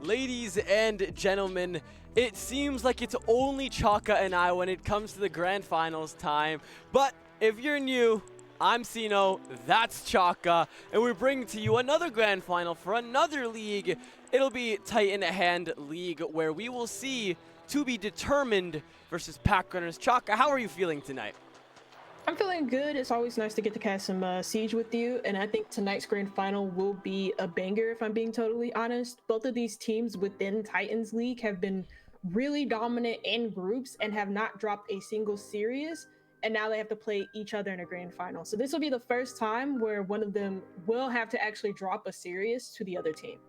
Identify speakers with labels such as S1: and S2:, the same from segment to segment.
S1: Ladies and gentlemen, it seems like it's only Chaka and I when it comes to the grand finals time. But if you're new, I'm Sino, that's Chaka, and we're bringing to you another grand final for another league. It'll be Titan Hand League, where we will see To Be Determined versus Packrunners. Chaka, how are you feeling tonight?
S2: I'm feeling good. It's always nice to get to cast some Siege with you, and I think tonight's grand final will be a banger, if I'm being totally honest. Both of these teams within Titans League have been really dominant in groups and have not dropped a single series, and now they have to play each other in a grand final. So this will be the first time where one of them will have to actually drop a series to the other team.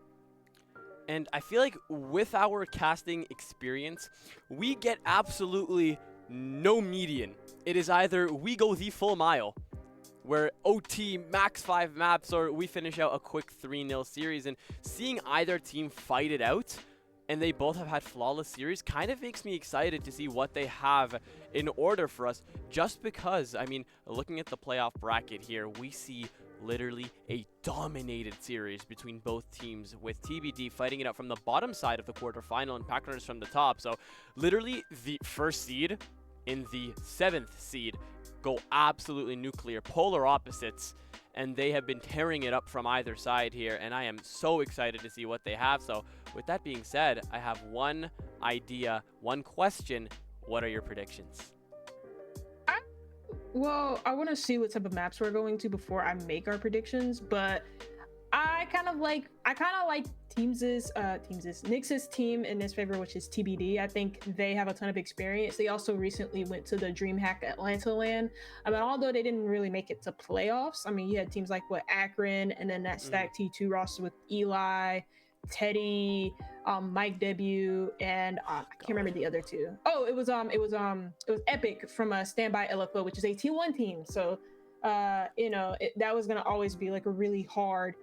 S1: And I feel like with our casting experience, we get absolutely no median. It is either we go the full mile, where OT max 5 maps, or we finish out a quick 3-0 series. And seeing either team fight it out, and they both have had flawless series, kind of makes me excited to see what they have in order for us. Just because, I mean, looking at the playoff bracket here, we see literally a dominated series between both teams, with TBD fighting it out from the bottom side of the quarterfinal and Packrunners from the top. So literally the first seed in the 7th seed go absolutely nuclear, polar opposites, and they have been tearing it up from either side here, and I am so excited to see what they have. So with that being said, I have one idea, one question. What are your predictions?
S2: Well, I want to see what type of maps we're going to before I make our predictions, but I kind of like Nyx's team in this favor, which is TBD. I think they have a ton of experience. They also recently went to the DreamHack Atlanta LAN. I mean, although they didn't really make it to playoffs, I mean, you had teams like Akron, and then that Stack T2 roster with Eli, Teddy, Mike W, and I can't remember the other two. Oh, it was Epic from Standby LFO, which is a T1 team. So that was gonna always be like a really hard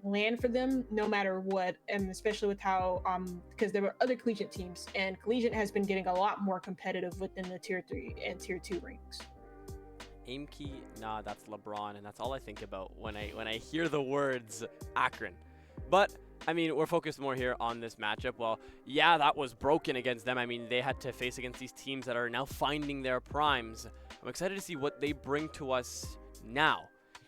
S2: land for them, no matter what, and especially with how because there were other collegiate teams, and collegiate has been getting a lot more competitive within the tier 3 and tier 2 ranks.
S1: Aim key, nah, that's LeBron, and that's all I think about when I hear the words Akron. But I mean, we're focused more here on this matchup. Well, yeah, that was broken against them. I mean, they had to face against these teams that are now finding their primes. I'm excited to see what they bring to us now.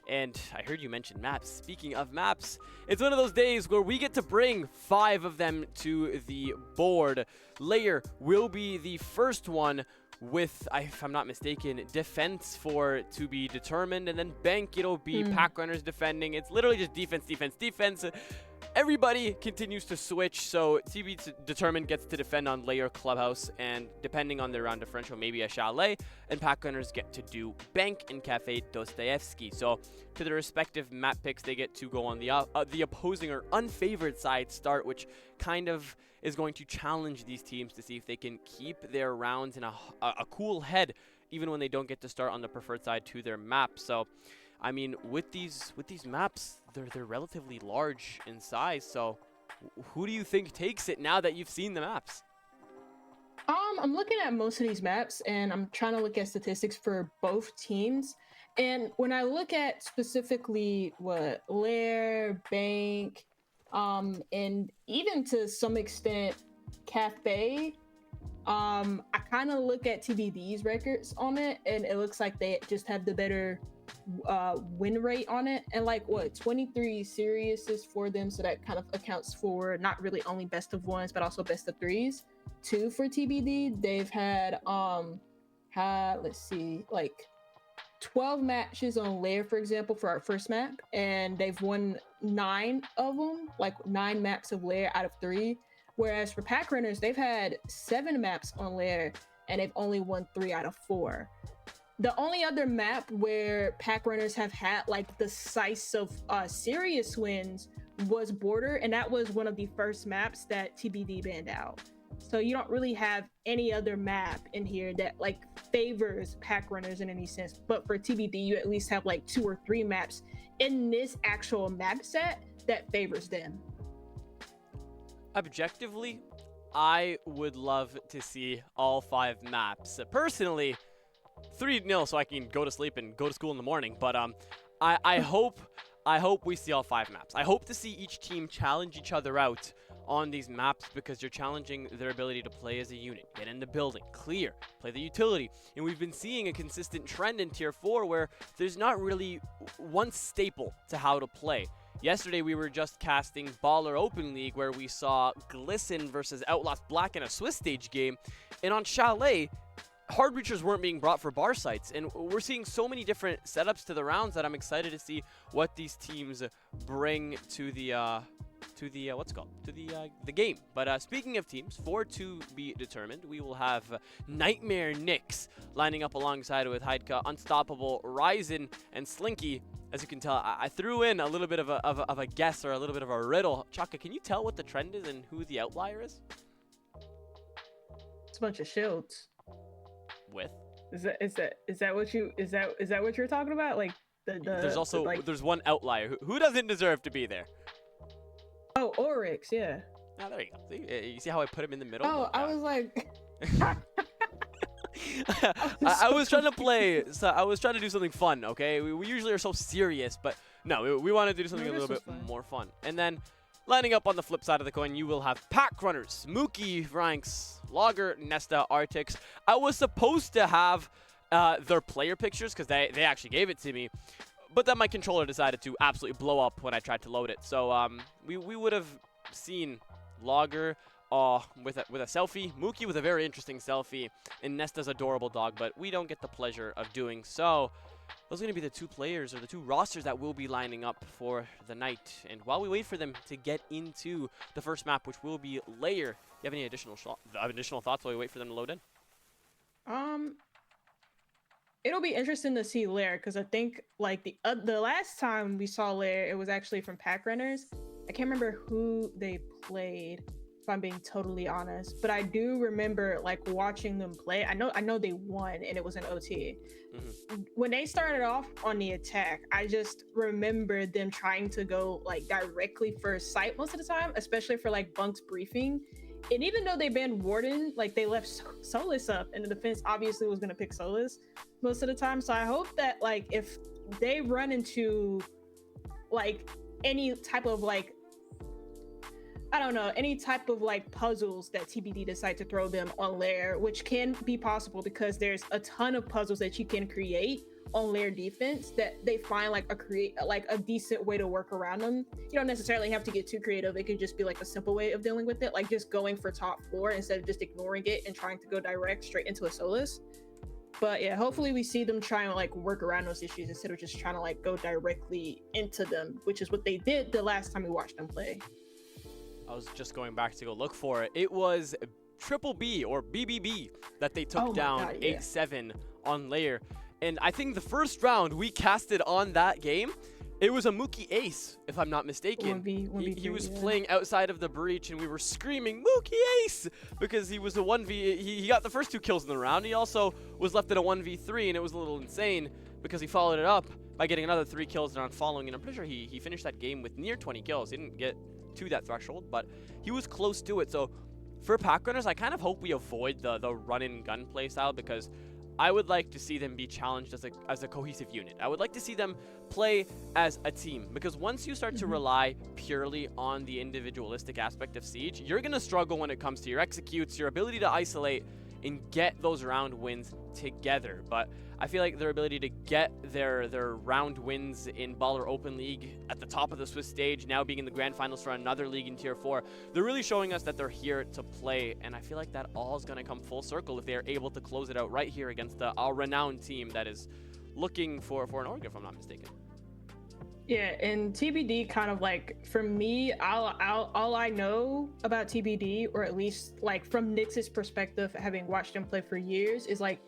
S1: And I heard you mention maps. Speaking of maps, it's one of those days where we get to bring 5 of them to the board. Layer will be the first one with, if I'm not mistaken, defense for To Be Determined, and then bank, it'll be Packrunners defending. It's literally just defense, defense, defense. Everybody continues to switch, so To Be Determined gets to defend on Layer Clubhouse, and depending on their round differential, maybe a Chalet, and Packrunners get to do Bank and Cafe Dostoevsky. So to the respective map picks, they get to go on the opposing or unfavored side start, which kind of is going to challenge these teams to see if they can keep their rounds in a cool head, even when they don't get to start on the preferred side to their map. So I mean, with these maps, they're relatively large in size. So who do you think takes it now that you've seen the maps?
S2: I'm looking at most of these maps, and I'm trying to look at statistics for both teams. And when I look at specifically what Lair, Bank, and even to some extent Cafe, I kind of look at TBD's records on it, and it looks like they just have the better win rate on it, and 23 series for them, so that kind of accounts for not really only best of ones but also best of 3s. 2 for TBD. They've had let's see, 12 matches on Lair, for example, for our first map, and they've won 9 of them, 9 maps of Lair out of 3. Whereas for Packrunners, they've had 7 maps on Lair, and they've only won 3 out of 4. The only other map where Packrunners have had decisive serious wins was Border, and that was one of the first maps that TBD banned out. So you don't really have any other map in here that favors Packrunners in any sense. But for TBD, you at least have 2 or 3 maps in this actual map set that favors them.
S1: Objectively, I would love to see all 5 maps. Personally, 3-0 so I can go to sleep and go to school in the morning. But I hope we see all 5 maps. I hope to see each team challenge each other out on these maps because you're challenging their ability to play as a unit, get in the building, clear, play the utility. And we've been seeing a consistent trend in Tier 4 where there's not really one staple to how to play. Yesterday, we were just casting Baller Open League, where we saw Glisten versus Outlast Black in a Swiss stage game. And on Chalet, hard reachers weren't being brought for bar sites. And we're seeing so many different setups to the rounds that I'm excited to see what these teams bring to the game. But speaking of teams, for to be determined, we will have Nightmare Nyx lining up alongside with Heidka, Unstoppable, Ryzen, and Slinky. As you can tell, I threw in a little bit of a guess or a little bit of a riddle. Chaka, can you tell what the trend is and who the outlier is?
S2: It's a bunch of shields.
S1: With?
S2: Is that what you're talking about? Like
S1: there's one outlier. Who doesn't deserve to be there?
S2: Oh, Oryx, yeah.
S1: Oh, there you go. See, you see how I put him in the middle?
S2: Oh, I was like.
S1: I was trying to play. So I was trying to do something fun. Okay, we usually are so serious, but no, we wanted to do something a little bit more fun. And then, lining up on the flip side of the coin, you will have Packrunners, Mookie, Ranks, Logger, Nesta, Artix. I was supposed to have their player pictures because they actually gave it to me, but then my controller decided to absolutely blow up when I tried to load it. So we would have seen Logger with a selfie, Mookie with a very interesting selfie, and Nesta's adorable dog, but we don't get the pleasure of doing so. Those are going to be the two players or the two rosters that will be lining up for the night. And while we wait for them to get into the first map, which will be Layer, you have any additional thoughts while we wait for them to load in?
S2: It'll be interesting to see Lair because I think like the last time we saw Lair, it was actually from Packrunners. I can't remember who they played, if I'm being totally honest, but I do remember like watching them play. I know they won and it was an OT. Mm-hmm. When they started off on the attack, I just remember them trying to go like directly for sight most of the time, especially for like Bunk's briefing. And even though they banned Warden, like they left Solus up, and the defense obviously was going to pick Solus most of the time. So I hope that like if they run into like any type of like, I don't know, any type of like puzzles that TBD decide to throw them on Lair, which can be possible because there's a ton of puzzles that you can create on Lair defense that they find like a decent way to work around them. You don't necessarily have to get too creative. It can just be like a simple way of dealing with it, like just going for top 4 instead of just ignoring it and trying to go direct straight into a Solus. But yeah, hopefully we see them try and like work around those issues instead of just trying to like go directly into them, which is what they did the last time we watched them play.
S1: I was just going back to go look for it. It was Triple B or BBB that they took down 8-7 on Layer. And I think the first round we casted on that game, it was a Mookie ace, if I'm not mistaken. He was playing outside of the breach, and we were screaming, Mookie ace! Because he was a 1v, he got the first 2 kills in the round. He also was left in a 1v3, and it was a little insane because he followed it up by getting another 3 kills and on following. And I'm pretty sure he finished that game with near 20 kills. He didn't get to that threshold, but he was close to it. So for Packrunners, I kind of hope we avoid the run-and-gun play style because I would like to see them be challenged as a cohesive unit. I would like to see them play as a team because once you start to rely purely on the individualistic aspect of Siege, you're going to struggle when it comes to your executes, your ability to isolate and get those round wins together. But I feel like their ability to get their round wins in Baller Open League at the top of the Swiss stage, now being in the grand finals for another league in Tier 4, they're really showing us that they're here to play. And I feel like that all is going to come full circle if they're able to close it out right here against a renowned team that is looking for an org, if I'm not mistaken.
S2: Yeah, and TBD kind of like, for me, all I know about TBD, or at least like from Nyx's perspective, having watched him play for years, is like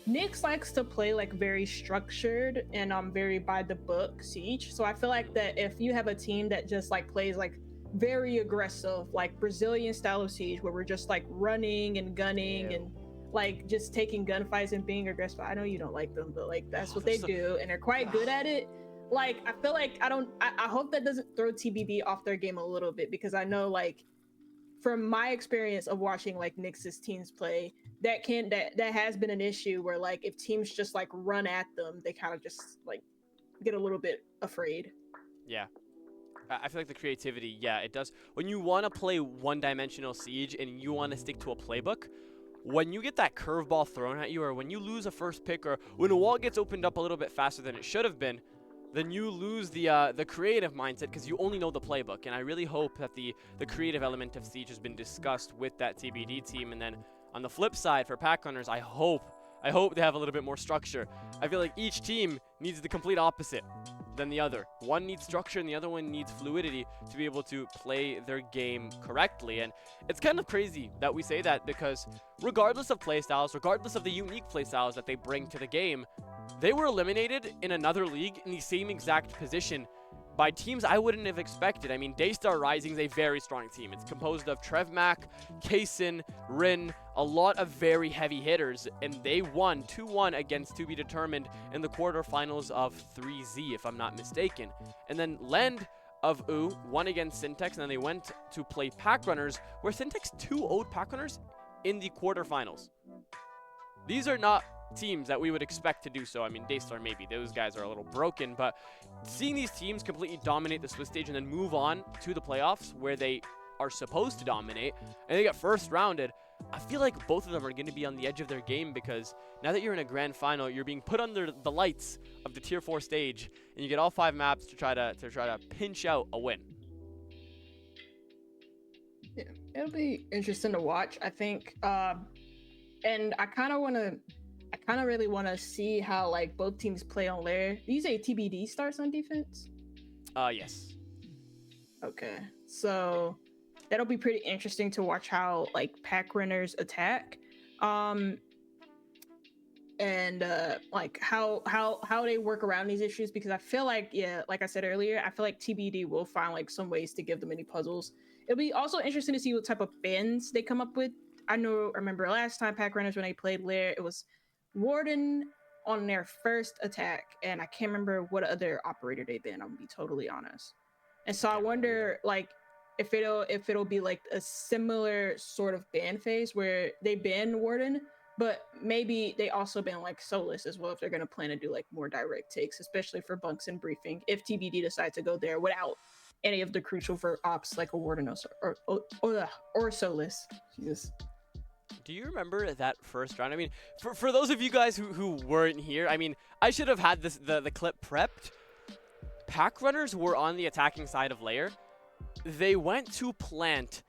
S2: Nyx likes to play like very structured and very by the book Siege. So I feel like that if you have a team that just like plays like very aggressive, like Brazilian style of Siege, where we're just like running and gunning and like just taking gunfights and being aggressive. I know you don't like them, but like that's what they do, and they're quite good at it. Like, I feel like I hope that doesn't throw TBD off their game a little bit, because I know, like, from my experience of watching, like, Nyx's teams play, that has been an issue where, like, if teams just, like, run at them, they kind of just, like, get a little bit afraid.
S1: Yeah. I feel like the creativity, yeah, it does. When you want to play one-dimensional Siege and you want to stick to a playbook, when you get that curveball thrown at you, or when you lose a first pick, or when a wall gets opened up a little bit faster than it should have been, then you lose the creative mindset because you only know the playbook. And I really hope that the creative element of Siege has been discussed with that TBD team. And then on the flip side for Packrunners, I hope they have a little bit more structure. I feel like each team needs the complete opposite than the other. One needs structure and the other one needs fluidity to be able to play their game correctly. And it's kind of crazy that we say that, because regardless of playstyles, regardless of the unique playstyles that they bring to the game, they were eliminated in another league in the same exact position by teams I wouldn't have expected. I mean, Daystar Rising is a very strong team. It's composed of Trevmac, Kaysen, Rin, a lot of very heavy hitters, and they won 2-1 against To Be Determined in the quarterfinals of 3Z, if I'm not mistaken. And then Lend of U won against Syntax, and then they went to play Packrunners, where Syntax 2-0'd Packrunners in the quarterfinals. These are not teams that we would expect to do so. I mean, Daystar maybe. Those guys are a little broken, but seeing these teams completely dominate the Swiss stage and then move on to the playoffs where they are supposed to dominate, and they get first rounded, I feel like both of them are going to be on the edge of their game, because now that you're in a grand final, you're being put under the lights of the Tier 4 stage, and you get all 5 maps to try to pinch out a win.
S2: Yeah, it'll be interesting to watch, I think. And I kind of really want to see how like both teams play on Lair. Do you say TBD starts on defense?
S1: Yes.
S2: Okay, so that'll be pretty interesting to watch how like Packrunners attack, and like how they work around these issues, because I feel like, yeah, like I said earlier, I feel like TBD will find like some ways to give them any puzzles. It'll be also interesting to see what type of bends they come up with. I remember last time Packrunners, when they played Lair, it was Warden on their first attack, and I can't remember what other operator they banned. I'm gonna be totally honest. And so I wonder, like, if it'll be like a similar sort of ban phase where they ban Warden, but maybe they also ban like Solus as well, if they're gonna plan to do like more direct takes, especially for bunks and briefing, if TBD decides to go there without any of the crucial for ops like a Warden or Solus. Jesus.
S1: Do you remember that first round? I mean, for those of you guys who weren't here, I mean, I should have had the clip prepped. Packrunners were on the attacking side of Lair. They went to plant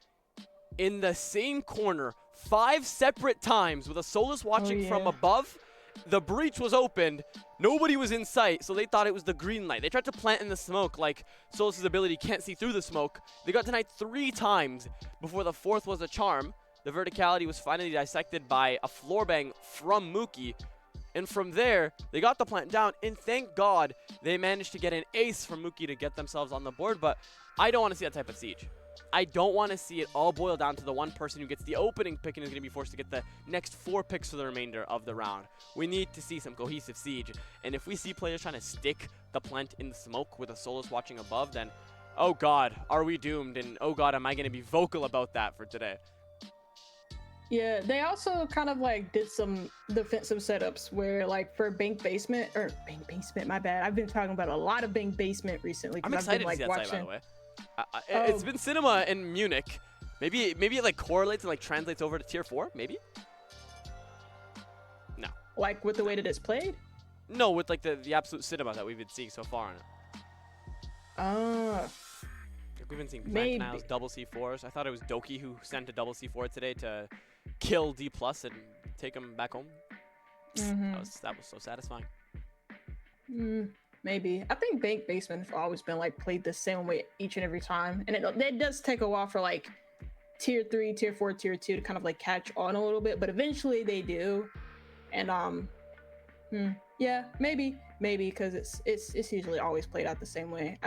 S1: in the same corner 5 separate times with a Solus watching from above. The breach was opened. Nobody was in sight, so they thought it was the green light. They tried to plant in the smoke, like Solus's ability can't see through the smoke. They got denied 3 times before the 4th was a charm. The verticality was finally dissected by a floor bang from Mookie. And from there, they got the plant down, and thank God they managed to get an ace from Mookie to get themselves on the board. But I don't want to see that type of siege. I don't want to see it all boil down to the one person who gets the opening pick and is going to be forced to get the next 4 picks for the remainder of the round. We need to see some cohesive siege. And if we see players trying to stick the plant in the smoke with a Solus watching above, then, oh God, are we doomed? And oh God, am I going to be vocal about that for today?
S2: Yeah, they also kind of like did some defensive setups where, like, for Bank Basement, my bad. I've been talking about a lot of Bank Basement recently.
S1: I'm excited
S2: I've been,
S1: to see that site, by the way. It's been cinema in Munich. Maybe it like correlates and like translates over to Tier 4, maybe? No.
S2: Like with the way that it's played?
S1: No, with like the absolute cinema that we've been seeing so far on it. We've been seeing Plant Niles, double C4s. I thought it was Doki who sent a double C4 today to kill D+ and take him back home. That was so satisfying.
S2: Maybe. I think Bank Basement has always been like played the same way each and every time. And it does take a while for like Tier 3, Tier 4, Tier 2 to kind of like catch on a little bit, but eventually they do. And yeah, maybe because it's usually always played out the same way.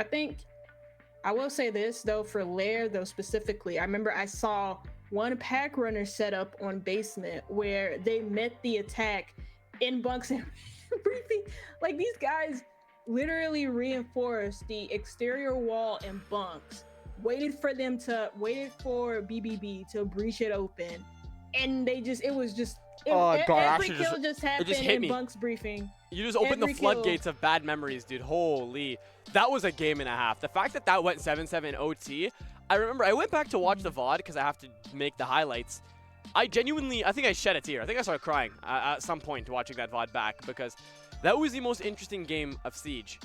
S2: I will say this though, for Lair though specifically, I remember I saw one Packrunner setup on Basement where they met the attack in bunks and briefing. Like, these guys literally reinforced the exterior wall and bunks, waited for BBB to breach it open, and every kill just happened in bunks briefing.
S1: You just opened the
S2: Every kill.
S1: floodgates of bad memories, dude. Holy. That was a game and a half. The fact that that went 7-7 OT, I remember I went back to watch the VOD because I have to make the highlights. I think I shed a tear. I think I started crying at some point watching that VOD back because that was the most interesting game of Siege.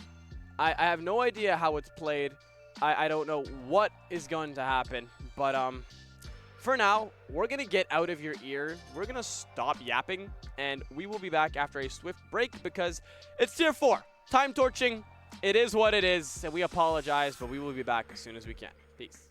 S1: I have no idea how it's played. I don't know what is going to happen, but for now, we're going to get out of your ear. We're going to stop yapping, and we will be back after a swift break because it's Tier 4. Time torching. It is what it is, and we apologize, but we will be back as soon as we can. Peace.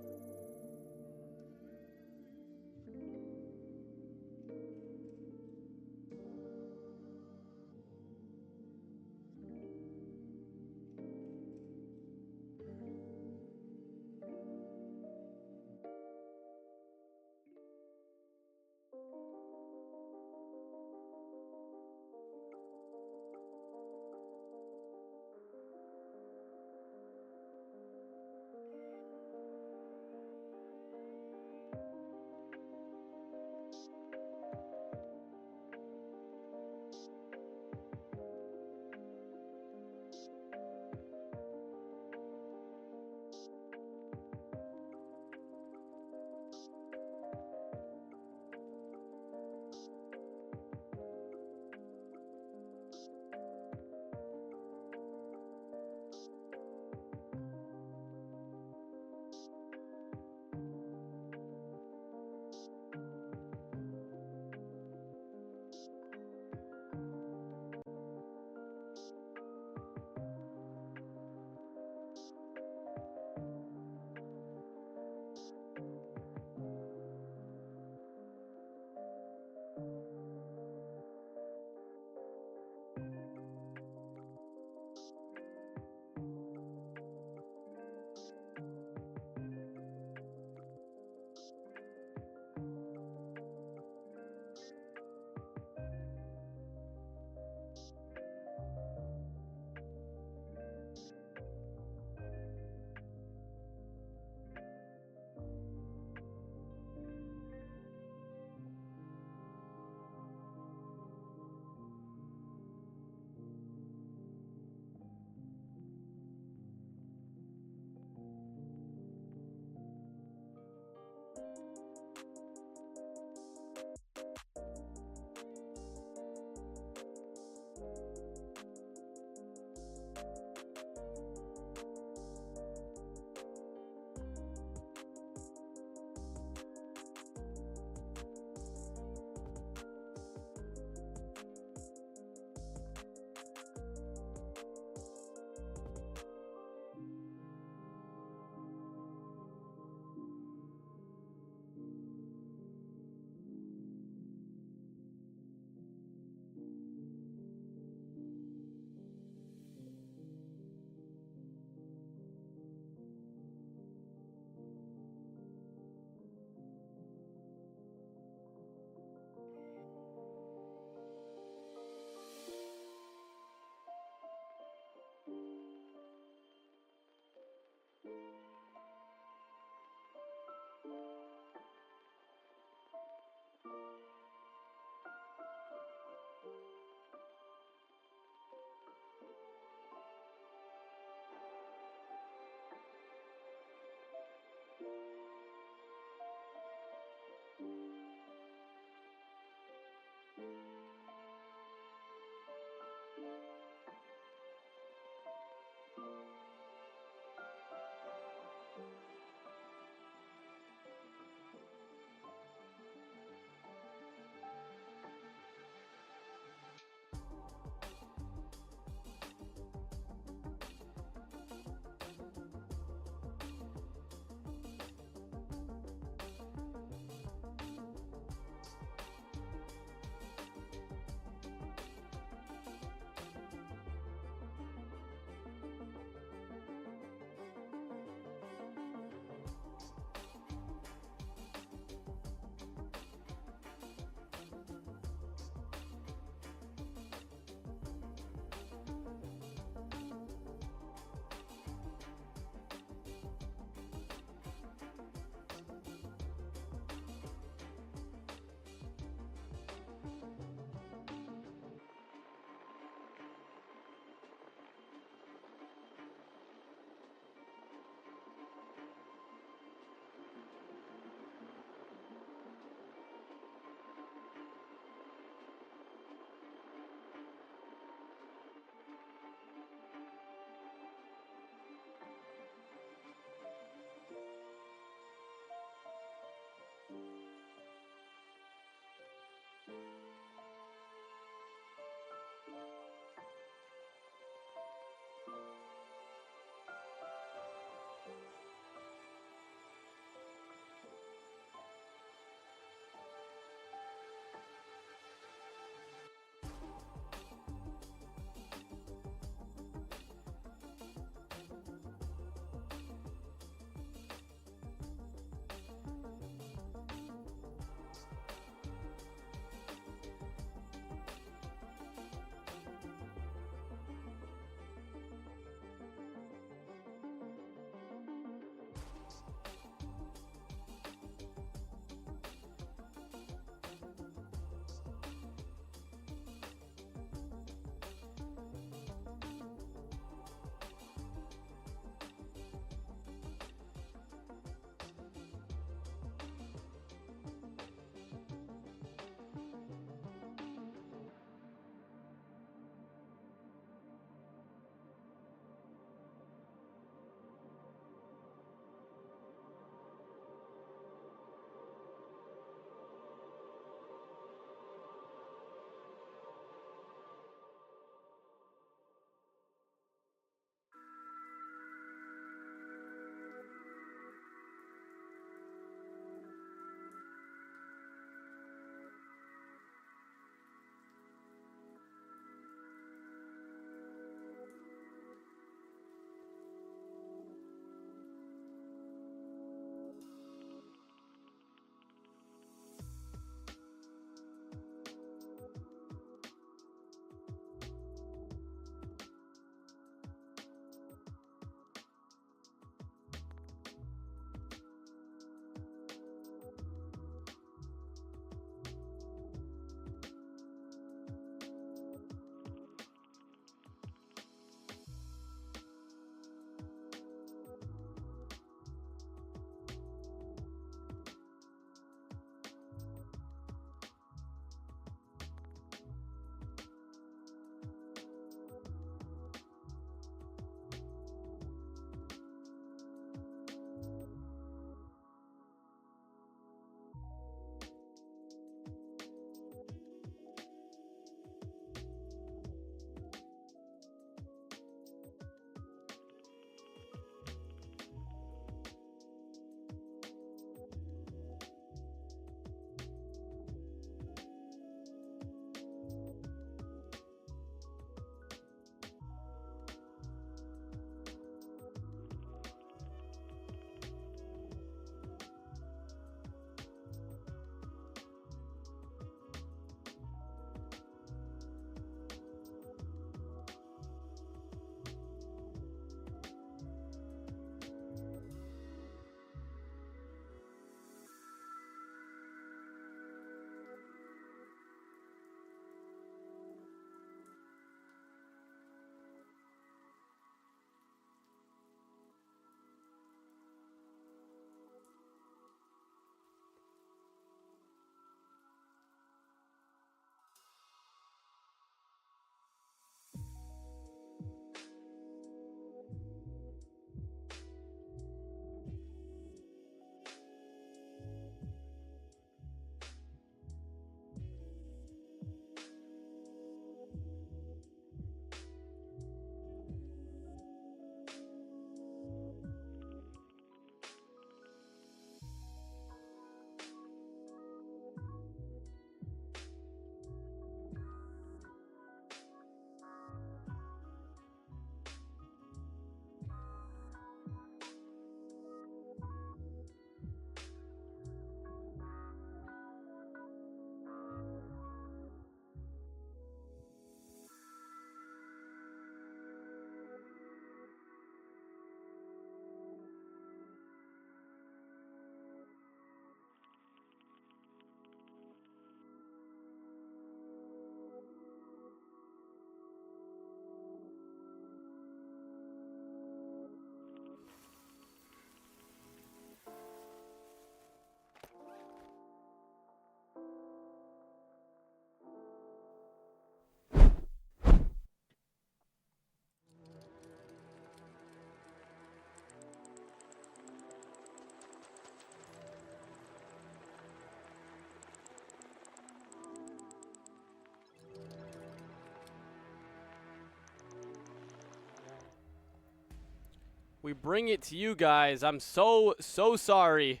S1: we bring it to you guys. I'm so sorry.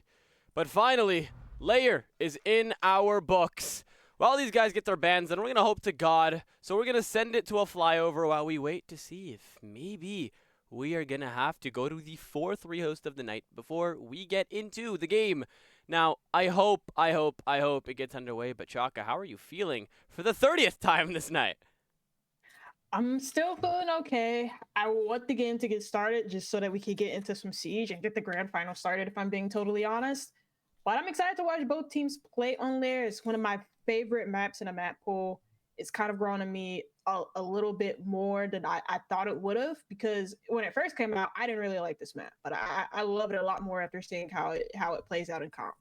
S1: But finally, Layer is in our books. While these guys get their bans, then we're going to hope to God. So we're going to send it to a flyover while we wait to see if maybe we are going to have to go to the 4th rehost of the night before we get into the game. Now, I hope it gets underway. But Chaka, how are you feeling for the 30th time this night?
S2: I'm still feeling okay. I want the game to get started just so that we can get into some Siege and get the grand final started, if I'm being totally honest. But I'm excited to watch both teams play on there. It's one of my favorite maps in a map pool. It's kind of grown on me a little bit more than I thought it would have, because when it first came out, I didn't really like this map. But I love it a lot more after seeing how it plays out in comp.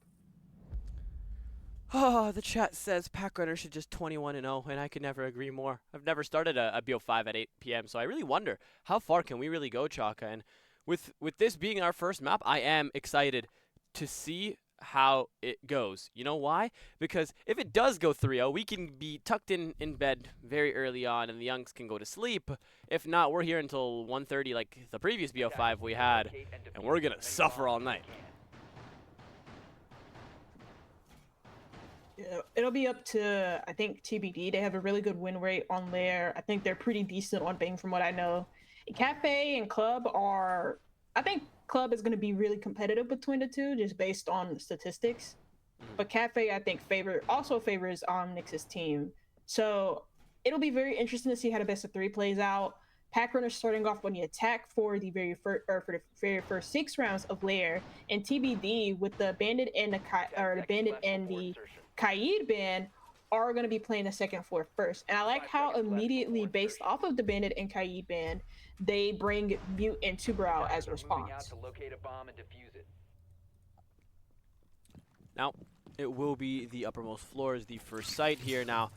S1: Oh, the chat says Packrunners should just 21-0, and I could never agree more. I've never started a BO5 at 8 p.m., so I really wonder how far can we really go, Chaka? And with this being our first map, I am excited to see how it goes. You know why? Because if it does go 3-0, we can be tucked in bed very early on, and the youngs can go to sleep. If not, we're here until 1:30 like the previous BO5 we had, and we're going to suffer all night.
S2: It'll be up to, I think, TBD. They have a really good win rate on there. I think they're pretty decent on Bang from what I know. Cafe and Club are, I think Club is going to be really competitive between the two just based on statistics. But Cafe, I think, also favors Nyx's team. So it'll be very interesting to see how the best of 3 plays out. Packrunners starting off on the attack for the very first 6 rounds of Lair, and TBD with the Bandit and the Kaid ban are going to be playing the second floor first. And I like how immediately, based off of the Bandit and Kaid ban, they bring Mute and Tuberao as a response.
S1: Now, it will be the uppermost floor as the first site here. Now,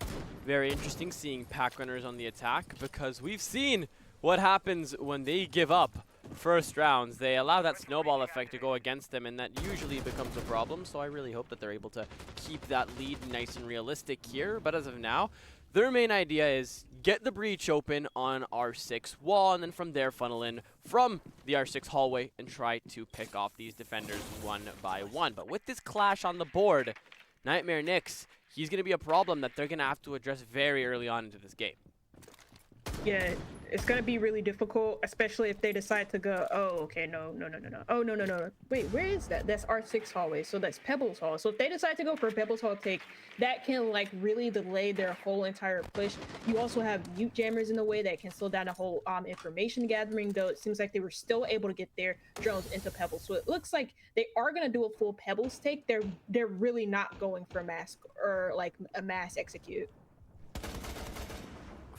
S1: very interesting seeing Packrunners on the attack, because we've seen what happens when they give up first rounds. They allow that snowball effect to go against them, and that usually becomes a problem. So I really hope that they're able to keep that lead nice and realistic here. But as of now, their main idea is get the breach open on R6 wall, and then from there funnel in from the R6 hallway and try to pick off these defenders one by one. But with this clash on the board, Nightmare Nyx, he's going to be a problem that they're going to have to address very early on into this game.
S2: Yeah, it's going to be really difficult, especially if they decide to go, oh, okay, no. Oh, no. Wait, where is that? That's R6 hallway, so that's Pebbles Hall. So if they decide to go for a Pebbles Hall take, that can, like, really delay their whole entire push. You also have Mute Jammers in the way that can slow down the whole information gathering, though it seems like they were still able to get their drones into Pebbles. So it looks like they are going to do a full Pebbles take. They're really not going for a mass, or, like, a mass execute.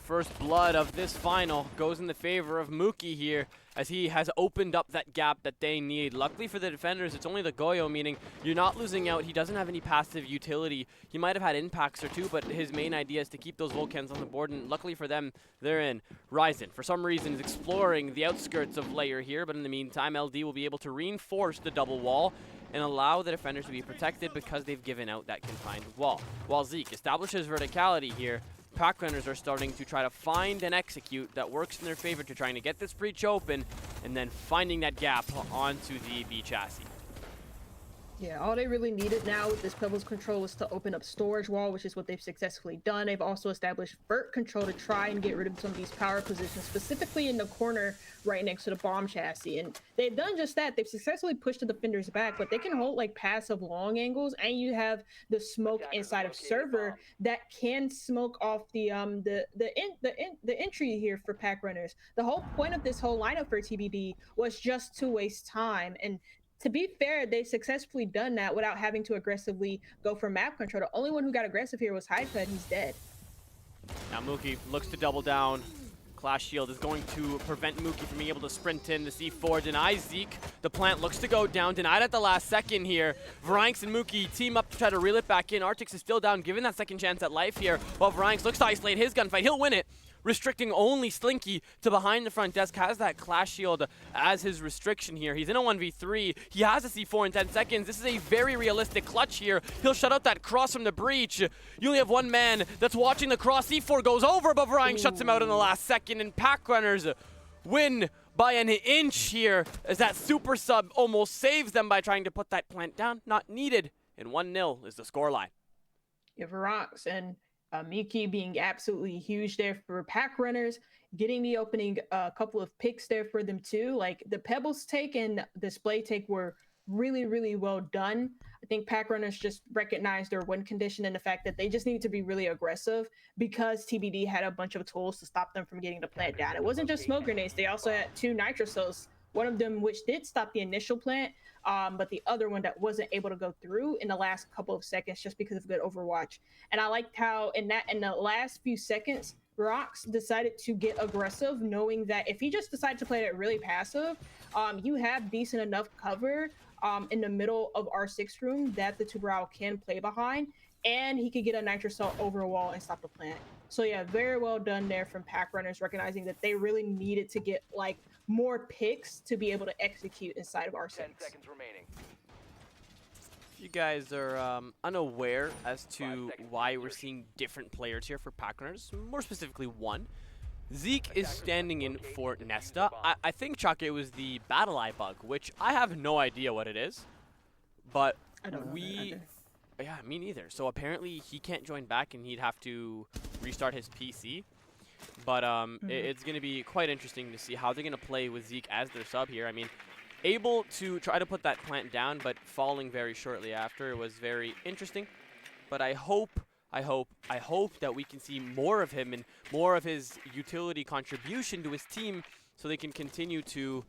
S1: First blood of this final goes in the favor of Mookie here, as he has opened up that gap that they need. Luckily for the defenders, it's only the Goyo, meaning you're not losing out. He doesn't have any passive utility. He might have had impacts or two, but his main idea is to keep those Volcans on the board, and luckily for them, they're in. Ryzen, for some reason, is exploring the outskirts of Layer here, but in the meantime, LD will be able to reinforce the double wall and allow the defenders to be protected because they've given out that confined wall. While Zeke establishes verticality here, Packrunners are starting to try to find and execute that works in their favor to trying to get this breach open and then finding that gap onto the B chassis.
S2: Yeah, all they really needed now with this Pebbles control is to open up storage wall, which is what they've successfully done. They've also established vert control to try and get rid of some of these power positions, specifically in the corner right next to the bomb chassis. And they've done just that. They've successfully pushed the defenders back, but they can hold like passive long angles, and you have the smoke inside of server that can smoke off the entry here for Packrunners. The whole point of this whole lineup for TBD was just to waste time, and to be fair, they successfully done that without having to aggressively go for map control. The only one who got aggressive here was Hyped. He's dead.
S1: Now Mookie looks to double down. Clash Shield is going to prevent Mookie from being able to sprint in. The C4 denies Zeke. The plant looks to go down, denied at the last second here. Varanx and Mookie team up to try to reel it back in. Artix is still down, given that second chance at life here, while Varanx looks to isolate his gunfight. He'll win it, restricting only Slinky to behind the front desk. Has that Clash Shield as his restriction here. He's in a 1v3. He has a C4 in 10 seconds. This is a very realistic clutch here. He'll shut out that cross from the breach. You only have one man that's watching the cross. C4 goes over, but Varanx shuts him out in the last second. And Packrunners win by an inch here as that super sub almost saves them by trying to put that plant down. Not needed. And 1-0 is the scoreline.
S2: Yeah, Verox and Miki being absolutely huge there for Packrunners, getting the opening couple of picks there for them too. Like the Pebbles take and display take were really, really well done. I think Packrunners just recognized their win condition and the fact that they just needed to be really aggressive because TBD had a bunch of tools to stop them from getting the plant down. It wasn't just smoke grenades. They also had 2 nitro cells, one of them which did stop the initial plant, but the other one that wasn't able to go through in the last couple of seconds just because of good overwatch. And I liked how in the last few seconds, Rox decided to get aggressive, knowing that if he just decided to play it really passive, you have decent enough cover in the middle of R6 room that the Tubarão can play behind, and he could get a nitro cell over a wall and stop the plant. So yeah, very well done there from Packrunners, recognizing that they really needed to get like more picks to be able to execute inside of R6.
S3: 10 seconds remaining.
S1: If you guys are unaware as to why we're seeing different players here for Packrunners, more specifically one, Zeke is standing in for Nesta. I think, Chuck, it was the Battle Eye bug, which I have no idea what it is. But
S2: I don't know.
S1: Yeah, me neither. So apparently he can't join back and he'd have to restart his PC. But it's going to be quite interesting to see how they're going to play with Zeke as their sub here. I mean, able to try to put that plant down, but falling very shortly after was very interesting. But I hope that we can see more of him and more of his utility contribution to his team so they can continue to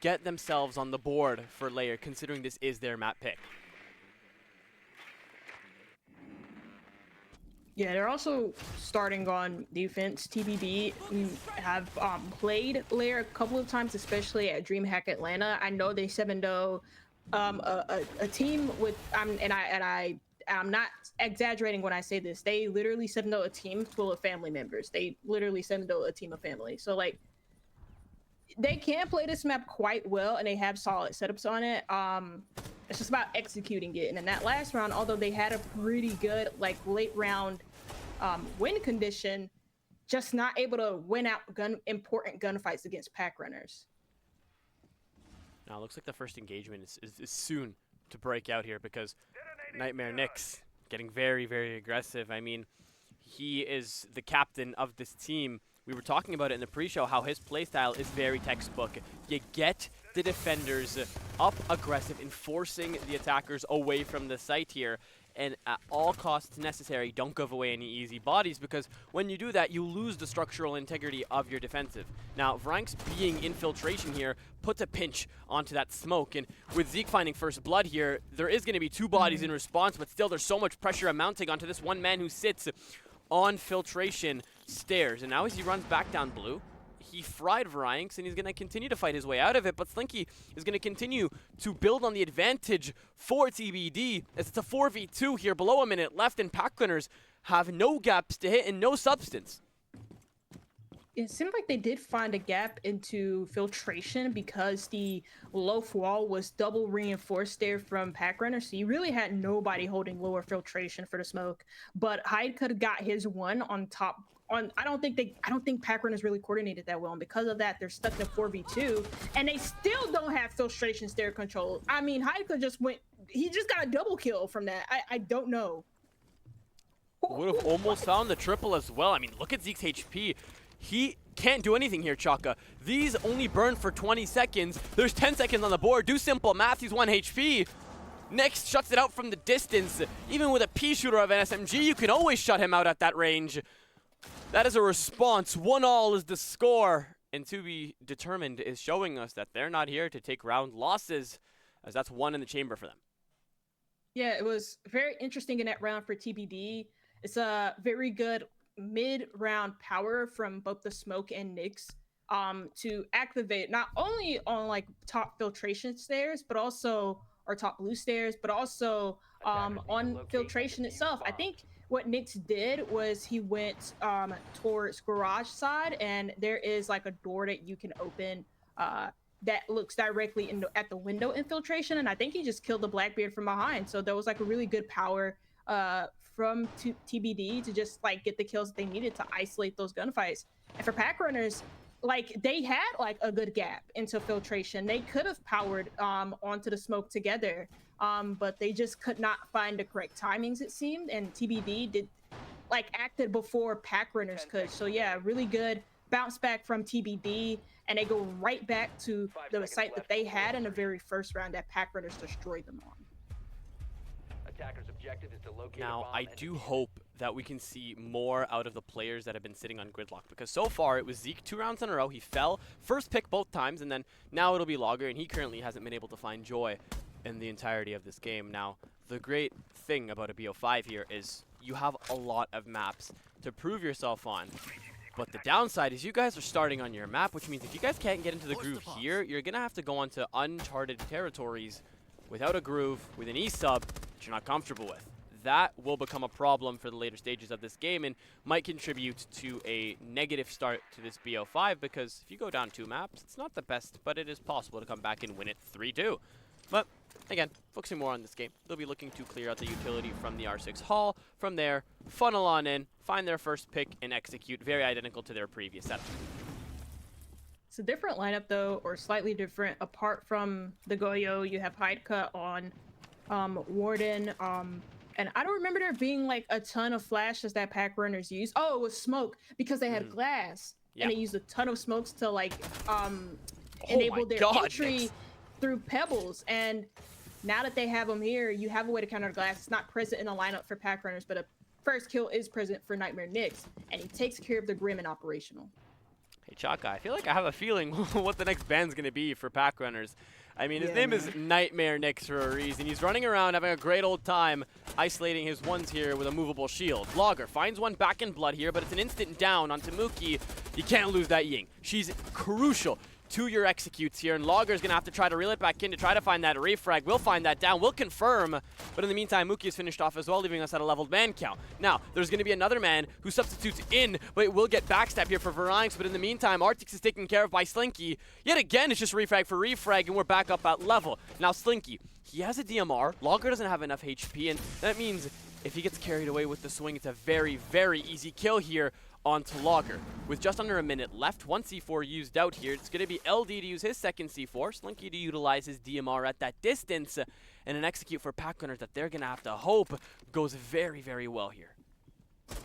S1: get themselves on the board for layer, considering this is their map pick.
S2: Yeah, they're also starting on defense. TBD have played Lair a couple of times, especially at DreamHack Atlanta. I know they 7-0 a team with I'm not exaggerating when I say this. They literally 7-0 a team full of family members. They literally 7-0 a team of family. So like they can play this map quite well and they have solid setups on it. It's just about executing it. And in that last round, although they had a pretty good like late round win condition, just not able to win out important gunfights against Packrunners.
S1: Now it looks like the first engagement is soon to break out here because Nightmare Nick's getting very, very aggressive. I mean, he is the captain of this team. We were talking about it in the pre-show, how his playstyle is very textbook. You get the defenders up aggressive, enforcing the attackers away from the site here. And at all costs necessary, don't give away any easy bodies, because when you do that, you lose the structural integrity of your defensive. Now, Vrank's being infiltration here puts a pinch onto that smoke, and with Zeke finding first blood here, there is going to be 2 bodies in response, but still there's so much pressure mounting onto this one man who sits on filtration stairs. And now as he runs back down blue, he fried Varianx, and he's going to continue to fight his way out of it, but Slinky is going to continue to build on the advantage for TBD, as it's a 4v2 here, below a minute left, and Packrunners have no gaps to hit and no substance.
S2: It seemed like they did find a gap into filtration because the loaf wall was double reinforced there from Packrunner, so you really had nobody holding lower filtration for the smoke. But Hyde could have got his one on top. I don't think Packrunners really coordinated that well, and because of that, they're stuck in a 4v2, and they still don't have filtration stair control. I mean, Hyde could just he just got a double kill from that. I don't know.
S1: Would have almost found the triple as well. I mean, look at Zeke's HP. He can't do anything here, Chaka. These only burn for 20 seconds. There's 10 seconds on the board. Do simple math. He's 1 HP. Next shuts it out from the distance. Even with a pea shooter of an SMG, you can always shut him out at that range. That is a response. 1-1 is the score. And to be determined is showing us that they're not here to take round losses, as that's 1 in the chamber for them.
S2: Yeah, it was very interesting in that round for TBD. It's a very good mid-round power from both the Smoke and Nyx to activate not only on like top filtration stairs, but also or top blue stairs, but also on filtration itself. I think what Nyx did was he went towards garage side, and there is like a door that you can open that looks directly at the window infiltration, and I think he just killed the Blackbeard from behind. So there was like a really good power from TBD to just like get the kills that they needed to isolate those gunfights. And for Packrunners, like they had like a good gap into filtration. They could have powered onto the smoke together, but they just could not find the correct timings, it seemed, and TBD did like acted before Packrunners could. So yeah, really good bounce back from TBD, and they go right back to the site that they had in the very first round that Packrunners destroyed them on.
S3: Attacker's objective is to locate
S1: Now, I do hope that we can see more out of the players that have been sitting on Gridlock, because so far it was Zeke 2 rounds in a row. He fell, first pick both times, and then now it'll be Logger, and he currently hasn't been able to find joy in the entirety of this game. Now, the great thing about a BO5 here is you have a lot of maps to prove yourself on. But the downside is you guys are starting on your map, which means if you guys can't get into the groove here, you're going to have to go onto uncharted territories without a groove, with an E-sub that you're not comfortable with. That will become a problem for the later stages of this game and might contribute to a negative start to this BO5, because if you go down 2 maps, it's not the best, but it is possible to come back and win it 3-2. But again, focusing more on this game, they'll be looking to clear out the utility from the R6 Hall. From there, funnel on in, find their first pick, and execute, very identical to their previous setup.
S2: It's a different lineup though, or slightly different. Apart from the Goyo, you have Hide Cut on Warden, and I don't remember there being like a ton of flashes that Packrunners used. Oh, it was smoke because they had glass, and they used a ton of smokes to like enable their entry through pebbles. And now that they have them here, you have a way to counter glass. It's not present in the lineup for Packrunners, but a first kill is present for Nightmare Nix, and he takes care of the Grim and operational.
S1: Hey, Chaka, I feel like I have a feeling what the next band's going to be for Packrunners. I mean, his name is Nightmare Nix for a reason. He's running around having a great old time, isolating his ones here with a movable shield. Logger finds one back in blood here, but it's an instant down on Tamuki. You can't lose that Ying. She's crucial to your executes here, and Logger's going to have to try to reel it back in to try to find that refrag. We'll find that down. We'll confirm, but in the meantime, Mookie is finished off as well, leaving us at a leveled man count. Now, there's going to be another man who substitutes in, but it will get backstab here for Varanx, but in the meantime, Artix is taken care of by Slinky. Yet again, it's just refrag for refrag, and we're back up at level. Now, Slinky, he has a DMR. Logger doesn't have enough HP, and that means if he gets carried away with the swing, it's a very, very easy kill here onto Logger. With just under a minute left, one C4 used out here. It's going to be LD to use his second C4, Slinky to utilize his DMR at that distance, and an execute for Packrunners that they're going to have to hope goes very, very well here.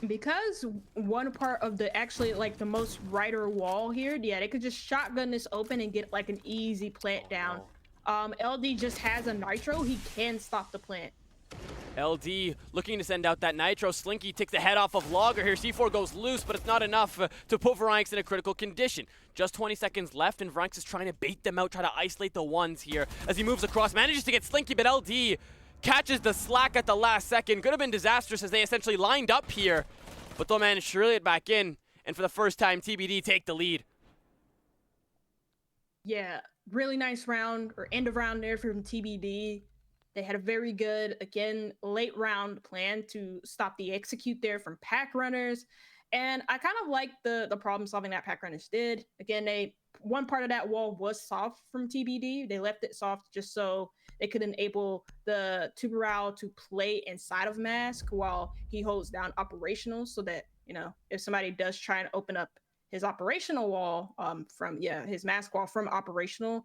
S2: Because one part of the actually like the most rider wall here, they could just shotgun this open and get like an easy plant down. No. LD just has a nitro. He can stop the plant.
S1: LD looking to send out that nitro. Slinky takes the head off of Logger here. C4 goes loose, but it's not enough to put Varanx in a critical condition. Just 20 seconds left, and Varanx is trying to bait them out, try to isolate the ones here. As he moves across, manages to get Slinky, but LD catches the slack at the last second. Could have been disastrous as they essentially lined up here, but they'll manage to reel it back in, and for the first time, TBD take the lead.
S2: Yeah, really nice round, or end of round there from TBD. They had a very good, again, late round plan to stop the execute there from Packrunners. And I kind of like the problem solving that Packrunners did. Again, one part of that wall was soft from TBD. They left it soft just so they could enable the Tuberal to play inside of Mask while he holds down operational, so that, you know, if somebody does try and open up his operational wall his Mask wall from operational,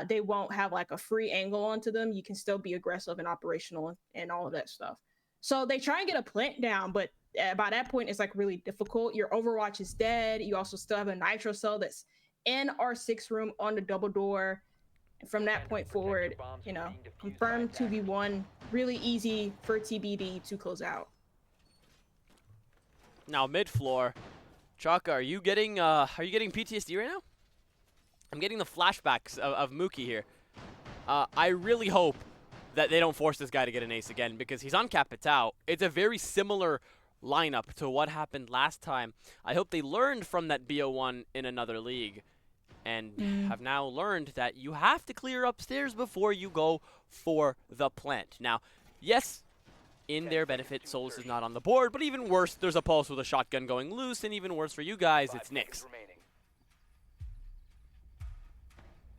S2: they won't have like a free angle onto them. You can still be aggressive and operational and all of that stuff. So they try and get a plant down, but by that point, it's like really difficult. Your Overwatch is dead. You also still have a Nitro cell that's in R6 room on the double door. And from that point forward, you know, confirmed 2v1, really easy for TBD to close out.
S1: Now mid-floor, Chaka, are you getting PTSD right now? I'm getting the flashbacks of Mookie here. I really hope that they don't force this guy to get an ace again, because he's on Capitao. It's a very similar lineup to what happened last time. I hope they learned from that BO1 in another league and have now learned that you have to clear upstairs before you go for the plant. Now, yes, in their benefit, Solus is not on the board, but even worse, there's a Pulse with a shotgun going loose, and even worse for you guys, it's Nix.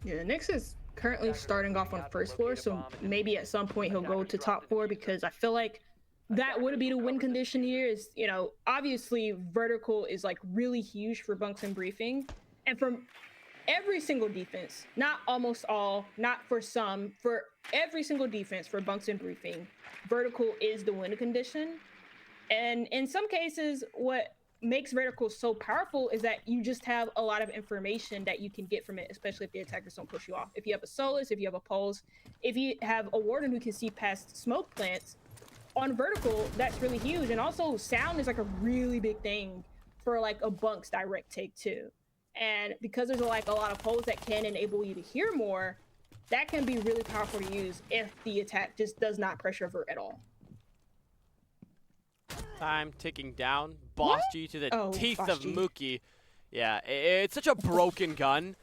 S2: Yeah, Nix is currently starting off on first floor, so maybe at some point he'll go to top floor, because I feel like that would be the win condition here. Is, you know, obviously vertical is like really huge for bunks and briefing, And from every single defense, not almost all, not for some, for every single defense for bunks and briefing, vertical is the win condition. And in some cases, what makes vertical so powerful is that you just have a lot of information that you can get from it, especially if the attackers don't push you off. If you have a Solus, if you have a Pulse, if you have a Warden who can see past smoke plants, on vertical, that's really huge. And also sound is like a really big thing for like a bunk's direct take too. And because there's like a lot of holes that can enable you to hear more, that can be really powerful to use if the attack just does not pressure vert at all.
S1: Time ticking down. Boss G to the teeth of
S2: G.
S1: Mookie. Yeah, it's such a broken gun.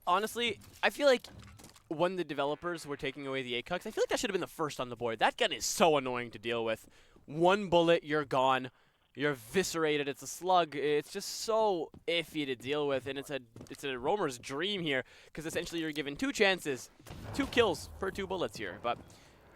S1: Honestly, I feel like when the developers were taking away the ACUX, I feel like that should have been the first on the board. That gun is so annoying to deal with. One bullet, you're gone. You're eviscerated. It's a slug. It's just so iffy to deal with, and it's a roamer's dream here, because essentially you're given 2 chances, 2 kills per 2 bullets here. But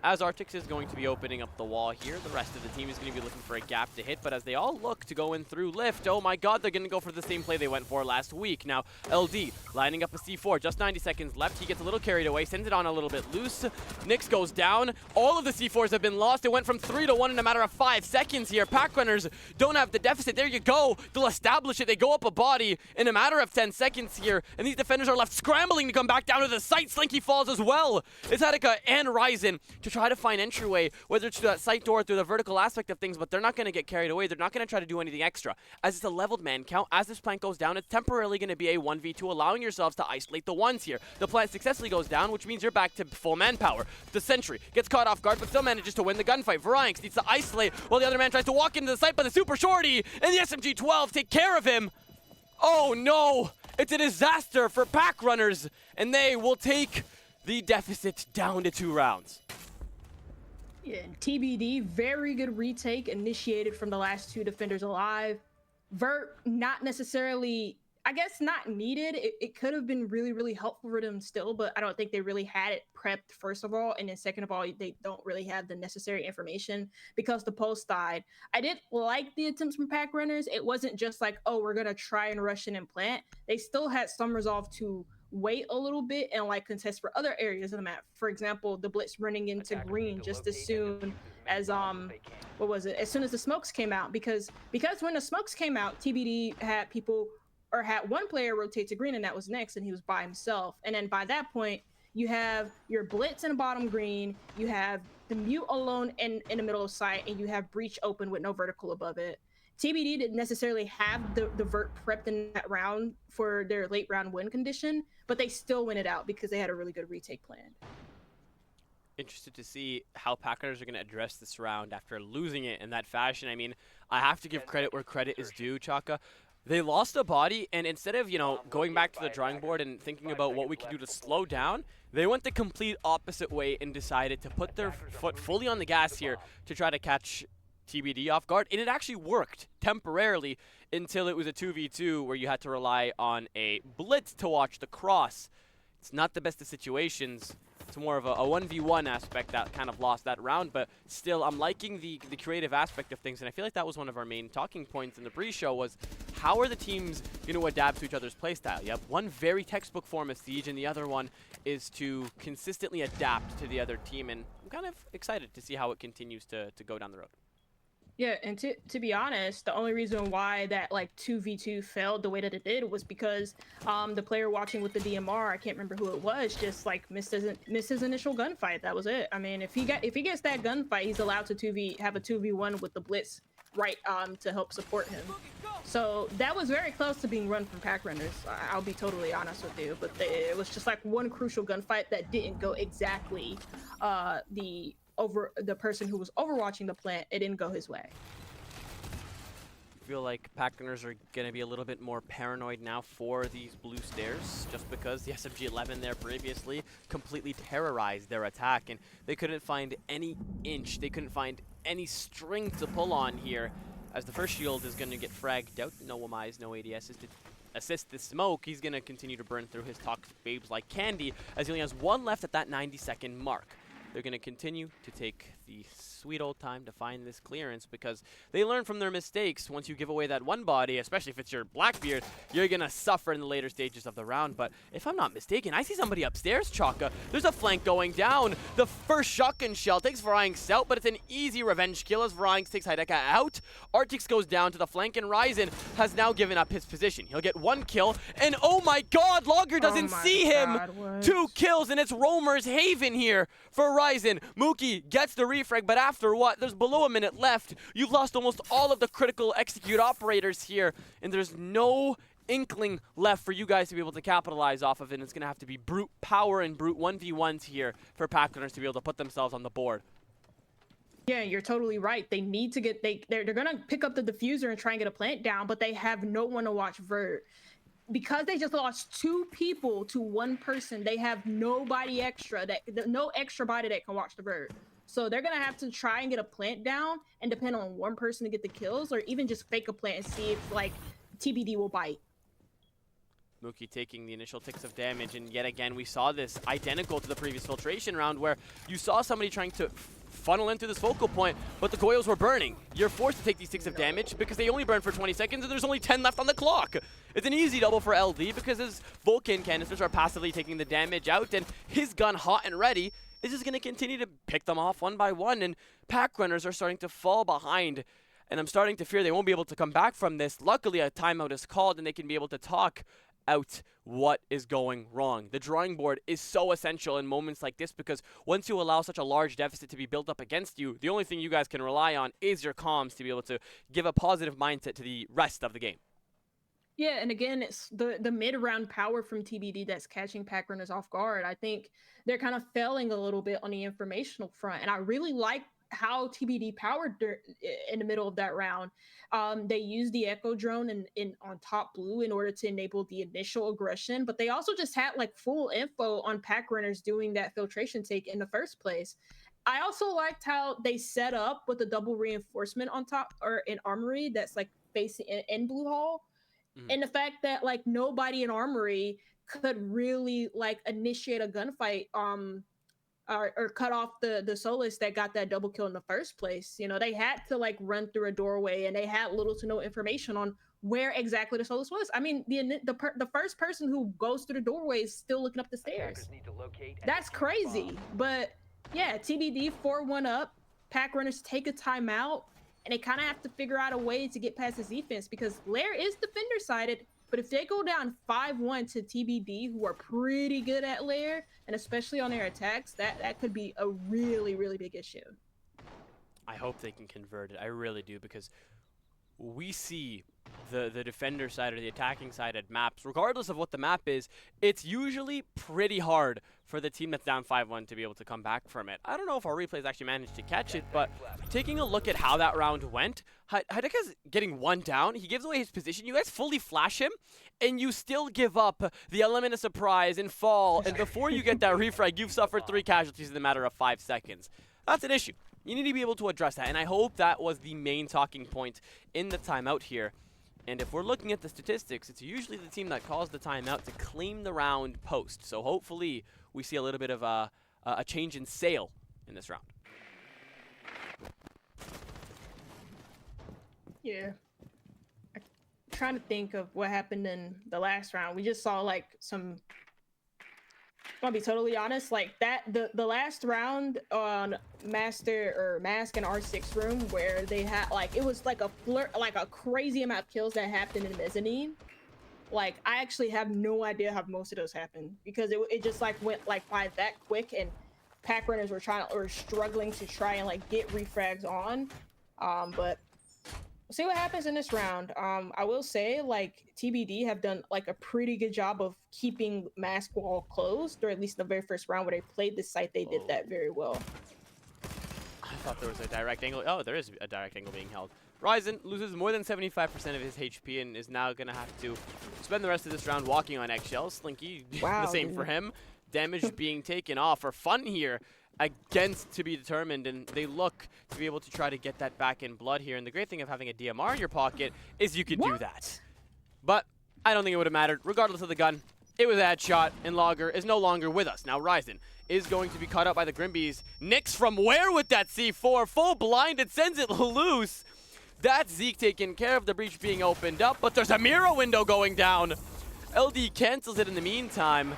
S1: as Arctix is going to be opening up the wall here, the rest of the team is going to be looking for a gap to hit, but as they all look to go in through lift, oh my god, they're going to go for the same play they went for last week. Now, LD lining up a C4, just 90 seconds left. He gets a little carried away, sends it on a little bit loose. Nyx goes down. All of the C4s have been lost. It went from 3 to 1 in a matter of 5 seconds here. Packrunners don't have the deficit. There you go. They'll establish it. They go up a body in a matter of 10 seconds here, and these defenders are left scrambling to come back down to the site. Slinky falls as well. It's Attica and Ryzen to try to find entryway, whether it's through that site door, through the vertical aspect of things, but they're not going to get carried away. They're not going to try to do anything extra. As it's a leveled man count, as this plant goes down, it's temporarily going to be a 1v2, allowing yourselves to isolate the ones here. The plant successfully goes down, which means you're back to full manpower. The sentry gets caught off guard, but still manages to win the gunfight. Varianx needs to isolate while the other man tries to walk into the site, but the super shorty and the SMG-12 take care of him. Oh no! It's a disaster for Packrunners, and they will take the deficit down to 2 rounds.
S2: Yeah, TBD, very good retake initiated from the last 2 defenders alive. Vert, not necessarily, I guess not needed. It could have been really, really helpful for them still, but I don't think they really had it prepped, first of all. And then second of all, they don't really have the necessary information because the post died. I did like the attempts from Packrunners. It wasn't just like, oh, we're going to try and rush in and plant. They still had some resolve to wait a little bit and like contest for other areas of the map. For example, the blitz running into green just as soon as what was it? As soon as the smokes came out, because when the smokes came out, TBD had people or had one player rotate to green, and that was Nyx, and he was by himself. And then by that point, you have your blitz in bottom green, you have the mute alone in the middle of sight, and you have breach open with no vertical above it. TBD didn't necessarily have the vert prepped in that round for their late round win condition, but they still win it out because they had a really good retake plan.
S1: Interested to see how Packers are going to address this round after losing it in that fashion. I mean, I have to give credit where credit is due, Chaka. They lost a body, and instead of, going back to the drawing board and thinking about what we can do to slow down, they went the complete opposite way and decided to put their foot fully on the gas here to try to catch TBD off guard, and it actually worked temporarily until it was a 2v2 where you had to rely on a blitz to watch the cross. It's not the best of situations. It's more of a 1v1 aspect that kind of lost that round, but still, I'm liking the creative aspect of things, and I feel like that was one of our main talking points in the pre-show was how are the teams going to adapt to each other's playstyle? You have one very textbook form of Siege, and the other one is to consistently adapt to the other team, and I'm kind of excited to see how it continues to go down the road.
S2: Yeah, and to be honest, the only reason why that like 2v2 failed the way that it did was because the player watching with the DMR, I can't remember who it was, just like missed his initial gunfight. That was it. I mean, if he gets that gunfight, he's allowed to have a 2v1 with the blitz right to help support him. So that was very close to being run from Packrunners. I'll be totally honest with you, but it was just like one crucial gunfight that didn't go exactly the person who was overwatching the plant, it didn't go his way.
S1: I feel like Packrunners are going to be a little bit more paranoid now for these blue stairs, just because the SMG-11 there previously completely terrorized their attack, and they couldn't find any inch, they couldn't find any string to pull on here, as the first shield is going to get fragged out. No Wamais, no ADS to assist the smoke. He's going to continue to burn through his toxic babes like candy, as he only has one left at that 90-second mark. They're going to continue to take the sweet old time to find this clearance, because they learn from their mistakes. Once you give away that one body, especially if it's your Blackbeard, you're going to suffer in the later stages of the round. But if I'm not mistaken, I see somebody upstairs, Chaka. There's a flank going down. The first shotgun shell takes Varanx out, but it's an easy revenge kill as Varanx takes Hideka out. Artix goes down to the flank, and Ryzen has now given up his position. He'll get one kill, and oh my god, Logger doesn't see him! 2 kills, and it's Roamer's Haven here for Ryzen. Mookie gets the refrag, but after what? There's below a minute left. You've lost almost all of the critical execute operators here, and there's no inkling left for you guys to be able to capitalize off of it. And it's going to have to be brute power and brute 1v1s here for Packrunners to be able to put themselves on the board.
S2: Yeah, you're totally right. They need to get, they're going to pick up the diffuser and try and get a plant down, but they have no one to watch Vert. Because they just lost 2 people to 1 person, they have nobody extra, no extra body that can watch the Vert. So they're going to have to try and get a plant down and depend on 1 person to get the kills, or even just fake a plant and see if, like, TBD will bite.
S1: Mookie taking the initial ticks of damage, and yet again we saw this identical to the previous filtration round where you saw somebody trying to funnel into this focal point, but the coils were burning. You're forced to take these ticks of damage because they only burn for 20 seconds and there's only 10 left on the clock. It's an easy double for LD because his Vulcan canisters are passively taking the damage out, and his gun hot and ready is just going to continue to pick them off one by one, and Packrunners are starting to fall behind, and I'm starting to fear they won't be able to come back from this. Luckily, a timeout is called and they can be able to talk out what is going wrong. The drawing board is so essential in moments like this, because once you allow such a large deficit to be built up against you, the only thing you guys can rely on is your comms to be able to give a positive mindset to the rest of the game.
S2: Yeah, and again, it's the mid-round power from TBD that's catching Packrunners off guard. I think they're kind of failing a little bit on the informational front, and I really like how TBD powered in the middle of that round. They used the Echo drone on top blue in order to enable the initial aggression, but they also just had like full info on Packrunners doing that filtration take in the first place. I also liked how they set up with a double reinforcement on top, or an armory that's like facing in blue hall. And the fact that like nobody in armory could really like initiate a gunfight or cut off the Solus that got that double kill in the first place. You know, they had to like run through a doorway, and they had little to no information on where exactly the Solus was. I mean, the first person who goes through the doorway is still looking up the stairs. That's crazy. But yeah, TBD 4-1 up. Packrunners take a timeout, and they kind of have to figure out a way to get past this defense, because Lair is defender-sided, but if they go down 5-1 to TBD, who are pretty good at Lair, and especially on their attacks, that could be a really, really big issue.
S1: I hope they can convert it. I really do, because we see the defender side or the attacking side at maps, regardless of what the map is, it's usually pretty hard for the team that's down 5-1 to be able to come back from it. I don't know if our replays actually managed to catch it, but taking a look at how that round went, Hideka's getting 1 down. He gives away his position. You guys fully flash him, and you still give up the element of surprise and fall, and before you get that refrag, you've suffered 3 casualties in a matter of 5 seconds. That's an issue. You need to be able to address that, and I hope that was the main talking point in the timeout here. And if we're looking at the statistics, it's usually the team that calls the timeout to claim the round post. So hopefully we see a little bit of a change in sail in this round.
S2: Yeah. I'm trying to think of what happened in the last round. We just saw like some, I'll be totally honest, like that the last round on Mask and R6 room, where they had like, it was like a crazy amount of kills that happened in mezzanine. Like I actually have no idea how most of those happened, because it just like went like by that quick, and Packrunners were struggling to try and like get refrags on. But we'll see what happens in this round. I will say, like, TBD have done like a pretty good job of keeping Mask wall closed, or at least the very first round where they played this site, they did that very well.
S1: I thought there was a direct angle. Oh, there is a direct angle being held. Ryzen loses more than 75% of his HP and is now going to have to spend the rest of this round walking on eggshells. Slinky,
S2: wow,
S1: the same for him. Damage being taken off. For fun here against to be determined, and they look to be able to try to get that back in blood here. And the great thing of having a DMR in your pocket is you could do that. But I don't think it would have mattered. Regardless of the gun, It was a headshot, and Logger is no longer with us. Now Ryzen is going to be caught up by the Grimbies. Nix from where with that C4? Full blinded, sends it loose. That's Zeke taking care of the breach being opened up, but there's a mirror window going down. LD cancels it in the meantime.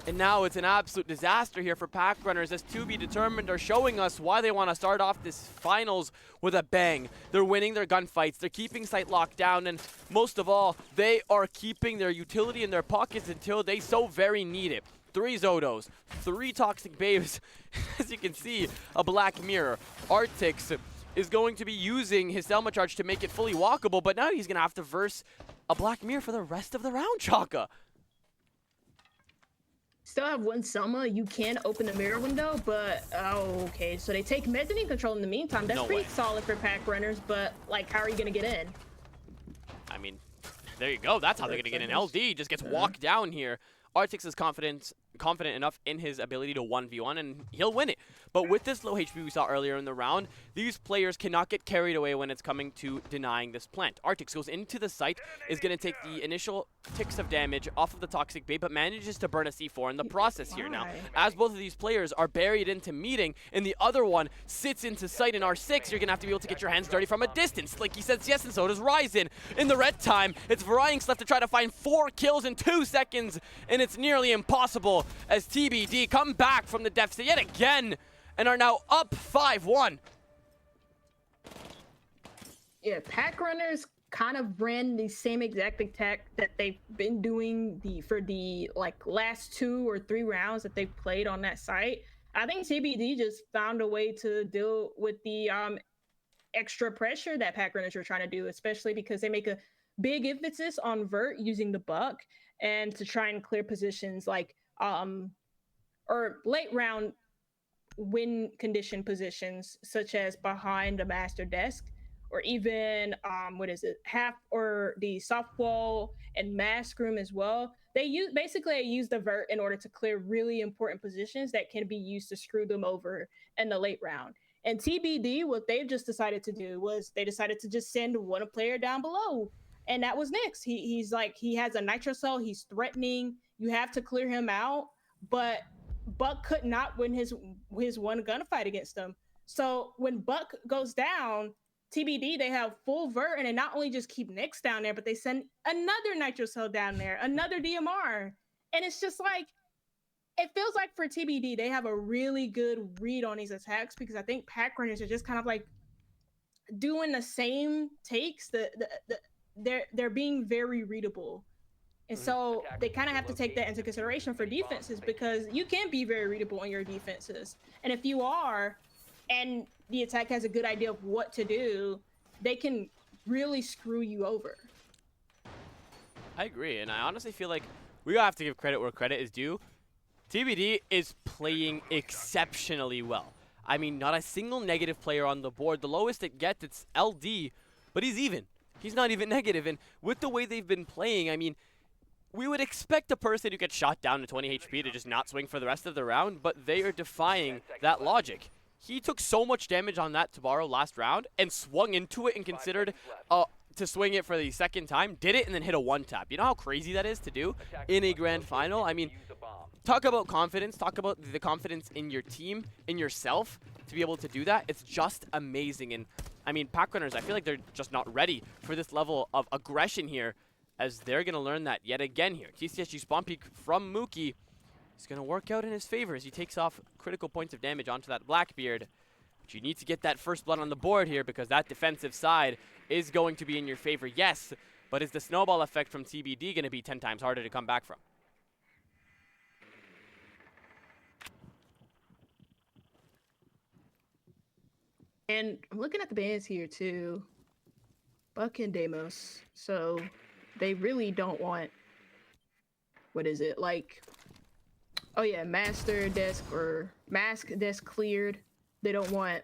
S1: And now it's an absolute disaster here for Packrunners, as To Be Determined are showing us why they want to start off this finals with a bang. They're winning their gunfights, they're keeping site locked down, and most of all, they are keeping their utility in their pockets until they so very need it. 3 Zodos, 3 Toxic Babes, as you can see, a Black Mirror. Artix is going to be using his Selma Charge to make it fully walkable, but now he's going to have to verse a Black Mirror for the rest of the round, Chaka.
S2: Still have 1 Selma. You can open the mirror window, but okay. So they take mezzanine control in the meantime. That's pretty solid for Packrunners, but like, how are you gonna get in?
S1: I mean, there you go. That's how they're gonna get in. LD just gets walked down here. Artix is confident enough in his ability to 1v1, and he'll win it. But with this low HP we saw earlier in the round, these players cannot get carried away when it's coming to denying this plant. Artix goes into the site, is going to take the initial ticks of damage off of the Toxic Bait, but manages to burn a C4 in the process here. Now, as both of these players are buried into meeting, and the other one sits into sight in R6, you're going to have to be able to get your hands dirty from a distance. Like he says yes, and so does Ryzen. In the red time, it's Varying's left to try to find 4 kills in 2 seconds, and it's nearly impossible as TBD come back from the deficit yet again and are now up 5-1.
S2: Yeah, Packrunners kind of ran the same exact attack that they've been doing for the like last 2 or 3 rounds that they've played on that site. I think TBD just found a way to deal with the extra pressure that Packrunners are trying to do, especially because they make a big emphasis on vert using the buck and to try and clear positions like or late round win condition positions, such as behind the master desk, or even half or the soft wall and mask room as well. They use the vert in order to clear really important positions that can be used to screw them over in the late round. And TBD, what they've just decided to do was they decided to just send 1 player down below, and that was Nix. He has a nitro cell, he's threatening, you have to clear him out, but Buck could not win his 1 gunfight against them. So when Buck goes down, TBD, they have full vert, and they not only just keep Nix down there, but they send another nitro cell down there, another DMR. And it's just like, it feels like for TBD, they have a really good read on these attacks, because I think Packrunners are just kind of like doing the same takes. They're being very readable. And so they kind of have to take that into consideration for defenses, because you can be very readable on your defenses. And if you are, and the attack has a good idea of what to do, they can really screw you over.
S1: I agree, and I honestly feel like we have to give credit where credit is due. TBD is playing exceptionally well. I mean, not a single negative player on the board. The lowest it gets, it's LD, but he's even. He's not even negative, and with the way they've been playing, I mean, we would expect a person who gets shot down to 20 HP to just not swing for the rest of the round, but they are defying that logic. He took so much damage on that Tabaro last round and swung into it and considered to swing it for the 2nd time, did it, and then hit a 1-tap. You know how crazy that is to do in a grand final? I mean, talk about confidence, talk about the confidence in your team, in yourself, to be able to do that. It's just amazing. And I mean, Packrunners, I feel like they're just not ready for this level of aggression here, as they're going to learn that yet again here. TCSG spawn peek from Mookie is going to work out in his favor as he takes off critical points of damage onto that Blackbeard. But you need to get that first blood on the board here, because that defensive side is going to be in your favor, yes. But is the snowball effect from TBD going to be 10 times harder to come back from?
S2: And I'm looking at the bans here too. Buck and Deimos. So they really don't want, what is it, like, oh yeah, master desk or mask desk cleared. They don't want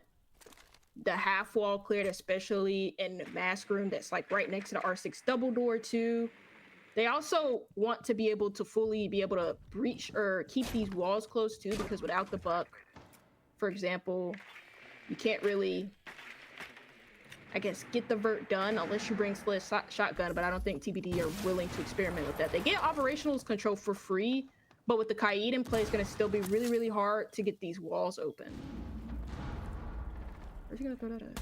S2: the half wall cleared, especially in the mask room that's like right next to the R6 double door too. They also want to be able to fully be able to breach or keep these walls closed too, because without the buck, for example, you can't really I guess, get the vert done unless you bring Sledge Shotgun, but I don't think TBD are willing to experiment with that. They get operationals control for free, but with the Kaid in play, it's going to still be really, really hard to get these walls open. Where's he going to throw that at?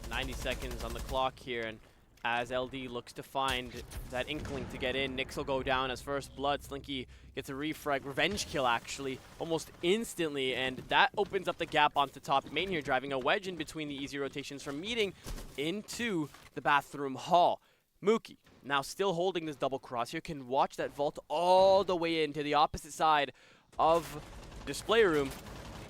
S1: 90 seconds on the clock here, and as LD looks to find that inkling to get in, Nyx will go down as first blood. Slinky gets a refrag, revenge kill actually, almost instantly, and that opens up the gap onto top main here, driving a wedge in between the easy rotations from meeting into the bathroom hall. Mookie, now still holding this double cross here, can watch that vault all the way into the opposite side of display room.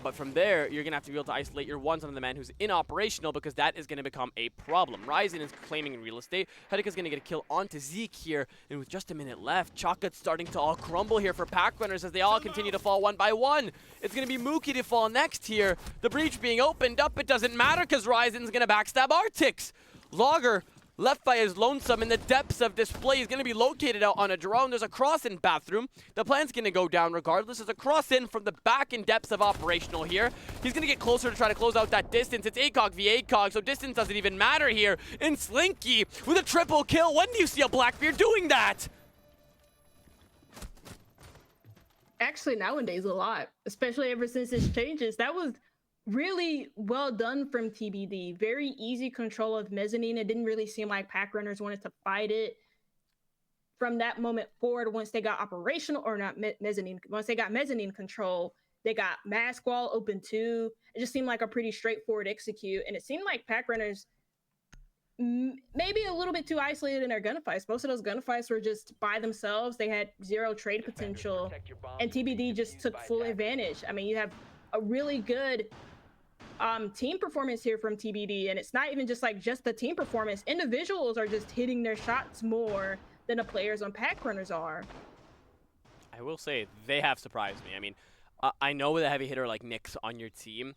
S1: But from there, you're going to have to be able to isolate your ones on the man who's inoperational, because that is going to become a problem. Ryzen is claiming real estate. Hedeka's going to get a kill onto Zeke here. And with just a minute left, Chocolate's starting to all crumble here for Packrunners as they all continue to fall one by one. It's going to be Mookie to fall next here. The breach being opened up, it doesn't matter because Ryzen's going to backstab Artix. Logger, left by his lonesome in the depths of display, is going to be located out on a drone. There's a cross in bathroom. The plan's going to go down regardless. There's a cross in from the back in depths of operational here. He's going to get closer to try to close out that distance. It's ACOG v ACOG, so distance doesn't even matter here. And Slinky with a triple kill. When do you see a Blackbeard doing that?
S2: Actually, nowadays a lot, especially ever since its changes. That was really well done from TBD. Very easy control of mezzanine. It didn't really seem like Packrunners wanted to fight it from that moment forward. Once they got operational, or not mezzanine, once they got mezzanine control, they got mask wall open too. It just seemed like a pretty straightforward execute, and it seemed like Packrunners maybe a little bit too isolated in their gunfights. Most of those gunfights were just by themselves. They had zero trade potential, and TBD just took full advantage. I mean, you have a really good team performance here from TBD, and it's not even just the team performance. Individuals are just hitting their shots more than the players on Packrunners are.
S1: I will say they have surprised me. I mean, I know with a heavy hitter like Nyx on your team,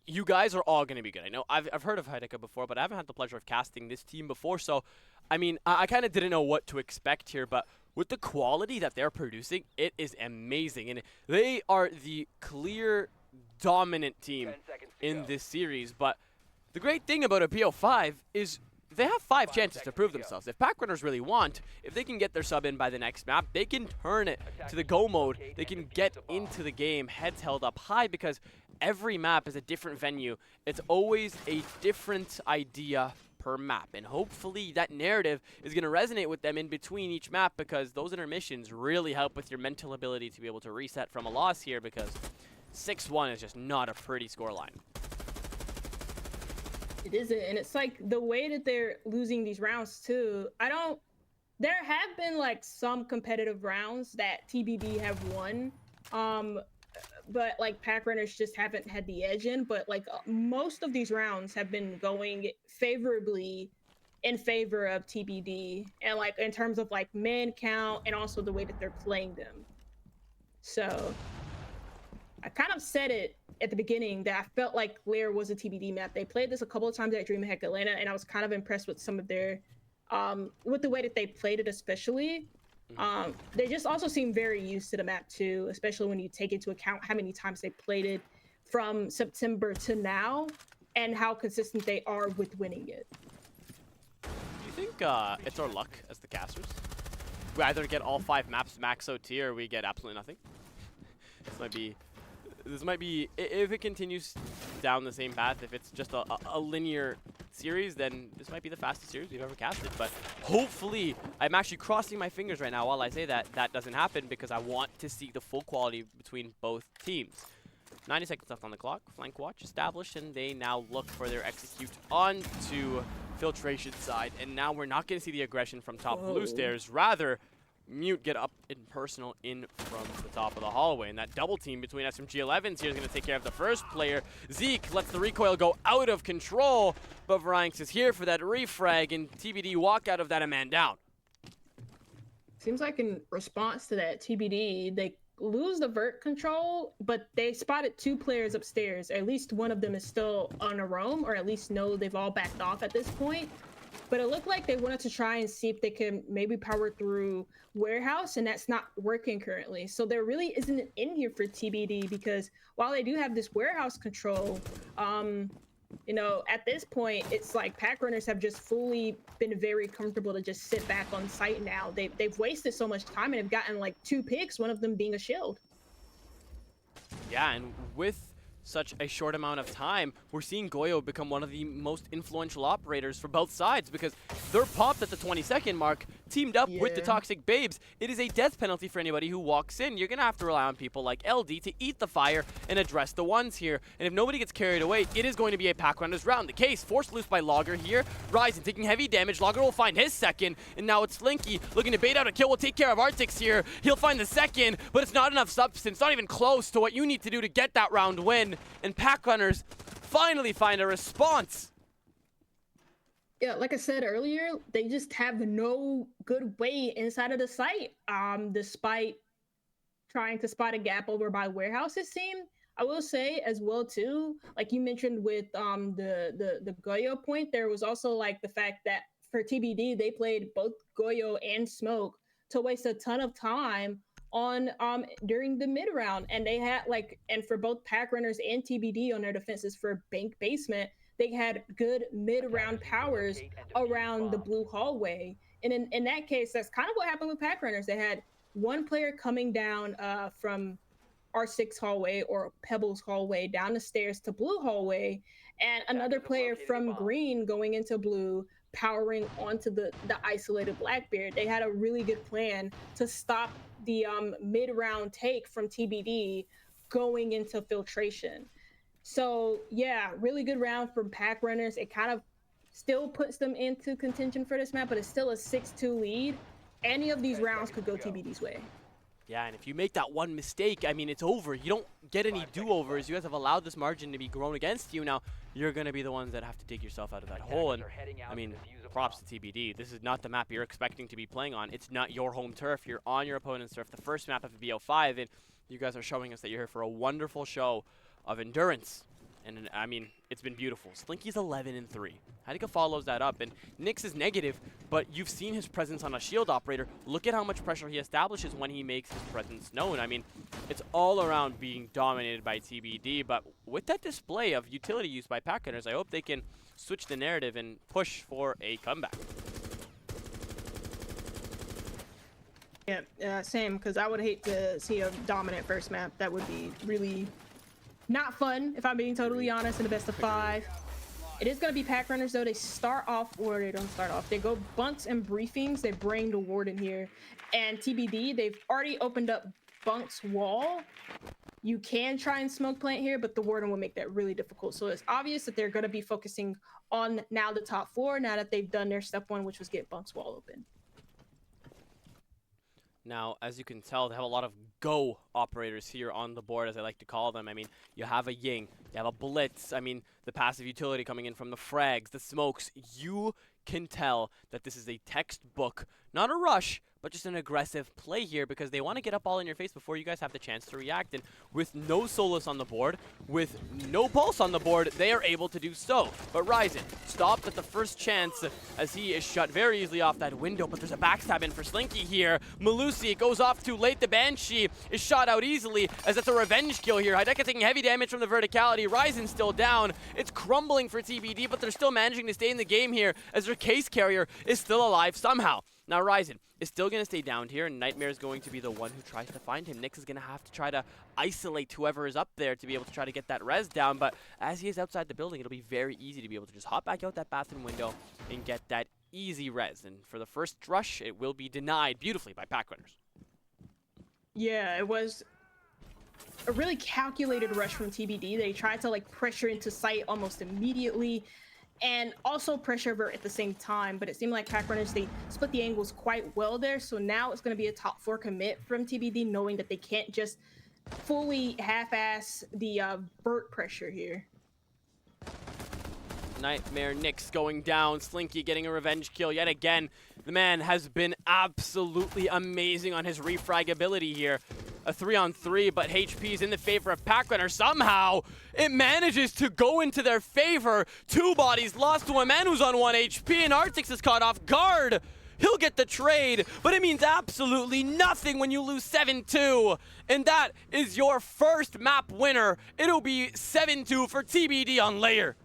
S1: you guys are all going to be good. I know I've heard of Hedeka before, but I haven't had the pleasure of casting this team before, so I mean, I kind of didn't know what to expect here, but with the quality that they're producing, it is amazing, and they are the clear dominant team in this series. But the great thing about a PO5 is they have 5 chances to prove themselves. If Packrunners really want, if they can get their sub in by the next map, they can turn it to the go mode. They can get into the game, heads held up high, because every map is a different venue. It's always a different idea per map, and hopefully that narrative is going to resonate with them in between each map, because those intermissions really help with your mental ability to be able to reset from a loss here, because 6-1 is just not a pretty scoreline.
S2: It isn't, and it's like the way that they're losing these rounds too. There have been like some competitive rounds that TBD have won, but like Packrunners just haven't had the edge in. But like most of these rounds have been going favorably in favor of TBD, and like in terms of like man count and also the way that they're playing them. So I kind of said it at the beginning that I felt like Lair was a TBD map. They played this a couple of times at DreamHack Atlanta, and I was kind of impressed with some of their, with the way that they played it especially. They just also seem very used to the map too, especially when you take into account how many times they played it from September to now, and how consistent they are with winning it.
S1: Do you think it's our luck as the casters? We either get all 5 maps max OT, or we get absolutely nothing? This might be, if it continues down the same path, if it's just a linear series, then this might be the fastest series we've ever casted. But hopefully, I'm actually crossing my fingers right now while I say that doesn't happen, because I want to see the full quality between both teams. 90 seconds left on the clock. Flank watch established, and they now look for their execute onto filtration side. And now we're not going to see the aggression from top blue stairs. Rather, Mute get up in personal in from the top of the hallway, and that double team between SMG11s here is going to take care of the first player. Zeke lets the recoil go out of control, but Varanx is here for that refrag, and TBD walk out of that a man down.
S2: Seems like in response to that, TBD, they lose the vert control, but they spotted 2 players upstairs. At least one of them is still on a roam, or at least know they've all backed off at this point. But it looked like they wanted to try and see if they can maybe power through warehouse, and that's not working currently. So there really isn't an in here for TBD, because while they do have this warehouse control, You know, at this point, it's like Packrunners have just fully been very comfortable to just sit back on site now. They've wasted so much time and have gotten like 2 picks, one of them being a shield.
S1: Yeah, and with such a short amount of time, we're seeing Goyo become one of the most influential operators for both sides because they're popped at the 20-second mark, teamed up with the Toxic Babes. It is a death penalty for anybody who walks in. You're going to have to rely on people like LD to eat the fire and address the ones here. And if nobody gets carried away, it is going to be a Packrunners round. The case forced loose by Logger here. Ryzen taking heavy damage. Logger will find his second, and now it's Slinky looking to bait out a kill. Will take care of Arctics here. He'll find the second, but it's not enough substance, not even close to what you need to do to get that round win. And Packrunners finally find a response.
S2: Yeah, like I said earlier, they just have no good way inside of the site. Despite trying to spot a gap over by warehouse, it seemed. I will say as well too, like you mentioned with the Goyo point, there was also like the fact that for TBD they played both Goyo and Smoke to waste a ton of time on during the mid round, and they had like, and for both Packrunners and TBD on their defenses for Bank Basement, they had good mid-round powers around the blue hallway. And in that case, that's kind of what happened with Packrunners. They had one player coming down from R6 hallway or Pebbles hallway down the stairs to blue hallway, and another player from green going into blue powering onto the isolated Blackbeard. They had a really good plan to stop the mid-round take from TBD going into filtration. So yeah, really good round from Packrunners. It kind of still puts them into contention for this map, but it's still a 6-2 lead. Any of these rounds could go TBD's way.
S1: Yeah, and if you make that one mistake, I mean, it's over. You don't get any do-overs. You guys have allowed this margin to be grown against you. Now, you're going to be the ones that have to dig yourself out of that hole. And, I mean, props to TBD. This is not the map you're expecting to be playing on. It's not your home turf. You're on your opponent's turf, the first map of the BO5, and you guys are showing us that you're here for a wonderful show of endurance. And, I mean, it's been beautiful. Slinky's 11-3. Hadika follows that up, and Nyx is negative, but you've seen his presence on a shield operator. Look at how much pressure he establishes when he makes his presence known. I mean, it's all around being dominated by TBD, but with that display of utility use by Packrunners, I hope they can switch the narrative and push for a comeback.
S2: Yeah, same, because I would hate to see a dominant first map. That would be really not fun, if I'm being totally honest, in the best of 5. It is going to be Packrunners, though. They start off, or they don't start off. They go bunks and briefings. They bring the warden here. And TBD, they've already opened up Bunk's wall. You can try and smoke plant here, but the warden will make that really difficult. So it's obvious that they're going to be focusing on now the top 4, now that they've done their step 1, which was get Bunk's wall open.
S1: Now, as you can tell, they have a lot of go operators here on the board, as I like to call them. I mean, you have a Ying, you have a Blitz, I mean, the passive utility coming in from the frags, the smokes. You can tell that this is a textbook, not a rush, but just an aggressive play here because they want to get up all in your face before you guys have the chance to react. And with no Solus on the board, with no Pulse on the board, they are able to do so. But Ryzen stopped at the first chance as he is shut very easily off that window, but there's a backstab in for Slinky here. Malusi goes off too late. The Banshee is shot out easily as that's a revenge kill here. Hideka taking heavy damage from the verticality. Ryzen still down. It's crumbling for TBD, but they're still managing to stay in the game here as their case carrier is still alive somehow. Now Ryzen is still going to stay down here, and Nightmare is going to be the one who tries to find him. Nyx is going to have to try to isolate whoever is up there to be able to try to get that res down, but as he is outside the building, it'll be very easy to be able to just hop back out that bathroom window and get that easy res. And for the first rush, it will be denied beautifully by Packrunners.
S2: Yeah, it was a really calculated rush from TBD. They tried to like pressure into sight almost immediately, and also pressure vert at the same time, but it seemed like Packrunners, they split the angles quite well there, so now it's going to be a top 4 commit from TBD, knowing that they can't just fully half-ass the vert pressure here.
S1: Nightmare Nyx going down, Slinky getting a revenge kill yet again. The man has been absolutely amazing on his refrag ability here. A 3-on-3, but HP is in the favor of Packrunners. Somehow, it manages to go into their favor. 2 bodies lost to a man who's on 1 HP, and Arctics is caught off guard. He'll get the trade, but it means absolutely nothing when you lose 7-2. And that is your first map winner. It'll be 7-2 for TBD on Layer.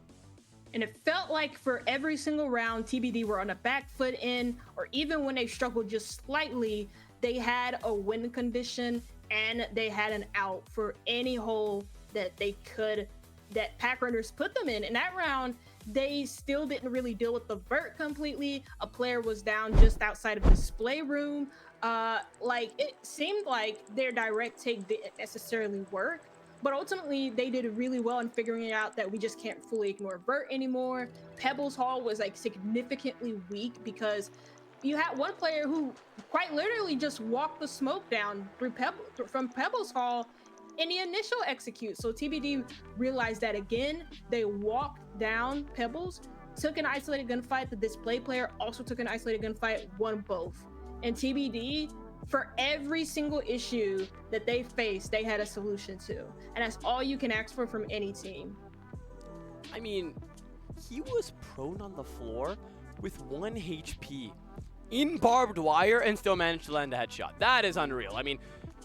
S2: And it felt like for every single round, TBD were on a back foot in, or even when they struggled just slightly, they had a win condition and they had an out for any hole that they could, that Packrunners put them in. In that round, they still didn't really deal with the vert completely. A player was down just outside of the display room. Like it seemed like their direct take didn't necessarily work, but ultimately they did really well in figuring out that we just can't fully ignore vert anymore. Pebbles Hall was like significantly weak because you had one player who quite literally just walked the smoke down from Pebbles Hall in the initial execute. So TBD realized that again. They walked down Pebbles, took an isolated gunfight. The display player also took an isolated gunfight, won both. And TBD, for every single issue that they faced, they had a solution to. And that's all you can ask for from any team.
S1: I mean, he was prone on the floor with 1 HP in barbed wire and still managed to land a headshot. That is unreal. I mean,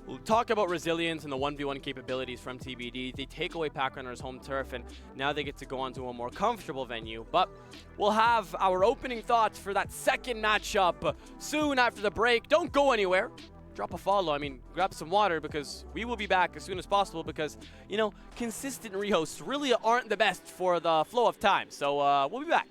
S1: we'll talk about resilience and the 1v1 capabilities from TBD. They take away Packrunners' home turf, and now they get to go on to a more comfortable venue. But we'll have our opening thoughts for that second matchup soon after the break. Don't go anywhere. Drop a follow. I mean, grab some water, because we will be back as soon as possible, because, you know, consistent rehosts really aren't the best for the flow of time. So we'll be back.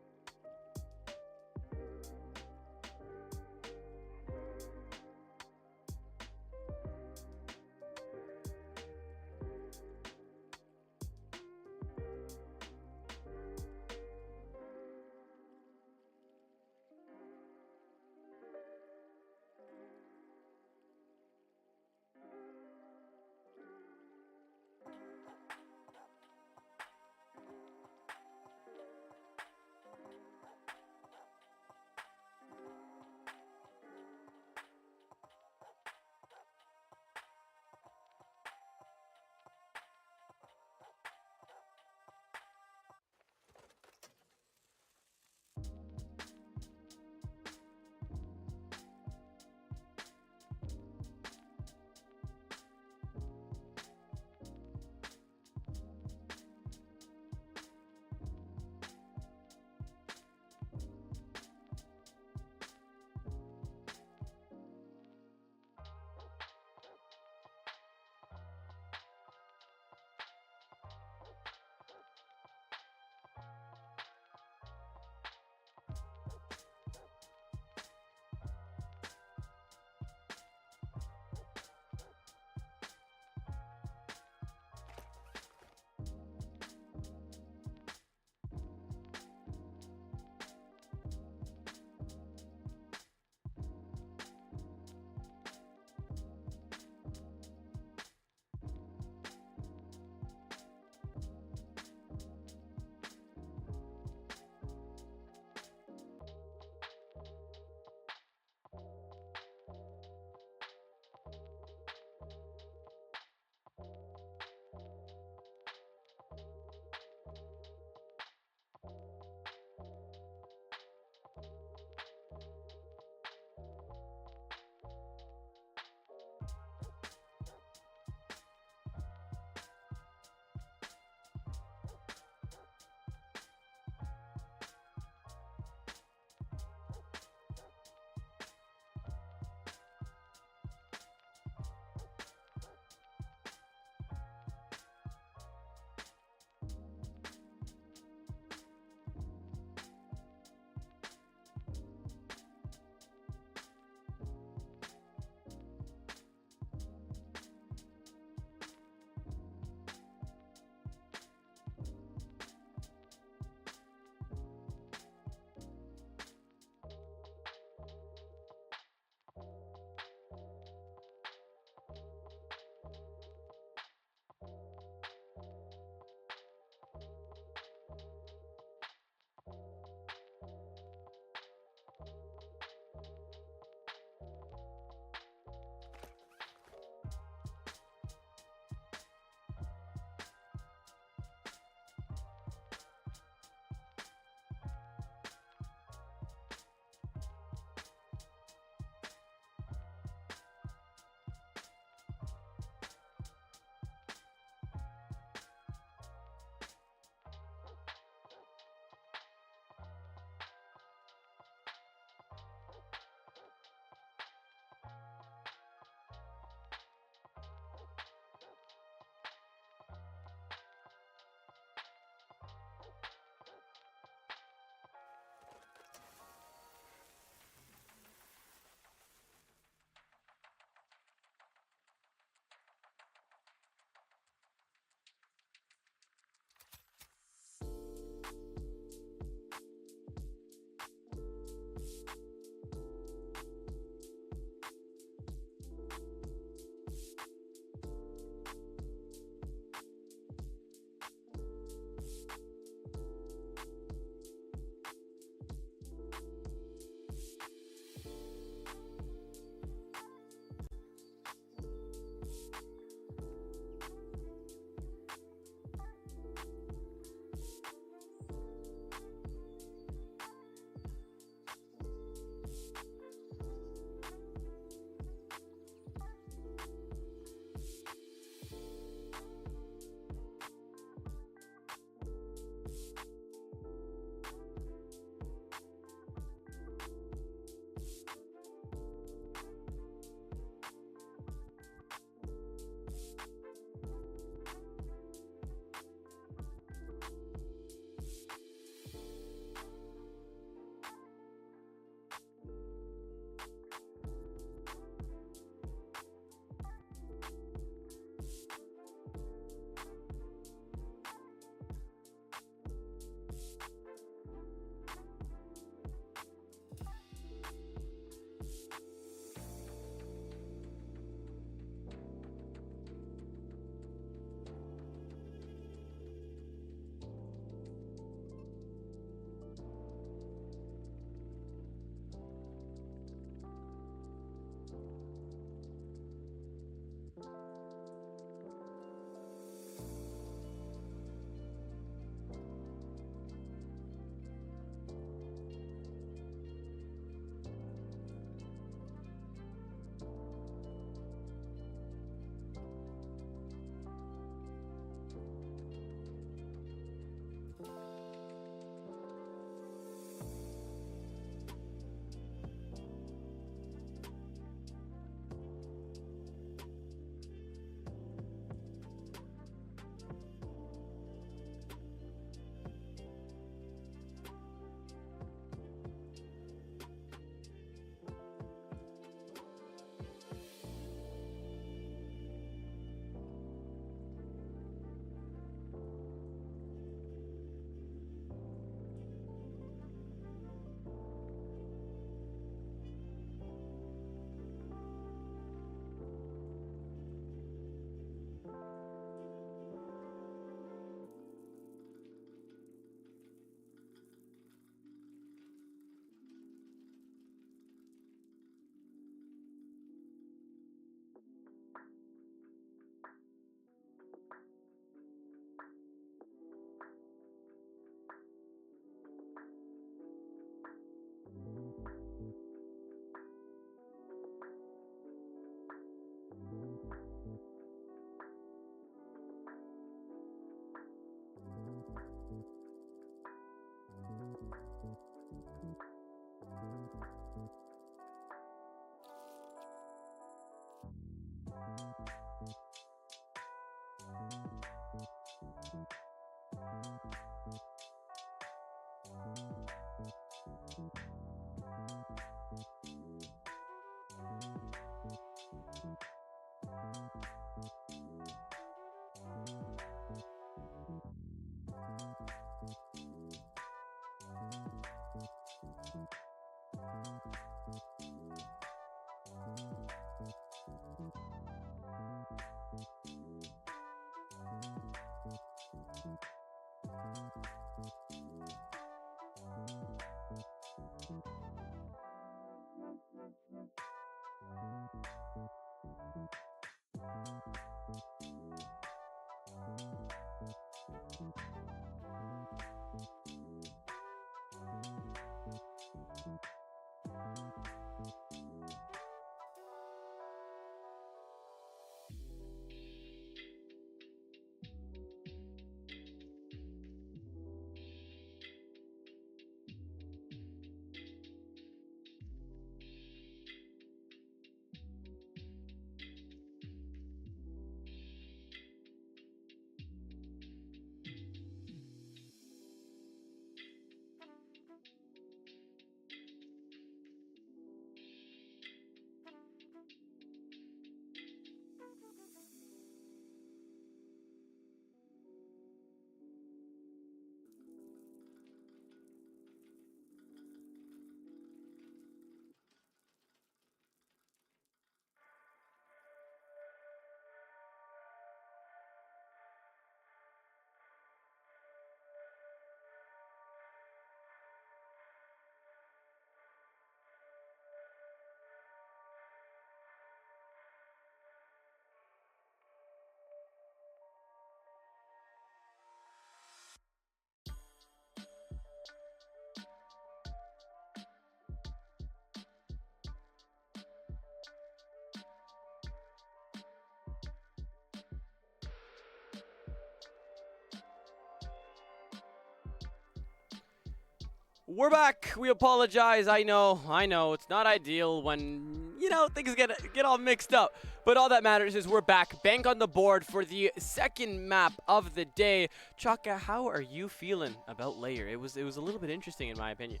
S1: We're back. We apologize. I know. It's not ideal when, things get all mixed up. But all that matters is we're back. Bank on the board for the second map of the day. Chaka, how are you feeling about Layer? It was a little bit interesting in my opinion.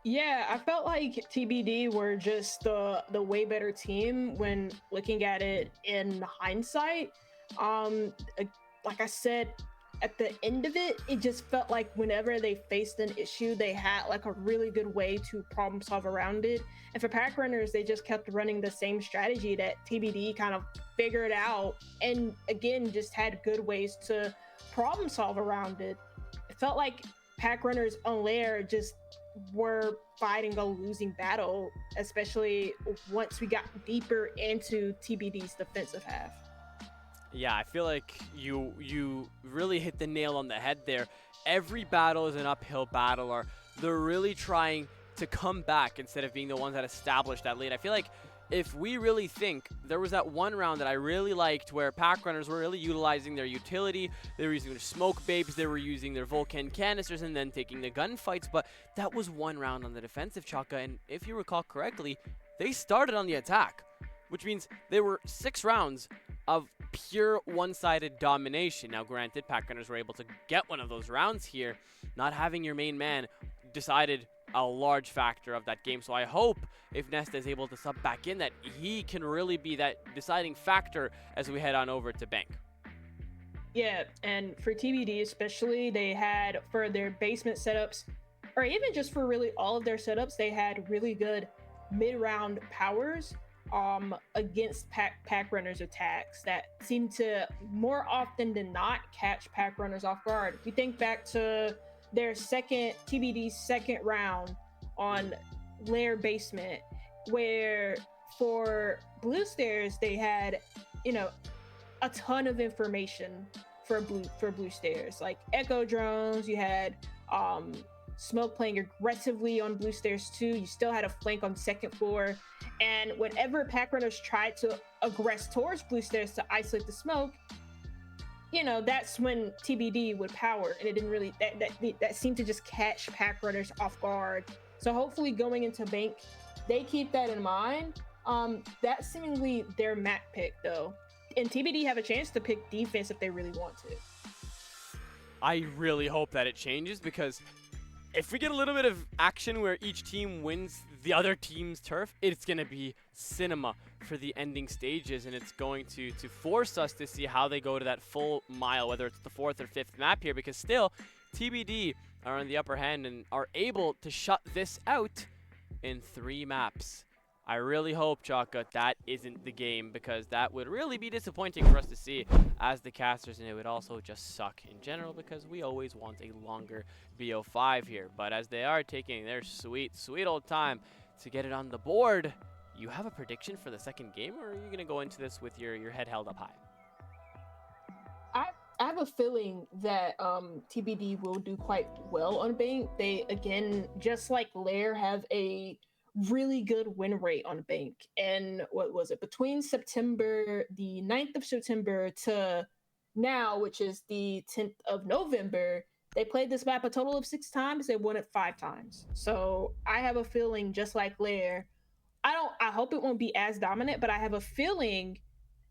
S2: Yeah, I felt like TBD were just the way better team when looking at it in hindsight. Like I said, at the end of it, it just felt like whenever they faced an issue, they had like a really good way to problem solve around it. And for Packrunners, they just kept running the same strategy that TBD kind of figured out, and again, just had good ways to problem solve around it. It felt like Packrunners on Lair just were fighting a losing battle, especially once we got deeper into TBD's defensive half.
S1: Yeah, I feel like you really hit the nail on the head there. Every battle is an uphill battle, or they're really trying to come back instead of being the ones that established that lead. I feel like if we really think, there was that one round that I really liked where Packrunners were really utilizing their utility. They were using their smoke babes, they were using their Vulcan canisters, and then taking the gunfights. But that was one round on the defensive, Chaka, and if you recall correctly, they started on the attack, which means there were 6 rounds of pure one-sided domination. Now, granted, Packrunners were able to get one of those rounds here. Not having your main man decided a large factor of that game. So I hope if Nesta is able to sub back in, that he can really be that deciding factor as we head on over to Bank.
S2: Yeah, and for TBD especially, they had, for their basement setups, or even just for really all of their setups, they had really good mid-round powers against Packrunners attacks that seem to more often than not catch Packrunners off guard. If you think back to their TBD's second round on Lair Basement, where for Blue Stairs they had, a ton of information for Blue Stairs, like echo drones. You had Smoke playing aggressively on Blue Stairs 2. You still had a flank on second floor. And whenever Packrunners tried to aggress towards Blue Stairs to isolate the Smoke, that's when TBD would power. And it didn't really, that seemed to just catch Packrunners off guard. So hopefully going into Bank, they keep that in mind. That's seemingly their map pick though. And TBD have a chance to pick defense if they really want to.
S1: I really hope that it changes, because if we get a little bit of action where each team wins the other team's turf, it's going to be cinema for the ending stages, and it's going to force us to see how they go to that full mile, whether it's the 4th or 5th map here, because still, TBD are on the upper hand and are able to shut this out in 3 maps. I really hope, Chaka, that isn't the game, because that would really be disappointing for us to see as the casters, and it would also just suck in general, because we always want a longer BO5 here. But as they are taking their sweet old time to get it on the board, you have a prediction for the second game, or are you going to go into this with your head held up high?
S2: I have a feeling that TBD will do quite well on Bank. They, again, just like Lair, have a really good win rate on Bank. And what was it? Between the 9th of September to now, which is the 10th of November, they played this map a total of 6 times. They won it 5 times. So I have a feeling, just like Lair, I hope it won't be as dominant, but I have a feeling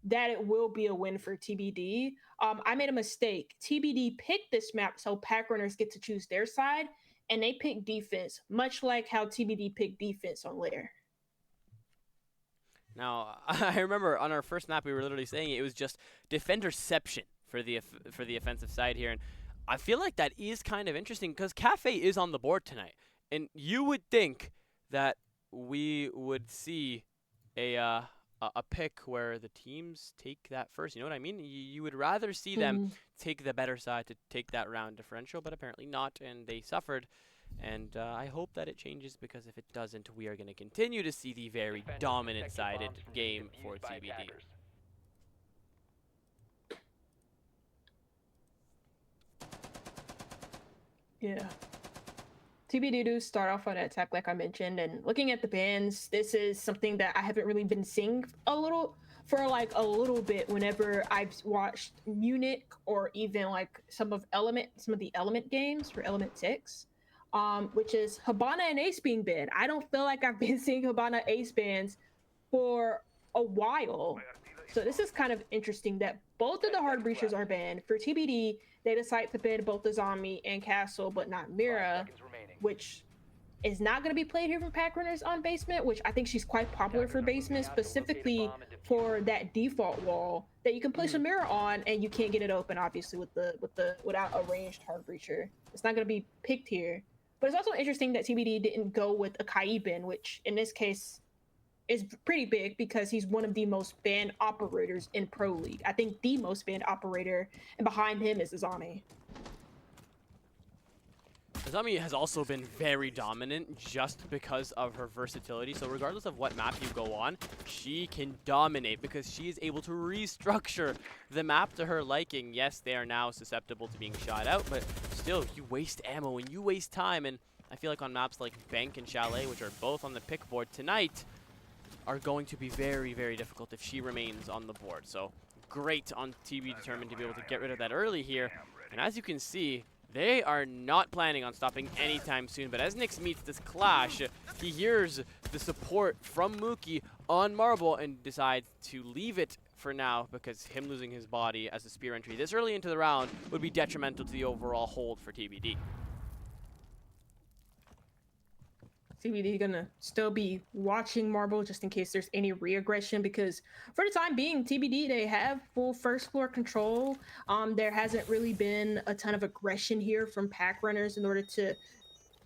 S2: that it will be a win for TBD. I made a mistake. TBD picked this map so Packrunners get to choose their side, and they picked defense, much like how TBD picked defense on Lair.
S1: Now, I remember on our first map, we were literally saying it was just defenderception for the offensive side here, and I feel like that is kind of interesting, because Cafe is on the board tonight, and you would think that we would see a pick where the teams take that first. You know what I mean? You would rather see them take the better side to take that round differential, but apparently not, and they suffered. And I hope that it changes, because if it doesn't, we are going to continue to see the very dominant-sided game for TBD.
S2: Yeah. TBD do start off on an attack, like I mentioned, and looking at the bans, this is something that I haven't really been seeing for a little bit whenever I've watched Munich, or even like some of the Element games for Element 6. which is Hibana and Ace being banned. I don't feel like I've been seeing Hibana Ace bans for a while. So this is kind of interesting that both of the hard breachers are banned. For TBD, they decide to ban both the Zombie and Castle, but not Mira, which is not going to be played here from Packrunners on basement, which I think she's quite popular for basement, specifically for that default wall that you can place a mirror on and you can't get it open, obviously, without a ranged hard breacher. It's not going to be picked here. But it's also interesting that TBD didn't go with a Kaibin, which in this case is pretty big because he's one of the most banned operators in Pro League. I think the most banned operator, and behind him is Azami.
S1: Azami has also been very dominant just because of her versatility. So regardless of what map you go on, she can dominate because she is able to restructure the map to her liking. Yes, they are now susceptible to being shot out, but still, you waste ammo and you waste time. And I feel like on maps like Bank and Chalet, which are both on the pick board tonight, are going to be very, very difficult if she remains on the board. So great on TB determined to be able to get rid of that early here. And as you can see, they are not planning on stopping anytime soon, but as Nyx meets this clash, he hears the support from Mookie on Marble and decides to leave it for now because him losing his body as a spear entry this early into the round would be detrimental to the overall hold for TBD.
S2: TBD gonna still be watching Marble just in case there's any re-aggression, because for the time being, TBD, they have full first floor control. There hasn't really been a ton of aggression here from Packrunners in order to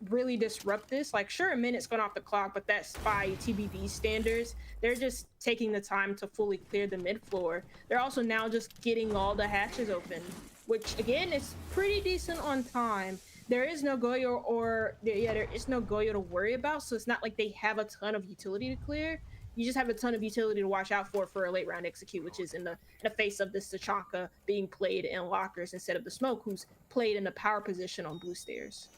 S2: really disrupt this. Like, sure, a minute's gone off the clock, but that's by TBD standards. They're just taking the time to fully clear the mid floor. They're also now just getting all the hatches open, which again is pretty decent on time. There is no Goyo there is no Goyo to worry about, so it's not like they have a ton of utility to clear. You just have a ton of utility to watch out for a late round execute, which is in the face of this Tachanka being played in lockers instead of the Smoke, who's played in the power position on blue stairs.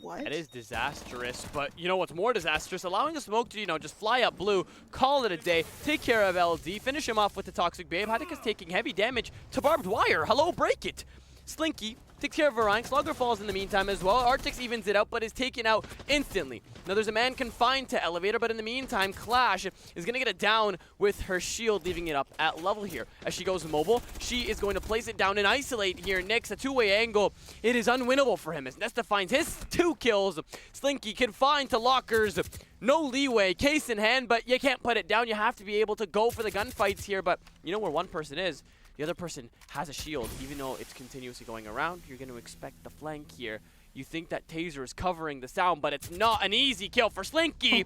S2: What?
S1: That is disastrous, but you know what's more disastrous? Allowing the Smoke to, just fly up blue, call it a day, take care of LD, finish him off with the Toxic Babe. Hadika's taking heavy damage to barbed wire. Hello, break it. Slinky takes care of Orion. Slugger falls in the meantime as well. Artix evens it out, but is taken out instantly. Now there's a man confined to Elevator, but in the meantime, Clash is going to get it down with her shield, leaving it up at level here. As she goes mobile, she is going to place it down and isolate here. Nyx, a two-way angle. It is unwinnable for him as Nesta finds his 2 kills. Slinky confined to lockers. No leeway, case in hand, but you can't put it down. You have to be able to go for the gunfights here, but you know where one person is. The other person has a shield. Even though it's continuously going around, you're going to expect the flank here. You think that Taser is covering the sound, but it's not an easy kill for Slinky.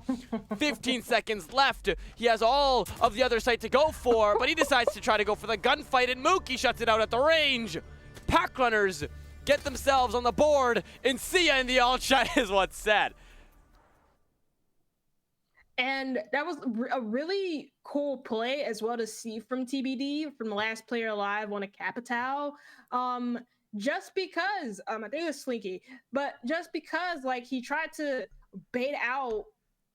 S1: 15 seconds left. He has all of the other side to go for, but he decides to try to go for the gunfight, and Mookie shuts it out at the range. Packrunners get themselves on the board, and see ya in the all chat is what's said.
S2: And that was a really cool play as well to see from TBD, from the last player alive on a Capital. Just because, I think it was Slinky, but just because like he tried to bait out,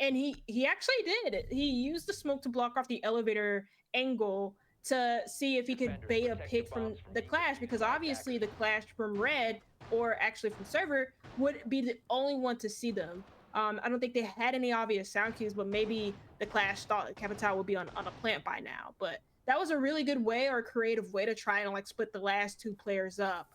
S2: and he actually did. He used the Smoke to block off the elevator angle to see if he could bait a pick from the Clash, because obviously the Clash from Red, or actually from Server, would be the only one to see them. I don't think they had any obvious sound cues, but maybe the Clash thought Capital would be on a plant by now. But that was a really good way, or a creative way, to try and like split the last 2 players up.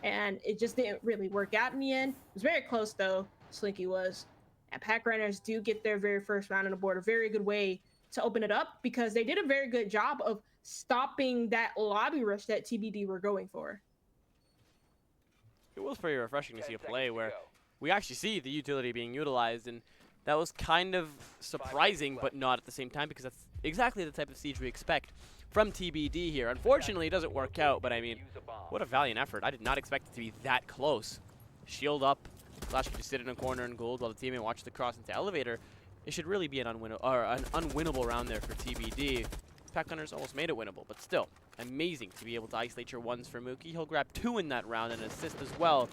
S2: And it just didn't really work out in the end. It was very close though, Slinky was. And Packrunners do get their very first round on the board. A very good way to open it up, because they did a very good job of stopping that lobby rush that TBD were going for.
S1: It was pretty refreshing to see a play where we actually see the utility being utilized, and that was kind of surprising, but not at the same time, because that's exactly the type of siege we expect from TBD here. Unfortunately, it doesn't work out, but I mean, what a valiant effort. I did not expect it to be that close. Shield up, Clash could just sit in a corner and gold while the teammate watched the cross into Elevator. It should really be an unwinnable round there for TBD. Packrunners almost made it winnable, but still, amazing to be able to isolate your ones for Mookie. He'll grab 2 in that round and assist as well,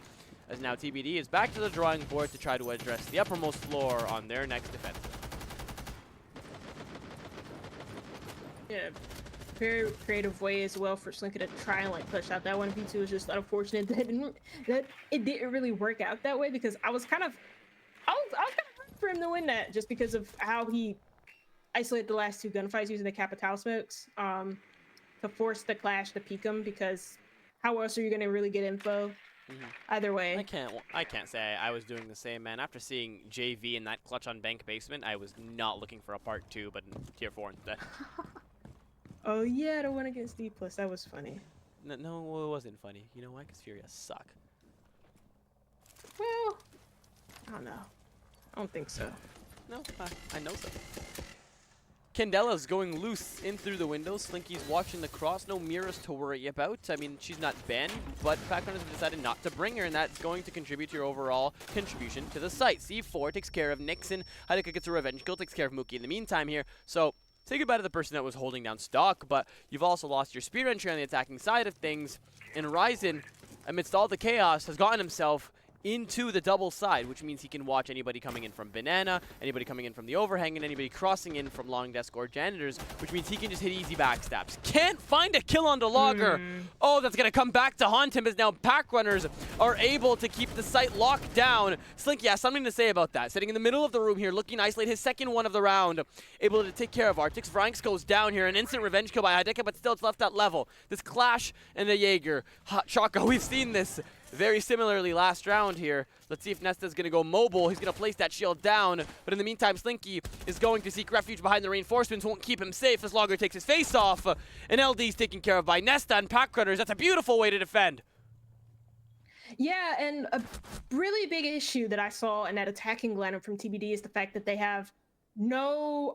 S1: as now TBD is back to the drawing board to try to address the uppermost floor on their next defense.
S2: Yeah, very creative way as well for Slinky to try and like push out that 1v2. Is just unfortunate that it didn't really work out that way, because I was kind of rooting for him to win that, just because of how he isolated the last 2 gunfights using the Capital smokes to force the Clash to peek him, because how else are you gonna really get info? Either way.
S1: I can't say I was doing the same, man. After seeing JV in that clutch on Bank Basement, I was not looking for a part 2, but tier 4 instead.
S2: Oh yeah, the one against D+, that was funny.
S1: No, it wasn't funny. You know why? Because Furia suck.
S2: Well, I don't know. I don't think so.
S1: No, I know so. Candela's going loose in through the window. Slinky's watching the cross. No mirrors to worry about. I mean, she's not banned, but Packrunners have decided not to bring her, and that's going to contribute to your overall contribution to the site. C4 takes care of Nixon. Hideka gets a revenge kill, takes care of Mookie in the meantime here. So, say goodbye to the person that was holding down stock, but you've also lost your spear entry on the attacking side of things, and Ryzen, amidst all the chaos, has gotten himself into the double side, which means he can watch anybody coming in from Banana, anybody coming in from the overhang, and anybody crossing in from long desk or janitors, which means he can just hit easy backstabs. Can't find a kill on the logger. Oh, that's going to come back to haunt him, as now Packrunners are able to keep the site locked down. Slinky has something to say about that. Sitting in the middle of the room here, looking to isolate his second one of the round, able to take care of Arctics. Vranks goes down here, an instant revenge kill by Hideka, but still it's left at level. This Clash and the Jaeger. Chaka, we've seen this very similarly last round here. Let's see if Nesta's going to go mobile. He's going to place that shield down. But in the meantime, Slinky is going to seek refuge behind the reinforcements. Won't keep him safe as Logger takes his face off. And LD's taken care of by Nesta and Packrunners. That's a beautiful way to defend.
S2: Yeah, and a really big issue that I saw in that attacking lineup from TBD is the fact that they have no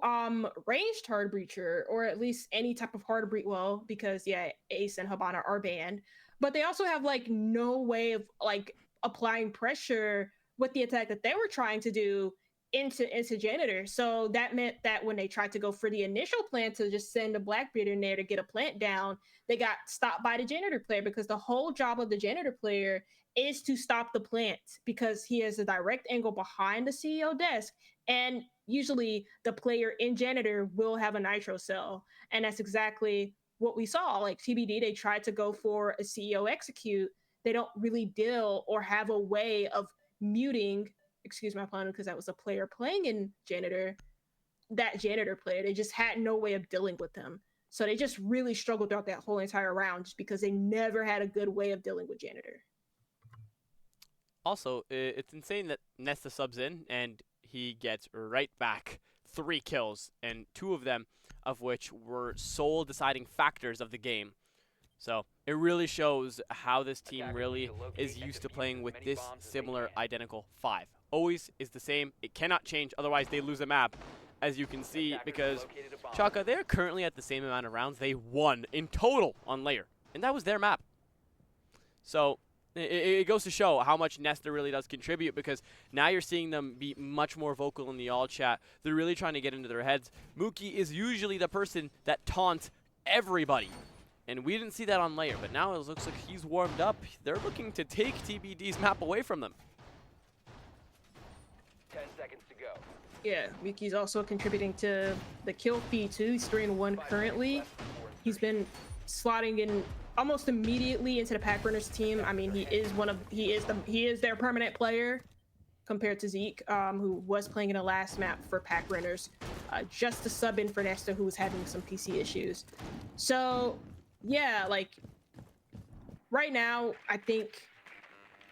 S2: ranged hard breacher, or at least any type of hard breach. Well, because yeah, Ace and Habana are banned. But they also have like no way of like applying pressure with the attack that they were trying to do into Janitor. So that meant that when they tried to go for the initial plan to just send a Blackbeard in there to get a plant down, they got stopped by the Janitor player, because the whole job of the Janitor player is to stop the plant, because he has a direct angle behind the CEO desk, and usually the player in Janitor will have a nitro cell, and that's exactly what we saw. Like TBD, they tried to go for a CEO execute. They don't really deal or have a way of muting, excuse my pun, because that was a player playing in Janitor, that Janitor player. They just had no way of dealing with them. So they just really struggled throughout that whole entire round, just because they never had a good way of dealing with Janitor.
S1: Also, it's insane that Nesta subs in and he gets right back 3 kills, and 2 of them of which were sole deciding factors of the game. So it really shows how this team really is used to playing with this similar identical 5. Always is the same. It cannot change, otherwise they lose a map, as you can see, because Chaka, they're currently at the same amount of rounds they won in total on Layer, and that was their map. So it goes to show how much Nesta really does contribute, because now you're seeing them be much more vocal in the all chat. They're really trying to get into their heads. Mookie is usually the person that taunts everybody, and we didn't see that on Layer, but now it looks like he's warmed up. They're looking to take TBD's map away from them.
S3: 10 seconds to go.
S2: Yeah, Mookie's also contributing to the kill feed too. He's 3-1 currently. He's been slotting in almost immediately into the Packrunners team. I mean, he is their permanent player compared to Zeke, who was playing in the last map for Packrunners, just to sub in for Nesta, who was having some PC issues. So yeah, like right now, I think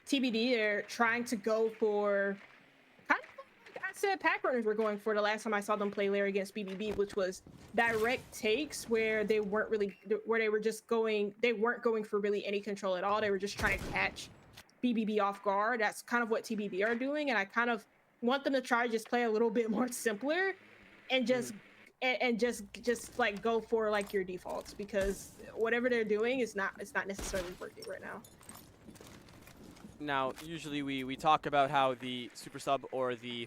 S2: TBD are trying to go for kind of like I said Packrunners were going for the last time I saw them play Larry against BBB, which was direct takes where they weren't going for really any control at all. They were just trying to catch BBB off guard. That's kind of what TBB are doing, and I kind of want them to try to just play a little bit more simpler and just just like go for like your defaults, because whatever they're doing is not necessarily working right now.
S1: Now, usually we talk about how the super sub or the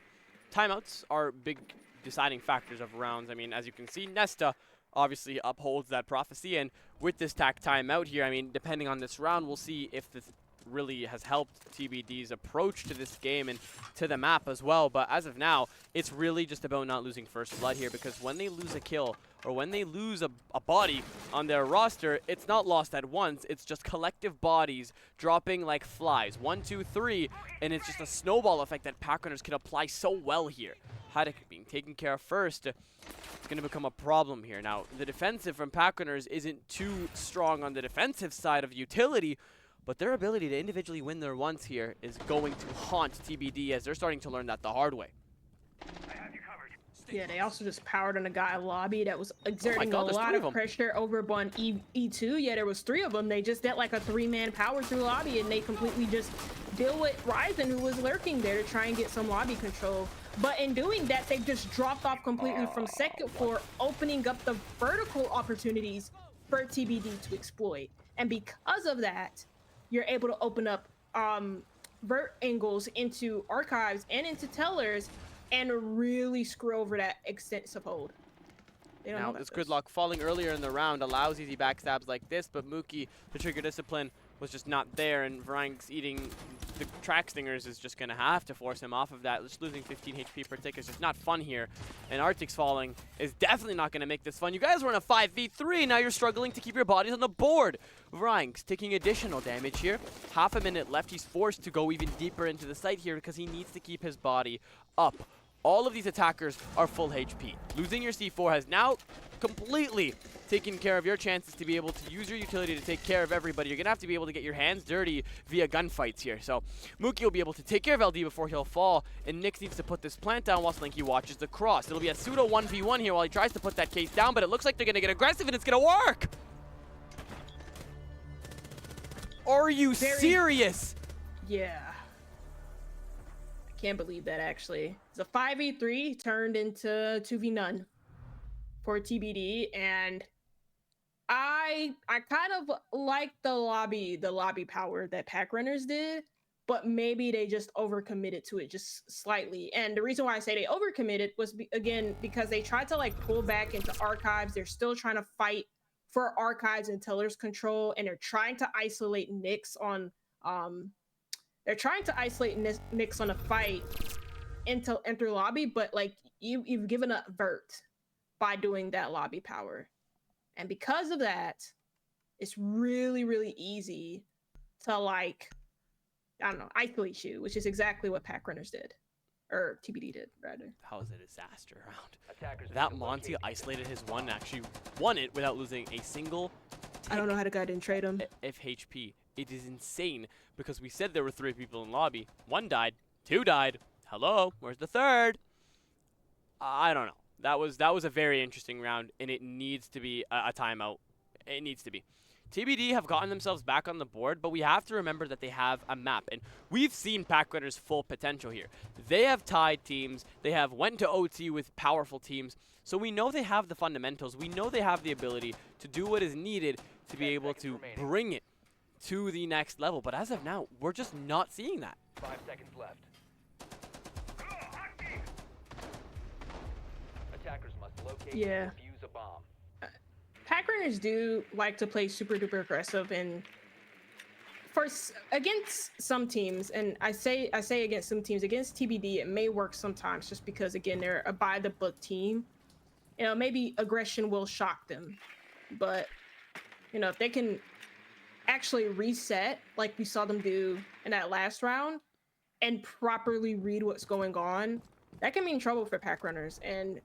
S1: timeouts are big deciding factors of rounds. I mean, as you can see, Nesta obviously upholds that prophecy, and with this tack timeout here, I mean, depending on this round, we'll see if this really has helped TBD's approach to this game and to the map as well. But as of now, it's really just about not losing first blood here, because when they lose a kill or when they lose a body on their roster, it's not lost at once. It's just collective bodies dropping like flies. 1, 2, 3, and it's just a snowball effect that Packrunners can apply so well here. Haddock being taken care of first. It's going to become a problem here. Now, the defensive from Packrunners isn't too strong on the defensive side of utility, but their ability to individually win their ones here is going to haunt TBD as they're starting to learn that the hard way.
S2: Yeah, they also just powered on a guy lobby that was exerting a
S1: there's
S2: lot
S1: 3
S2: of
S1: of them.
S2: pressure over on E2. Yeah, there was 3 of them. They just did like a 3-man power through lobby, and they completely just deal with Ryzen, who was lurking there to try and get some lobby control. But in doing that, they just dropped off completely from second floor, opening up the vertical opportunities for TBD to exploit. And because of that, you're able to open up vert angles into archives and into tellers and really screw over that extensive hold.
S1: Now, this gridlock falling earlier in the round allows easy backstabs like this, but Mookie, the trigger discipline, was just not there, and Vrank's eating the track stingers is just going to have to force him off of that. Just losing 15 HP per tick is just not fun here, and Arctic's falling is definitely not going to make this fun. You guys were in a 5v3, now you're struggling to keep your bodies on the board. Vrank's taking additional damage here. Half a minute left. He's forced to go even deeper into the site here because he needs to keep his body up. All of these attackers are full HP. Losing your C4 has now completely taken care of your chances to be able to use your utility to take care of everybody. You're going to have to be able to get your hands dirty via gunfights here. So Mookie will be able to take care of LD before he'll fall, and Nyx needs to put this plant down while Slinky watches the cross. It'll be a pseudo 1v1 here while he tries to put that case down, but it looks like they're going to get aggressive and it's going to work! Are you serious?
S2: Yeah. Can't believe that, actually. It's a 5v3 turned into 2v none for TBD, and I kind of like the lobby power that Packrunners did, but maybe they just overcommitted to it just slightly. And the reason why I say they overcommitted was again because they tried to like pull back into archives. They're still trying to fight for archives and tellers control, and they're trying to isolate Nyx on Nyx on a fight into enter lobby, but like you've given a vert by doing that lobby power. And because of that, it's really, really easy to like, I don't know, isolate you, which is exactly what Packrunners did. Or TBD did, rather.
S1: That was a disaster round.
S3: Attackers
S1: That
S3: have
S1: Monty
S3: located-
S1: isolated his one and actually won it without losing a single
S2: I don't know how the guy didn't trade him.
S1: FHP. It is insane because we said there were 3 people in lobby. 1 died, 2 died. Hello, where's the 3rd? I don't know. That was a very interesting round, and it needs to be a timeout. It needs to be. TBD have gotten themselves back on the board, but we have to remember that they have a map, and we've seen Packrunners' full potential here. They have tied teams. They have went to OT with powerful teams, so we know they have the fundamentals. We know they have the ability to do what is needed to be able to bring it to the next level. But as of now, we're just not seeing that.
S3: 5 seconds left. Attackers must locate
S2: Yeah.
S3: and defuse a bomb.
S2: Packrunners do like to play super duper aggressive, and against some teams, and I say against some teams, against TBD it may work sometimes just because again they're a by the book team. You know, maybe aggression will shock them, but you know, if they can actually reset like we saw them do in that last round and properly read what's going on, that can mean trouble for Packrunners. And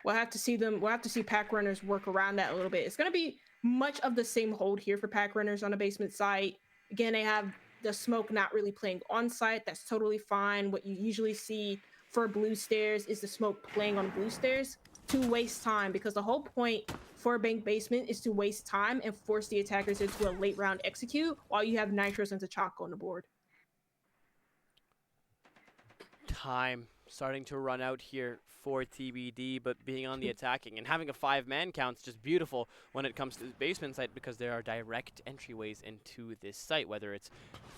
S2: we'll have to see Packrunners work around that a little bit. It's going to be much of the same hold here for Packrunners on the basement site. Again, they have the smoke not really playing on site. That's totally fine. What you usually see for blue stairs is the smoke playing on blue stairs to waste time, because the whole point for bank basement is to waste time and force the attackers into a late round execute while you have Nitros and Tachaka on the board.
S1: Time starting to run out here for TBD, but being on the attacking and having a 5-man count is just beautiful when it comes to the basement site, because there are direct entryways into this site, whether it's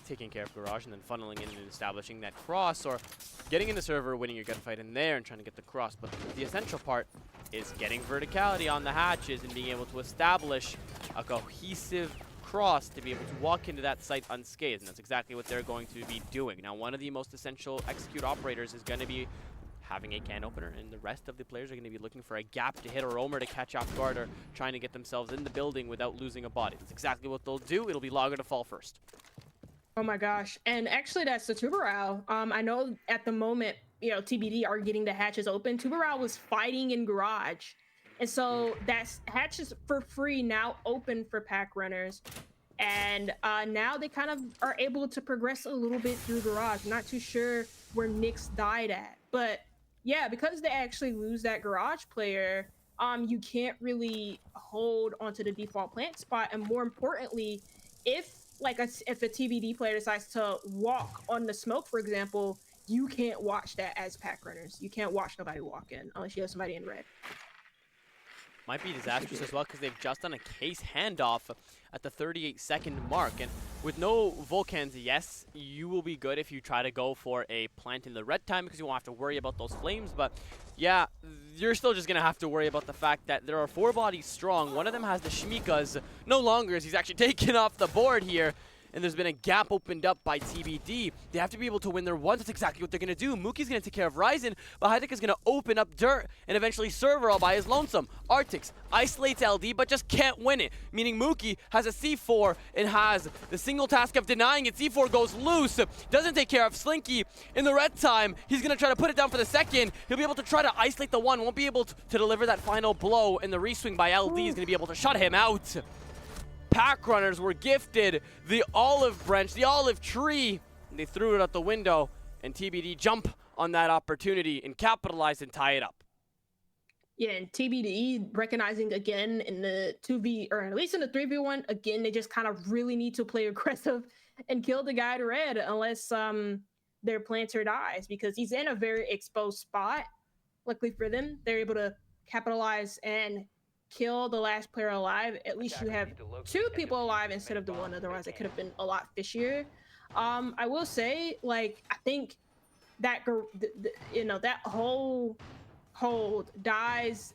S1: taking care of garage and then funneling in and establishing that cross, or getting in the server, winning your gunfight in there and trying to get the cross. But the essential part is getting verticality on the hatches and being able to establish a cohesive cross to be able to walk into that site unscathed, and that's exactly what they're going to be doing. Now, one of the most essential execute operators is going to be having a can opener, and the rest of the players are going to be looking for a gap to hit or roamer to catch off guard, or trying to get themselves in the building without losing a body. That's exactly what they'll do. It'll be Lager to fall first.
S2: Oh my gosh. And actually that's the Tubarao. I know at the moment, you know, TBD are getting the hatches open. Tubarao was fighting in garage. And so that's hatches for free now open for Packrunners. And now they kind of are able to progress a little bit through garage. I'm not too sure where Nyx died at. But yeah, because they actually lose that garage player, you can't really hold onto the default plant spot. And more importantly, if a TBD player decides to walk on the smoke, for example, you can't watch that as Packrunners. You can't watch nobody walk in unless you have somebody in red.
S1: Might be disastrous as well because they've just done a case handoff at the 38-second mark. And with no Volcans, yes, you will be good if you try to go for a plant in the red time because you won't have to worry about those flames. But yeah, you're still just going to have to worry about the fact that there are 4 bodies strong. One of them has the Shmikas no longer as he's actually taken off the board here. And there's been a gap opened up by TBD. They have to be able to win their ones. That's exactly what they're going to do. Mookie's going to take care of Ryzen, but Hydic is going to open up dirt and eventually server all by his lonesome. Arctics isolates LD, but just can't win it, meaning Mookie has a C4 and has the single task of denying it. C4 goes loose, doesn't take care of Slinky. In the red time, he's going to try to put it down for the second. He'll be able to try to isolate the one, won't be able to deliver that final blow, and the reswing by LD is going to be able to shut him out. Packrunners were gifted the olive branch, the olive tree. And they threw it out the window, and TBD jump on that opportunity and capitalize and tie it up.
S2: Yeah, and TBD recognizing again in the 2v, or at least in the 3v1, again, they just kind of really need to play aggressive and kill the guy to red unless their planter dies, because he's in a very exposed spot. Luckily for them, they're able to capitalize and kill the last player alive. At least you have 2 people alive instead of the 1. Otherwise, it could have been a lot fishier. I will say, like, I think that you know, that whole hold lives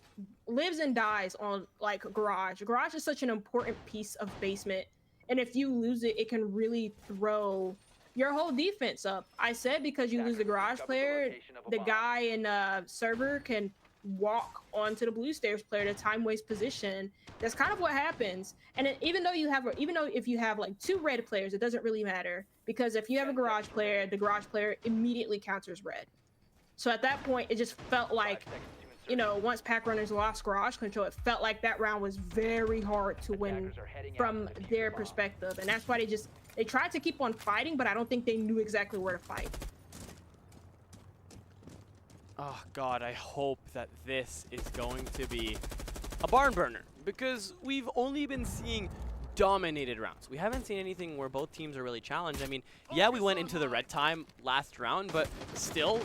S2: and dies on like garage. Garage is such an important piece of basement, and if you lose it, it can really throw your whole defense up. I said because you lose the garage player, the guy in server can walk onto the blue stairs player to time waste position. That's kind of what happens. And even though if you have like 2 red players, it doesn't really matter, because if you have a garage player, the garage player immediately counters red. So at that point, it just felt like, you know, once Packrunners lost garage control, it felt like that round was very hard to win from their perspective. And that's why they tried to keep on fighting, but I don't think they knew exactly where to fight.
S1: Oh God, I hope that this is going to be a barn burner, because we've only been seeing dominated rounds. We haven't seen anything where both teams are really challenged. I mean, yeah, we went into the red time last round, but still,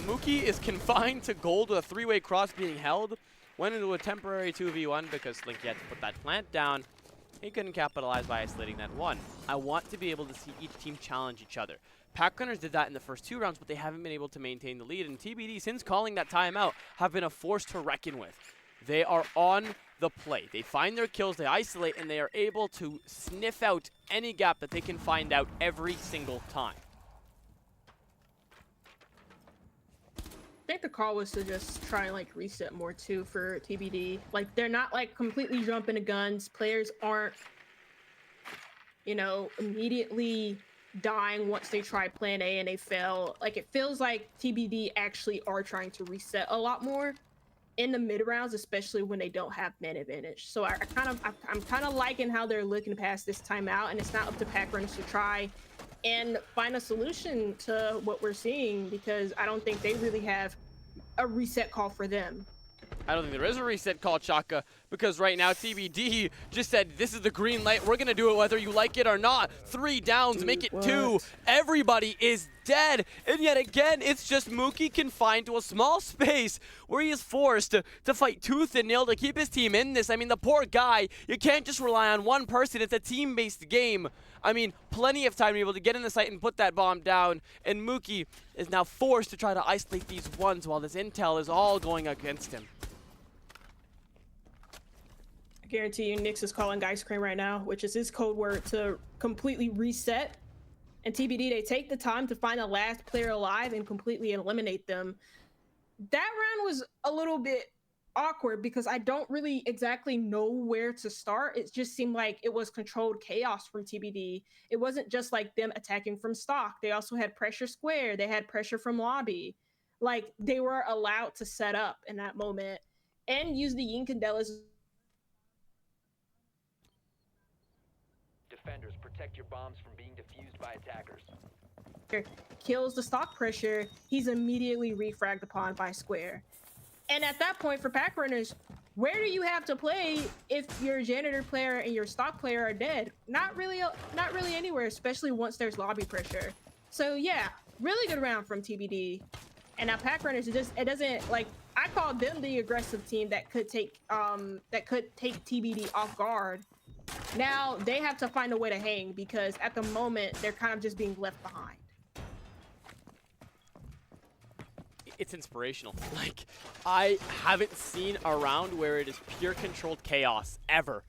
S1: Mookie is confined to gold with a 3-way cross being held. Went into a temporary 2v1 because Slinky had to put that plant down. He couldn't capitalize by isolating that one. I want to be able to see each team challenge each other. Packrunners did that in the first 2 rounds, but they haven't been able to maintain the lead. And TBD, since calling that timeout, have been a force to reckon with. They are on the play. They find their kills, they isolate, and they are able to sniff out any gap that they can find out every single time.
S2: I think the call was to just try and like reset more too for TBD. Like, they're not like completely jumping to guns. Players aren't, you know, immediately dying once they try plan A and they fail. Like, it feels like TBD actually are trying to reset a lot more in the mid rounds, especially when they don't have man advantage. So I'm kind of liking how they're looking past this timeout, and it's not up to Packrunners to try and find a solution to what we're seeing, because I don't think they really have a reset call for them.
S1: I don't think there is a reset call, Chaka, because right now TBD just said, this is the green light. We're going to do it whether you like it or not. 3 downs, dude, make it what? 2. Everybody is dead. And yet again, it's just Mookie confined to a small space where he is forced to fight tooth and nail to keep his team in this. I mean, the poor guy, you can't just rely on one person. It's a team-based game. I mean, plenty of time to be able to get in the site and put that bomb down. And Mookie is now forced to try to isolate these ones while this intel is all going against him.
S2: I guarantee you Nyx is calling Ice Cream right now, which is his code word to completely reset. And TBD, they take the time to find the last player alive and completely eliminate them. that round was a little bit awkward because I don't really exactly know where to start. It just seemed like it was controlled chaos from TBD. It wasn't just like them attacking from stock. They also had pressure square. They had pressure from lobby. Like they were allowed to set up in that moment and use the Yinkandelas.
S3: Defenders, protect your bombs from being defused by attackers.
S2: Kills the stock pressure. He's immediately refragged upon by square. And at that point for Packrunners, where do you have to play if your janitor player and your stock player are dead? Not really anywhere, especially once there's lobby pressure. So yeah, really good round from TBD. And now Packrunners, it doesn't like I called them the aggressive team that could take TBD off guard. Now they have to find a way to hang because at the moment they're kind of just being left behind.
S1: It's inspirational. Like, I haven't seen a round where it is pure controlled chaos ever.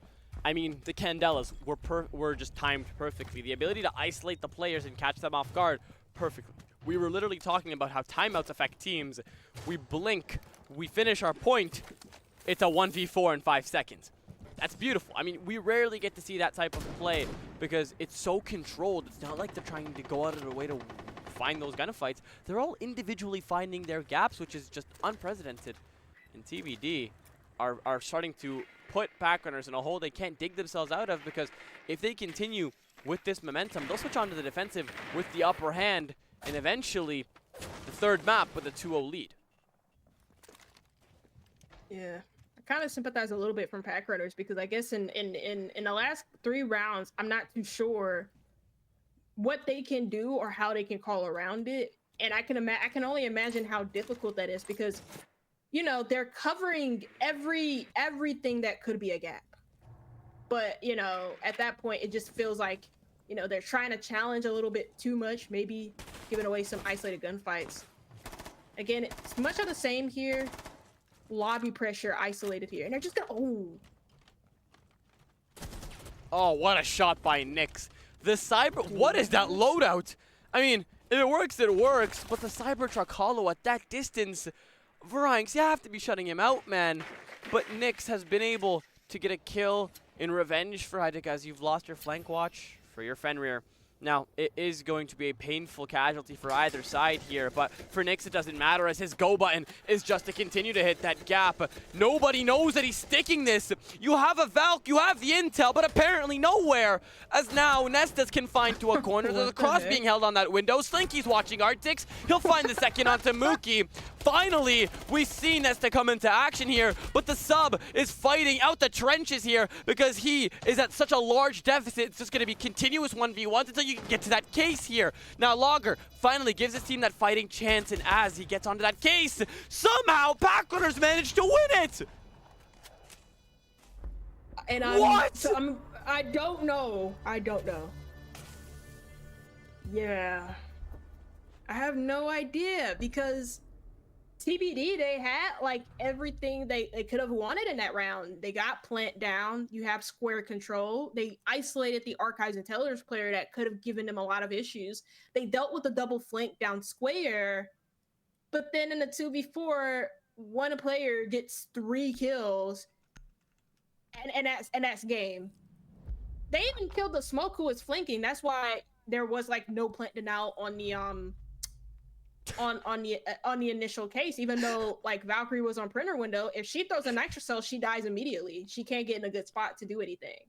S1: I mean, the Candelas were just timed perfectly. The ability to isolate the players and catch them off guard perfectly. We were literally talking about how timeouts affect teams. We blink, we finish our point, it's a 1v4 in 5 seconds. That's beautiful. I mean, we rarely get to see that type of play because it's so controlled. It's not like they're trying to go out of their way to find those gunfights. They're all individually finding their gaps, which is just unprecedented. And TBD are starting to put Packrunners in a hole they can't dig themselves out of because if they continue with this momentum, they'll switch on to the defensive with the upper hand and eventually the third map with a 2-0 lead.
S2: Yeah. I kind of sympathize a little bit from Packrunners because I guess in the last 3 rounds, I'm not too sure what they can do or how they can call around it. And I can only imagine how difficult that is because, you know, they're covering everything that could be a gap. But, you know, at that point, it just feels like, you know, they're trying to challenge a little bit too much, maybe giving away some isolated gunfights. Again, it's much of the same here. Lobby pressure isolated here. And they're just gonna,
S1: Oh, what a shot by Nyx. The Cyber, what is that loadout? I mean, if it works, it works, but the Cybertruck Hollow at that distance, Varanx, you have to be shutting him out, man. But Nyx has been able to get a kill in revenge for Heidik as you've lost your flank watch for your Fenrir. Now, it is going to be a painful casualty for either side here, but for Nyx it doesn't matter as his go button is just to continue to hit that gap. Nobody knows that he's sticking this. You have a Valk, you have the intel, but apparently nowhere. As now, Nesta's confined to a corner. There's a cross being held on that window. Slinky's watching Arctics. He'll find the second onto Mookie. Finally, we see Nesta come into action here, but the sub is fighting out the trenches here because he is at such a large deficit. It's just going to be continuous 1v1s until you can get to that case here. Now, Logger finally gives his team that fighting chance, and as he gets onto that case, somehow Packrunners managed to win it!
S2: And I don't know. Yeah. I have no idea because TBD, they had like everything they could have wanted in that round. They got plant down. You have square control. They isolated the Archives and Tellers player that could have given them a lot of issues. They dealt with the double flank down square. But then in the 2v4, one player gets 3 kills. And that's game. They even killed the smoke who was flanking. That's why there was like no plant denial on the on the initial case, even though like Valkyrie was on printer window. If she throws a nitrocell, she dies immediately. She can't get in a good spot to do anything.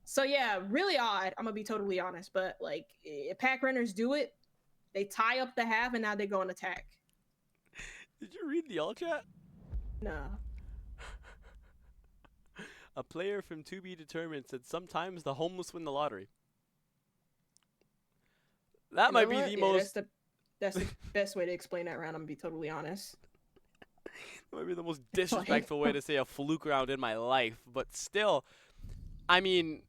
S2: So yeah, really odd. I'm gonna be totally honest, but like if Packrunners do it, they tie up the half and now they go on attack.
S1: Did you read the all chat?
S2: No.
S1: A player from To Be Determined said sometimes the homeless win the lottery. That might be the most...
S2: That's the best way to explain that round, I'm gonna be totally honest.
S1: That might be the most disrespectful way to say a fluke round in my life, but still, I mean,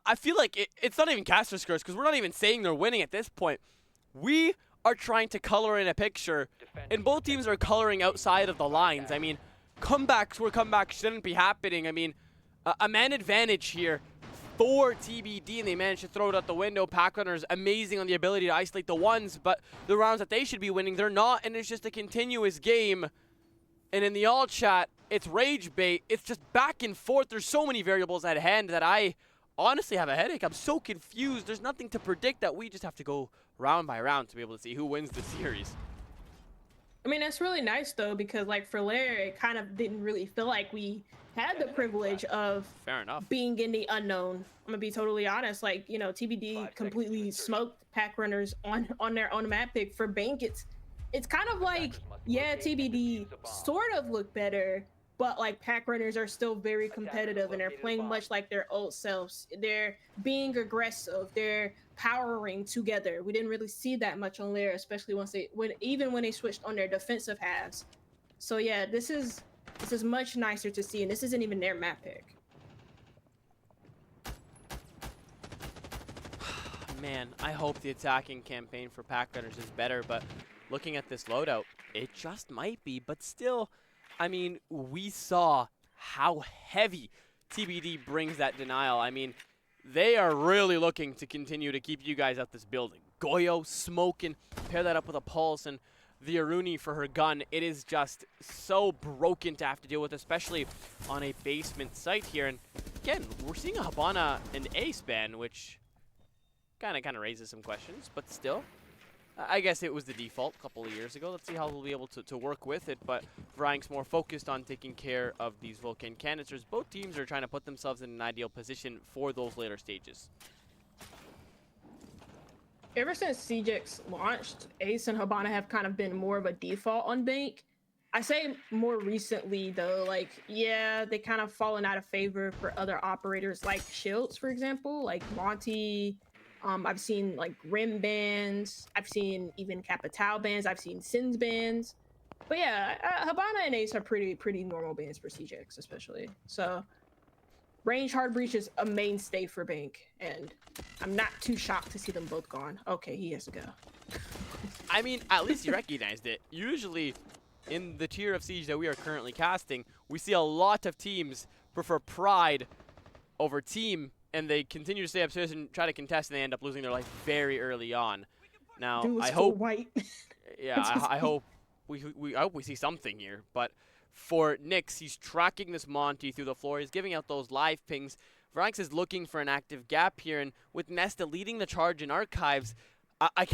S1: I feel like it's not even caster's curse because we're not even saying they're winning at this point. We are trying to color in a picture, and both teams are coloring outside of the lines. I mean, comebacks where comebacks shouldn't be happening. I mean, a man advantage here for TBD, and they managed to throw it out the window. Packrunners amazing on the ability to isolate the ones, but the rounds that they should be winning, they're not, and it's just a continuous game. And in the all chat, it's rage bait. It's just back and forth. There's so many variables at hand that I honestly have a headache. I'm so confused. There's nothing to predict that we just have to go round by round to be able to see who wins the series.
S2: I mean, that's really nice though, because like for Lair, it kind of didn't really feel like we had the privilege of
S1: Fair enough.
S2: being in the unknown. I'm gonna be totally honest. Like, you know, TBD completely smoked Packrunners on their own map pick. For Bank, it's kind of like, yeah, TBD sort of look better, but like Packrunners are still very competitive and they're playing much like their old selves. They're being aggressive. They're powering together. We didn't really see that much on Lair, especially even when they switched on their defensive halves. So yeah, this is much nicer to see, and this isn't even their map pick.
S1: Man, I hope the attacking campaign for Packrunners is better, but looking at this loadout, it just might be. But still, I mean, we saw how heavy TBD brings that denial. I mean, they are really looking to continue to keep you guys out this building. Goyo smoking, pair that up with a pulse, and the Aruni for her gun. It is just so broken to have to deal with, especially on a basement site here. And again, we're seeing a Habana and Ace ban, which kind of raises some questions, but still, I guess it was the default a couple of years ago. Let's see how we'll be able to work with it, but Vrank's more focused on taking care of these Vulcan canisters. Both teams are trying to put themselves in an ideal position for those later stages.
S2: Ever since CJX launched, Ace and Habana have kind of been more of a default on Bank. I say more recently though, like, yeah, they kind of fallen out of favor for other operators like Shields, for example, like Monty. I've seen like Rim bans. I've seen even Capital bans. I've seen Sins bans. But yeah, Habana and Ace are pretty normal bans for CJX especially. So range hard breach is a mainstay for Bank, and I'm not too shocked to see them both gone. Okay, he has to go.
S1: I mean, at least he recognized it. Usually in the tier of Siege that we are currently casting, we see a lot of teams prefer Pride over Team, and they continue to stay upstairs and try to contest, and they end up losing their life very early on. Now, I hope,
S2: white.
S1: yeah, I hope we hope we see something here. But for Nyx, he's tracking this Monty through the floor. He's giving out those live pings. Vranx is looking for an active gap here, and with Nesta leading the charge in Archives, I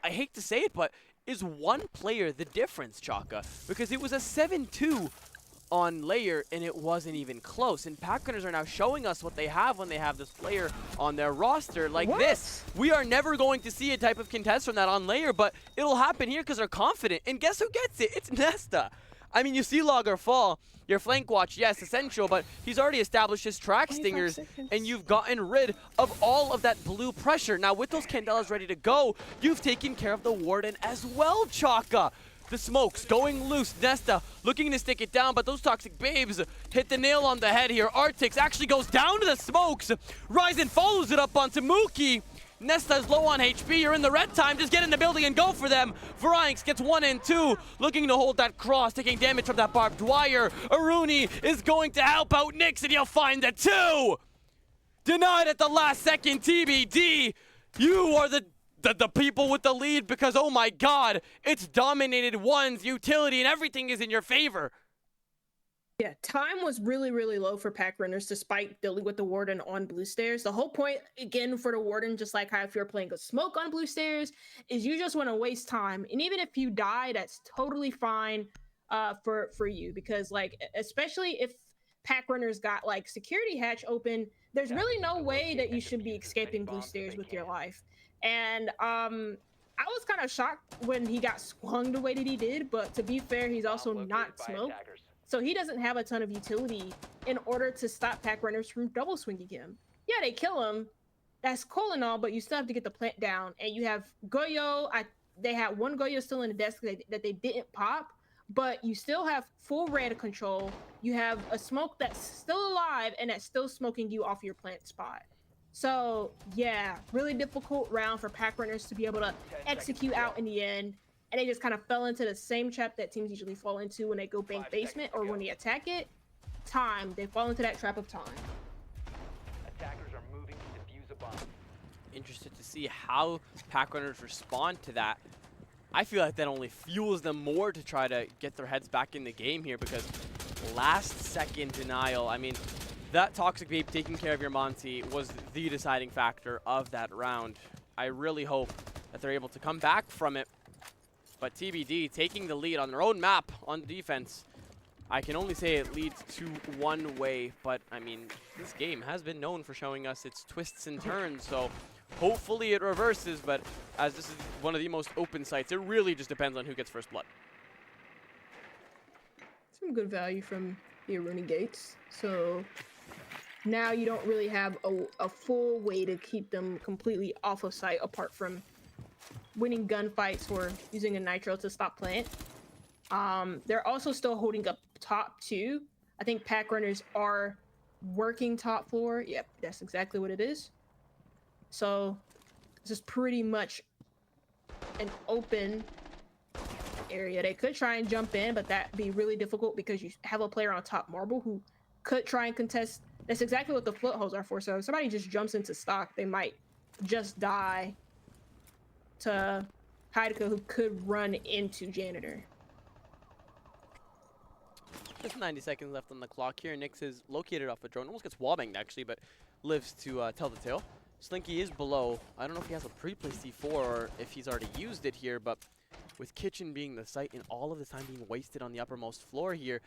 S1: hate to say it, but is one player the difference, Chaka? Because it was a 7-2 on Layer, and it wasn't even close. And Packrunners are now showing us what they have when they have this player on their roster like this. We are never going to see a type of contest from that on Layer, but it'll happen here because they're confident. And guess who gets it? It's Nesta. I mean, you see Logger fall. Your flank watch, yes, essential, but he's already established his track stingers, and you've gotten rid of all of that blue pressure. Now, with those Candelas ready to go, you've taken care of the Warden as well, Chaka. The smokes going loose. Nesta looking to stick it down, but those toxic babes hit the nail on the head here. Artix actually goes down to the smokes. Ryzen follows it up onto Mookie. Nesta's low on HP. You're in the red time. Just get in the building and go for them. Vranx gets 1 and 2, looking to hold that cross, taking damage from that barbed wire. Aruni is going to help out Nyx, and he'll find the 2. Denied at the last second, TBD. You are the people with the lead because, oh my god, it's dominated one's utility and everything is in your favor.
S2: Yeah, time was really low for Packrunners despite dealing with the Warden on blue stairs. The whole point, again, for the Warden, just like how if you're playing a smoke on blue stairs, is you just want to waste time. And even if you die, that's totally fine for you, because like, especially if Packrunners got like security hatch open, there's really no way that you should be escaping blue stairs with your life. And I was kind of shocked when he got swung the way that he did, but to be fair, he's also not smoked. So he doesn't have a ton of utility in order to stop Packrunners from double swinging him. Yeah, they kill him. That's cool and all, but you still have to get the plant down. And you have Goyo. They had one Goyo still in the desk that they didn't pop, but you still have full red control. You have a smoke that's still alive and that's still smoking you off your plant spot. So yeah, really difficult round for Packrunners to be able to execute out in the end. And they just kind of fell into the same trap that teams usually fall into when they go bank basement or when they attack it. Time. They fall into that trap of time.
S3: Attackers are moving.
S1: interested to see how Packrunners respond to that. I feel like that only fuels them more to try to get their heads back in the game here, because last second denial, I mean, that Toxic Babe taking care of your Monty was the deciding factor of that round. I really hope that they're able to come back from it. But TBD taking the lead on their own map on defense. I can only say it leads to one way, but I mean, this game has been known for showing us its twists and turns, so hopefully it reverses, but as this is one of the most open sites, it really just depends on who gets first blood.
S2: Some good value from the Aruni Gates. So now you don't really have a full way to keep them completely off of site apart from winning gunfights or using a nitro to stop plant. They're also still holding up top too. I think Packrunners are working top floor. Yep, that's exactly what it is. So this is pretty much an open area. They could try and jump in, but that'd be really difficult because you have a player on top marble who could try and contest. That's exactly what the footholds are for. So if somebody just jumps into stock, they might just die to Heideka, who could run into Janitor.
S1: Just 90 seconds left on the clock here. Nyx is located off a drone. Almost gets wallbanged actually, but lives to tell the tale. Slinky is below. I don't know if he has a pre-placed C4 or if he's already used it here, but with Kitchen being the site and all of the time being wasted on the uppermost floor here,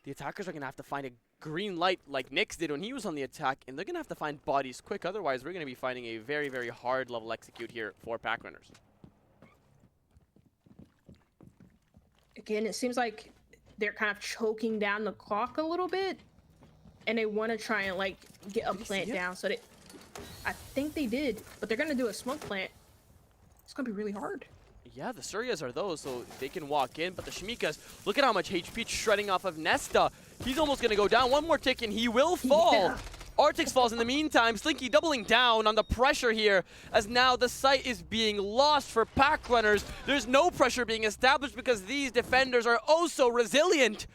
S1: the attackers are going to have to find a green light like Nyx did when he was on the attack, and they're going to have to find bodies quick. Otherwise, we're going to be finding a very, very hard level execute here for Packrunners.
S2: Again, it seems like they're kind of choking down the clock a little bit, and they want to try and like get a plant down. So I think they did, but they're gonna do a smoke plant. It's gonna be really hard.
S1: Yeah, the Suryas are those, so they can walk in, but the Shimikas, look at how much HP shredding off of Nesta. He's almost gonna go down. One more tick and he will fall.
S2: Yeah.
S1: Artix falls in the meantime. Slinky doubling down on the pressure here, as now the site is being lost for Packrunners. There's no pressure being established because these defenders are oh so resilient.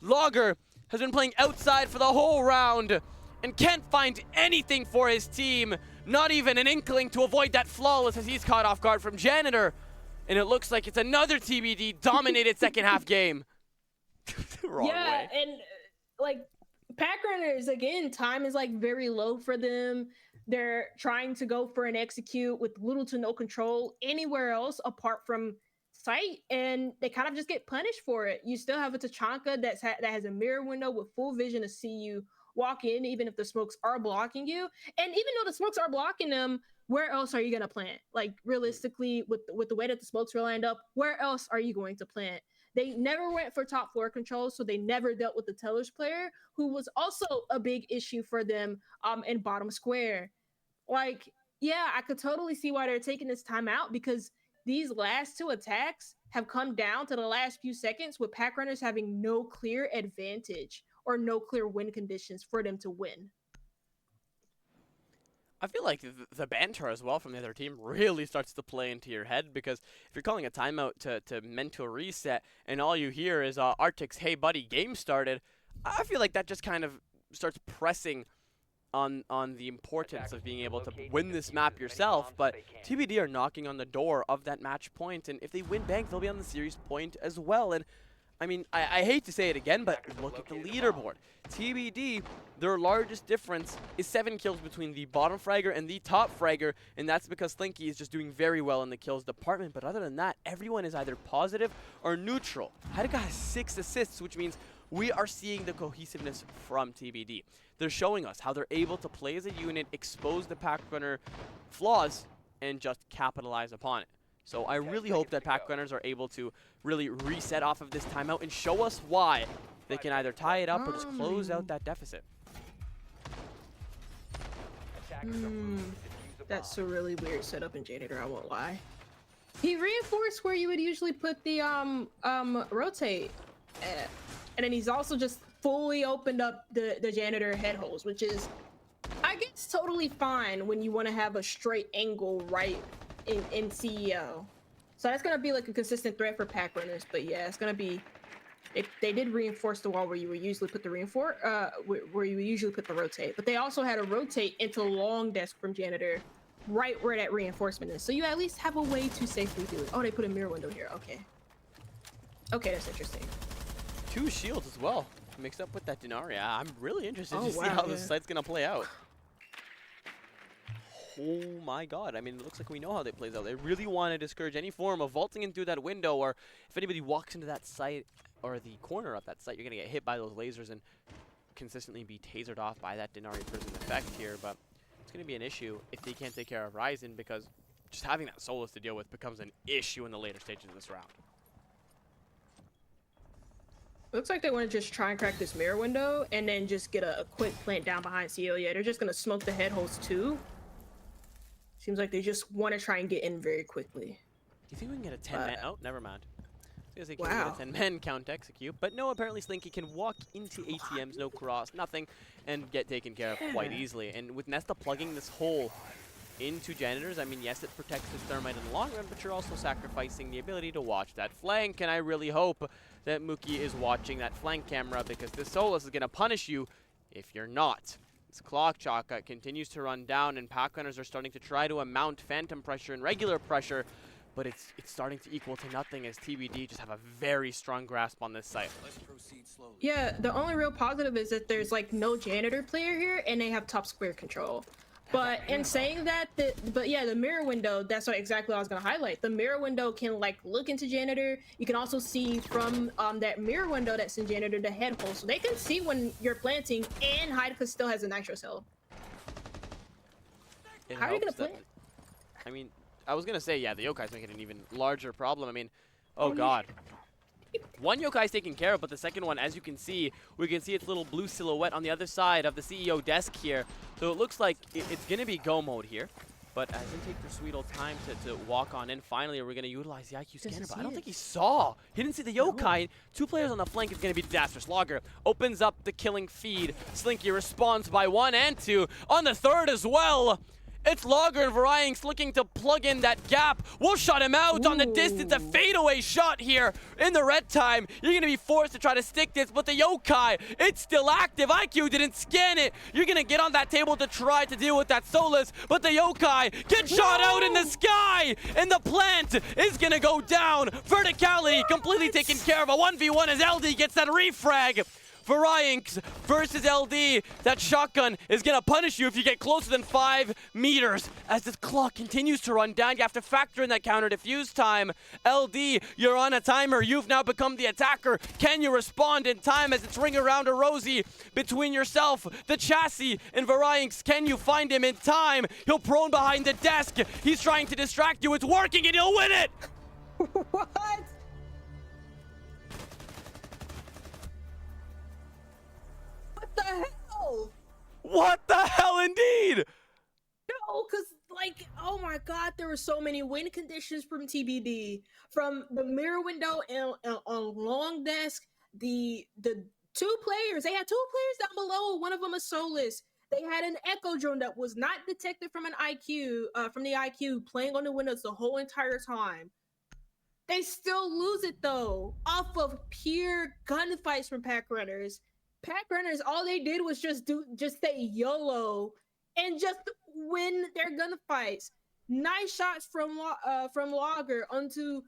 S1: Logger has been playing outside for the whole round and can't find anything for his team. Not even an inkling to avoid that flawless as he's caught off guard from Janitor. And it looks like it's another TBD dominated second half game. Wrong way.
S2: And like Packrunners, again, time is like very low for them. They're trying to go for an execute with little to no control anywhere else apart from site, and they kind of just get punished for it. You still have a Tachanka that has a mirror window with full vision to see you walk in, even if the smokes are blocking you. And even though the smokes are blocking them, where else are you going to plant? Like, realistically, with the way that the smokes were lined up, where else are you going to plant? They never went for top floor control, so they never dealt with the Tellers player, who was also a big issue for them in bottom square. Like, yeah, I could totally see why they're taking this time out, because these last two attacks have come down to the last few seconds with Packrunners having no clear advantage or no clear win conditions for them to win.
S1: I feel like the banter as well from the other team really starts to play into your head, because if you're calling a timeout to mental reset and all you hear is Artix, hey buddy, game started, I feel like that just kind of starts pressing on the importance of being able to win this map yourself. But TBD are knocking on the door of that match point, and if they win bank, they'll be on the series point as well. And I mean, I hate to say it again, but look at the leaderboard. TBD, their largest difference is 7 kills between the bottom fragger and the top fragger, and that's because Slinky is just doing very well in the kills department. But other than that, everyone is either positive or neutral. Heideka has 6 assists, which means we are seeing the cohesiveness from TBD. They're showing us how they're able to play as a unit, expose the Packrunner flaws, and just capitalize upon it. So I really hope that Packrunners are able to really reset off of this timeout and show us why they can either tie it up or just close out that deficit.
S2: That's a really weird setup in Janitor, I won't lie. He reinforced where you would usually put the rotate at. And then he's also just fully opened up the Janitor head holes, which is, I guess, totally fine when you want to have a straight angle right in CEO. So that's gonna be like a consistent threat for Packrunners. But yeah, it's gonna be, they did reinforce the wall where you would usually put the where you would usually put the rotate. But they also had a rotate into long desk from Janitor, right where that reinforcement is. So you at least have a way to safely do it. Oh, they put a mirror window here. Okay. Okay, that's interesting.
S1: 2 shields as well, mixed up with that Denaria. I'm really interested
S2: Oh,
S1: to see
S2: wow,
S1: how
S2: yeah.
S1: this site's gonna play out. Oh my god, I mean, it looks like we know how that plays out. They really want to discourage any form of vaulting in through that window, or if anybody walks into that site, or the corner of that site, you're gonna get hit by those lasers and consistently be tasered off by that Denaria prison effect here, but it's gonna be an issue if they can't take care of Ryzen, because just having that Solus to deal with becomes an issue in the later stages of this round.
S2: Looks like they want to just try and crack this mirror window and then just get a quick plant down behind CO. Yeah, they're just going to smoke the head holes too. Seems like they just want to try and get in very quickly.
S1: Do you think we can get a 10-man? Oh, never mind. I was gonna say,
S2: Wow.
S1: can we get a 10-man count execute? But no, apparently Slinky can walk into ATMs, no cross, nothing, and get taken care of quite easily. And with Nesta plugging this hole into Janitors, I mean, yes, it protects his thermite in the long run, but you're also sacrificing the ability to watch that flank. And I really hope that Mookie is watching that flank camera, because this Solus is going to punish you if you're not. This Clock Chaka continues to run down, and Packrunners are starting to try to amount phantom pressure and regular pressure, but it's starting to equal to nothing as TBD just have a very strong grasp on this site.
S4: Let's proceed slowly.
S2: Yeah, the only real positive is that there's like no janitor player here and they have top square control. But in saying that, the mirror window, that's exactly what I was going to highlight. The mirror window can like look into janitor. You can also see from that mirror window that's in janitor the head hole. So they can see when you're planting, and Hydeca still has a nitro cell. How are you going to plant?
S1: I mean, I was going to say, yeah, the Yokai's making an even larger problem. I mean, oh god. One Yokai's taken care of, but the second one, as you can see, we can see its little blue silhouette on the other side of the CEO desk here. So it looks like it's going to be go mode here. But as they take their sweet old time to walk on in, finally, we're going to utilize the IQ scanner. But I don't think he saw. He didn't see the Yokai. No. 2 players on the flank is going to be disastrous. Logger opens up the killing feed. Slinky responds by 1 and 2. On the 3rd as well. It's Logger and Varianx looking to plug in that gap. We'll shut him out on the distance. A fadeaway shot here in the red time. You're going to be forced to try to stick this, but the Yokai, it's still active. IQ didn't scan it. You're going to get on that table to try to deal with that Solus, but the Yokai gets shot out in the sky, and the plant is going to go down. Verticality completely taken care of. A 1v1 as LD gets that refrag. Varianx versus LD. That shotgun is going to punish you if you get closer than 5 meters. As this clock continues to run down, you have to factor in that counter defuse time. LD, you're on a timer. You've now become the attacker. Can you respond in time as it's ring around a rosy between yourself, the chassis, and Varianx? Can you find him in time? He'll prone behind the desk. He's trying to distract you. It's working, and he'll win it.
S2: What? What the hell?
S1: What the hell, indeed?
S2: No, because, like, oh my god, there were so many win conditions from TBD. From the mirror window and on long desk, the 2 players, they had 2 players down below, one of them a Solus. They had an Echo drone that was not detected from an IQ, from the IQ, playing on the windows the whole entire time. They still lose it, though, off of pure gunfights from Packrunners. Packrunners, all they did was just say YOLO and just win their gunfights. Nice shots from Logger onto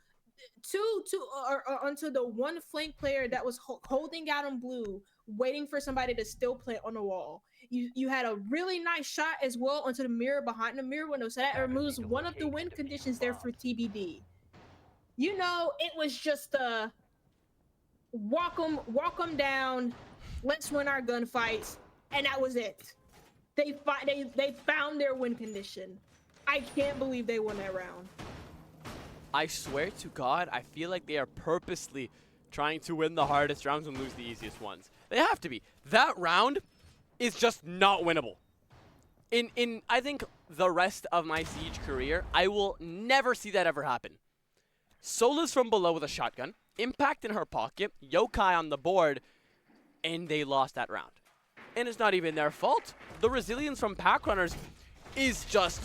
S2: onto the one flank player that was holding out on blue, waiting for somebody to still plant on the wall. You had a really nice shot as well onto the mirror behind the mirror window, so that removes one of the win conditions there for TBD. You know, it was just a walk them down. Let's win our gunfights, and that was it. They found their win condition. I can't believe they won that round.
S1: I swear to God, I feel like they are purposely trying to win the hardest rounds and lose the easiest ones. They have to be. That round is just not winnable. In I think the rest of my Siege career, I will never see that ever happen. Solus from below with a shotgun, Impact in her pocket, Yokai on the board, and they lost that round. And it's not even their fault. The resilience from Packrunners is just,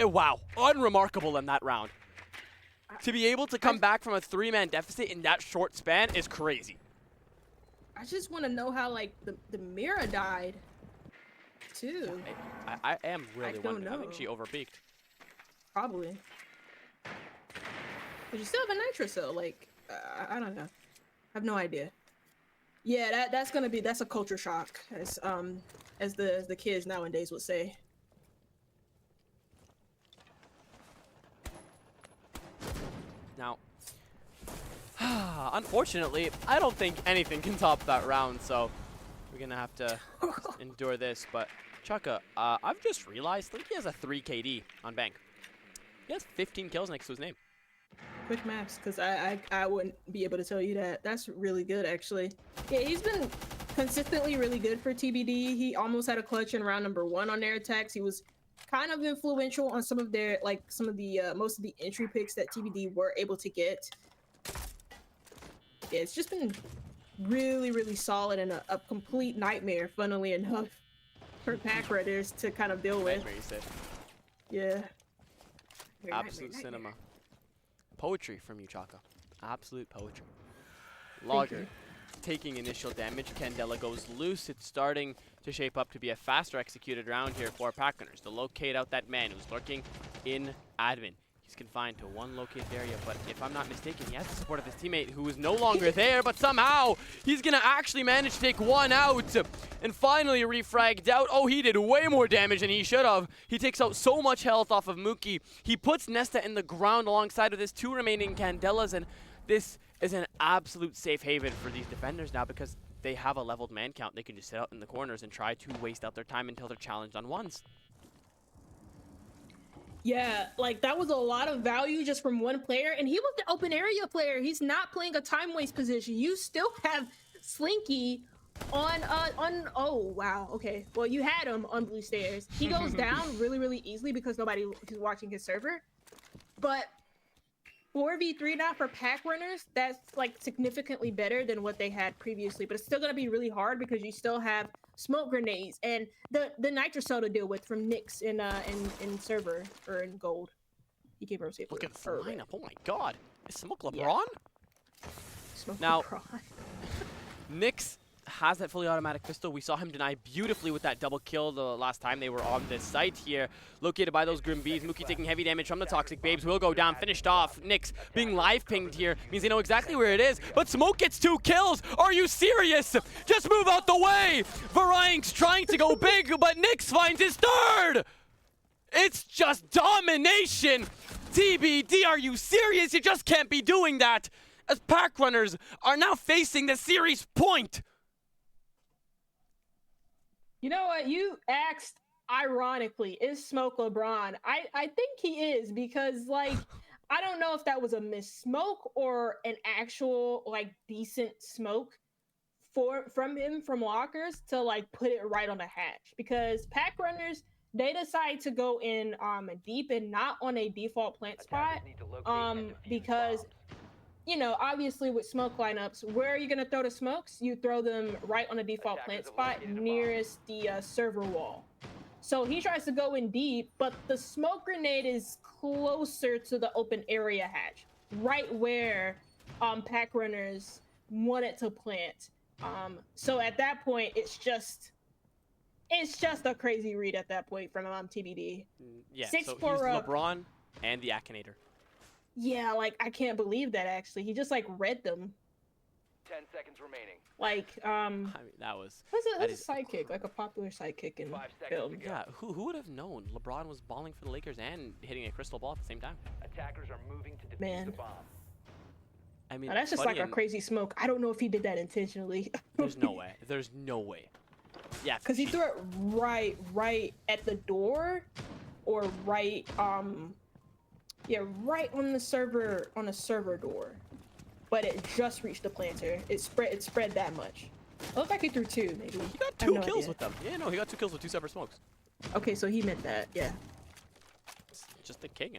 S1: wow, unremarkable in that round. To be able to come back from a 3-man deficit in that short span is crazy.
S2: I just want to know how, like, the mirror died. Too.
S1: I am really
S2: don't
S1: wondering. I
S2: know.
S1: think she overpeaked.
S2: Probably. But you still have a nitro cell. Like, I don't know. I have no idea. Yeah, that's a culture shock, as the kids nowadays would say.
S1: Now, unfortunately, I don't think anything can top that round, so we're gonna have to endure this. But Chaka, I've just realized he has a 3 KD on Bank. He has 15 kills next to his name.
S2: Quick maps, because I wouldn't be able to tell you that. That's really good, actually. Yeah, he's been consistently really good for TBD. He almost had a clutch in round number 1 on their attacks. He was kind of influential on some of their, like, most of the entry picks that TBD were able to get. Yeah, it's just been really, really solid and a complete nightmare, funnily enough, for Packrunners to kind of deal with.
S1: Nightmare, you said.
S2: Yeah.
S1: Absolute cinema. Poetry from you, Chaka. Absolute poetry. Logger taking initial damage. Candela goes loose. It's starting to shape up to be a faster executed round here for Packrunners to locate out that man who's lurking in admin. He's confined to one located area, but if I'm not mistaken, he has the support of his teammate who is no longer there, but somehow he's gonna actually manage to take one out and finally refragged out. Oh, he did way more damage than he should have. He takes out so much health off of Mookie. He puts Nesta in the ground alongside of his 2 remaining Candelas, and this is an absolute safe haven for these defenders now because they have a leveled man count. They can just sit out in the corners and try to waste out their time until they're challenged on ones.
S2: Yeah, like that was a lot of value just from one player, and he was the open area player. He's not playing a time waste position. You still have Slinky on oh wow, okay. Well, you had him on blue stairs. He goes down really, really easily because nobody is watching his server. But 4v3 now for Packrunners, that's like significantly better than what they had previously, but it's still gonna be really hard because you still have smoke grenades and the nitro cell to deal with from Nyx in server or in gold. He came from safe.
S1: Look at the lineup. Oh my god. Is Smoke LeBron?
S2: Yeah. Smoke
S1: now,
S2: LeBron.
S1: Nyx has that fully automatic pistol. We saw him deny beautifully with that double kill the last time they were on this site here. Located by those Grim Bees. Mookie taking heavy damage from the Toxic Babes. Will go down, finished off. Nyx being live pinged here means they know exactly where it is. But Smoke gets 2 kills. Are you serious? Just move out the way. Varink's trying to go big, but Nyx finds his 3rd. It's just domination. TBD, are you serious? You just can't be doing that. As Packrunners are now facing the series point.
S2: You know what? You asked ironically, is Smoke LeBron? I think he is because, like, I don't know if that was a missmoke or an actual, like, decent smoke from him from lockers to, like, put it right on the hatch. Because Packrunners, they decide to go in deep and not on a default plant spot because, you know, obviously with smoke lineups, where are you going to throw the smokes? You throw them right on the default plant spot nearest the server wall. So he tries to go in deep, but the smoke grenade is closer to the open area hatch, right where Packrunners wanted to plant. So at that point, it's just a crazy read at that point from TBD.
S1: Yeah, so he's LeBron and the Akinator.
S2: Yeah, like, I can't believe that, actually. He just, like, read them.
S3: 10 seconds remaining.
S2: Like,
S1: I mean, that was...
S2: That's a sidekick, like a popular sidekick in film.
S1: Yeah, who would have known LeBron was balling for the Lakers and hitting a crystal ball at the same time?
S3: Attackers are moving to defuse the bomb.
S1: I mean,
S2: now, that's just like a crazy smoke. I don't know if he did that intentionally.
S1: There's no way. There's no way. Yeah.
S2: Because he threw it right at the door, or right, yeah, right on the server door. But it just reached the planter. It spread that much. It looked like he threw 2, maybe.
S1: He got 2 kills with them. Yeah, no, he got 2 kills with 2 separate smokes.
S2: Okay, so he meant that, yeah.
S1: It's just the king.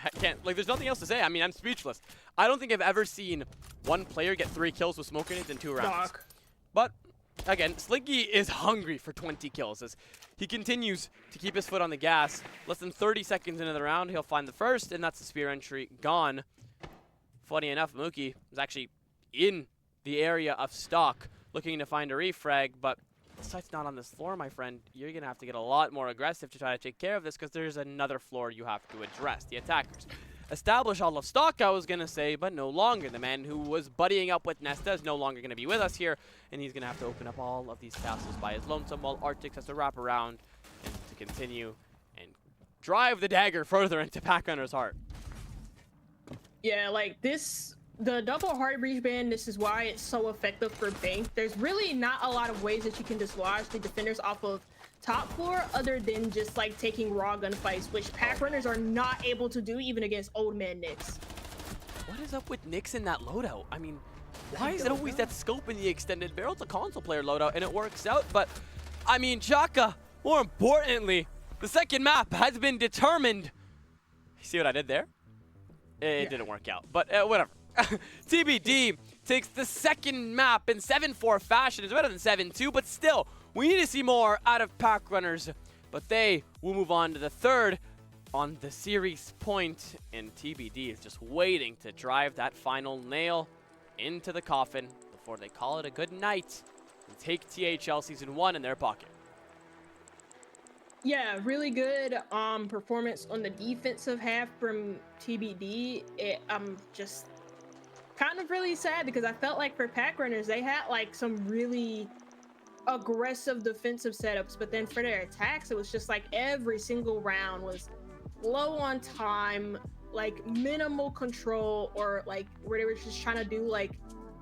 S1: I can't, like, there's nothing else to say. I mean, I'm speechless. I don't think I've ever seen one player get 3 kills with smoke grenades in 2 rounds.
S2: Doc.
S1: But, again, Slinky is hungry for 20 kills as he continues to keep his foot on the gas. Less than 30 seconds into the round, he'll find the first, and that's the spear entry gone. Funny enough, Mookie is actually in the area of stock looking to find a refrag, but the site's not on this floor, my friend, you're going to have to get a lot more aggressive to try to take care of this because there's another floor you have to address, the attackers. Establish all of stock, I was going to say, but no longer. The man who was buddying up with Nesta is no longer going to be with us here, and he's going to have to open up all of these castles by his lonesome while Arctic has to wrap around and to continue and drive the dagger further into Packrunners' heart.
S2: Yeah, like this, the double heart breach ban, this is why it's so effective for Bank. There's really not a lot of ways that you can dislodge the defenders off of top floor other than just like taking raw gunfights, which Packrunners are not able to do even against old man Nyx.
S1: What is up with Nyx in that loadout? I mean, why is it always that scope in the extended barrel? It's a console player loadout and it works out, but I mean, Chaka, more importantly, the second map has been determined. You see what I did there? It didn't work out, but whatever. TBD takes the second map in 7-4 fashion. It's better than 7-2, but still, we need to see more out of Packrunners. But they will move on to the third on the series point, and TBD is just waiting to drive that final nail into the coffin before they call it a good night and take THL Season 1 in their pocket.
S2: Yeah, really good performance on the defensive half from TBD. I'm just kind of really sad because I felt like for Packrunners, they had like some really aggressive defensive setups, but then for their attacks, it was just like every single round was low on time, like minimal control, or like where they were just trying to do like,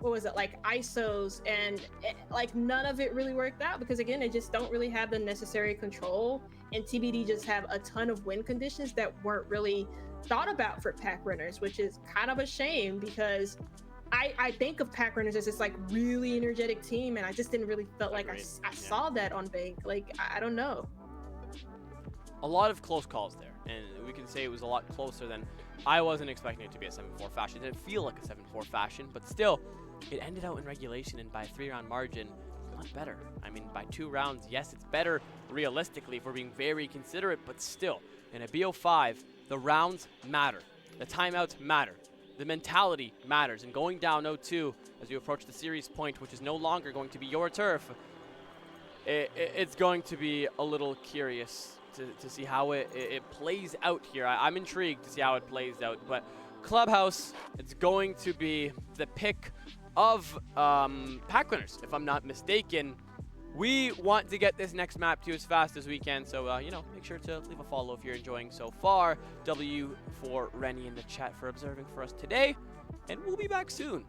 S2: what was it, like ISOs, and like none of it really worked out because again, they just don't really have the necessary control, and TBD just have a ton of win conditions that weren't really thought about for Packrunners, which is kind of a shame because I think of Packrunners as this like really energetic team, and I just didn't really felt like I saw that on Bank. Like, I don't know.
S1: A lot of close calls there, and we can say it was a lot closer than I wasn't expecting it to be a 7-4 fashion. It didn't feel like a 7-4 fashion, but still, it ended out in regulation, and by a 3-round margin, it's not better. I mean, by 2 rounds, yes, it's better realistically if we're being very considerate, but still, in a BO5, the rounds matter. The timeouts matter. The mentality matters, and going down 0-2 as you approach the series point, which is no longer going to be your turf, it's going to be a little curious to see how it plays out here. I'm intrigued to see how it plays out, but Clubhouse, it's going to be the pick of Packrunners, if I'm not mistaken. We want to get this next map to you as fast as we can, so, you know, make sure to leave a follow if you're enjoying so far. W for Rennie in the chat for observing for us today, and we'll be back soon.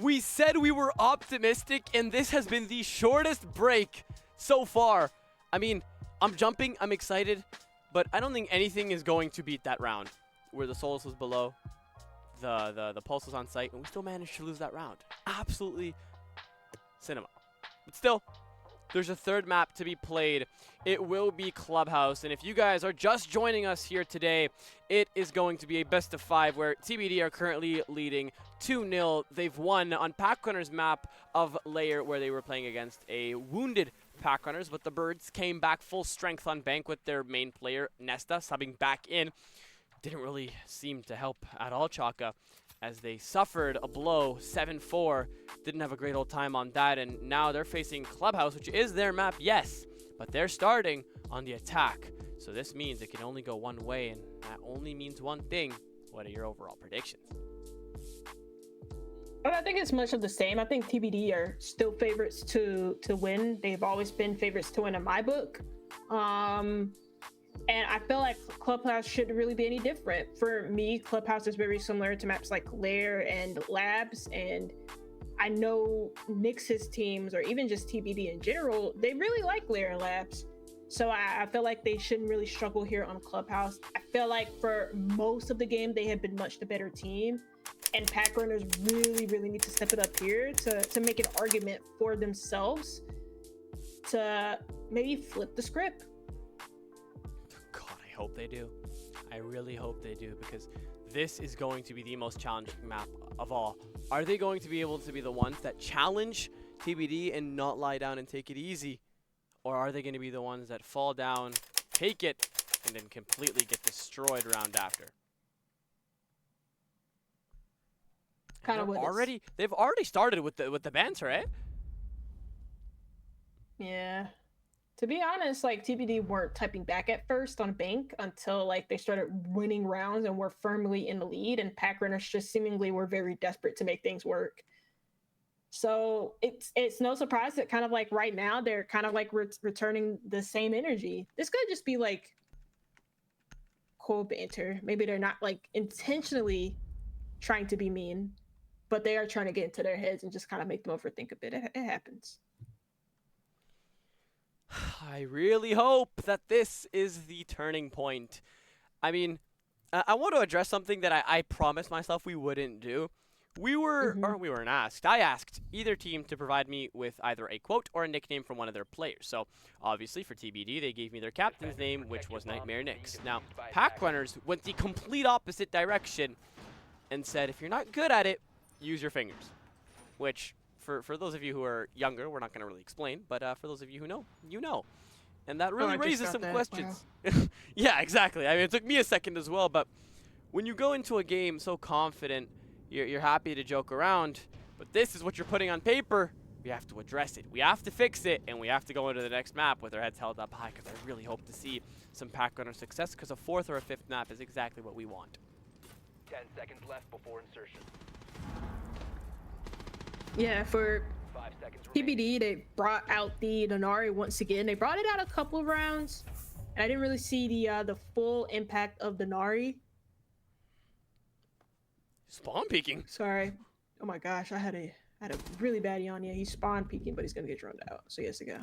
S1: We said we were optimistic, and this has been the shortest break so far. I mean, I'm jumping, I'm excited, but I don't think anything is going to beat that round where the Solus was below, the Pulse was on site, and we still managed to lose that round. Absolutely cinema. But still, there's a third map to be played. It will be Clubhouse, and if you guys are just joining us here today, it is going to be a best of 5 where TBD are currently leading 2-0. They've won on Packrunners map of Layer where they were playing against a wounded Packrunners, but the Birds came back full strength on bank with their main player, Nesta, subbing back in. Didn't really seem to help at all, Chaka, as they suffered a blow, 7-4. Didn't have a great old time on that, and now they're facing Clubhouse, which is their map, yes, but they're starting on the attack. So this means it can only go one way, and that only means one thing. What are your overall predictions?
S2: Well, I think it's much of the same. I think TBD are still favorites to win. They've always been favorites to win in my book. And I feel like Clubhouse shouldn't really be any different. For me, Clubhouse is very similar to maps like Lair and Labs. And I know Nyx's teams, or even just TBD in general, they really like Lair and Labs. So I feel like they shouldn't really struggle here on Clubhouse. I feel like for most of the game, they have been much the better team. And Packrunners really, really need to step it up here to make an argument for themselves to maybe flip the script.
S1: God, I hope they do. I really hope they do, because this is going to be the most challenging map of all. Are they going to be able to be the ones that challenge TBD and not lie down and take it easy? Or are they going to be the ones that fall down, take it, and then completely get destroyed round after?
S2: Kind of
S1: They've already started with the banter, right?
S2: Yeah. To be honest, like TBD weren't typing back at first on bank until like they started winning rounds and were firmly in the lead, and Packrunners just seemingly were very desperate to make things work. So it's no surprise that kind of like right now they're kind of like returning the same energy. This could just be like cool banter. Maybe they're not like intentionally trying to be mean, but they are trying to get into their heads and just kind of make them overthink a bit. It happens.
S1: I really hope that this is the turning point. I mean, I want to address something that I promised myself we wouldn't do. We weren't asked. I asked either team to provide me with either a quote or a nickname from one of their players. So, obviously, for TBD, they gave me their captain's name, which was Nightmare Nyx. Now, Packrunners went the complete opposite direction and said, if you're not good at it, use your fingers. Which, for those of you who are younger, we're not going to really explain, but for those of you who know, you know. And that really raises some questions. Wow. Yeah, exactly. I mean, it took me a second as well, but when you go into a game so confident, you're happy to joke around, but this is what you're putting on paper. We have to address it. We have to fix it, and we have to go into the next map with our heads held up high, because I really hope to see some Packrunner success, because a 4th or a 5th map is exactly what we want.
S3: 10 seconds left before insertion.
S2: Yeah, for
S3: 5 seconds remaining.
S2: TBD, they brought out the Denari once again. They brought it out a couple of rounds, and I didn't really see the full impact of Denari.
S1: Spawn peeking.
S2: Sorry. Oh my gosh, I had a really bad yawn. Yeah, he's spawn peeking, but he's gonna get droned out, so he has to go.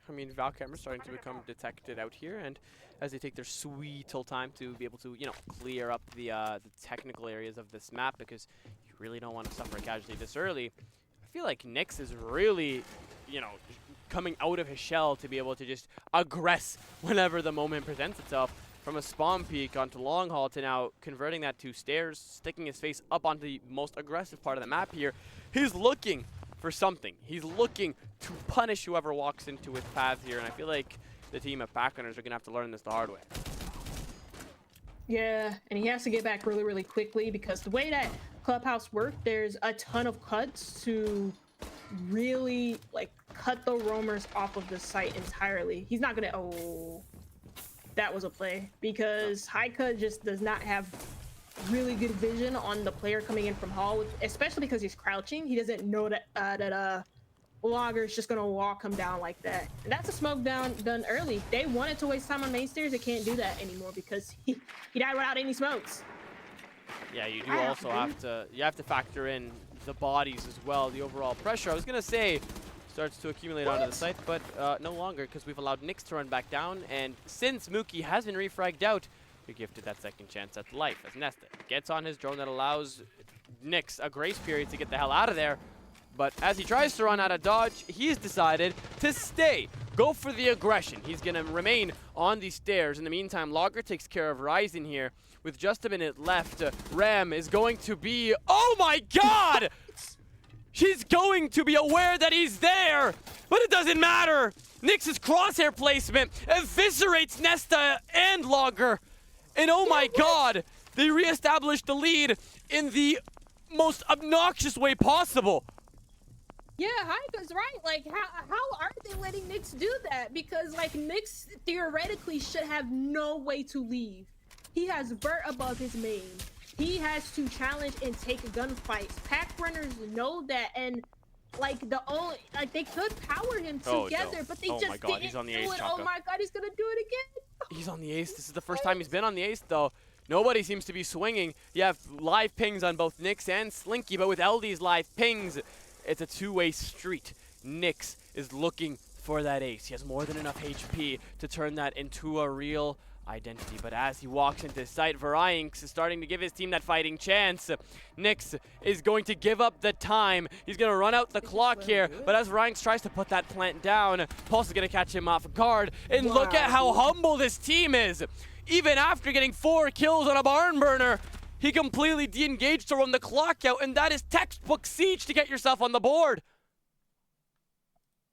S1: I mean, Val camera's starting to become detected out here, and as they take their sweet old time to be able to, you know, clear up the technical areas of this map, because you really don't want to suffer a casualty this early. I feel like Nyx is really, you know, coming out of his shell to be able to just aggress whenever the moment presents itself. From a spawn peak onto long haul to now converting that to stairs, sticking his face up onto the most aggressive part of the map here. He's looking for something. He's looking to punish whoever walks into his path here, and I feel like the team of Packrunners are going to have to learn this the hard way.
S2: Yeah, and he has to get back really, really quickly, because the way that Clubhouse worked, there's a ton of cuts to really like cut the roamers off of the site entirely. He's not going to... Oh... That was a play, because Haika just does not have really good vision on the player coming in from hall, especially because he's crouching. He doesn't know that Logger is just gonna walk him down like that. And that's a smoke down done early. They wanted to waste time on main stairs. They can't do that anymore because he died without any smokes.
S1: Yeah, you do also have to factor in the bodies as well, the overall pressure. I was gonna say starts to accumulate onto the site, but no longer, because we've allowed Nyx to run back down, and since Mookie has been refragged out, you're gifted that second chance at life as Nesta gets on his drone that allows Nyx a grace period to get the hell out of there. But as he tries to run out of dodge, he's decided to stay. Go for the aggression. He's going to remain on the stairs. In the meantime, Logger takes care of Ryzen here. With just a minute left, Ram is going to be... Oh my god! She's going to be aware that he's there, but it doesn't matter. Nyx's crosshair placement eviscerates Nesta and Logger. And oh my god, they reestablished the lead in the most obnoxious way possible.
S4: Yeah, Haika's right. Like, how are they letting Nyx do that? Because, like, Nyx theoretically should have no way to leave. He has Vert above his main. He has to challenge and take gunfights. Packrunners know that, and, like, they could power him together, but they just didn't
S1: he's on the
S4: do
S1: ace,
S4: it.
S1: Chaka.
S4: Oh my god, he's gonna do it again.
S1: He's on the ace. This is the first time he's been on the ace, though. Nobody seems to be swinging. You have live pings on both Nyx and Slinky, but with LD's live pings, it's a two-way street. Nyx is looking for that ace. He has more than enough HP to turn that into a real identity. But as he walks into sight, Varyinx is starting to give his team that fighting chance. Nyx is going to give up the time. He's going to run out the clock here. But as Varyinx tries to put that plant down, Pulse is going to catch him off guard. And look at how humble this team is. Even after getting 4 kills on a barn burner, he completely de-engaged to run the clock out, and that is textbook Siege to get yourself on the board.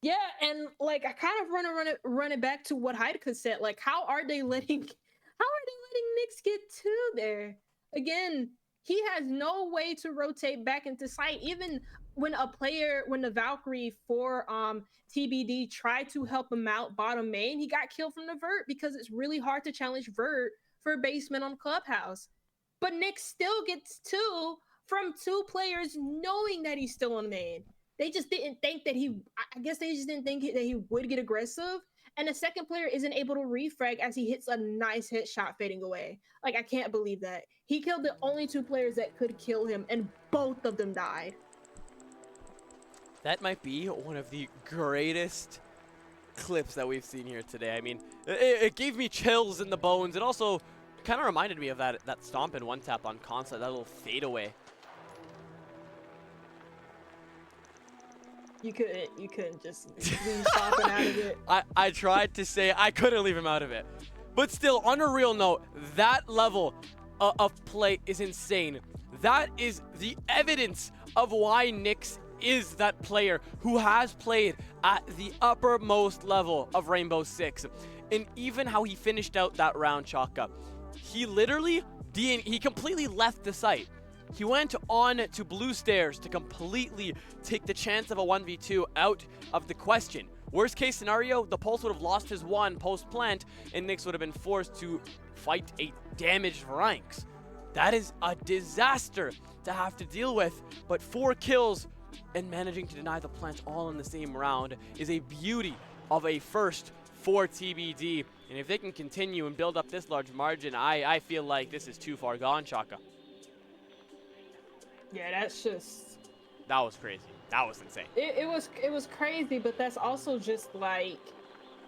S4: Yeah, and like I kind of run it back to what Heideka said. Like, how are they letting Nyx get to there? Again, he has no way to rotate back into sight. Even when the Valkyrie for TBD tried to help him out bottom main, he got killed from the Vert because it's really hard to challenge Vert for basement on Clubhouse. But Nyx still gets 2 from 2 players knowing that he's still on main. They just didn't think that I guess they just didn't think that he would get aggressive. And the second player isn't able to refrag as he hits a nice headshot fading away. Like, I can't believe that. He killed the only 2 players that could kill him, and both of them died.
S1: That might be one of the greatest clips that we've seen here today. I mean, it gave me chills in the bones. It also kind of reminded me of that stomp and one tap on console, that little fadeaway.
S4: You couldn't just leave stomping out of it.
S1: I tried to say I couldn't leave him out of it. But still, on a real note, that level of play is insane. That is the evidence of why Nyx is that player who has played at the uppermost level of Rainbow Six. And even how he finished out that round, Chaka, he literally, he completely left the site. He went on to blue stairs to completely take the chance of a 1v2 out of the question. Worst case scenario, the Pulse would have lost his 1 post-plant, and Nyx would have been forced to fight a damaged Varyinx. That is a disaster to have to deal with, but 4 kills and managing to deny the plant all in the same round is a beauty of a first for TBD. And if they can continue and build up this large margin, I feel like this is too far gone, Chaka.
S4: Yeah, that's just...
S1: That was crazy. That was insane.
S4: It was crazy, but that's also just like...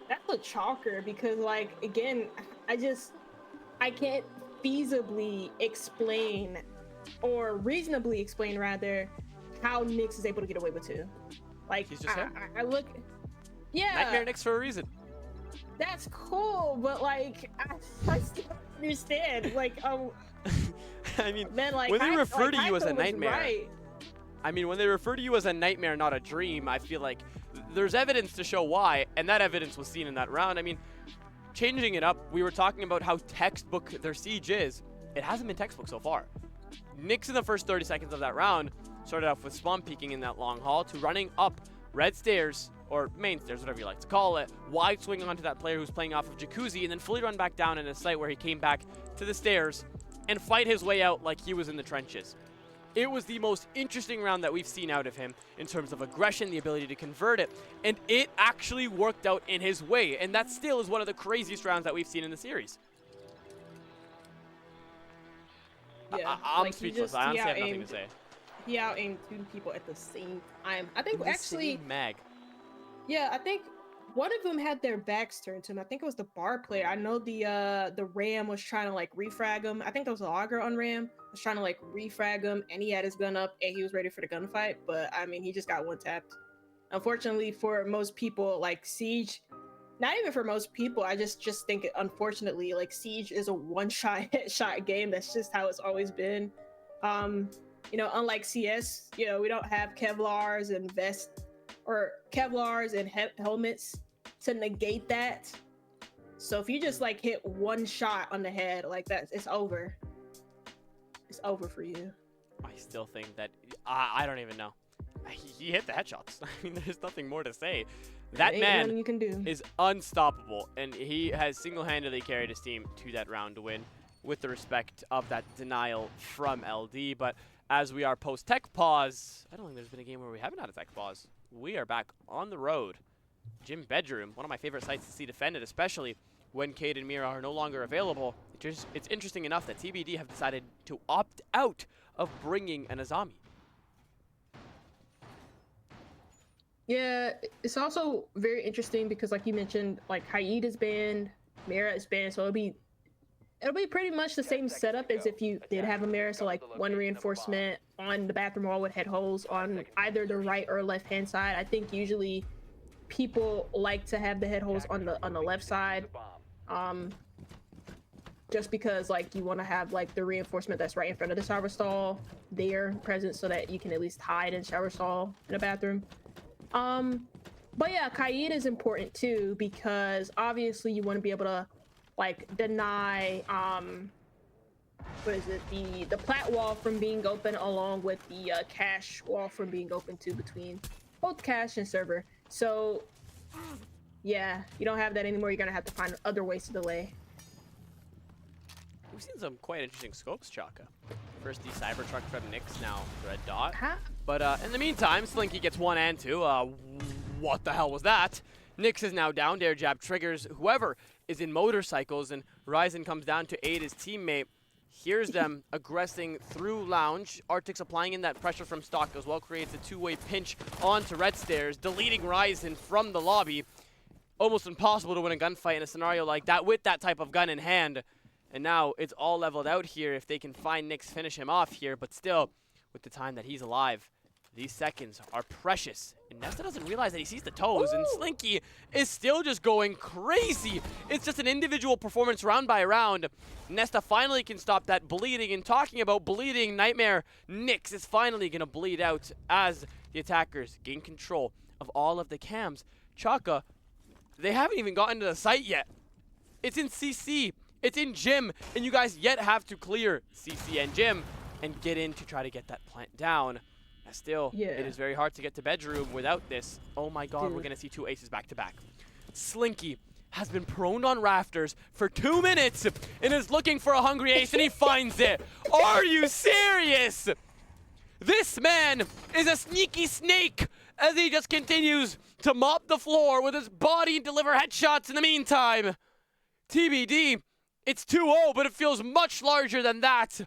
S4: That's a chalker because, like, again, I can't feasibly explain, or reasonably explain, rather, how Nyx is able to get away with 2. Like,
S1: he's just him.
S4: I look... Yeah.
S1: Nightmare Nyx for a reason.
S4: That's cool, but, like, I still don't understand. Like,
S1: I mean,
S4: man, like,
S1: when they refer to you as a
S4: Heiko was
S1: nightmare,
S4: right.
S1: I mean, when they refer to you as a nightmare, not a dream, I feel like there's evidence to show why, and that evidence was seen in that round. I mean, changing it up, we were talking about how textbook their siege is. It hasn't been textbook so far. Nyx in the first 30 seconds of that round started off with spawn peeking in that long hall to running up red stairs, or main stairs, whatever you like to call it, wide swing onto that player who's playing off of Jacuzzi, and then fully run back down in a site where he came back to the stairs and fight his way out like he was in the trenches. It was the most interesting round that we've seen out of him in terms of aggression, the ability to convert it, and it actually worked out in his way, and that still is one of the craziest rounds that we've seen in the series.
S4: Yeah,
S1: I'm
S4: like, he
S1: speechless.
S4: just
S1: I
S4: he
S1: honestly have nothing
S4: out-aimed
S1: to say.
S4: he out-aimed 2 people at the same time. I think
S1: In the
S4: actually,
S1: same mag.
S4: yeah, I think one of them had their backs turned to him. I think it was the bar player. I know the Ram was trying to like refrag him. I think there was a logger on Ram was trying to like refrag him, and he had his gun up and he was ready for the gunfight. But I mean, he just got one tapped. Unfortunately for most people, like Siege, not even for most people, I just think unfortunately like Siege is a one-shot headshot game. That's just how it's always been. You know, unlike CS, you know, we don't have Kevlars and vests or Kevlars and helmets to negate that. So if you just like hit one shot on the head like that, it's over. It's over for you.
S1: I still think that I don't even know. He hit the headshots. I mean, there's nothing more to say. That
S4: Ain't
S1: man
S4: nothing you can do.
S1: is unstoppable, and he has single-handedly carried his team to that round to win with the respect of that denial from LD. But as we are post-tech pause, I don't think there's been a game where we haven't had a tech pause. We are back on the road. Gym Bedroom, one of my favorite sites to see defended, especially when Cade and Mira are no longer available. It's interesting enough that TBD have decided to opt out of bringing an Azami.
S4: Yeah, it's also very interesting because, like you mentioned, like Haid is banned, Mira is banned, so it'll be pretty much the same setup as if you did have a Mira. So like one reinforcement on the bathroom wall with head holes on either the right or left hand side. I think usually people like to have the head holes on the left side, just because like you want to have like the reinforcement that's right in front of the shower stall there present so that you can at least hide in shower stall in a bathroom. But yeah, Kaid is important too because obviously you want to be able to like deny what is it, the plat wall from being open along with the cache wall from being open too between both cache and server. So yeah, you don't have that anymore. You're gonna have to find other ways to delay.
S1: We've seen some quite interesting scopes, Chaka. First the Cybertruck from Nyx, now Red Dot.
S4: Huh?
S1: But in the meantime, Slinky gets 1 and 2. What the hell was that? Nyx is now down. Dare jab triggers whoever is in motorcycles, and Ryzen comes down to aid his teammate. Hears them aggressing through Lounge. Arctic's applying in that pressure from stock as well, creates a two-way pinch onto Red Stairs, deleting Ryzen from the lobby. Almost impossible to win a gunfight in a scenario like that with that type of gun in hand. And now it's all leveled out here if they can find Nyx, finish him off here, but still, with the time that he's alive, these seconds are precious. And Nesta doesn't realize that he sees the toes, and Slinky is still just going crazy. It's just an individual performance round by round. Nesta finally can stop that bleeding, and talking about bleeding, Nightmare, Nyx is finally gonna bleed out as the attackers gain control of all of the cams. Chaka, they haven't even gotten to the site yet. It's in CC, it's in Gym, and you guys yet have to clear CC and Gym and get in to try to get that plant down. Still,
S4: yeah,
S1: it is very hard to get to Bedroom without this. Oh my god, we're gonna see 2 aces back to back. Slinky has been prone on rafters for 2 minutes and is looking for a hungry ace, and he finds it. Are you serious? This man is a sneaky snake as he just continues to mop the floor with his body and deliver headshots in the meantime. TBD, it's 2-0, but it feels much larger than that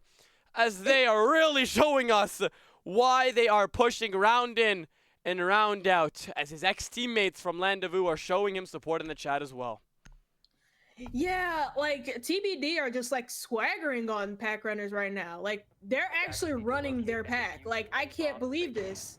S1: as they are really showing us why they are pushing round in and round out, as his ex-teammates from Landezvous are showing him support in the chat as well.
S4: Yeah, like TBD are just like swaggering on Packrunners right now. Like they're actually running their pack. Like I can't believe this.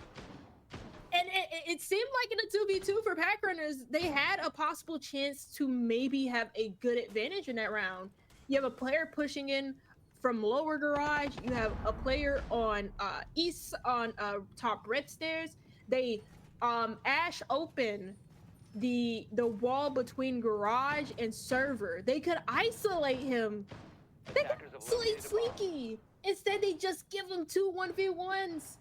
S4: And it seemed like in a 2v2 for Packrunners, they had a possible chance to maybe have a good advantage in that round. You have a player pushing in from lower garage. You have a player on east on top red stairs. They ash open the wall between garage and server. They could isolate him. They could isolate Slinky. Instead, they just give him 2 1v1s.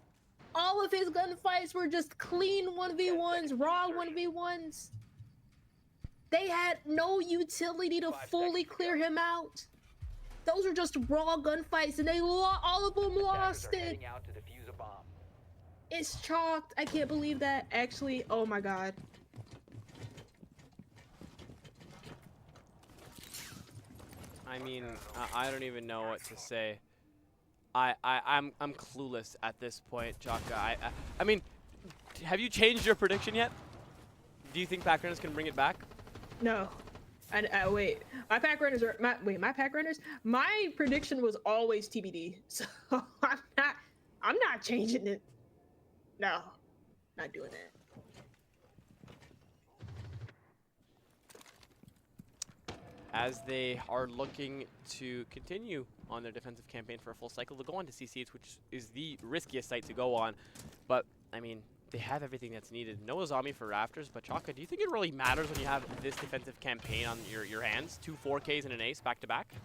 S4: All of his gunfights were just clean 1v1s, raw 1v1s. They had no utility to fully clear him out. Those are just raw gunfights, and they all of them lost it. It's chalked. I can't believe that. Actually, oh my god.
S1: I mean, I don't even know what to say. I'm clueless at this point, Chaka. I mean, have you changed your prediction yet? Do you think Packrunners can bring it back?
S4: No. Wait. My Packrunners are my Packrunners. My prediction was always TBD. So I'm not changing it. No. Not doing that.
S1: As they are looking to continue on their defensive campaign for a full cycle, they'll go on to CCH, which is the riskiest site to go on. But, I mean, they have everything that's needed. No Azami for Rafters, but Chaka, do you think it really matters when you have this defensive campaign on your hands? 2 4Ks and an ace back-to-back?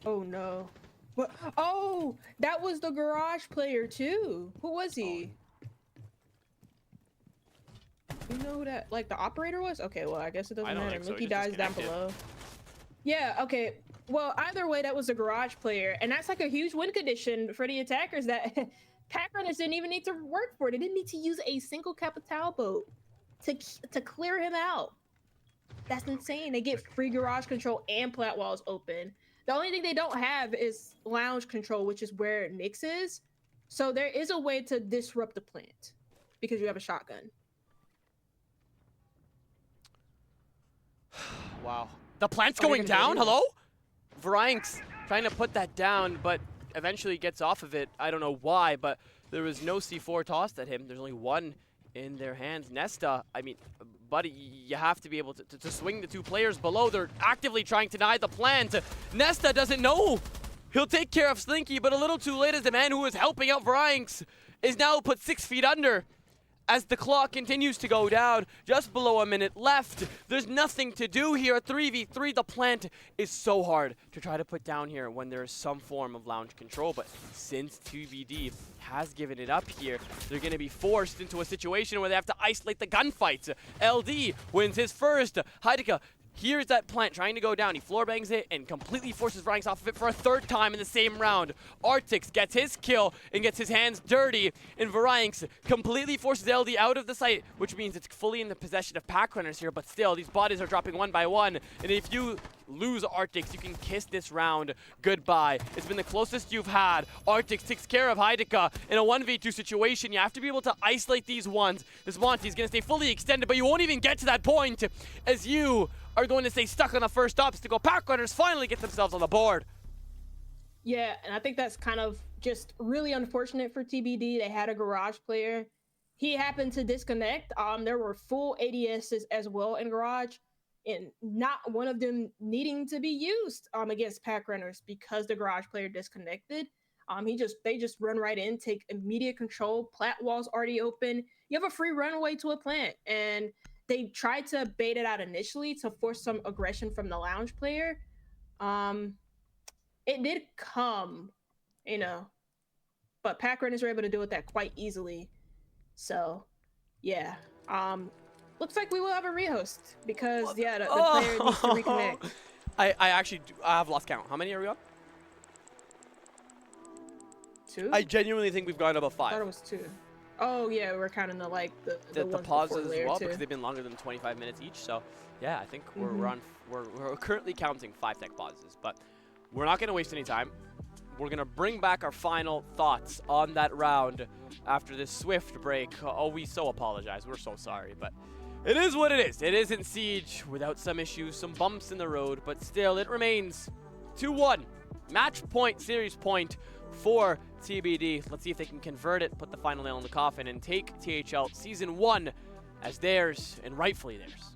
S4: Oh, no. What? Oh, that was the garage player, too. Who was he? You know who that, like, the operator was? Okay, well, I guess it doesn't matter.
S1: So.
S4: Mickey dies down below. Yeah, okay. Well, either way, that was a garage player. And that's like a huge win condition for the attackers that Packrunners didn't even need to work for. They didn't need to use a single Capital boat to clear him out. That's insane. They get free garage control and plat walls open. The only thing they don't have is lounge control, which is where Nyx is. So there is a way to disrupt the plant because you have a shotgun.
S1: Wow. The plant's going down? Hello? Varianx trying to put that down, but eventually gets off of it. I don't know why, but there was no C4 tossed at him. There's only one in their hands. Nesta, I mean, buddy, you have to be able to swing the 2 players below. They're actively trying to deny the plant. Nesta doesn't know. He'll take care of Slinky, but a little too late as the man who was helping out Varianx is now put 6 feet under. As the clock continues to go down, just below a minute left. There's nothing to do here. 3v3, the plant is so hard to try to put down here when there is some form of lounge control. But since TBD has given it up here, they're going to be forced into a situation where they have to isolate the gunfights. LD wins his first. Heideka here's that plant trying to go down. He floor bangs it and completely forces Varianx off of it for a 3rd time in the same round. Artix gets his kill and gets his hands dirty. And Varianx completely forces LD out of the site, which means it's fully in the possession of Packrunners here. But still, these bodies are dropping one by one. And if you lose Artix, you can kiss this round goodbye. It's been the closest you've had. Artix takes care of Heideka in a 1v2 situation. You have to be able to isolate these ones. This Monty's going to stay fully extended, but you won't even get to that point as you are going to stay stuck on the first obstacle. Packrunners finally get themselves on the board.
S4: Yeah, and I think that's kind of just really unfortunate for TBD. They had a garage player. He happened to disconnect. There were full ADSs as well in garage, and not one of them needing to be used against Packrunners because the garage player disconnected. They just run right in, take immediate control. Plat wall's already open. You have a free runaway to a plant, and they tried to bait it out initially to force some aggression from the lounge player. It did come, but Packrunners were able to deal with that quite easily. So, yeah. Looks like we will have a rehost because, yeah, the player needs to reconnect.
S1: I have lost count. How many are we on?
S4: 2?
S1: I genuinely think we've gone above 5.
S4: I thought it was 2. Oh yeah, we're counting the
S1: pauses as well
S4: too.
S1: because they've been longer than 25 minutes each. So yeah, I think we're currently counting 5 tech pauses, but we're not going to waste any time. We're going to bring back our final thoughts on that round after this swift break. Oh, we so apologize. We're so sorry, but it is what it is. It isn't Siege without some issues, some bumps in the road, but still it remains 2-1. Match point, series point for TBD. Let's see if they can convert it, put the final nail in the coffin, and take THL Season 1 as theirs, and rightfully theirs.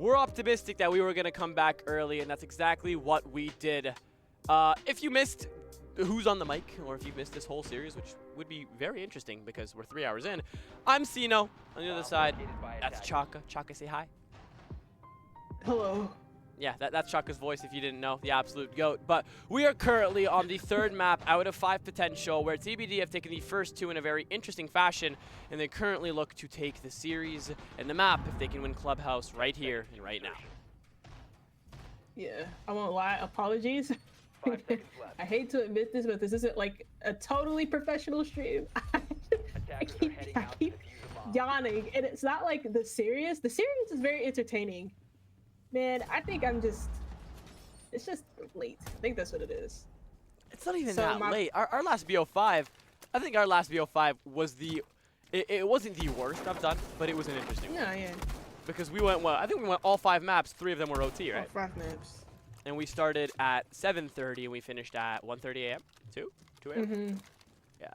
S1: we're optimistic that we were going to come back early, and that's exactly what we did. If you missed who's on the mic, or if you've missed this whole series, which would be very interesting because we're 3 hours in, I'm Sino. On the other side, that's Chaka. Chaka, say hi.
S2: Hello.
S1: Yeah, that's Chaka's voice if you didn't know, the absolute GOAT. But we are currently on the 3rd map out of 5 potential, where TBD have taken the first 2 in a very interesting fashion, and they currently look to take the series and the map if they can win Clubhouse right here and right now.
S2: Yeah, I won't lie, apologies.
S3: 5 seconds left.
S2: I hate to admit this, but this isn't like a totally professional stream. I
S3: Attackers are
S2: keep,
S3: heading
S2: I
S3: out to
S2: keep
S3: defuse a bomb.
S2: yawning, and it's not like the series. The series is very entertaining. Man, I think it's just late. I think that's what it is.
S1: It's not even
S2: So
S1: that late. Our last BO5, I think our last BO5 was it wasn't the worst I've done, but it was an interesting one.
S2: Yeah.
S1: Because we went, well, I think we went all 5 maps, 3 of them were OT, right?
S2: 5 maps.
S1: And we started at 7:30 and we finished at 1:30 a.m. 2 a.m.
S2: Mm-hmm.
S1: Yeah.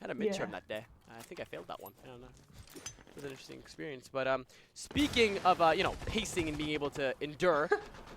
S1: Had a midterm
S2: Yeah.
S1: that day. I think I failed that one. I don't know. It was an interesting experience. But speaking of, you know, pacing and being able to endure,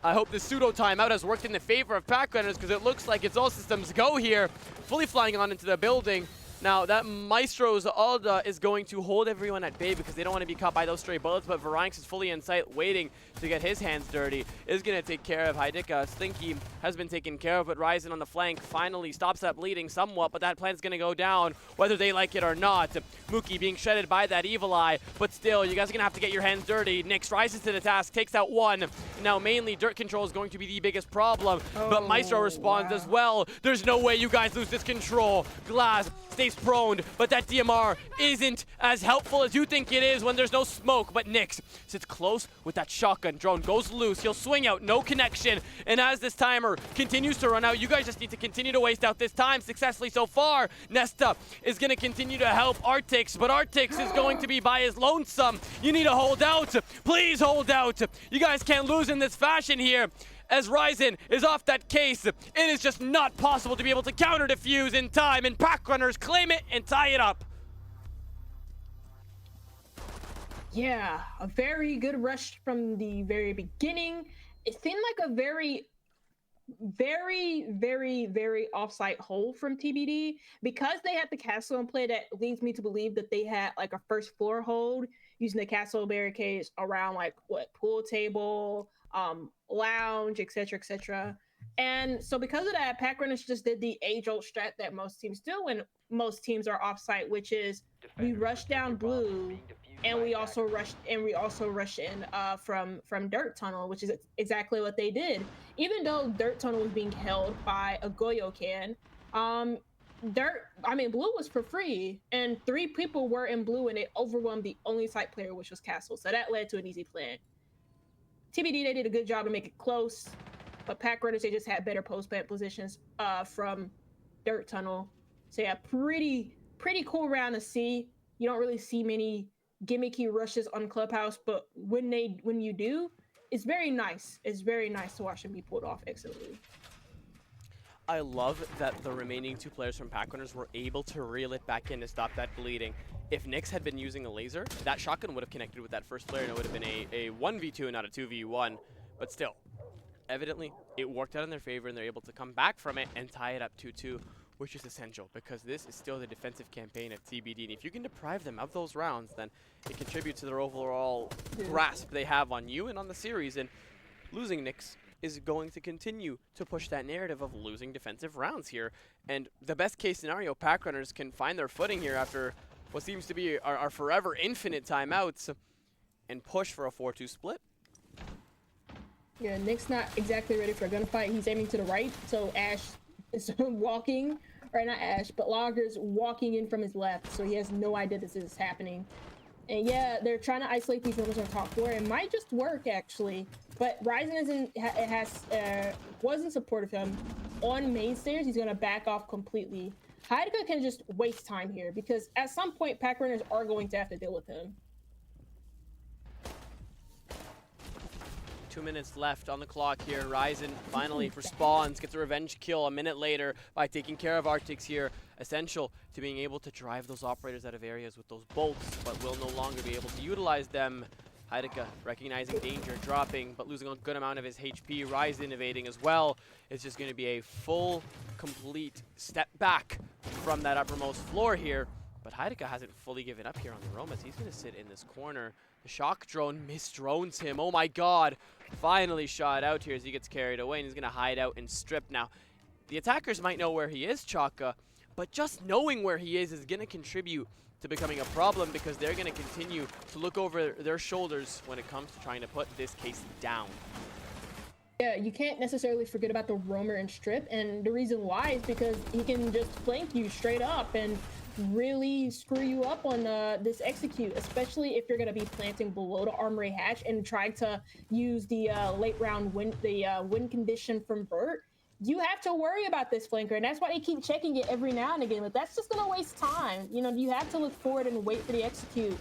S1: I hope this pseudo timeout has worked in the favor of Packrunners, because it looks like it's all systems go here. Fully flying on into the building. Now, that Maestro's Alda is going to hold everyone at bay because they don't want to be caught by those stray bullets, but Varanx is fully in sight, waiting to get his hands dirty. Is going to take care of Heidika. Slinky has been taken care of, but Ryzen on the flank finally stops that bleeding somewhat, but that plan's going to go down, whether they like it or not. Mookie being shredded by that Evil Eye, but still, you guys are going to have to get your hands dirty. Nyx rises to the task, takes out one. Now, mainly, dirt control is going to be the biggest problem, but Maestro responds as well. There's no way you guys lose this control. Glass stays prone, but that DMR isn't as helpful as you think it is when there's no smoke. But Nyx sits close with that shotgun. Drone goes loose. He'll swing out, no connection. And as this timer continues to run out, you guys just need to continue to waste out this time successfully so far. Nesta is going to continue to help Artix, but Artix is going to be by his lonesome. You need to hold out. Please hold out. You guys can't lose in this fashion here. As Ryzen is off that case, it is just not possible to be able to counter defuse in time, and Packrunners claim it and tie it up.
S2: Yeah, a very good rush from the very beginning. It seemed like a very off-site hold from TBD, because they had the castle in play. That leads me to believe that they had like a first floor hold using the castle barricades around like pool table, lounge, etc. And so because of that, Packrunners just did the age-old strat that most teams do when most teams are off-site, which is we rush down blue, and we also rush in from dirt tunnel, which is exactly what they did. Even though dirt tunnel was being held by a Goyo can, blue was for free, and 3 people were in blue, and it overwhelmed the only site player, which was Castle. So that led to an easy plan. TBD, they did a good job to make it close, but Packrunners, they just had better post-plant positions from dirt tunnel. So yeah, pretty cool round to see. You don't really see many gimmicky rushes on Clubhouse, but when you do, it's very nice. It's very nice to watch them be pulled off excellently.
S1: I love that the remaining 2 players from Packrunners were able to reel it back in to stop that bleeding. If Nyx had been using a laser, that shotgun would have connected with that first player, and it would have been a 1v2 and not a 2v1. But still, evidently, it worked out in their favor, and they're able to come back from it and tie it up 2-2, which is essential, because this is still the defensive campaign of TBD. And if you can deprive them of those rounds, then it contributes to their overall grasp they have on you and on the series. And losing Nyx is going to continue to push that narrative of losing defensive rounds here. And the best case scenario, Packrunners can find their footing here after what seems to be our forever infinite timeouts and push for a 4-2 split.
S2: Yeah, Nick's not exactly ready for a gunfight. He's aiming to the right, so Ash is walking, or not Ash, but Logger's walking in from his left, so he has no idea this is happening. And yeah, they're trying to isolate these numbers on top 4. It might just work, actually. But Ryzen wasn't supportive of him. On main stairs, he's going to back off completely. Heidika can just waste time here, because at some point, Packrunners are going to have to deal with him.
S1: 2 minutes left on the clock here. Ryzen finally respawns, gets a revenge kill a minute later by taking care of Artix here. Essential to being able to drive those operators out of areas with those bolts, but will no longer be able to utilize them. Heideka recognizing danger, dropping, but losing a good amount of his HP. Rise innovating as well. It's just going to be a full, complete step back from that uppermost floor here. But Heideka hasn't fully given up here on the Romas. He's going to sit in this corner. The shock drone misdrones him. Oh my god. Finally shot out here as he gets carried away, and he's going to hide out and strip. Now, the attackers might know where he is, Chaka, but just knowing where he is going to contribute to becoming a problem, because they're going to continue to look over their shoulders when it comes to trying to put this case down.
S2: Yeah, you can't necessarily forget about the roamer and strip, and the reason why is because he can just flank you straight up and really screw you up on this execute, especially if you're going to be planting below the armory hatch and trying to use the late round win condition from Burt. You have to worry about this flanker, and that's why they keep checking it every now and again, but that's just going to waste time. You know, you have to look forward and wait for the execute.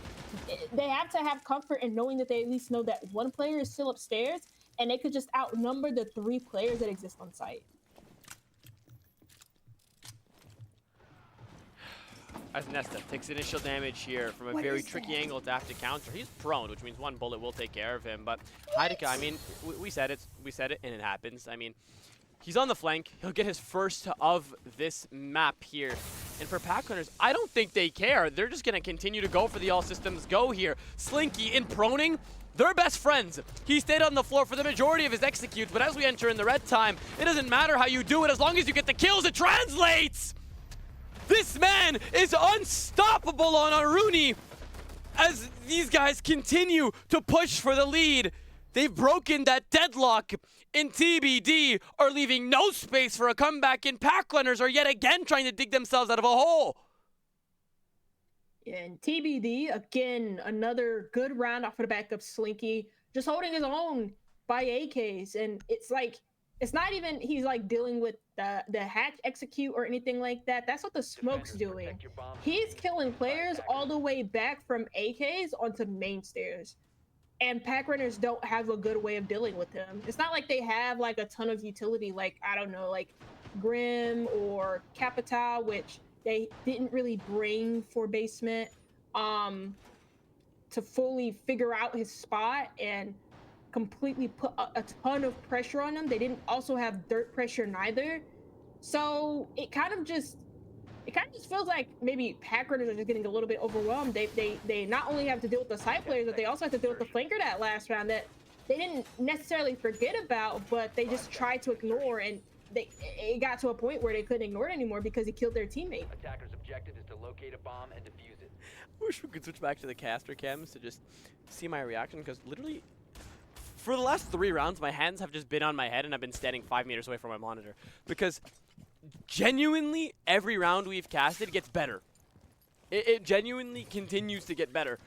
S2: They have to have comfort in knowing that they at least know that one player is still upstairs, and they could just outnumber the 3 players that exist on site.
S1: As Nesta takes initial damage here from a very tricky angle to have to counter. He's prone, which means one bullet will take care of him. But Heideka, I mean, we said it, and it happens. I mean, he's on the flank. He'll get his first of this map here. And for Packrunners, I don't think they care. They're just going to continue to go for the all systems go here. Slinky in proning. They're best friends. He stayed on the floor for the majority of his executes, but as we enter in the red time, it doesn't matter how you do it. As long as you get the kills, it translates! This man is unstoppable on Aruni as these guys continue to push for the lead. They've broken that deadlock in TBD, are leaving no space for a comeback, and Packrunners are yet again trying to dig themselves out of a hole.
S2: And TBD, again, another good round off of the back of Slinky, just holding his own by AKs. And it's like, it's not even he's like dealing with the hatch execute or anything like that. That's what the smoke's doing. He's killing players all the way back from AKs onto main stairs. And Packrunners don't have a good way of dealing with him. It's not like they have like a ton of utility, like, I don't know, like Grim or Capita, which they didn't really bring for basement to fully figure out his spot and completely put a ton of pressure on him. They didn't also have dirt pressure neither. So it kind of just feels like maybe Packrunners are just getting a little bit overwhelmed. They not only have to deal with the side players, but they also have to deal with the flanker that last round that they didn't necessarily forget about, but they just tried to ignore, and it got to a point where they couldn't ignore it anymore because he killed their teammate.
S3: Attacker's objective is to locate a bomb and defuse it.
S1: I wish we could switch back to the caster cams to just see my reaction, because literally for the last 3 rounds, my hands have just been on my head and I've been standing 5 meters away from my monitor, because genuinely every round we've casted gets better. It genuinely continues to get better.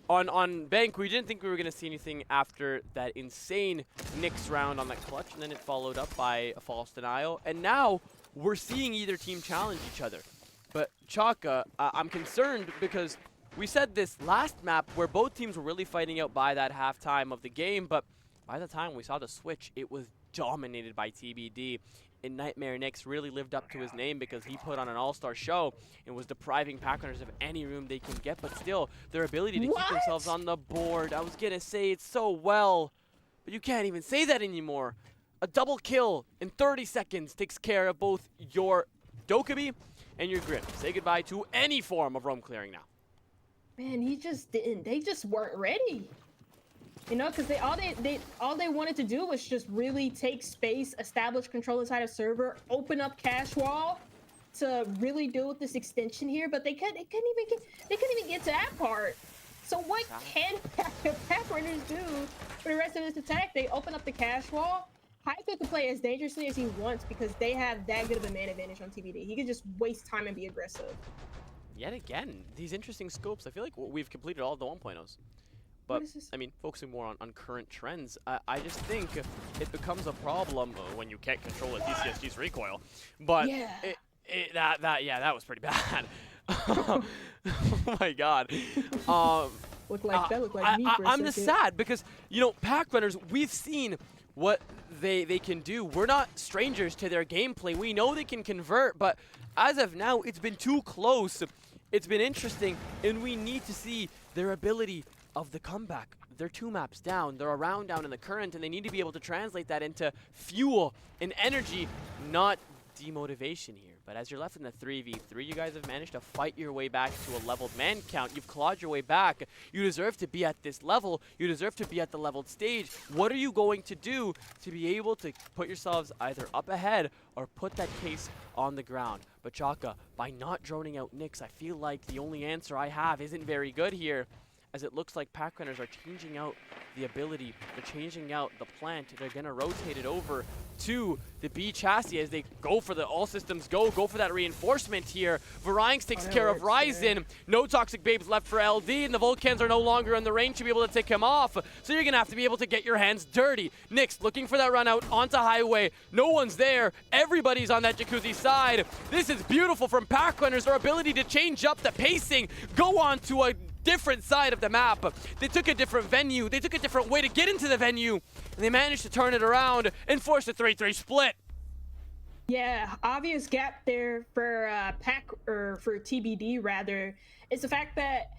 S1: On Bank, we didn't think we were going to see anything after that insane Nyx round on that clutch, and then it followed up by a false denial, and now we're seeing either team challenge each other. But Chaka, I'm concerned because we said this last map where both teams were really fighting out by that halftime of the game, but by the time we saw the switch, it was dominated by TBD. And Nightmare Nyx really lived up to his name because he put on an all-star show and was depriving Packrunners of any room they can get, but still, their ability to keep themselves on the board. I was going to say it so well, but you can't even say that anymore. A double kill in 30 seconds takes care of both your Dokkaebi and your Grim. Say goodbye to any form of roam clearing now.
S2: Man, he just didn't. They just weren't ready. You know, because all they wanted to do was just really take space, establish control inside a server, open up cache wall to really deal with this extension here. But they couldn't even get to that part. So what can Packrunners do for the rest of this attack? They open up the cache wall. Heideka can play as dangerously as he wants because they have that good of a man advantage on TBD. He can just waste time and be aggressive.
S1: Yet again, these interesting scopes. I feel like we've completed all of the 1.0s. But, I mean, focusing more on current trends, I just think it becomes a problem when you can't control a DCSG's recoil. But
S2: yeah.
S1: that was pretty bad. Oh my god.
S2: Look like me for a
S1: I'm just sad because, you know, Packrunners, we've seen what they can do. We're not strangers to their gameplay. We know they can convert, but as of now, it's been too close. It's been interesting, and we need to see their ability of the comeback, they're 2 maps down. They're around down in the current, and they need to be able to translate that into fuel and energy, not demotivation here. But as you're left in the 3v3, you guys have managed to fight your way back to a leveled man count. You've clawed your way back. You deserve to be at this level. You deserve to be at the leveled stage. What are you going to do to be able to put yourselves either up ahead or put that case on the ground? But Chaka, by not droning out Nyx, I feel like the only answer I have isn't very good here, as it looks like Packrunners are changing out the ability. They're changing out the plant. They're going to rotate it over to the B chassis as they go for the all systems go for that reinforcement here. Varyings takes care of Ryzen. No Toxic Babes left for LD, and the Vulcans are no longer in the range to be able to take him off. So you're going to have to be able to get your hands dirty. Nyx looking for that run out onto highway. No one's there. Everybody's on that Jacuzzi side. This is beautiful from Packrunners. Their ability to change up the pacing, go on to a different side of the map. They took a different venue. They took a different way to get into the venue, and they managed to turn it around and force a 3-3 split.
S4: Yeah, obvious gap there for for TBD rather. It's the fact that,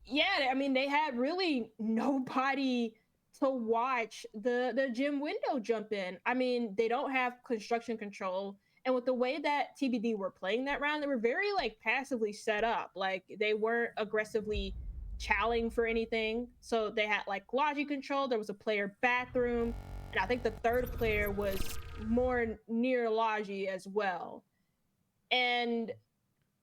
S4: yeah, I mean, they had really nobody to watch the gym window jump in. I mean, they don't have construction control. And with the way that TBD were playing that round, they were very like passively set up. Like they weren't aggressively challenging for anything. So they had like logic control. There was a player bathroom. And I think the third player was more near Logi as well. And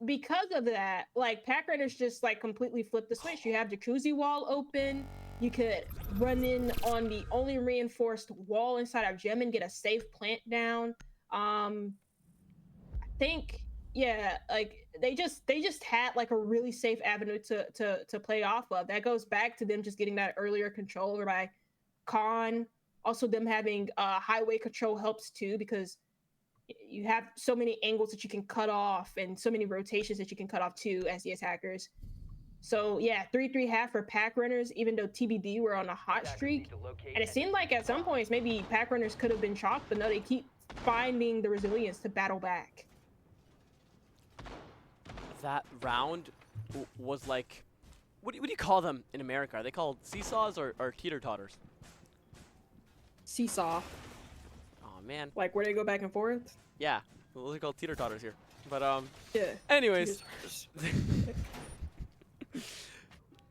S4: because of that, like Packrunners just like completely flipped the switch. You have Jacuzzi wall open. You could run in on the only reinforced wall inside of gym and get a safe plant down. I think, yeah, like they just had like a really safe avenue to play off of. That goes back to them just getting that earlier control over by Khan. Also, them having highway control helps too, because you have so many angles that you can cut off and so many rotations that you can cut off too as the attackers. So yeah, 3-3 half for Packrunners, even though TBD were on a hot streak. And it seemed like at some points maybe Packrunners could have been chalked, but no, they keep finding the resilience to battle back.
S1: That round was like, what do you call them in America? Are they called seesaws or teeter-totters?
S4: Seesaw.
S1: Oh man.
S4: Like where they go back and forth?
S1: Yeah, those are called teeter-totters here. But
S4: yeah.
S1: Anyways.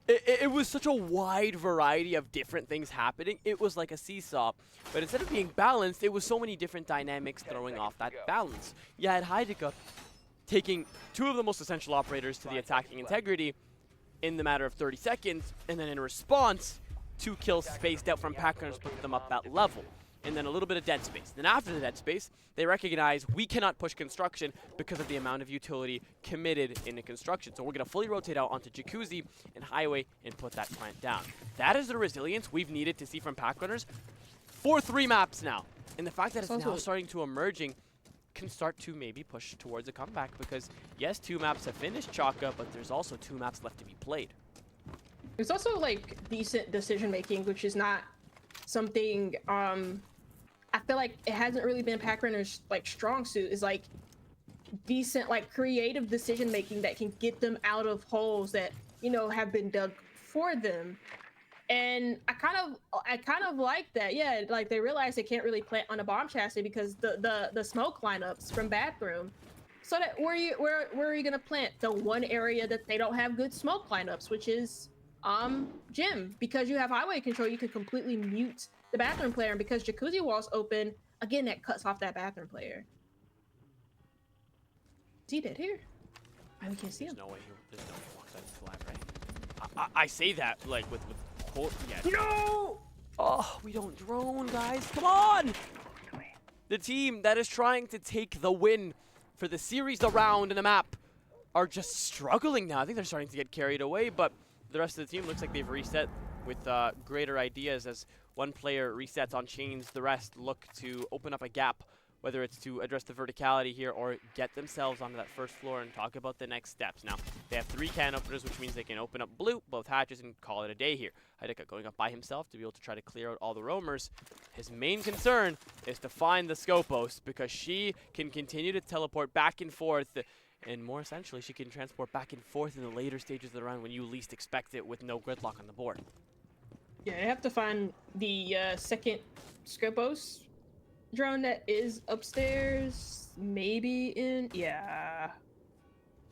S1: It was such a wide variety of different things happening. It was like a seesaw, but instead of being balanced, it was so many different dynamics throwing off that balance. You had Heideka taking 2 of the most essential operators to the attacking integrity in the matter of 30 seconds, and then in response, 2 kills spaced out from Packrunners put them up that level. And then a little bit of dead space. Then after the dead space, they recognize we cannot push construction because of the amount of utility committed into construction. So we're going to fully rotate out onto Jacuzzi and Highway and put that plant down. That is the resilience we've needed to see from Packrunners for 3 maps now. And the fact that it's now starting to emerging can start to maybe push towards a comeback, because yes, 2 maps have finished Chaka, but there's also 2 maps left to be played.
S4: There's also like decent decision making, which is not something I feel like it hasn't really been Packrunners' like strong suit, is like decent like creative decision making that can get them out of holes that, you know, have been dug for them. And I kind of like that. Yeah, like they realize they can't really plant on a bomb chassis because the smoke lineups from bathroom. So that where are you gonna plant? The one area that they don't have good smoke lineups, which is gym. Because you have highway control, you can completely mute the bathroom player, and because Jacuzzi wall's open, again, that cuts off that bathroom player. Is he dead here? I can't see him.
S1: There's no way he walks out of the lab, right? I say that like with yeah.
S4: No!
S1: Oh, we don't drone, guys. Come on! The team that is trying to take the win for the series around in the map are just struggling now. I think they're starting to get carried away, but the rest of the team looks like they've reset with greater ideas. As one player resets on chains, the rest look to open up a gap, whether it's to address the verticality here or get themselves onto that first floor and talk about the next steps. Now, they have 3 can openers, which means they can open up blue, both hatches, and call it a day here. Heideka going up by himself to be able to try to clear out all the roamers. His main concern is to find the Scopos, because she can continue to teleport back and forth, and more essentially, she can transport back and forth in the later stages of the round when you least expect it with no gridlock on the board.
S4: Yeah, I have to find the second Scripos drone that is upstairs. Maybe in yeah.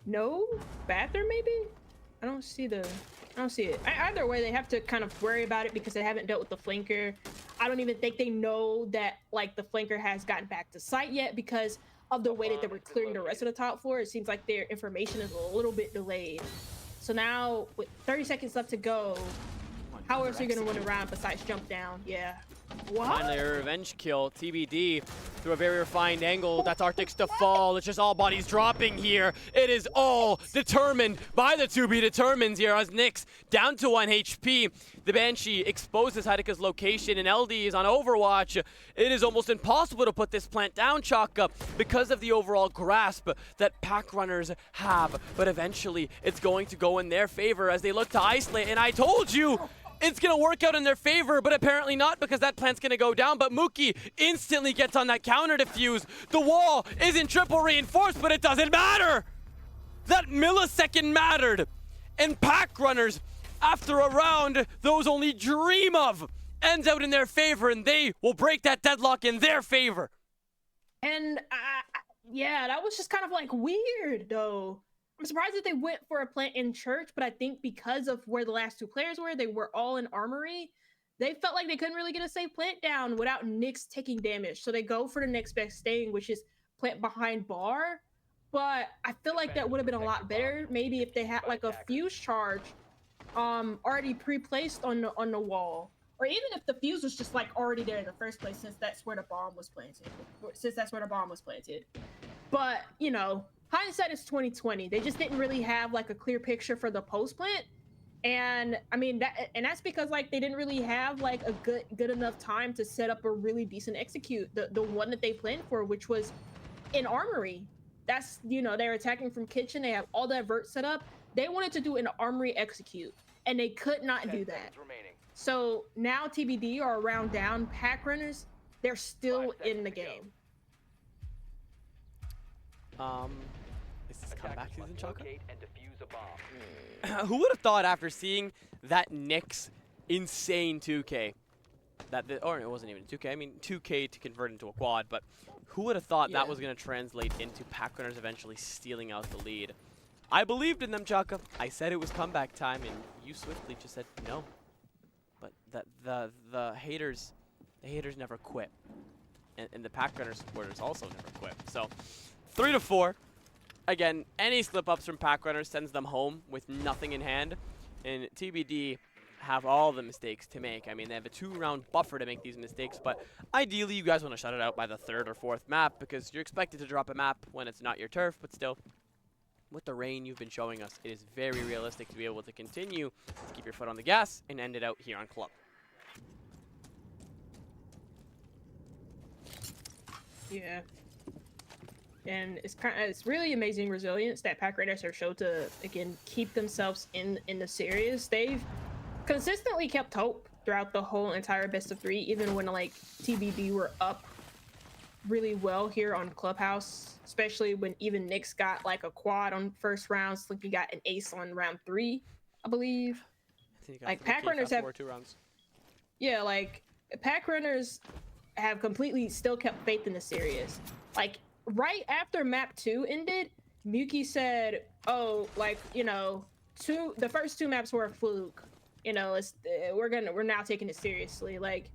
S4: No bathroom, maybe. I don't see it. Either way, they have to kind of worry about it because they haven't dealt with the flanker. I don't even think they know that like the flanker has gotten back to site yet because of the way that they were clearing the rest of the top floor. It seems like their information is a little bit delayed. So now with 30 seconds left to go, how else are you gonna win a round besides jump down? Yeah. What?
S1: Finally, a revenge kill. TBD through a very refined angle. That's Arctic's to fall. It's just all bodies dropping here. It is all determined by the 2B determines here as Nyx down to 1 HP. The Banshee exposes Heideka's location and LD is on Overwatch. It is almost impossible to put this plant down, Chaka, because of the overall grasp that Packrunners have. But eventually, it's going to go in their favor as they look to isolate. And I told you, it's going to work out in their favor, but apparently not because that plant's going to go down. But Mookie instantly gets on that counter defuse. The wall isn't triple reinforced, but it doesn't matter. That millisecond mattered. And Packrunners, after a round those only dream of, ends out in their favor, and they will break that deadlock in their favor.
S4: And yeah, that was just kind of like weird though. I'm surprised that they went for a plant in church, but I think because of where the last two players were, they were all in armory. They felt like they couldn't really get a safe plant down without Nyx taking damage. So they go for the next best thing, which is plant behind bar. But I feel like that would have been a lot better. Maybe if they had like a fuse charge already pre-placed on the wall. Or even if the fuse was just like already there in the first place, since that's where the bomb was planted. But, you know, hindsight is 2020. They just didn't really have like a clear picture for the post plant. And I mean that's because like they didn't really have like a good enough time to set up a really decent execute. The one that they planned for, which was in armory. That's, you know, they're attacking from kitchen. They have all that vert set up. They wanted to do an armory execute, and they could not do that. So now TBD are a round down. Packrunners, they're still in the game.
S1: Is this comeback season, Chaka? Who would have thought after seeing that Nyx insane 2K, or it wasn't even 2K, I mean 2K to convert into a quad, but who would have thought that was going to translate into Packrunners eventually stealing out the lead? I believed in them, Chaka. I said it was comeback time, and you swiftly just said no. But the haters never quit, and the Packrunners supporters also never quit. So 3-4. Again, any slip-ups from Packrunners sends them home with nothing in hand, and TBD have all the mistakes to make. I mean, they have a 2-round buffer to make these mistakes, but ideally you guys want to shut it out by the 3rd or 4th map because you're expected to drop a map when it's not your turf, but still, with the rain you've been showing us, it is very realistic to be able to continue to keep your foot on the gas and end it out here on Club.
S4: Yeah. And it's really amazing resilience that Packrunners have showed to, again, keep themselves in the series. They've consistently kept hope throughout the whole entire best of 3, even when like TBD were up really well here on Clubhouse, especially when even Nyx got like a quad on first round. Slinky got an ace on round 3, I believe. Like Packrunners have
S1: 2 rounds.
S4: Yeah, like Packrunners have completely still kept faith in the series. Like right after map 2 ended, Muki said, "Oh, like, you know, the first 2 maps were a fluke. You know, we're now taking it seriously." Like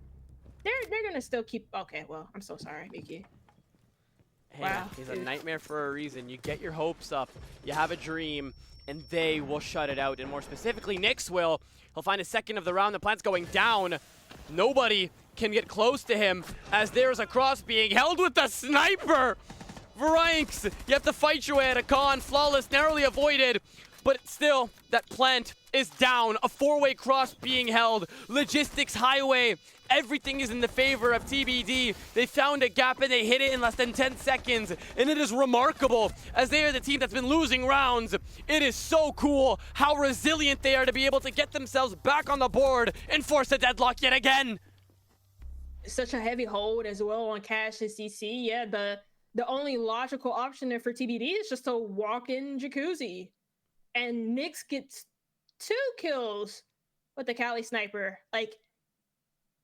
S4: they're gonna still keep. Okay, well, I'm so sorry, Muki.
S1: Hey, wow, he's a nightmare for a reason. You get your hopes up, you have a dream, and they will shut it out. And more specifically, Nyx will. He'll find a second of the round. The plant's going down. Nobody can get close to him as there's a cross being held with the sniper. Vranks, you have to fight your way at a con. Flawless, narrowly avoided. But still, that plant is down. A 4-way cross being held. Logistics highway. Everything is in the favor of TBD. They found a gap and they hit it in less than 10 seconds. And it is remarkable as they are the team that's been losing rounds. It is so cool how resilient they are to be able to get themselves back on the board and force a deadlock yet again.
S4: Such a heavy hold as well on Cash and CC. Yeah, the only logical option there for TBD is just to walk in Jacuzzi. And Nyx gets 2 kills with the Cali sniper. Like,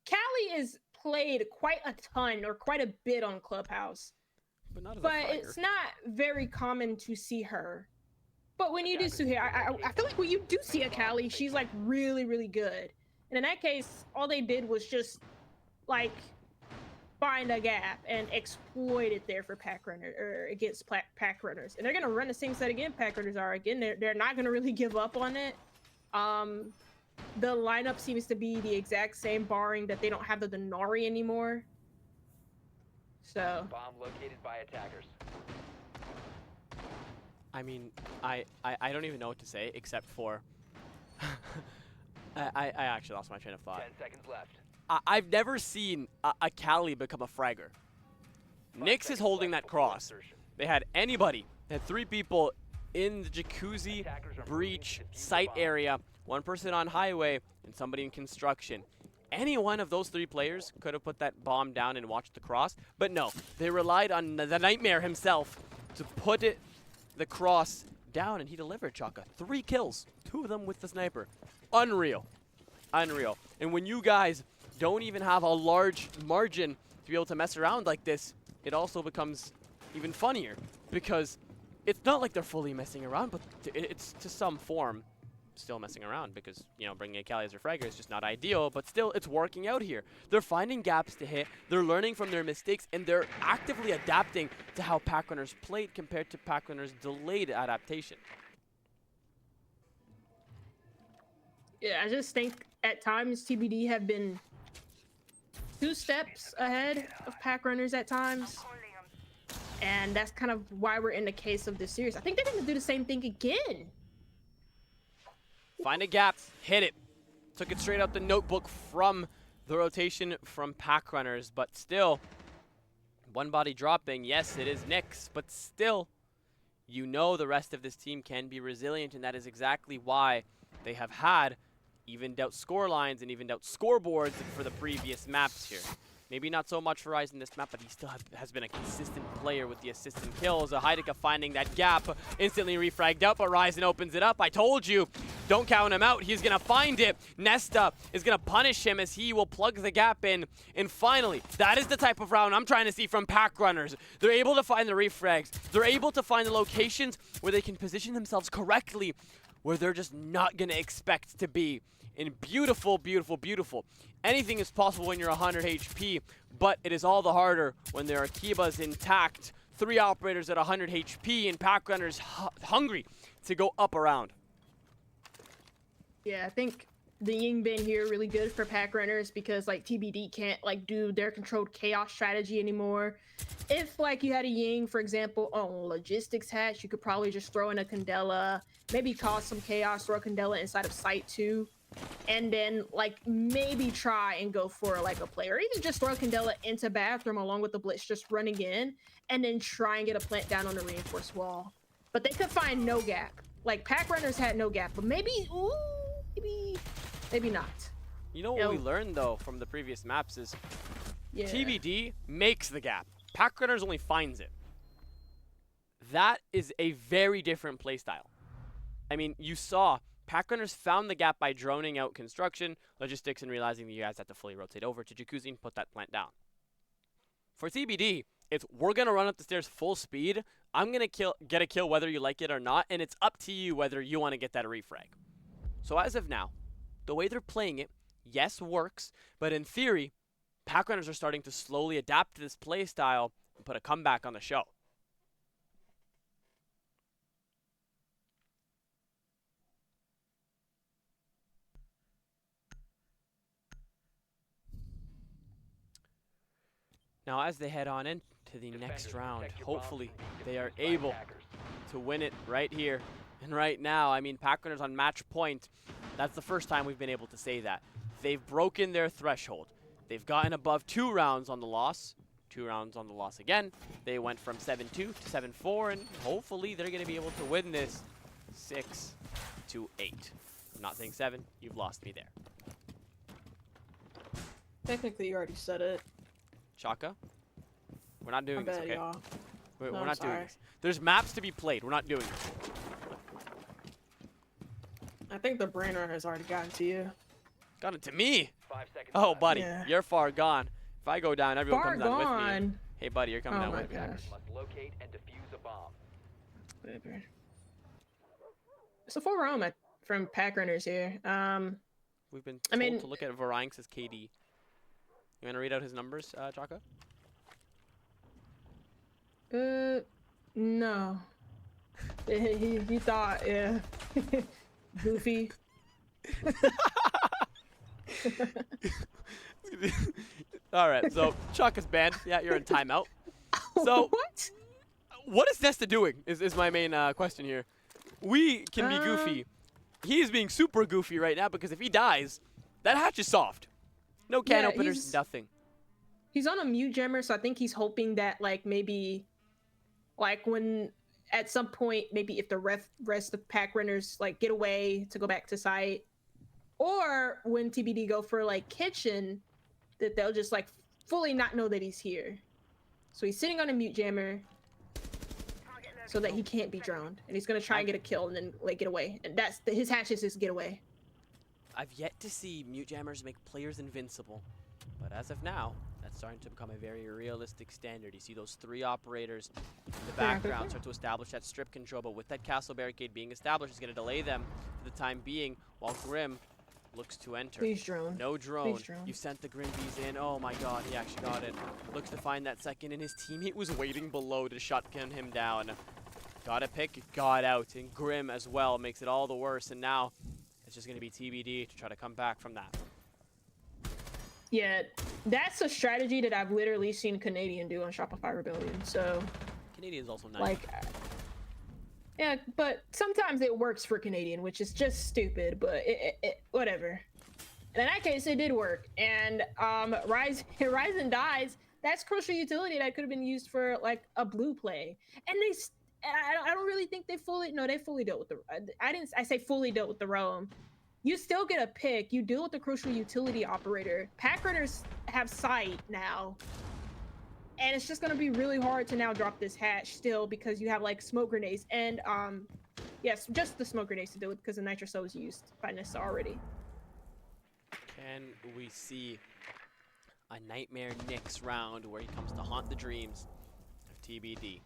S4: Callie is played quite a ton or quite a bit on Clubhouse,
S1: But not as a
S4: but
S1: fragger.
S4: it's not very common to see her. But when you do see her, I feel like when you do see a Callie, she's like really, really good. And in that case, all they did was just like find a gap and exploit it there for Packrunner or against Packrunners. And they're gonna run the same set again. Packrunners are again. They're not gonna really give up on it. The lineup seems to be the exact same, barring that they don't have the Denari anymore. So
S3: Bomb located by attackers.
S1: I mean, I don't even know what to say except for I actually lost my train of thought.
S3: 10 seconds left.
S1: I've never seen a Callie become a fragger. Nyx is holding that cross. They had anybody. They had 3 people in the jacuzzi, breach, site area, 1 person on highway, and somebody in construction. Any one of those 3 players could have put that bomb down and watched the cross, but no. They relied on the Nightmare himself to put the cross down, and he delivered, Chaka. 3 kills, 2 of them with the sniper. Unreal. Unreal. And when you guys don't even have a large margin to be able to mess around like this, it also becomes even funnier, because it's not like they're fully messing around, but it's to some form still messing around, because, you know, bringing a Callie as a fragger is just not ideal, but still it's working out here. They're finding gaps to hit, they're learning from their mistakes, and they're actively adapting to how Packrunners played compared to Packrunners' delayed adaptation.
S4: yeah, I just think at times TBD have been 2 steps ahead of Packrunners at times. And that's kind of why we're in the case of this series. I think they're going to do the same thing again.
S1: Find a gap, hit it. Took it straight out the notebook from the rotation from Packrunners, but still, 1 body dropping. Yes, it is Nyx, but still, you know the rest of this team can be resilient, and that is exactly why they have had evened out score lines and evened out scoreboards for the previous maps here. Maybe not so much for Ryzen this map, but he still has been a consistent player with the assists and kills. Heideka finding that gap, instantly refragged out, but Ryzen opens it up. I told you, don't count him out. He's going to find it. Nesta is going to punish him as he will plug the gap in. And finally, that is the type of round I'm trying to see from Packrunners. They're able to find the refrags. They're able to find the locations where they can position themselves correctly, where they're just not going to expect to be. And beautiful, beautiful, beautiful. Anything is possible when you're 100 HP, but it is all the harder when there are Kibas intact, 3 operators at 100 HP, and Packrunners hungry to go up around.
S4: Yeah, I think the Ying bin here really good for Packrunners because like TBD can't like do their controlled chaos strategy anymore. If like you had a Ying, for example, on logistics hatch, you could probably just throw in a Candela, maybe cause some chaos, throw a Candela inside of site 2. And then like maybe try and go for like a play, or even just throw Candela into bathroom along with the blitz just running in, and then try and get a plant down on the reinforced wall. But they could find no gap. Like Packrunners had no gap, but maybe, ooh, maybe not.
S1: You know what we learned though from the previous maps is TBD makes the gap. Packrunners only finds it. That is a very different playstyle. I mean, you saw Packrunners found the gap by droning out construction, logistics, and realizing that you guys have to fully rotate over to Jacuzzi and put that plant down. For TBD, it's we're going to run up the stairs full speed. I'm going to get a kill whether you like it or not, and it's up to you whether you want to get that refrag. So as of now, the way they're playing it, yes, works, but in theory, Packrunners are starting to slowly adapt to this play style and put a comeback on the show. Now, as they head on into the next round, hopefully they are able to win it right here and right now. I mean, Packrunners on match point, that's the first time we've been able to say that. They've broken their threshold. They've gotten above 2 rounds on the loss, 2 rounds on the loss again. They went from 7-2 to 7-4, and hopefully they're going to be able to win this 6-8. I'm not saying 7. You've lost me there.
S4: Technically, you already said it.
S1: Chaka, we're not doing this, okay? We're
S4: No,
S1: not doing
S4: sorry.
S1: this. There's maps to be played. We're not doing it.
S4: I think the brainer has already gotten to you.
S1: Got it to me.
S3: 5 seconds
S1: Oh,
S3: left.
S1: buddy,
S2: Yeah.
S1: you're far gone. If I go down, everyone
S2: Far
S1: comes down with me.
S2: gone.
S1: Hey, buddy, you're coming
S2: Oh
S1: down
S2: my
S1: with me.
S2: gosh.
S3: Must locate and defuse a bomb.
S2: Whatever. So for Rome from Packrunners here.
S1: We've been
S2: I
S1: told
S2: mean-
S1: to look at Varanx's KD. You want to read out his numbers, Chaka?
S2: No. He thought, yeah. Goofy.
S1: All right, so Chaka's banned. Yeah, you're in timeout. So
S2: What?
S1: what is Nesta doing is my main question here. We can be goofy. He's being super goofy right now because if he dies, that hatch is soft. No can
S2: Yeah,
S1: openers,
S2: he's-
S1: nothing.
S2: He's on a mute jammer, so I think he's hoping that like maybe like when at some point maybe if the rest of pack runners like get away to go back to site, or when TBD go for like kitchen, that they'll just like fully not know that he's here. So he's sitting on a mute jammer so that he can't be drowned, and he's gonna try and get a kill and then like get away, and that's his hatch is his getaway.
S1: I've yet to see mute jammers make players invincible, but as of now, that's starting to become a very realistic standard. You see those 3 operators in the background start to establish that strip control, but with that castle barricade being established, it's going to delay them for the time being, while Grim looks to enter.
S2: Please drone.
S1: No drone.
S2: Please drone.
S1: You sent the Grim bees in. Oh my god, he actually got it. Looks to find that second, and his teammate was waiting below to shotgun him down. Got a pick, got out, and Grim as well makes it all the worse, and now it's just going to be TBD to try to come back from that.
S2: Yeah, that's a strategy that I've literally seen Canadian do on Shopify Rebellion. So,
S1: Canadian's also nice.
S2: like, yeah, but sometimes it works for Canadian, which is just stupid. But whatever. And in that case, it did work. And Ryzen dies. That's crucial utility that could have been used for like a blue play. And I don't really think they fully dealt with the. I say fully dealt with the roam. You still get a pick. You deal with the crucial utility operator. Packrunners have sight now. And it's just going to be really hard to now drop this hatch still because you have like smoke grenades. And yes, just the smoke grenades to do it because the nitro is used by Nissa already.
S1: Can we see a Nightmare Nyx round where he comes to haunt the dreams of TBD?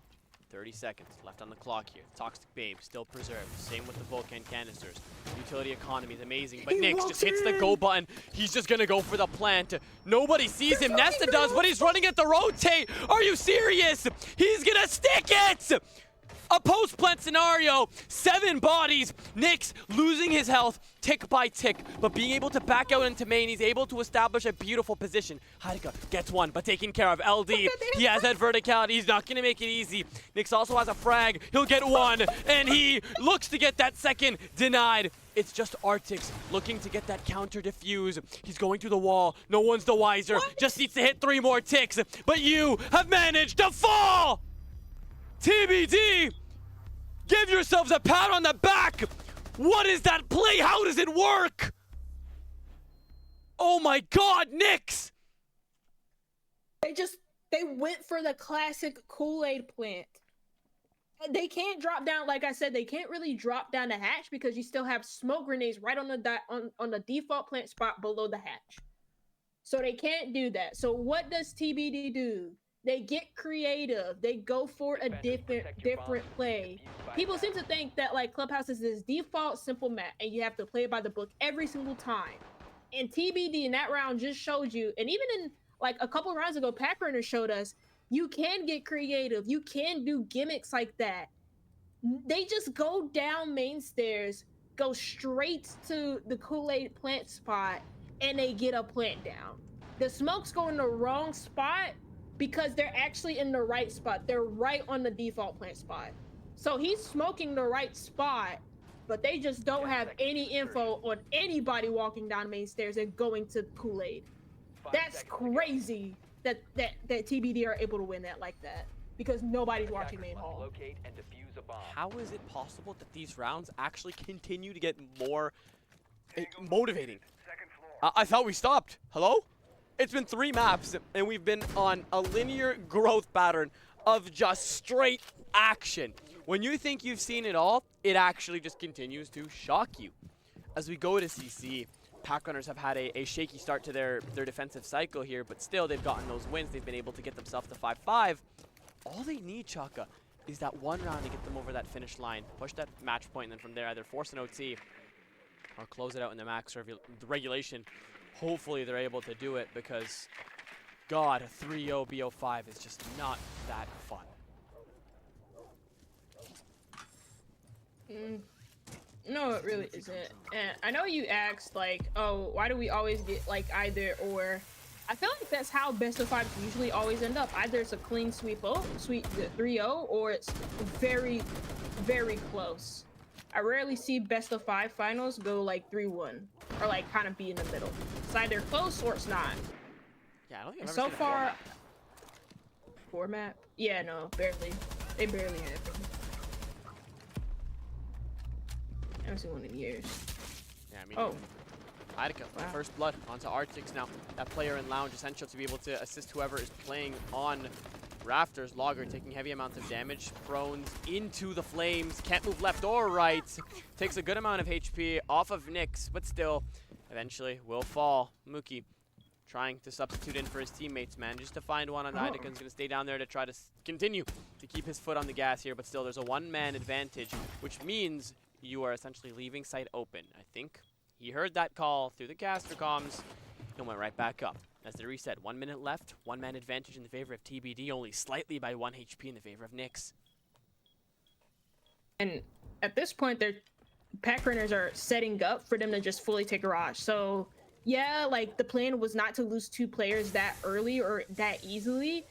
S1: 30 seconds left on the clock here. Toxic Babe still preserved. Same with the Volcan canisters. Utility economy is amazing, but
S2: He
S1: Nyx
S2: walks
S1: just hits the
S2: in.
S1: go button. He's just gonna go for the plant. Nobody sees him. Nesta does, but he's running at the rotate. Are you serious? He's gonna stick it! A post-plant scenario. 7 bodies. Nyx losing his health tick by tick, but being able to back out into main, he's able to establish a beautiful position. Heideka gets one, but taken care of. LD, he has that verticality. He's not going to make it easy. Nyx also has a frag. He'll get one, and he looks to get that second. Denied. It's just Arctics looking to get that counter defuse. He's going through the wall. No one's the wiser. Just needs to hit 3 more ticks, but you have managed to fall! TBD! Give yourselves a pat on the back! What is that play? How does it work? Oh my god, Nyx!
S2: They went for the classic Kool-Aid plant. They can't drop down, like I said, they can't really drop down the hatch because you still have smoke grenades right on the default plant spot below the hatch. So they can't do that. So what does TBD do? They get creative. They go for a different play. People seem to think that like Clubhouse is this default simple map and you have to play it by the book every single time. And TBD in that round just showed you, and even in like a couple rounds ago, Packrunners showed us, you can get creative. You can do gimmicks like that. They just go down main stairs, go straight to the Kool-Aid plant spot, and they get a plant down. The smokes go in the wrong spot because they're actually in the right spot. They're right on the default plant spot. So he's smoking the right spot, but they just don't have any info on anybody walking down main stairs and going to Kool-Aid. That's crazy that TBD are able to win that like that because nobody's watching main hall.
S3: Locate and defuse a bomb.
S1: How is it possible that these rounds actually continue to get more motivating? I thought we stopped. Hello? It's been 3 maps, and we've been on a linear growth pattern of just straight action. When you think you've seen it all, it actually just continues to shock you. As we go to CC, Packrunners have had a shaky start to their defensive cycle here, but still they've gotten those wins. They've been able to get themselves to 5-5. All they need, Chaka, is that one round to get them over that finish line, push that match point, and then from there either force an OT or close it out in the max regulation. Hopefully they're able to do it because, God, a 3-0 BO5 is just not that fun.
S4: No, it really isn't. And I know you asked, like, oh, why do we always get, like, either or? I feel like that's how best of fives usually always end up. Either it's a clean sweep 3-0, or it's very, very close. I rarely see best of five finals go, like, 3-1, or, like, kind of be in the middle. It's either close or it's not.
S1: Yeah, I don't think
S4: And
S1: I've
S4: so
S1: ever seen a
S4: far, format? Yeah, no, barely. They barely have it. I haven't seen one in years.
S1: Yeah, I mean,
S4: Oh.
S1: Heideca,
S4: Wow.
S1: first blood onto Arctics now. That player in lounge, essential to be able to assist whoever is playing on rafters. Logger taking heavy amounts of damage, thrown into the flames, can't move left or right. Takes a good amount of HP off of Nyx, but still, eventually will fall. Mookie trying to substitute in for his teammates, manages to find one on Heideca. He's gonna stay down there to try to continue to keep his foot on the gas here, but still there's a one-man advantage, which means you are essentially leaving site open. I think he heard that call through the caster comms and went right back up. As they reset, 1 minute left, one-man advantage in the favor of TBD, only slightly by 1 HP in the favor of Nyx.
S4: And at this point, their Packrunners are setting up for them to just fully take Garage. So yeah, like the plan was not to lose 2 players that early or that easily,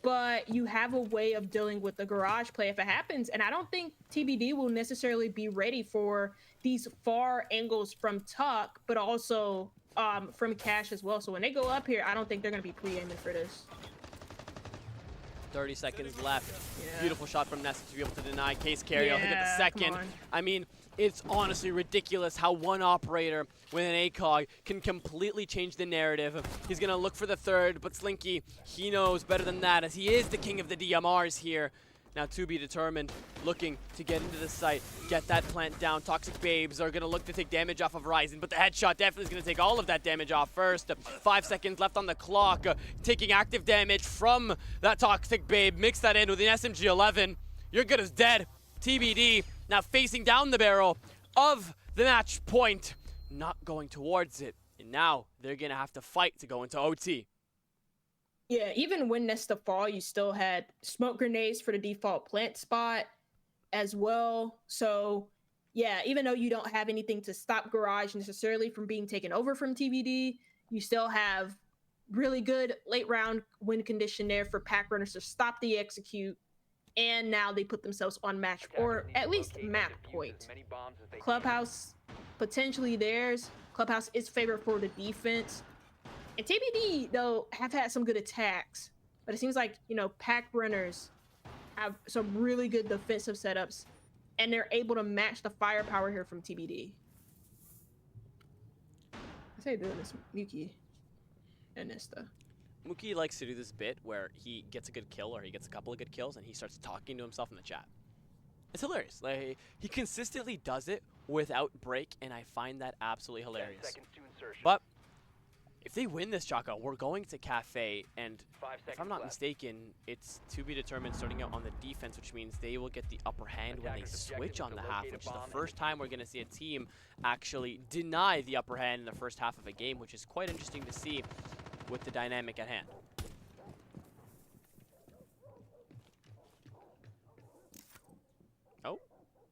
S4: but you have a way of dealing with the Garage play if it happens. And I don't think TBD will necessarily be ready for these far angles from Tuck, but also from Cash as well. So when they go up here, I don't think they're going to be pre-aiming for this.
S1: 30 seconds left.
S4: Yeah.
S1: Beautiful shot from Nessa to be able to deny case carry. I'll hit at the
S4: Yeah,
S1: second.
S4: come on.
S1: I mean, it's honestly ridiculous how one operator with an ACOG can completely change the narrative. He's going to look for the third, but Slinky, he knows better than that as he is the king of the DMRs here. Now to be determined, looking to get into the site, get that plant down. Toxic Babes are going to look to take damage off of Ryzen, but the headshot definitely is going to take all of that damage off first. 5 seconds left on the clock, taking active damage from that Toxic Babe. Mix that in with an SMG-11. You're good as dead. TBD now facing down the barrel of the match point, not going towards it. And now they're going to have to fight to go into OT.
S4: Yeah, even when Nesta fall, you still had smoke grenades for the default plant spot as well. So yeah, even though you don't have anything to stop Garage necessarily from being taken over from TBD, you still have really good late round win condition there for Packrunners to stop the execute. And now they put themselves on match, or at least map point. Clubhouse potentially theirs. Clubhouse is favored for the defense. And TBD, though, have had some good attacks. But it seems like, you know, Packrunners have some really good defensive setups. And they're able to match the firepower here from TBD. I say doing this, Mookie and Nesta.
S1: Mookie likes to do this bit where he gets a good kill or he gets a couple of good kills and he starts talking to himself in the chat. It's hilarious. Like, he consistently does it without break, and I find that absolutely hilarious. But if they win this, Chaka, we're going to Cafe, and if I'm not mistaken, it's to be determined starting out on the defense, which means they will get the upper hand when they switch on the half, which is the first time we're going to see a team actually deny the upper hand in the first half of a game, which is quite interesting to see with the dynamic at hand.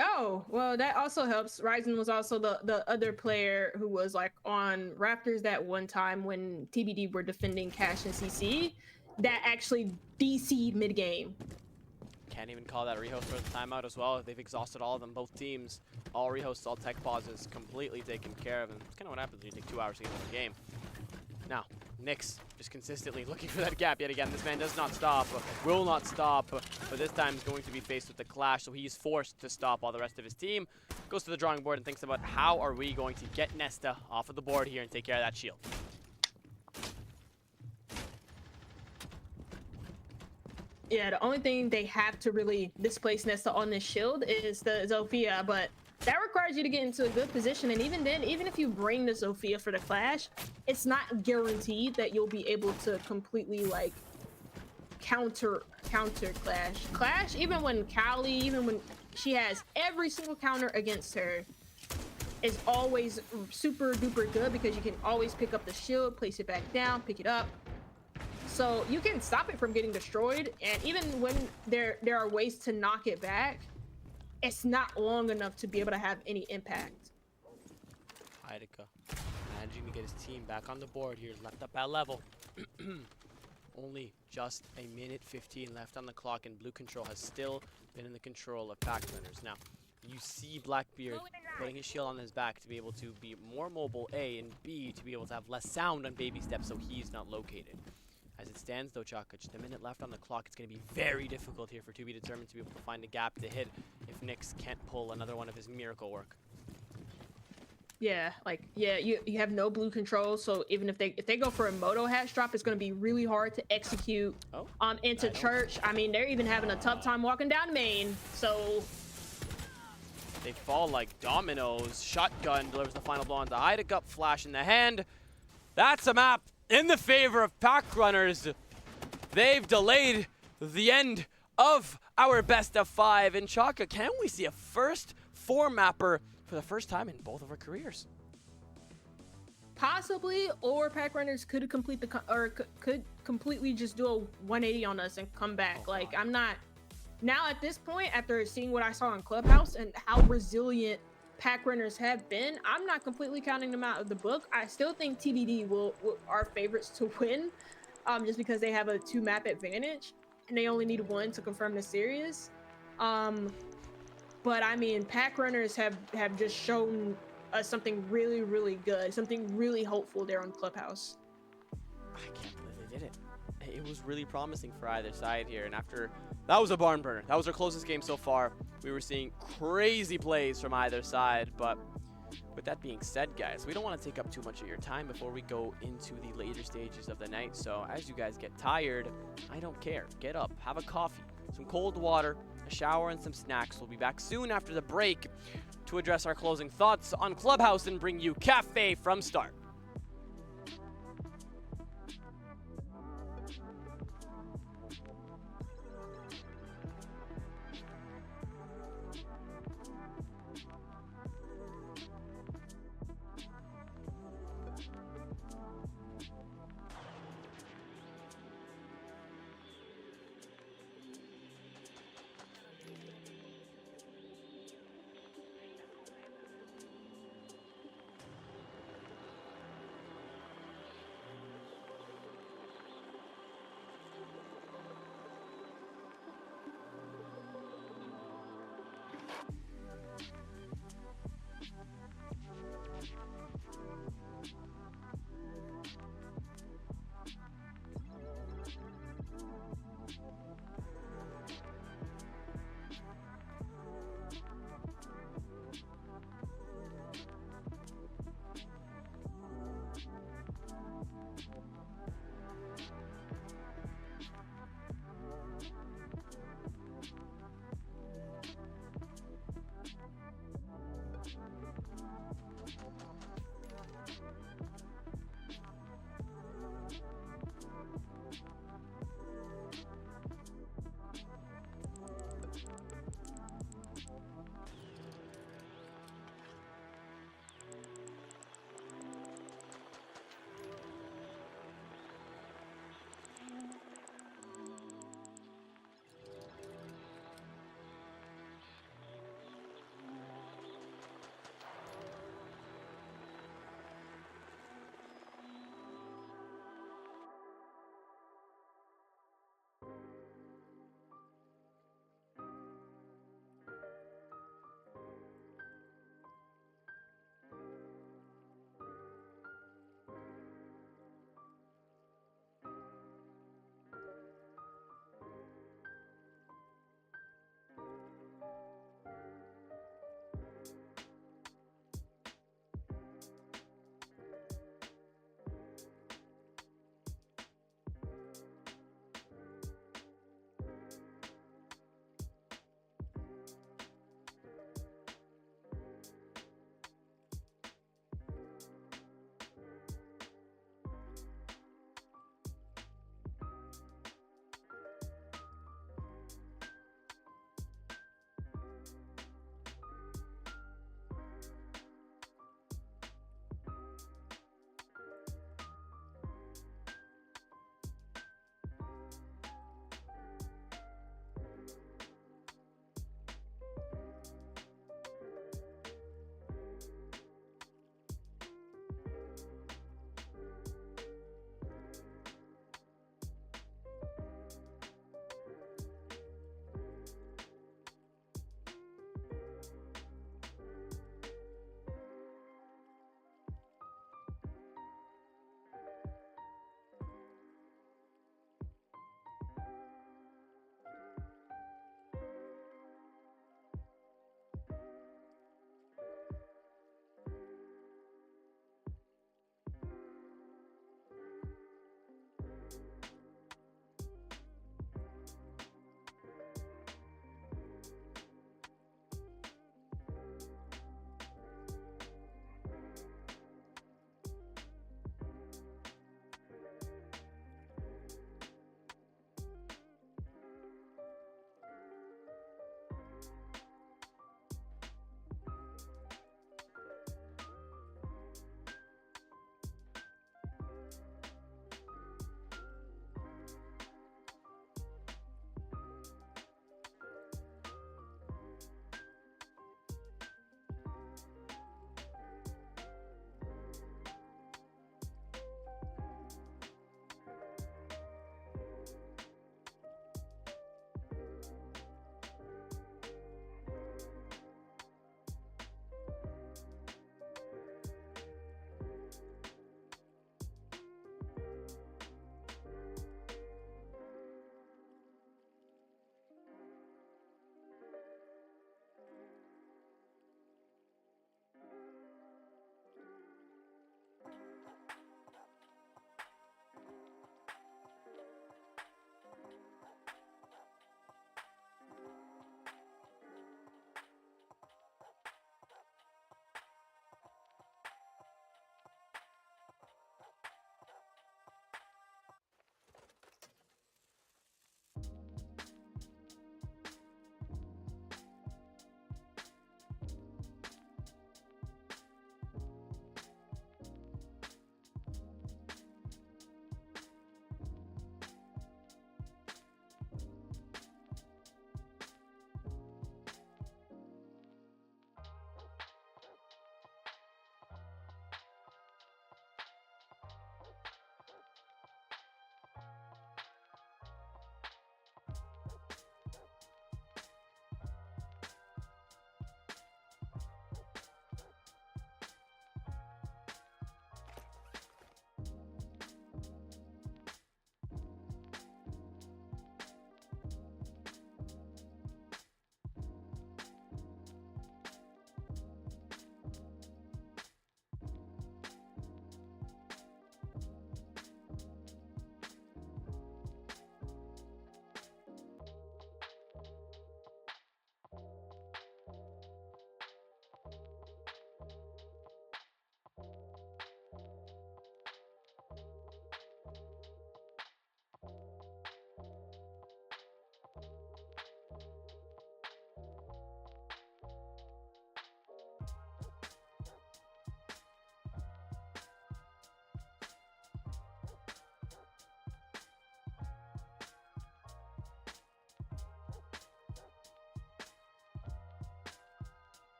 S4: Oh, well, that also helps. Ryzen was also the other player who was like on Raptors that one time when TBD were defending Cash and CC that actually DC'd mid-game.
S1: Can't even call that rehost for the timeout as well. They've exhausted all of them, both teams. All rehosts, all tech pauses, completely taken care of. And that's kind of what happens when you take 2 hours to get into the game. Now, Nyx just consistently looking for that gap yet again. This man does not stop, will not stop, but this time is going to be faced with the clash, so he's forced to stop while the rest of his team goes to the drawing board and thinks about how are we going to get Nesta off of the board here and take care of that shield.
S4: Yeah, the only thing they have to really displace Nesta on this shield is the Zofia, but that requires you to get into a good position. And even then, even if you bring the Sophia for the clash, it's not guaranteed that you'll be able to completely like counter Clash. Even when Callie, even when she has every single counter against her, is always super duper good because you can always pick up the shield, place it back down, pick it up. So you can stop it from getting destroyed. And even when there are ways to knock it back, it's not long enough to be able to have any impact.
S1: Idika managing to get his team back on the board here, left up at level. Only just a minute 15 left on the clock, and blue control has still been in the control of Packrunners. Now, you see Blackbeard putting his shield on his back to be able to be more mobile, A, and B, to be able to have less sound on baby steps so he's not located. As it stands, though, Chaka, just a minute left on the clock. It's going to be very difficult here for 2B Determined to be able to find a gap to hit if Nyx can't pull another one of his miracle work.
S4: Yeah, like, yeah, you have no blue control, so even if they go for a moto hatch drop, it's going to be really hard to execute into church. I mean, they're even having a tough time walking down main, so
S1: they fall like dominoes. Shotgun delivers the final blow on the Idika, up flash in the hand. That's a map in the favor of Packrunners. They've delayed the end of our best of 5. And Chaka, can we see a first 4-mapper for the first time in both of our careers?
S4: Possibly, or Packrunners could complete the could completely just do a 180 on us and come back. Like, I'm not now at this point, after seeing what I saw in Clubhouse and how resilient Packrunners have been, I'm not completely counting them out of the book. I still think TBD will are favorites to win, just because they have a 2-map advantage and they only need 1 to confirm the series. But I mean, Packrunners have just shown us something really, really good, something really hopeful there on Clubhouse.
S1: I can't believe they did it. It was really promising for either side here, and after that was a barn burner. That was our closest game so far. We were seeing crazy plays from either side, but with that being said, guys, we don't want to take up too much of your time before we go into the later stages of the night. So as you guys get tired, I don't care. Get up, have a coffee, some cold water, a shower, and some snacks. We'll be back soon after the break to address our closing thoughts on Clubhouse and bring you Cafe from Start.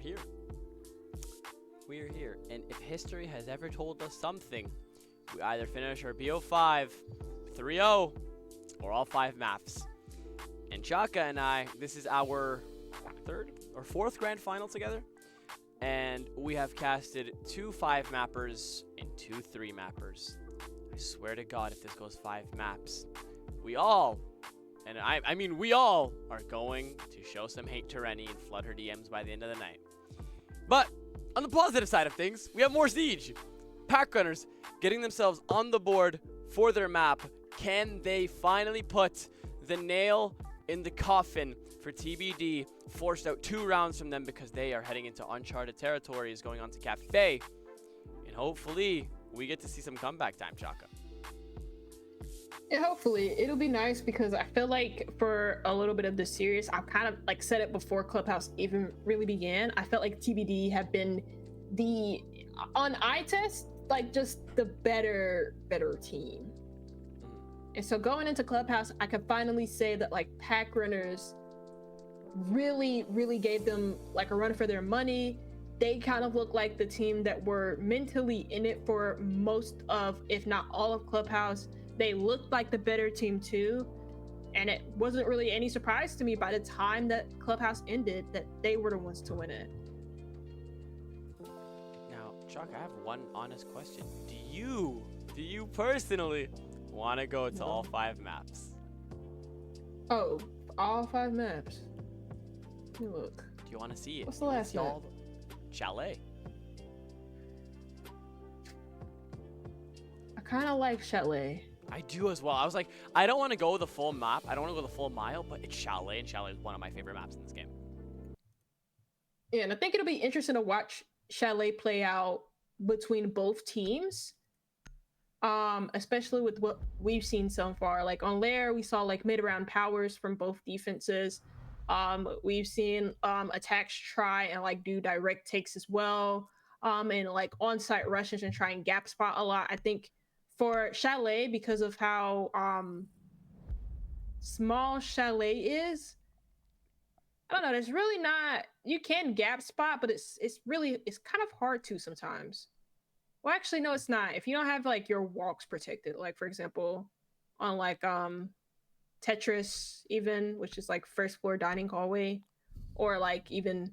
S1: here. We're here. And if history has ever told us something, we either finish our BO5 3-0 or all 5 maps. And Chaka and I, this is our 3rd or 4th grand final together. And we have casted 2 5-mappers and 2 3-mappers. I swear to God, if this goes 5 maps, we all, and I mean we all, are going to show some hate to Rennie and flood her DMs by the end of the night. But on the positive side of things, we have more Siege. Packrunners getting themselves on the board for their map. Can they finally put the nail in the coffin for TBD? Forced out 2 rounds from them because they are heading into uncharted territories, going on to Cafe. And hopefully, we get to see some comeback time, Chaka.
S4: Yeah, hopefully. It'll be nice because I feel like for a little bit of the series, I've kind of like said it before Clubhouse even really began. I felt like TBD have been on eye test, like just the better team. And so going into Clubhouse, I could finally say that like Packrunners really gave them like a run for their money. They kind of look like the team that were mentally in it for most of, if not all of Clubhouse. They looked like the better team too. And it wasn't really any surprise to me by the time that Clubhouse ended that they were the ones to win it.
S1: Now, Chuck, I have one honest question. Do you personally want to go to all 5 maps?
S4: Oh, all 5 maps. Let me look.
S1: Do you want to see it?
S4: What's the last map?
S1: Chalet.
S4: I kind of like Chalet.
S1: I do as well. I was like, I don't want to go the full map. I don't want to go the full mile, but it's Chalet, and Chalet is one of my favorite maps in this game.
S4: Yeah, and I think it'll be interesting to watch Chalet play out between both teams. Especially with what we've seen so far. Like on Lair, we saw like mid-round powers from both defenses. We've seen attacks try and like do direct takes as well. And like on-site rushes and try and gap spot a lot. I think for Chalet, because of how small Chalet is, I don't know, there's really not, you can gap spot, but it's kind of hard to sometimes. Well, actually, no, it's not. If you don't have like your walks protected, like for example, on like Tetris even, which is like first floor dining hallway, or like even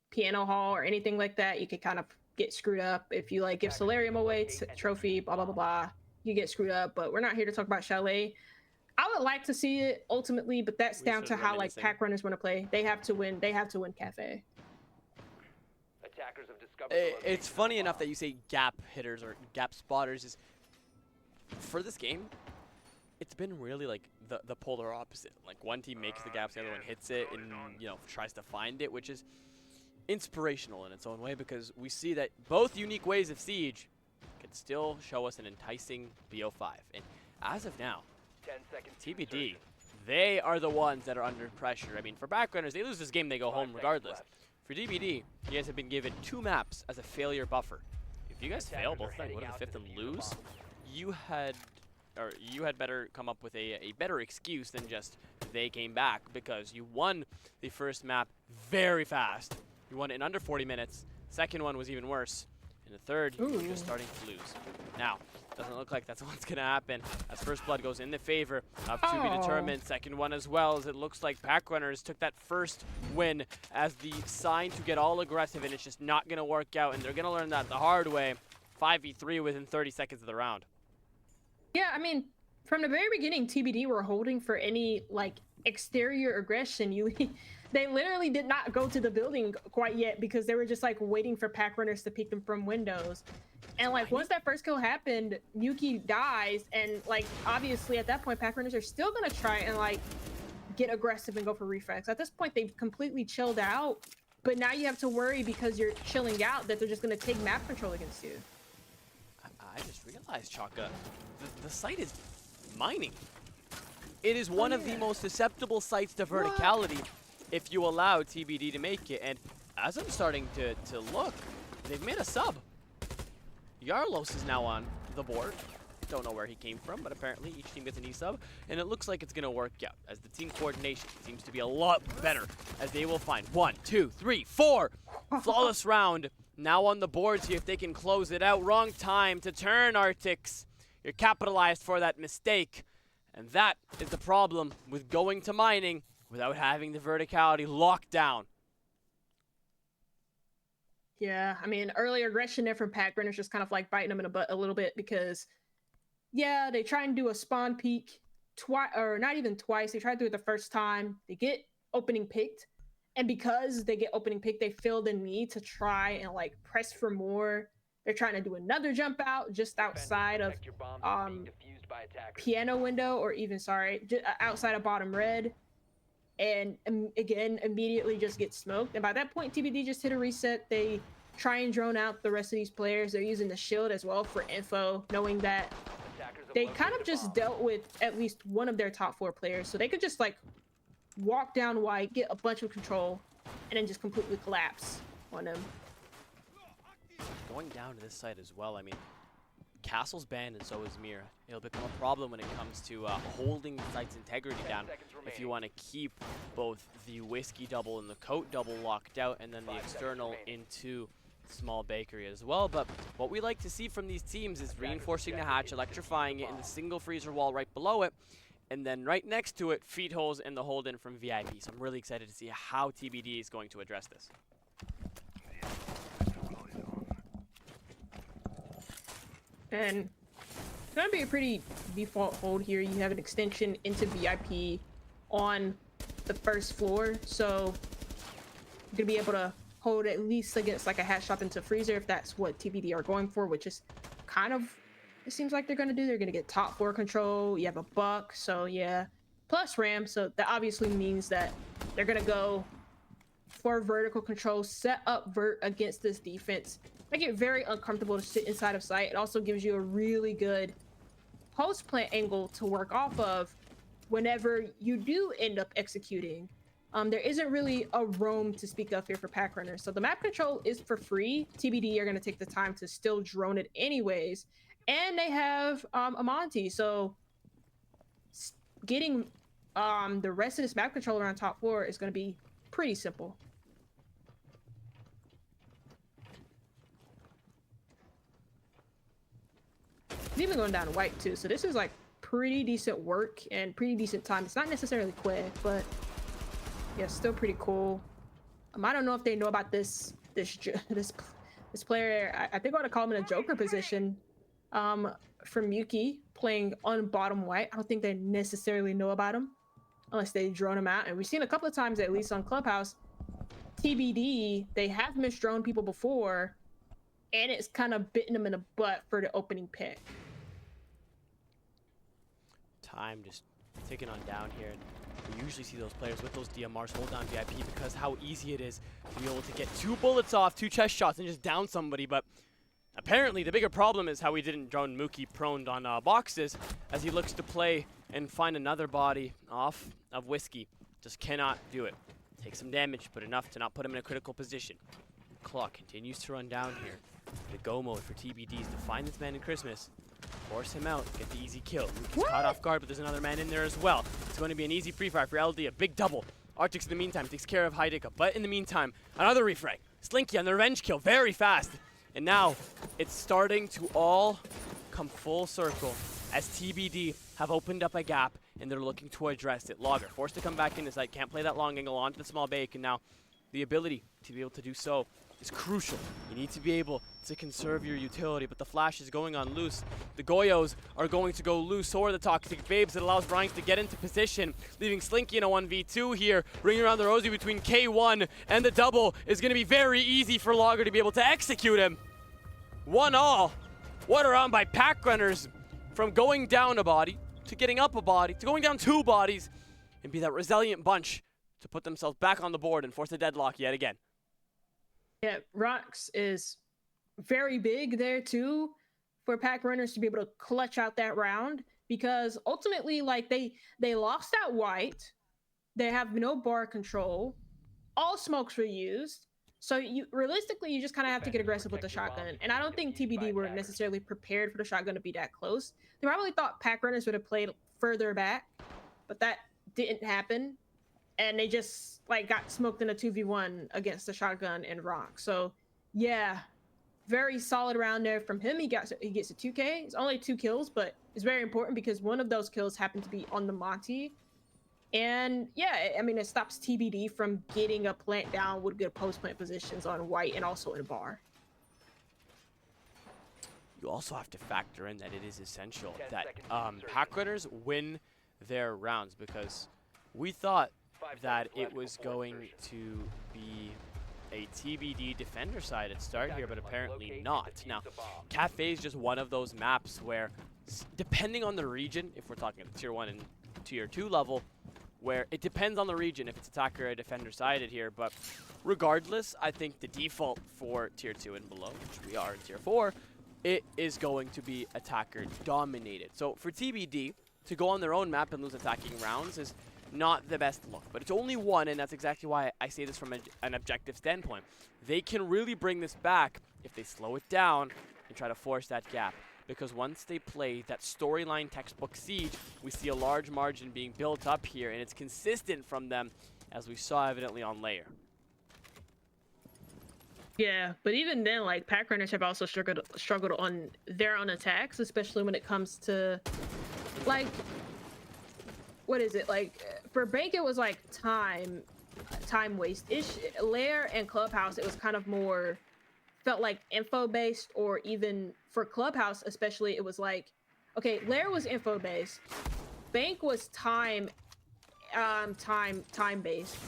S4: piano hall or anything like that, you could kind of get screwed up. If you like give Solarium away, trophy, blah, blah, blah, blah, you get screwed up. But we're not here to talk about Chalet. I would like to see it ultimately, but that's down to how like Packrunners want to play. They have to win. They have to win Cafe.
S3: Attackers have discovered
S1: It's funny enough that you say gap hitters or gap spotters. Is for this game, it's been really like the polar opposite. Like one team makes the gaps, the other one hits it, and tries to find it, which is inspirational in its own way because we see that both unique ways of Siege can still show us an enticing BO5. And as of now,
S3: 10 seconds.
S1: TBD, they are the ones that are under pressure. I mean, for Packrunners, they lose this game, they go home regardless. For DBD, you guys have been given 2 maps as a failure buffer. If you guys fail both of them, go to the 5th and lose, you had better come up with a better excuse than just they came back, because you won the first map very fast. You won it in under 40 minutes. Second one was even worse. And the third, you were just starting to lose. Now, doesn't look like that's what's going to happen as first blood goes in the favor of to be determined. Second one as well, as it looks like Packrunners took that first win as the sign to get all aggressive, and it's just not going to work out, and they're going to learn that the hard way. 5v3 within 30 seconds of the round.
S4: Yeah, I mean, from the very beginning, TBD were holding for any like exterior aggression. They literally did not go to the building quite yet because they were just like waiting for Packrunners to peek them from windows. And like once that first kill happened, Yuki dies, and like obviously at that point Packrunners are still gonna try and like get aggressive and go for refrags. At this point they've completely chilled out, but now you have to worry because you're chilling out that they're just gonna take map control against you.
S1: I just realized, Chaka, the site is mining. It is one of the most susceptible sites to verticality if you allow TBD to make it. And as I'm starting to look, they've made a sub. Yarlos is now on the board. Don't know where he came from, but apparently each team gets an E-sub, and it looks like it's going to work out, as the team coordination seems to be a lot better, as they will find 1, 2, 3, 4. Flawless round. Now on the board, see if they can close it out. Wrong time to turn, Arctics. You're capitalized for that mistake. And that is the problem with going to mining without having the verticality locked down.
S4: Yeah, I mean, earlier aggression there from Packrunners just kind of like biting them in the butt a little bit because, yeah, they try and do a spawn peek twice, or not even twice. They try to do it the first time. They get opening picked. And because they get opening picked, they feel the need to try and like press for more. They're trying to do another jump out just outside of piano window, or even, sorry, outside of bottom red. And again, immediately just get smoked. And by that point, TBD just hit a reset. They try and drone out the rest of these players. They're using the shield as well for info, knowing that they kind of just dealt with at least one of their top 4 players. So they could just like walk down white, get a bunch of control, and then just completely collapse on them.
S1: Going down to this side as well, I mean, Castle's banned and so is Mira. It'll become a problem when it comes to holding the site's integrity down if you want to keep both the whiskey double and the coat double locked out, and then the external into small bakery as well. But what we like to see from these teams is reinforcing the hatch, electrifying it in the single freezer wall right below it, and then right next to it, feed holes and the hold in from VIP. So I'm really excited to see how TBD is going to address this.
S4: And it's going to be a pretty default hold here. You have an extension into VIP on the first floor, so you're going to be able to hold at least against like a hatch shop into freezer if that's what TBD are going for, which is kind of, it seems like they're going to do. They're going to get top 4 control. You have a buck, so yeah, plus ram, so that obviously means that they're going to go for vertical control, set up vert against this defense, make it very uncomfortable to sit inside of sight. It also gives you a really good post plant angle to work off of whenever you do end up executing. There isn't really a roam to speak of here for Packrunners, so the map control is for free. TBD are going to take the time to still drone it anyways, and they have a Monty, so getting the rest of this map control around top 4 is going to be pretty simple. It's even going down to white too, so this is like pretty decent work and pretty decent time. It's not necessarily quick, but yeah, still pretty cool. I don't know if they know about this player. I think I want to call him in a joker position. From Yuki playing on bottom white. I don't think they necessarily know about him unless they drone him out. And we've seen a couple of times, at least on Clubhouse, TBD, they have misdrone people before, and it's kind of bitten them in the butt for the opening pick.
S1: Time just ticking on down here. We usually see those players with those DMRs hold down VIP because how easy it is to be able to get 2 bullets off, 2 chest shots, and just down somebody. But apparently the bigger problem is how we didn't drone Mookie prone on boxes, as he looks to play and find another body off of Whiskey. Just cannot do it. Take some damage, but enough to not put him in a critical position. Clock continues to run down here. The go mode for TBDs to find this man in Christmas, force him out, get the easy kill. Mookie's caught off guard, but there's another man in there as well. It's going to be an easy free fire for LD, a big double. Arctics in the meantime takes care of Heideka, but in the meantime, another refrag. Slinky on the revenge kill, very fast. And now, it's starting to all come full circle as TBD have opened up a gap and they're looking to address it. Logger forced to come back in his site, can't play that long angle onto the small bake, and now the ability to be able to do so is crucial. You need to be able to conserve your utility, but the flash is going on loose. The Goyos are going to go loose, so are the Toxic Babes. It allows Rhymes to get into position, leaving Slinky in a 1v2 here. Ringing around the rosy between K1 and the double is going to be very easy for Logger to be able to execute him. 1-all. What a round by Packrunners, from going down a body to getting up a body to going down 2 bodies, and be that resilient bunch to put themselves back on the board and force a deadlock yet again.
S4: Yeah, Rox is very big there too for Packrunners to be able to clutch out that round, because ultimately, like, they lost that white, they have no bar control, all smokes were used, So you realistically, you just kind of have to get aggressive with the shotgun. And I don't think TBD were necessarily prepared for the shotgun to be that close. They probably thought Packrunners would have played further back, but that didn't happen. And they just like got smoked in a 2v1 against the shotgun and Rock. So yeah, very solid round there from him. He gets a 2K. It's only 2 kills, but it's very important because one of those kills happened to be on the Monty. And yeah, I mean, it stops TBD from getting a plant down with good post-plant positions on White and also in bar.
S1: You also have to factor in that it is essential that Packrunners win their rounds, because we thought that it was going to be a TBD defender side at start here, but apparently not. Now, Cafe is just one of those maps where, depending on the region, if we're talking at the tier 1 and tier 2 level, where it depends on the region if it's attacker or defender sided here, but regardless, I think the default for tier 2 and below, which we are in tier 4, it is going to be attacker dominated. So for TBD to go on their own map and lose attacking rounds is not the best look, but it's only one, and that's exactly why I say this from an objective standpoint. They can really bring this back if they slow it down and try to force that gap. Because once they play that storyline textbook Siege, we see a large margin being built up here, and it's consistent from them, as we saw evidently on Layer.
S4: Yeah, but even then, like, Packrunners have also struggled on their own attacks, especially when it comes to, like, what is it? Like, for Bank, it was like time waste-ish. Lair and Clubhouse, it was kind of more, felt like info-based, or even for Clubhouse especially, it was like, okay, Lair was info-based, Bank was time-based,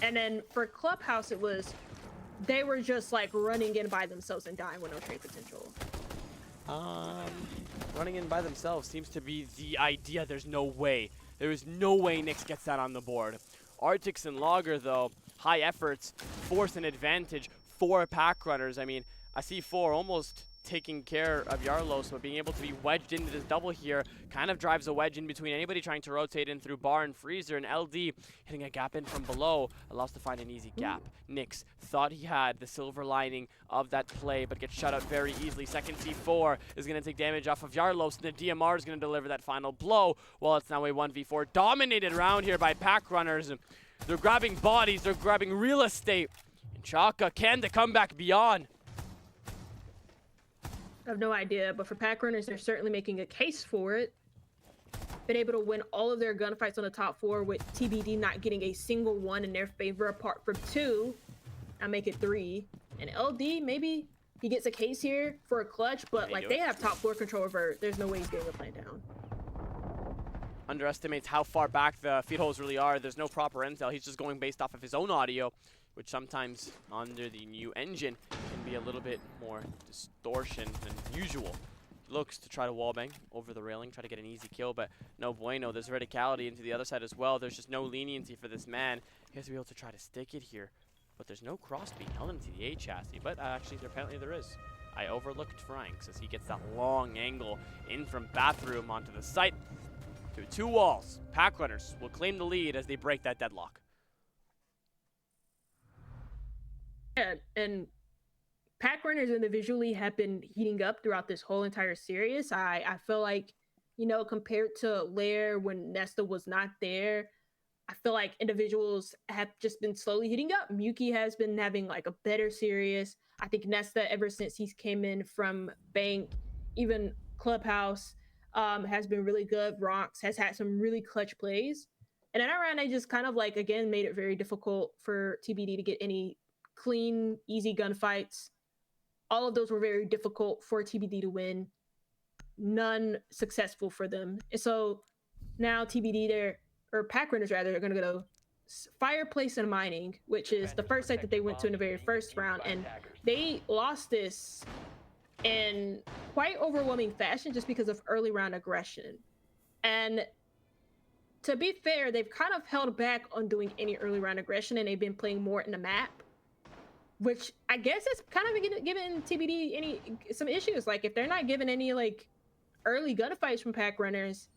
S4: and then for Clubhouse, it was, they were just like running in by themselves and dying with no trade potential.
S1: Running in by themselves seems to be the idea. There's no way. There is no way Nyx gets that on the board. Arctics and Logger, though, high efforts, force an advantage for Packrunners. I mean, I see 4 almost taking care of Yarlos, but being able to be wedged into this double here kind of drives a wedge in between anybody trying to rotate in through Bar and Freezer, and LD hitting a gap in from below allows to find an easy gap. Nyx thought he had the silver lining of that play, but gets shut out very easily. Second C4 is going to take damage off of Yarlos, and the DMR is going to deliver that final blow. Well, it's now a 1v4 dominated round here by Packrunners. They're grabbing bodies, they're grabbing real estate. And Chaka, can the comeback be on?
S4: I have no idea, but for Packrunners, they're certainly making a case for it. Been able to win all of their gunfights on the top 4 with TBD not getting a single one in their favor apart from 2. I make it 3. And LD, maybe he gets a case here for a clutch, but like they have top 4 control over. There's no way he's getting a plant down.
S1: Underestimates how far back the feed holes really are. There's no proper intel. He's just going based off of his own audio, which sometimes under the new engine can be a little bit more distortion than usual. Looks to try to wallbang over the railing, try to get an easy kill, but no bueno. There's verticality into the other side as well. There's just no leniency for this man. He has to be able to try to stick it here, but there's no cross being held into the A chassis, but actually apparently there is. I overlooked Franks as he gets that long angle in from bathroom onto the site. Through 2 walls, Packrunners will claim the lead as they break that deadlock.
S4: Yeah, and Packrunners individually have been heating up throughout this whole entire series. I feel like, you know, compared to Lair when Nesta was not there, I feel like individuals have just been slowly heating up. Muki has been having like a better series. I think Nesta, ever since he's came in from Bank, even Clubhouse, has been really good. Ronx has had some really clutch plays. And then around, they just kind of like, again, made it very difficult for TBD to get any clean, easy gunfights. All of those were very difficult for TBD to win. None successful for them. And so now TBD, or Packrunners rather, are going to go Fireplace and Mining, which is the first site that they went to in the very first round. And they lost this in quite overwhelming fashion just because of early round aggression. And to be fair, they've kind of held back on doing any early round aggression, and they've been playing more in the map, which I guess is kind of giving TBD some issues. Like if they're not given any like early gunfights from Packrunners,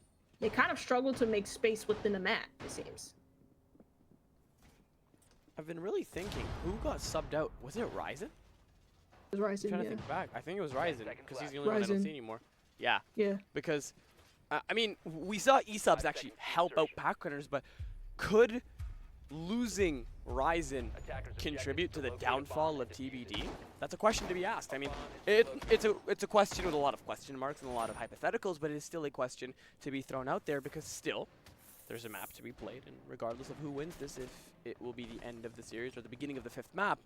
S4: they kind of struggle to make space within the map, it seems.
S1: I've been really thinking, who got subbed out? Was it Ryzen?
S2: It was Ryzen,
S1: I'm trying to
S2: yeah.
S1: think back. I think it was Ryzen,
S3: seconds
S1: because he's
S3: left.
S1: the only one I don't
S2: Ryzen.
S1: see anymore. Yeah,
S2: Yeah.
S1: because, I mean, we saw eSubs actually help out Packrunners, but could losing Ryzen contribute to the downfall of TBD? That's a question to be asked. I mean, it's a question with a lot of question marks and a lot of hypotheticals, but it is still a question to be thrown out there because still, there's a map to be played, and regardless of who wins this, if it will be the end of the series or the beginning of the 5th map,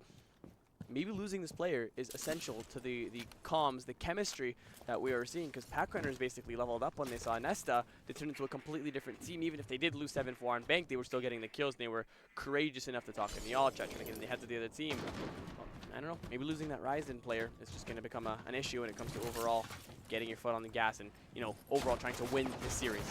S1: maybe losing this player is essential to the comms, the chemistry that we are seeing, because Packrunners basically leveled up when they saw Nesta. They turned into a completely different team. Even if they did lose 7-4 on Bank, they were still getting the kills, and they were courageous enough to talk in the all chat, trying to get in the heads of the other team. I don't know, maybe losing that Ryzen player is just going to become an issue when it comes to overall getting your foot on the gas and, you know, overall trying to win this series.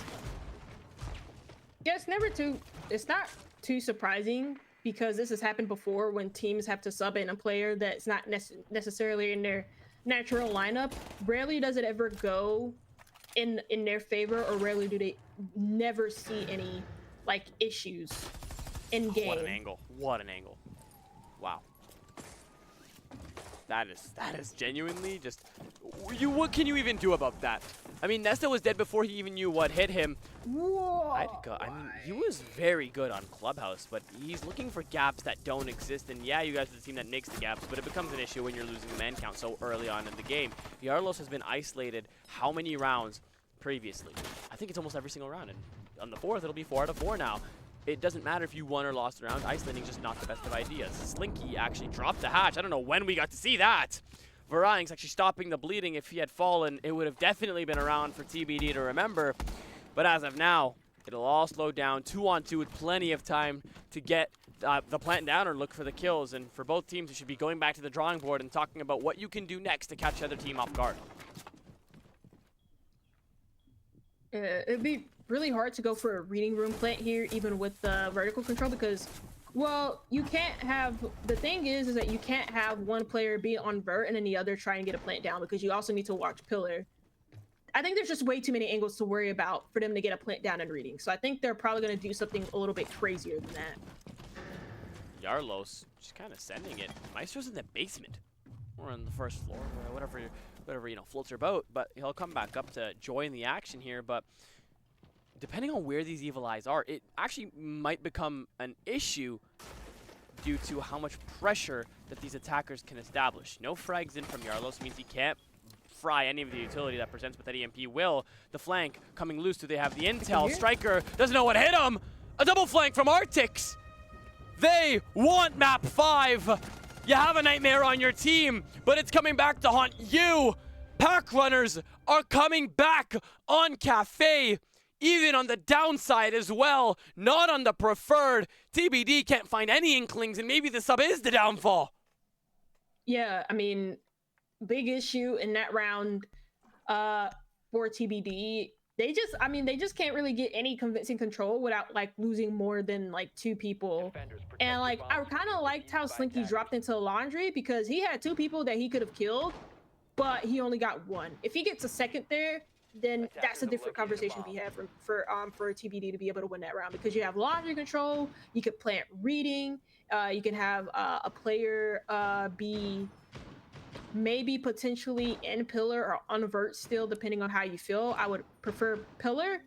S2: Yeah, it's not too surprising because this has happened before when teams have to sub in a player that's not necessarily in their natural lineup. Rarely does it ever go in their favor, or rarely do they never see any like issues in game.
S1: What an angle. What an angle. Wow. That is genuinely just what can you even do about that? I mean, Nesta was dead before he even knew what hit him.
S2: Whoa.
S1: I mean, he was very good on Clubhouse, but he's looking for gaps that don't exist. And yeah, you guys are the team that makes the gaps, but it becomes an issue when you're losing the man count so early on in the game. Yarlos has been isolated how many rounds previously? I think it's almost every single round. And on the 4th, it'll be 4 out of 4 now. It doesn't matter if you won or lost a round. Isolating is just not the best of ideas. Slinky actually dropped the hatch. I don't know when we got to see that. Varang's actually stopping the bleeding. If he had fallen, it would have definitely been around for TBD to remember. But as of now, it'll all slow down. 2-on-2 with plenty of time to get the plant down or look for the kills. And for both teams, you should be going back to the drawing board and talking about what you can do next to catch the other team off guard.
S2: It'd be really hard to go for a reading room plant here, even with the vertical control, because, well, you can't have, the thing is that you can't have one player be on vert and then the other try and get a plant down, because you also need to watch pillar. I think there's just way too many angles to worry about for them to get a plant down and reading. So I think they're probably going to do something a little bit crazier than that.
S1: Yarlos just kind of sending it. Maestro's in the basement or on the first floor, or whatever you know, floats your boat, but he'll come back up to join the action here. But depending on where these evil eyes are, it actually might become an issue due to how much pressure that these attackers can establish. No frags in from Yarlos means he can't fry any of the utility that presents with that EMP. Will the flank coming loose? Do they have the intel? Striker doesn't know what hit him. A double flank from Arctics. They want map 5. You have a nightmare on your team, but it's coming back to haunt you. Packrunners are coming back on Cafe, even on the downside as well, not on the preferred. TBD can't find any inklings, and maybe the sub is the downfall.
S2: Yeah, I mean, big issue in that round for TBD. They just can't really get any convincing control without like losing more than like 2 people. And like I kind of liked how Slinky dropped into laundry, because he had 2 people that he could have killed, but he only got 1. If he gets a second there, then that's a different conversation we have for TBD to be able to win that round, because you have laundry control, you could plant reading, you can have a player be maybe potentially in pillar or on vert still, depending on how you feel. I would prefer pillar.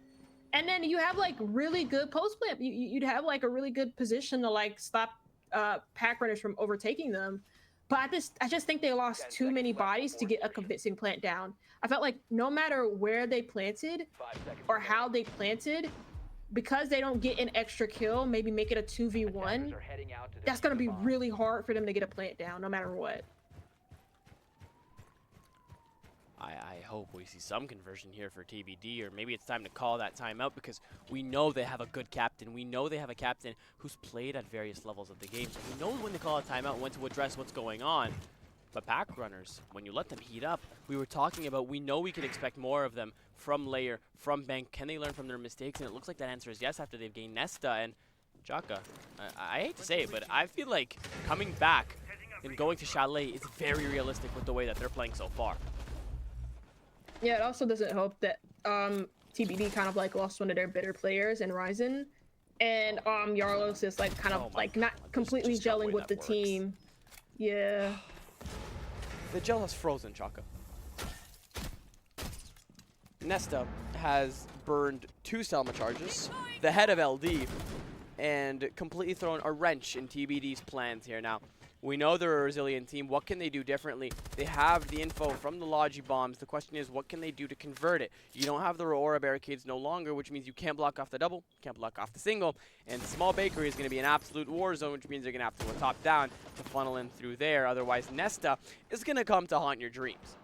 S2: And then you have like really good post plant. You'd have like a really good position to like stop Packrunners from overtaking them. But I just think they lost too many bodies to get a convincing plant down. I felt like no matter where they planted or how they planted, because they don't get an extra kill, maybe make it a 2v1, that's going to be really hard for them to get a plant down no matter what.
S1: I hope we see some conversion here for TBD, or maybe it's time to call that timeout, because we know they have a good captain. We know they have a captain who's played at various levels of the game, so he knows when to call a timeout, when to address what's going on. But Packrunners, when you let them heat up, we were talking about, we know we can expect more of them from Layer, from Bank. Can they learn from their mistakes? And it looks like that answer is yes after they've gained Nesta and Jaka. I hate to say it, but I feel like coming back and going to Chalet is very realistic with the way that they're playing so far.
S2: Yeah, it also doesn't help that TBD kind of like lost one of their better players in Ryzen.
S4: and Yarlos is like kind
S1: Oh
S4: of
S1: my
S4: like not
S1: God,
S4: completely
S1: there's just no
S4: gelling
S1: way
S4: with the
S1: that works.
S4: team. Yeah.
S1: The gel has frozen, Chaka. Nesta has burned 2 Selma charges, the head of LD, and completely thrown a wrench in TBD's plans here. Now, we know they're a resilient team. What can they do differently? They have the info from the Logi bombs. The question is, what can they do to convert it? You don't have the Aurora barricades no longer, which means you can't block off the double, can't block off the single, and Small Bakery is going to be an absolute war zone, which means they're going to have to go top down to funnel in through there. Otherwise, Nesta is going to come to haunt your dreams.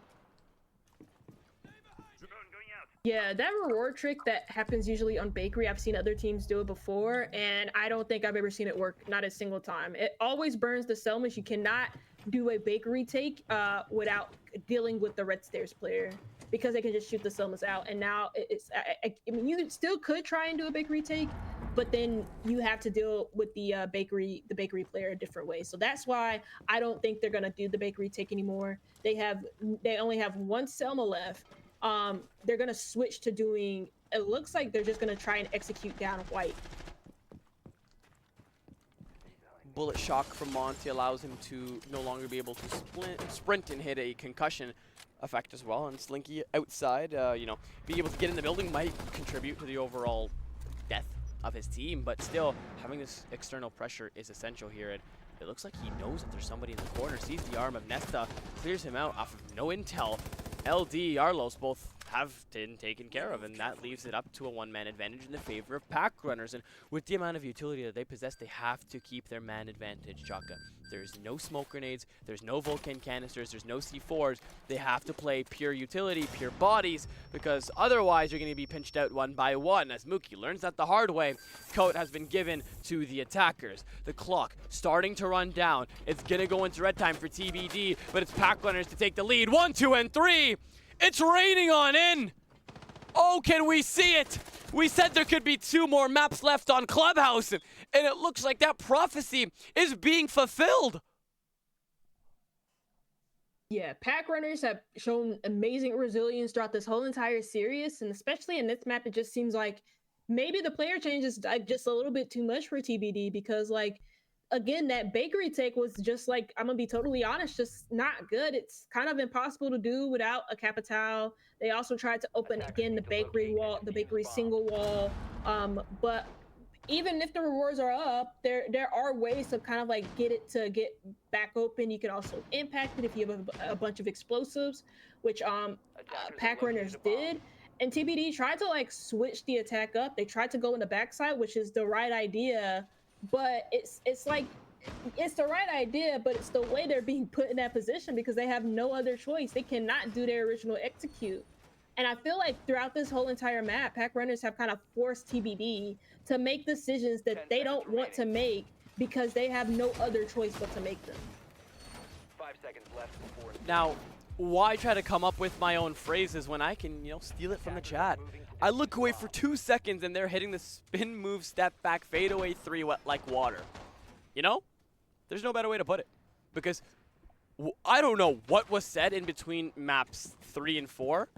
S4: Yeah, that reward trick that happens usually on Bakery, I've seen other teams do it before, and I don't think I've ever seen it work, not a single time. It always burns the Selmas. You cannot do a Bakery take without dealing with the Red Stairs player, because they can just shoot the Selmas out. And now I mean, you still could try and do a Bakery take, but then you have to deal with the Bakery player a different way. So that's why I don't think they're gonna do the Bakery take anymore. They only have 1 Selma left. They're gonna switch to doing, it looks like they're just gonna try and execute down white.
S1: Bullet shock from Monty allows him to no longer be able to sprint and hit a concussion effect as well. And Slinky outside, you know, being able to get in the building might contribute to the overall death of his team, but still having this external pressure is essential here. And it looks like he knows that there's somebody in the corner, sees the arm of Nesta, clears him out off of no intel. LD, Arlos both have been taken care of, and that leaves it up to a 1-man advantage in the favor of Packrunners. And with the amount of utility that they possess, they have to keep their man advantage, Chaka. There's no smoke grenades, there's no Vulcan canisters, there's no C4s. They have to play pure utility, pure bodies, because otherwise you're going to be pinched out 1 by 1. As Mookie learns that the hard way, Coat has been given to the attackers. The clock starting to run down. It's going to go into red time for TBD, but it's Packrunners to take the lead. 1, 2, and 3. It's raining on in. Oh, can we see it? We said there could be 2 more maps left on Clubhouse, and it looks like that prophecy is being fulfilled.
S4: Yeah, Packrunners have shown amazing resilience throughout this whole entire series, and especially in this map, it just seems like maybe the player change is just a little bit too much for TBD, because like, again, that Bakery take was just like, I'm gonna be totally honest, just not good. It's kind of impossible to do without a Capital. They also tried to open again the Bakery wall, the Bakery single wall. But even if the rewards are up, there are ways to kind of like get it to get back open. You can also impact it if you have a bunch of explosives, which Packrunners did. And TBD tried to like switch the attack up. They tried to go in the backside, which is the right idea, but it's like, it's the right idea, but it's the way they're being put in that position, because they have no other choice. They cannot do their original execute. And I feel like throughout this whole entire map, Packrunners have kind of forced TBD to make decisions that they don't want to make, because they have no other choice but to make them.
S3: 5 seconds left before.
S1: Now, why try to come up with my own phrases when I can, you know, steal it from the chat? I look away for 2 seconds and they're hitting the spin move, step back, fadeaway 3 wet like water. You know? There's no better way to put it. Because I don't know what was said in between maps 3 and 4,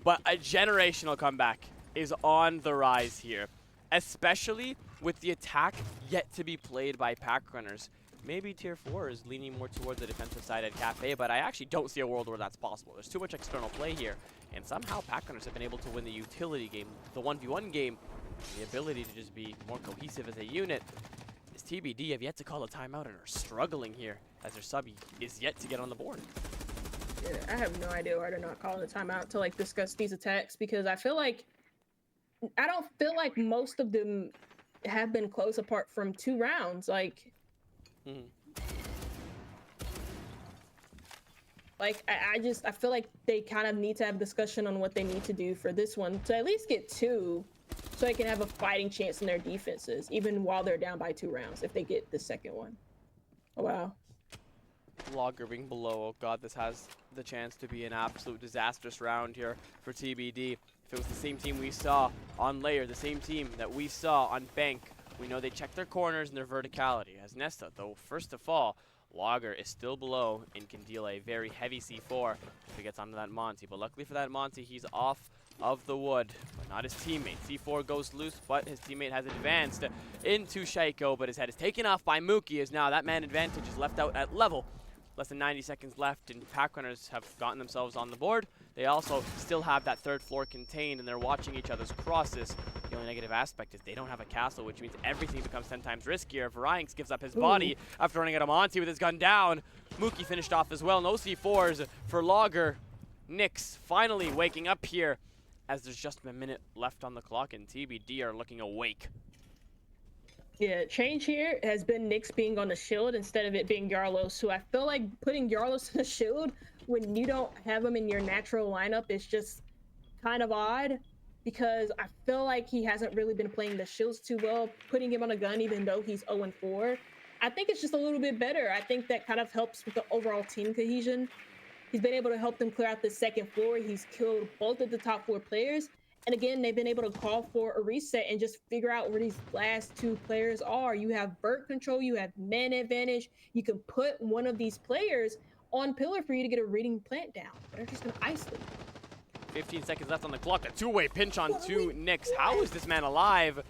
S1: but a generational comeback is on the rise here, especially with the attack yet to be played by Packrunners. Maybe Tier 4 is leaning more towards the defensive side at Cafe, but I actually don't see a world where that's possible. There's too much external play here, and somehow Packrunners have been able to win the utility game, the 1v1 game, the ability to just be more cohesive as a unit. As TBD have yet to call a timeout and are struggling here, as their sub is yet to get on the board.
S4: Yeah, I have no idea why they're not calling a timeout to like discuss these attacks, because I don't feel like most of them have been close apart from 2 rounds. Like, like I feel like they kind of need to have discussion on what they need to do for this one to at least get 2, so they can have a fighting chance in their defenses, even while they're down by 2 rounds, if they get the second one. Oh, wow.
S1: Logger being below. Oh god, this has the chance to be an absolute disastrous round here for TBD. If it was the same team we saw on Layer, the same team that we saw on Bank, we know they check their corners and their verticality. As Nesta, though first to fall, Logger is still below and can deal a very heavy C4 if he gets onto that Monty. But luckily for that Monty, he's off of the wood, but not his teammate. C4 goes loose, but his teammate has advanced into Shaiko, but his head is taken off by Mookie, as now that man advantage is left out at level. Less than 90 seconds left, and Packrunners have gotten themselves on the board. They also still have that third floor contained, and they're watching each other's crosses. The only negative aspect is they don't have a castle, which means everything becomes 10 times riskier. Varanx gives up his body after running at a Monty with his gun down. Mookie finished off as well. No C4s for Logger. Nyx finally waking up here as there's just a minute left on the clock, and TBD are looking awake.
S4: Yeah, change here has been Nyx being on the shield instead of it being Yarlos, who I feel like putting Yarlos on the shield when you don't have him in your natural lineup is just kind of odd, because I feel like he hasn't really been playing the shields too well. Putting him on a gun, even though he's 0-4, I think it's just a little bit better. I think that kind of helps with the overall team cohesion. He's been able to help them clear out the second floor. He's killed both of the top 4 players. And again, they've been able to call for a reset and just figure out where these last 2 players are. You have bird control, you have man advantage. You can put one of these players on pillar for you to get a reading plant down. They're just gonna isolate.
S1: 15 seconds left on the clock. A two-way pinch on to Nyx. How is this man alive?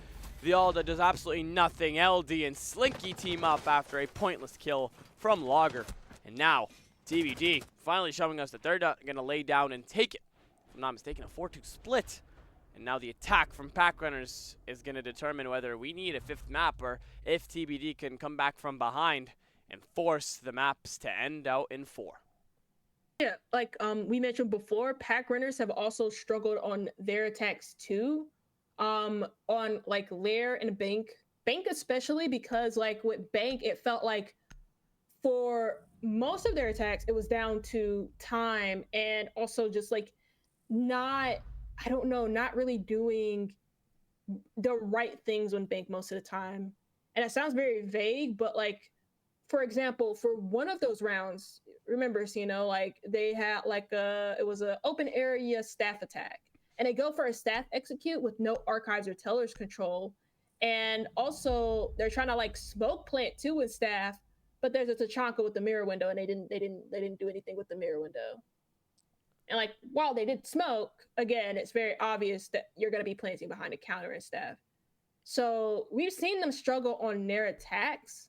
S1: The Alda does absolutely nothing. LD and Slinky team up after a pointless kill from Logger. And now, TBD finally showing us that they're gonna lay down and take it. If I'm not mistaken, a 4-2 split. And now the attack from Packrunners is going to determine whether we need a 5th map or if TBD can come back from behind and force the maps to end out in 4.
S4: Yeah, like we mentioned before, Packrunners have also struggled on their attacks too. On like Lair and Bank especially, because like with Bank, it felt like for most of their attacks, it was down to time and also just like not really doing the right things on Bank most of the time. And it sounds very vague, but like, for example, for one of those rounds, remember, like they had like it was an open area staff attack, and they go for a staff execute with no archives or tellers control. And also they're trying to like smoke plant too with staff, but there's a Tachanka with the mirror window, and they didn't do anything with the mirror window. And like, while they did smoke, again, it's very obvious that you're going to be planting behind a counter and staff. So we've seen them struggle on their attacks.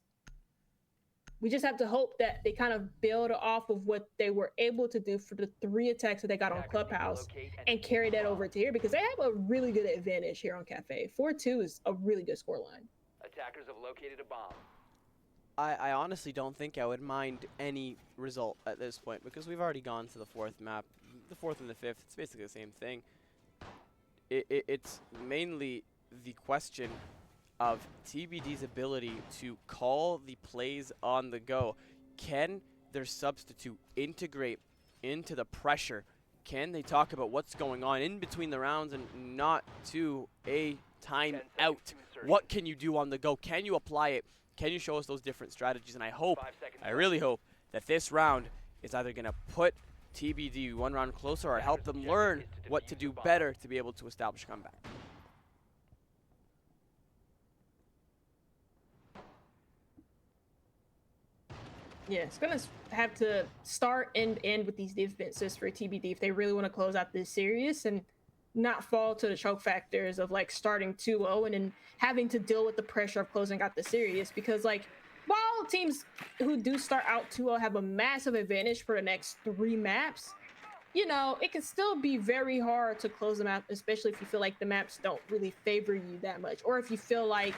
S4: We just have to hope that they kind of build off of what they were able to do for the 3 attacks that they got on Clubhouse and carry that over to here, because they have a really good advantage here on Cafe. 4-2 is a really good scoreline.
S3: Attackers have located a bomb.
S1: I honestly don't think I would mind any result at this point, because we've already gone to the 4th map. The 4th and the 5th, it's basically the same thing. It's mainly the question of TBD's ability to call the plays on the go. Can their substitute integrate into the pressure? Can they talk about what's going on in between the rounds and not to a time out? What can you do on the go? Can you apply it? Can you show us those different strategies? And I really hope that this round is either going to put TBD one round closer or help them learn what to do better to be able to establish a comeback.
S4: Yeah, it's going to have to start and end with these defenses for TBD if they really want to close out this series and not fall to the choke factors of like starting 2-0 and then having to deal with the pressure of closing out the series. Because like, while teams who do start out 2-0 have a massive advantage for the next 3 maps, it can still be very hard to close them out, especially if you feel like the maps don't really favor you that much, or if you feel like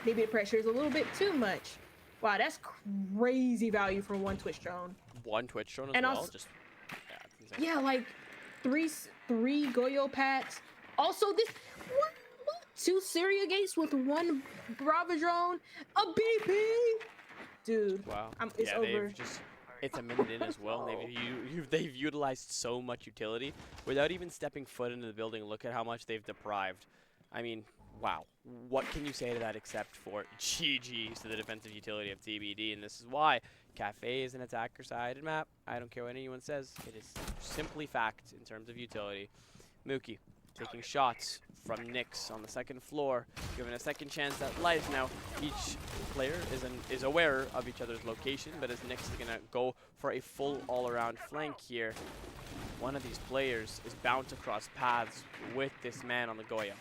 S4: maybe the pressure is a little bit too much. Wow, that's crazy value for 1 Twitch drone.
S1: 1 Twitch drone as
S4: and
S1: well?
S4: Also, yeah, like 3 Goyo packs. Also, this what 2 Syria gates with 1 Brava drone, a BP. Dude,
S1: wow.
S4: It's over.
S1: It's a minute in as well. They've utilized so much utility without even stepping foot into the building. Look at how much they've deprived. I mean, wow. What can you say to that except for GG's to the defensive utility of TBD? And this is why Cafe is an attacker-sided map. I don't care what anyone says. It is simply fact in terms of utility. Mookie taking shots from Nyx on the 2nd floor, given a second chance at life. Now, each player is aware of each other's location, but as Nyx is going to go for a full all-around flank here, one of these players is bound to cross paths with this man on the Goya.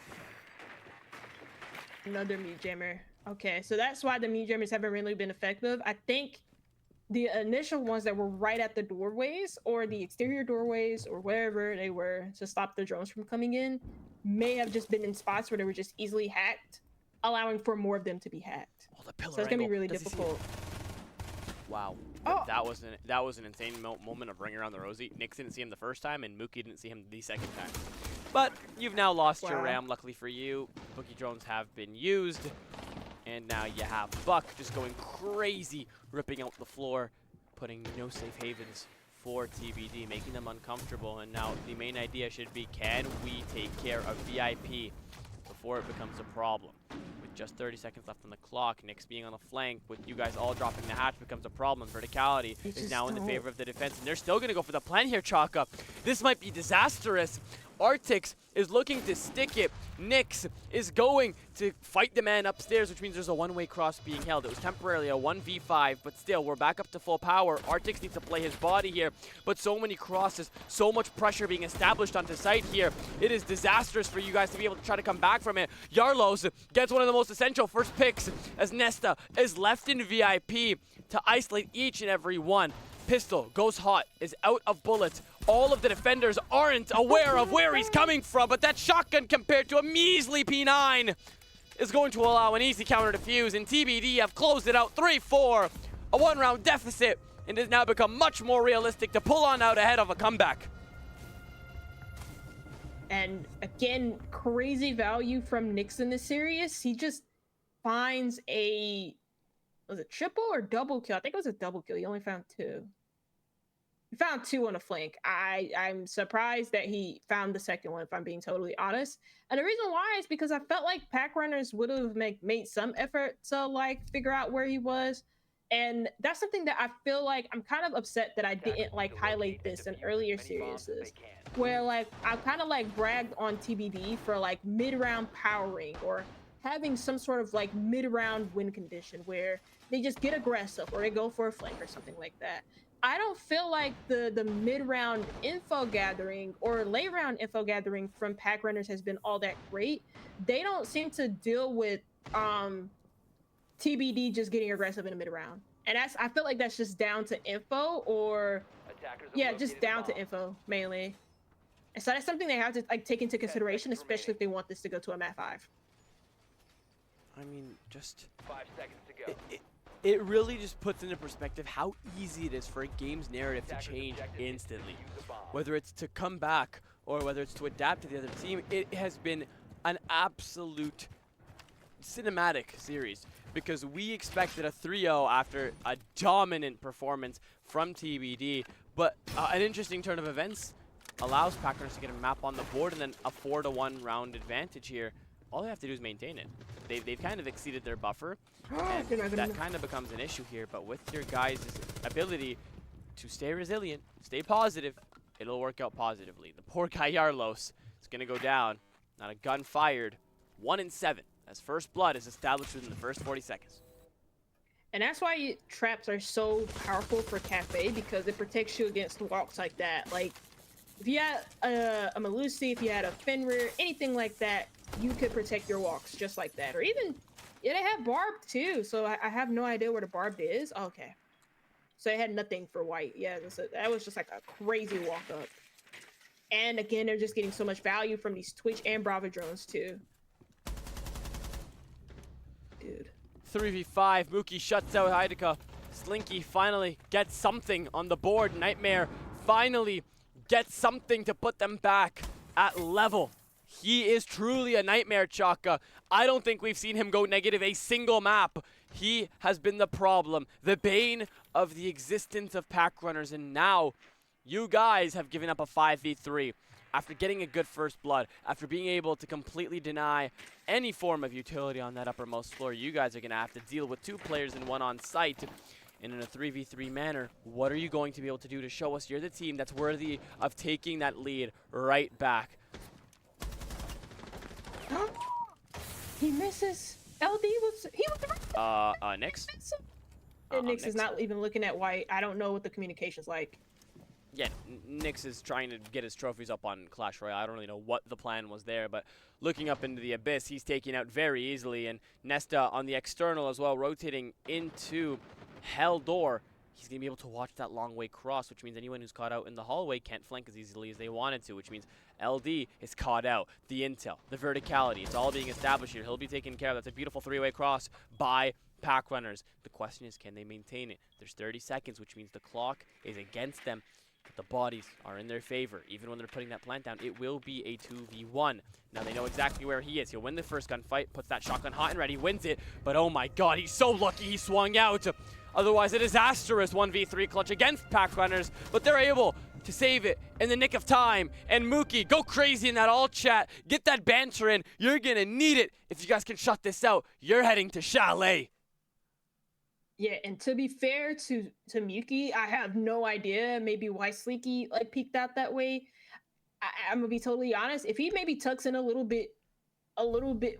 S4: Another meat jammer. Okay, so that's why the meat jammers haven't really been effective. I think the initial ones that were right at the doorways or the exterior doorways or wherever they were to stop the drones from coming in may have just been in spots where they were just easily hacked, allowing for more of them to be hacked.
S1: Oh, the pillar
S4: So it's gonna be
S1: angle.
S4: really
S1: Does he see it?
S4: difficult.
S1: Wow.
S4: Oh.
S1: That was an insane moment of ring around the rosy. Nick didn't see him the first time, and Mookie didn't see him the second time. But you've now lost your
S4: Wow.
S1: ram, luckily for you. Bookie drones have been used. And now you have Buck just going crazy, ripping out the floor, putting no safe havens for TBD, making them uncomfortable. And now the main idea should be, can we take care of VIP before it becomes a problem? With just 30 seconds left on the clock, Nick's being on the flank, with you guys all dropping the hatch becomes a problem. Verticality is now in the favor of the defense, and they're still going to go for the plan here, Chaka. This might be disastrous. Artix is looking to stick it. Nyx is going to fight the man upstairs, which means there's a one-way cross being held. It was temporarily a 1v5, but still, we're back up to full power. Artix needs to play his body here, but so many crosses, so much pressure being established onto site here. It is disastrous for you guys to be able to try to come back from it. Yarlos gets one of the most essential first picks as Nesta is left in VIP to isolate each and every one. Pistol goes hot, is out of bullets. All of the defenders aren't aware of where he's coming from, but that shotgun compared to a measly P9 is going to allow an easy counter defuse, and TBD have closed it out 3-4, a one-round deficit, and has now become much more realistic to pull on out ahead of a comeback.
S4: And again, crazy value from Nyx in this series. He just finds was it triple or double kill? I think it was a double kill. He only found 2. He found 2 on a flank. I'm surprised that he found the second one, if I'm being totally honest. And the reason why is because I felt like Packrunners would have made some effort to like figure out where he was. And that's something that I feel like I'm kind of upset that I didn't like highlight this in earlier series, where like I kind of like bragged on TBD for like mid-round powering or having some sort of like mid-round win condition where they just get aggressive or they go for a flank or something like that. I don't feel like the mid-round info gathering or late-round info gathering from Packrunners has been all that great. They don't seem to deal with TBD just getting aggressive in the mid-round. And I feel like that's just down to info or, yeah, just down to info mainly. And so that's something they have to like take into consideration, especially if they want this to go to a Mat 5.
S1: I mean, just
S3: 5 seconds to go.
S1: It really just puts into perspective how easy it is for a game's narrative to change instantly. Whether it's to come back or whether it's to adapt to the other team, it has been an absolute cinematic series because we expected a 3-0 after a dominant performance from TBD, but an interesting turn of events allows Packrunners to get a map on the board and then a 4-1 round advantage here. All they have to do is maintain it. They've kind of exceeded their buffer, and that kind of becomes an issue here. But with your guys' ability to stay resilient, stay positive, it'll work out positively. The poor guy Yarlos is going to go down. Not a gun fired. 1 in 7 as first blood is established within the first 40 seconds.
S4: And that's why traps are so powerful for Cafe, because it protects you against walks like that. Like, if you had a Malusi, if you had a Fenrir, anything like that, you could protect your walks just like that. Or even, yeah, they have barbed too, so I have no idea where the barbed is. Oh, okay. So they had nothing for white. Yeah, that was just like a crazy walk up. And again, they're just getting so much value from these Twitch and Bravo drones too. Dude.
S1: 3v5, Mookie shuts out Heideka. Slinky finally gets something on the board. Nightmare finally gets something to put them back at level. He is truly a nightmare, Chaka. I don't think we've seen him go negative a single map. He has been the problem, the bane of the existence of Packrunners, and now you guys have given up a 5v3. After getting a good first blood, after being able to completely deny any form of utility on that uppermost floor, you guys are going to have to deal with 2 players and 1 on site. And in a 3v3 manner, what are you going to be able to do to show us you're the team that's worthy of taking that lead right back?
S4: He misses. LD was
S1: Nyx?
S4: And Nyx is not even looking at white. I don't know what the communication's like.
S1: yeah, Nyx is trying to get his trophies up on Clash Royale. I don't really know what the plan was there, but looking up into the abyss, he's taking out very easily. And Nesta on the external as well, rotating into Hell Door. He's going to be able to watch that long way cross, which means anyone who's caught out in the hallway can't flank as easily as they wanted to, which means LD is caught out. The intel, the verticality, it's all being established here. He'll be taken care of. That's a beautiful three-way cross by Packrunners. The question is, can they maintain it? There's 30 seconds, which means the clock is against them. But the bodies are in their favor. Even when they're putting that plant down, it will be a 2v1. Now they know exactly where he is. He'll win the first gunfight, puts that shotgun hot and ready, wins it. But oh my god, he's so lucky he swung out. Otherwise, a disastrous 1v3 clutch against Packrunners. But they're able to save it in the nick of time. And Mookie, go crazy in that all chat. Get that banter in. You're going to need it. If you guys can shut this out, you're heading to Chalet.
S4: Yeah, and to be fair to Mookie, I have no idea maybe why Sleeky like peeked out that way. I'm gonna be totally honest. If he maybe tucks in a little bit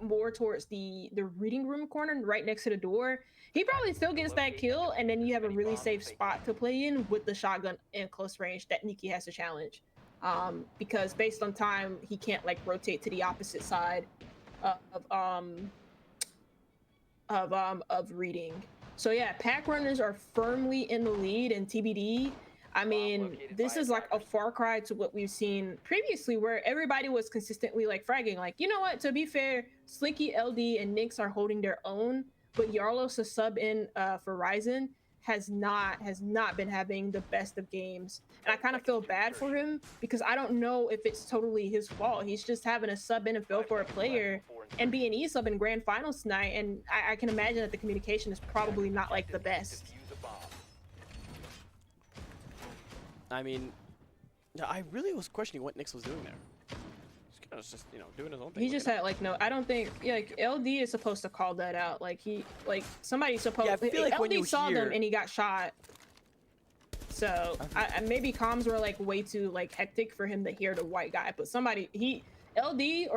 S4: more towards the reading room corner right next to the door, he probably still gets that kill, and then you have a really safe spot to play in with the shotgun in close range that Nikki has to challenge. Because based on time, he can't like rotate to the opposite side of reading. So yeah, Packrunners are firmly in the lead in TBD. I mean, this is like a far cry to what we've seen previously, where everybody was consistently like fragging. Like, you know what? To be fair, Slinky, LD, and Nyx are holding their own, but Yarlos, a sub in for Ryzen, has not been having the best of games. And I kind of feel bad for him because I don't know if it's totally his fault. He's just having a sub in and feel for a player and be an E-sub in grand finals tonight. And I can imagine that the communication is probably not like the best.
S1: I mean, I really was questioning what Nyx was doing there. He was just, you know, doing his own thing.
S4: He just had like no. I don't think like LD is supposed to call that out. Like somebody's supposed.
S1: Yeah, I feel like
S4: LD
S1: when you
S4: saw
S1: hear...
S4: them and he got shot. So maybe comms were like way too like hectic for him to hear the white guy. But somebody the LD,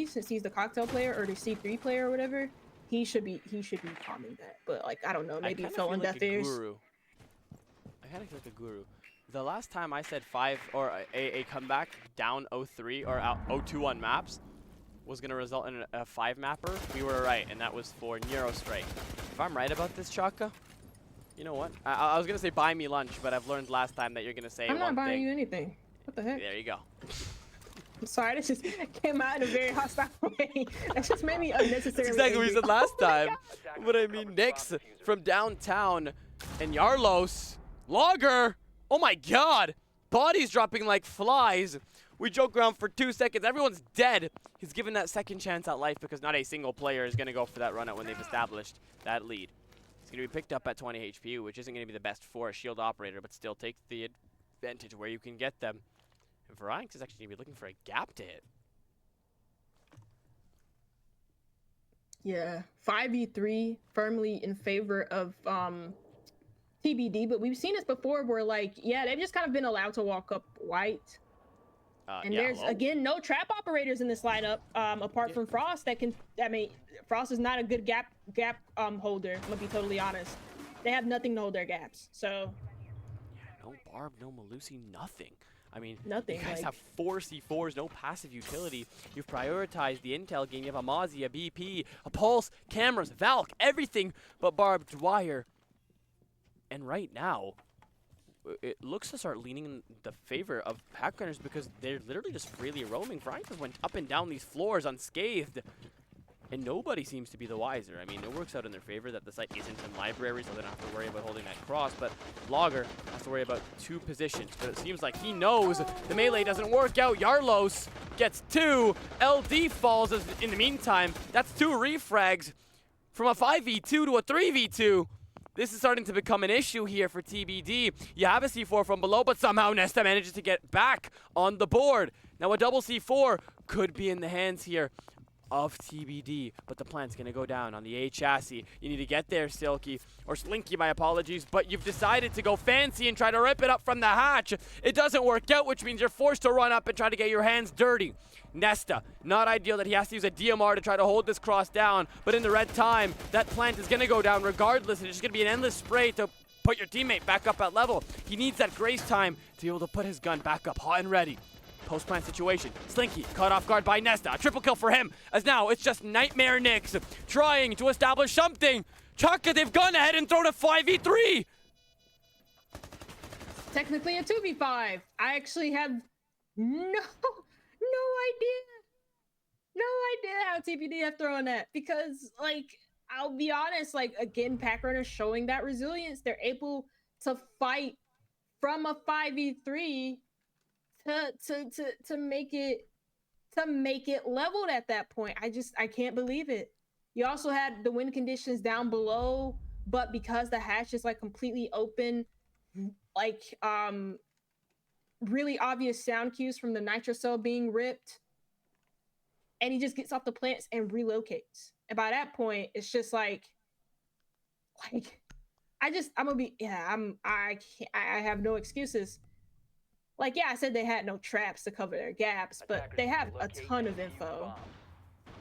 S4: since he's the cocktail player or the C3 player or whatever, he should be calming that. But like I don't know, maybe it fell on deaf ears.
S1: I kind of feel like a guru. The last time I said 5 or a comeback down 0-3 or out 0-2 on maps was going to result in a 5 mapper, we were right, and that was for Neurostrike. If I'm right about this, Chaka, you know what? I was going to say buy me lunch, but I've learned last time that you're going to say
S4: I'm not buying
S1: thing.
S4: you anything. What the heck?
S1: There you go.
S4: I'm sorry, that just came out in a very hostile way. That just made me unnecessarily
S1: That's exactly what you said last time. But I mean, Nyx from downtown and Yarlos, Logger. Oh my god! Bodies dropping like flies. We joke around for 2 seconds. Everyone's dead. He's given that second chance at life because not a single player is going to go for that run out when they've established that lead. He's going to be picked up at 20 HP, which isn't going to be the best for a shield operator, but still takes the advantage where you can get them. And Varianx is actually going to be looking for a gap to hit.
S4: Yeah, 5v3 firmly in favor of TBD, but we've seen this before where like, yeah, they've just kind of been allowed to walk up white. And
S1: yeah,
S4: there's, again, no trap operators in this lineup, apart from Frost that can, I mean, Frost is not a good gap holder, I'm gonna be totally honest. They have nothing to hold their gaps, so.
S1: Yeah, no Barb, no Malusi, nothing. I mean,
S4: nothing.
S1: You guys
S4: like,
S1: have 4 C4s, no passive utility. You've prioritized the intel game. You have a Mozzie, a BP, a Pulse, cameras, Valk, everything but barbed wire. And right now, it looks to start leaning in the favor of Packrunners because they're literally just freely roaming. Varianx just went up and down these floors unscathed, and nobody seems to be the wiser. I mean, it works out in their favor that the site isn't in library, so they don't have to worry about holding that cross, but Logger has to worry about 2 positions, but it seems like he knows the melee doesn't work out. Yarlos gets 2, LD falls in the meantime. That's 2 refrags from a 5v2 to a 3v2. This is starting to become an issue here for TBD. You have a C4 from below, but somehow Nesta manages to get back on the board. Now a double C4 could be in the hands here of TBD, but the plant's going to go down on the A chassis. You need to get there, Silky, or Slinky, my apologies, but you've decided to go fancy and try to rip it up from the hatch. It doesn't work out, which means you're forced to run up and try to get your hands dirty. Nesta, not ideal that he has to use a DMR to try to hold this cross down, but in the red time, that plant is going to go down regardless, and it's just going to be an endless spray to put your teammate back up at level. He needs that grace time to be able to put his gun back up hot and ready. Post-plant situation. Slinky caught off guard by Nesta. A triple kill for him, as now it's just Nightmare Nix trying to establish something. Chaka, they've gone ahead and thrown a 5v3.
S4: Technically a 2v5. I actually have no idea how TBD have thrown that, because like, I'll be honest, like, again, Packrunners showing that resilience. They're able to fight from a 5v3 to make it leveled at that point. I can't believe it. You also had the wind conditions down below, but because the hatch is like completely open, like really obvious sound cues from the nitro cell being ripped, and he just gets off the plants and relocates. And by that point, it's just like I have no excuses. Like, yeah, I said they had no traps to cover their gaps, but they have a ton of info,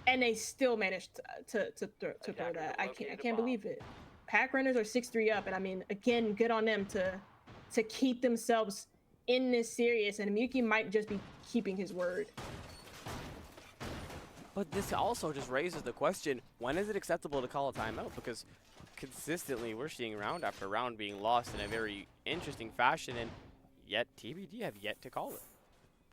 S4: and they still managed to throw that. I can't believe it. Packrunners are 6-3 up, and I mean, again, good on them to keep themselves in this series, and Miyuki might just be keeping his word.
S1: But this also just raises the question, when is it acceptable to call a timeout? Because consistently we're seeing round after round being lost in a very interesting fashion, and yet TBD have yet to call it.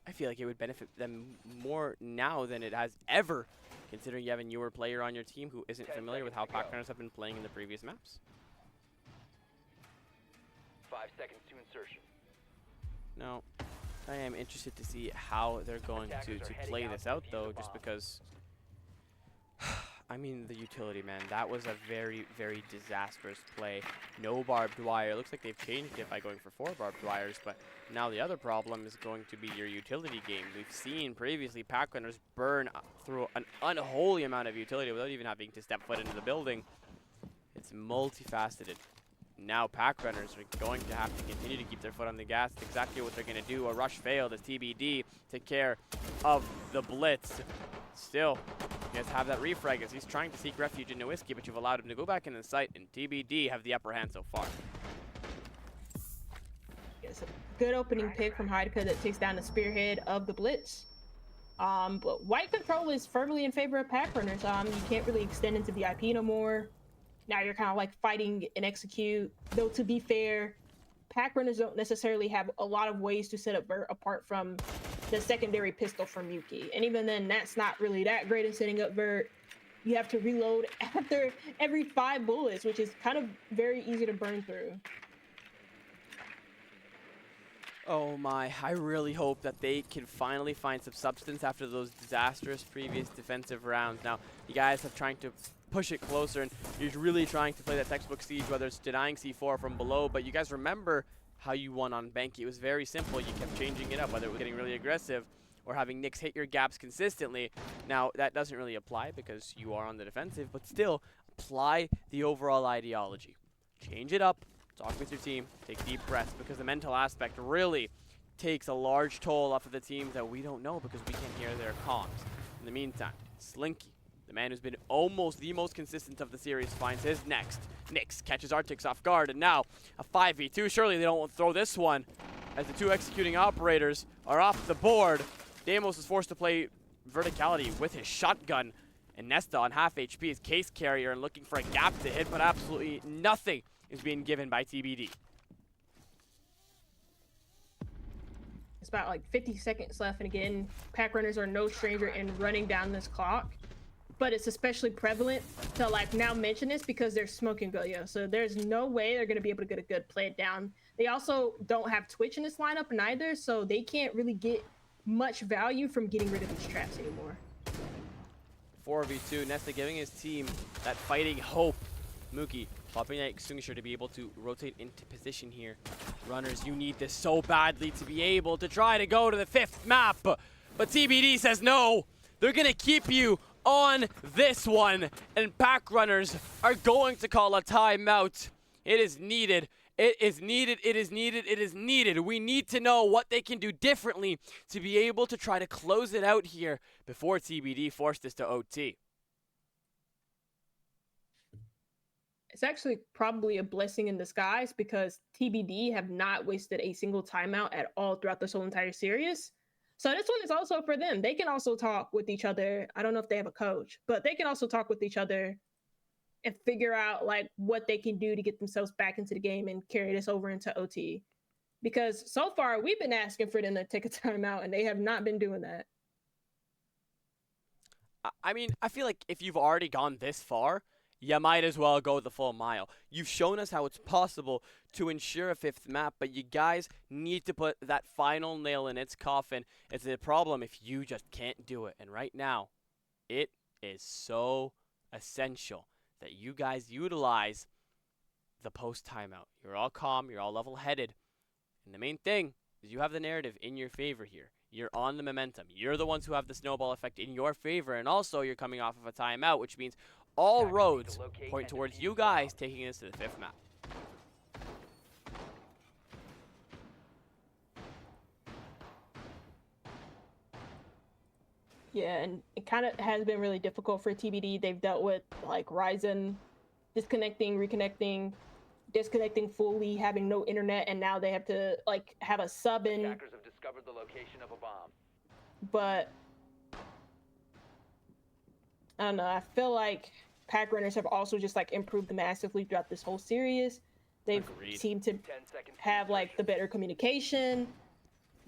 S1: I feel like it would benefit them more now than it has ever, considering you have a newer player on your team who isn't familiar with how Packrunners have been playing in the previous maps.
S3: 5 seconds to insertion.
S1: Now, I am interested to see how they're going to play this out, though, just because, I mean, the utility, man, that was a very, very disastrous play. No barbed wire. Looks like they've changed it by going for 4 barbed wires, but now the other problem is going to be your utility game. We've seen previously Packrunners burn through an unholy amount of utility without even having to step foot into the building. It's multifaceted. Now Packrunners are going to have to continue to keep their foot on the gas. That's exactly what they're going to do. A rush failed as TBD take care of the blitz. Still, you guys have that refrag as he's trying to seek refuge in Whiskey, but you've allowed him to go back in the site, and TBD have the upper hand so far.
S4: It's a good opening pick from Heidka that takes down the spearhead of the blitz. But white control is firmly in favor of Packrunners. You can't really extend into VIP no more. Now you're kind of like fighting and execute. Though to be fair, Packrunners don't necessarily have a lot of ways to set up Vert apart from the secondary pistol from Yuki. And even then, that's not really that great in setting up Vert. You have to reload after every 5 bullets, which is kind of very easy to burn through.
S1: Oh my, I really hope that they can finally find some substance after those disastrous previous defensive rounds. Now, you guys have trying to push it closer, and you're really trying to play that textbook siege, whether it's denying C4 from below, but you guys remember how you won on Banky. It was very simple. You kept changing it up, whether it was getting really aggressive or having Nyx hit your gaps consistently. Now, that doesn't really apply because you are on the defensive, but still, apply the overall ideology. Change it up, talk with your team, take deep breaths, because the mental aspect really takes a large toll off of the teams that we don't know because we can't hear their comms. In the meantime, Slinky, the man who's been almost the most consistent of the series, finds his next. Nyx catches Arctics off guard, and now a 5v2. Surely they don't throw this one, as the 2 executing operators are off the board. Deimos is forced to play verticality with his shotgun, and Nesta on half HP is case carrier and looking for a gap to hit, but absolutely nothing is being given by TBD.
S4: It's about like 50 seconds left, and again, Packrunners are no stranger in running down this clock. But it's especially prevalent to like now mention this because they're smoking Goyo. So there's no way they're going to be able to get a good play down. They also don't have Twitch in this lineup neither, so they can't really get much value from getting rid of these traps anymore.
S1: 4v2, Nesta giving his team that fighting hope. Mookie popping that extinguisher to be able to rotate into position here. Runners, you need this so badly to be able to try to go to the 5th map. But TBD says no. They're going to keep you on this one, and Packrunners are going to call a timeout. It is needed. It is needed. It is needed. It is needed. We need to know what they can do differently to be able to try to close it out here before TBD forced this to OT.
S4: it's actually probably a blessing in disguise because TBD have not wasted a single timeout at all throughout this whole entire series. So this one is also for them. They can also talk with each other. I don't know if they have a coach, but they can also talk with each other and figure out like what they can do to get themselves back into the game and carry this over into OT. Because so far we've been asking for them to take a timeout and they have not been doing that.
S1: I mean, I feel like if you've already gone this far, you might as well go the full mile. You've shown us how it's possible to ensure a fifth map, but you guys need to put that final nail in its coffin. It's a problem if you just can't do it. And right now, it is so essential that you guys utilize the post timeout. You're all calm, you're all level-headed. And the main thing is you have the narrative in your favor here. You're on the momentum. You're the ones who have the snowball effect in your favor, and also you're coming off of a timeout, which means all roads point towards you guys taking this to the fifth map.
S4: Yeah, and it kind of has been really difficult for TBD. They've dealt with like Ryzen disconnecting, reconnecting, disconnecting fully, having no internet, and now they have to like have a sub in.
S3: Attackers have discovered the location of a bomb.
S4: But I don't know. I feel like Packrunners have also just like improved massively throughout this whole series. They've
S1: Agreed.
S4: seemed to
S3: 10 seconds.
S4: have like the better communication.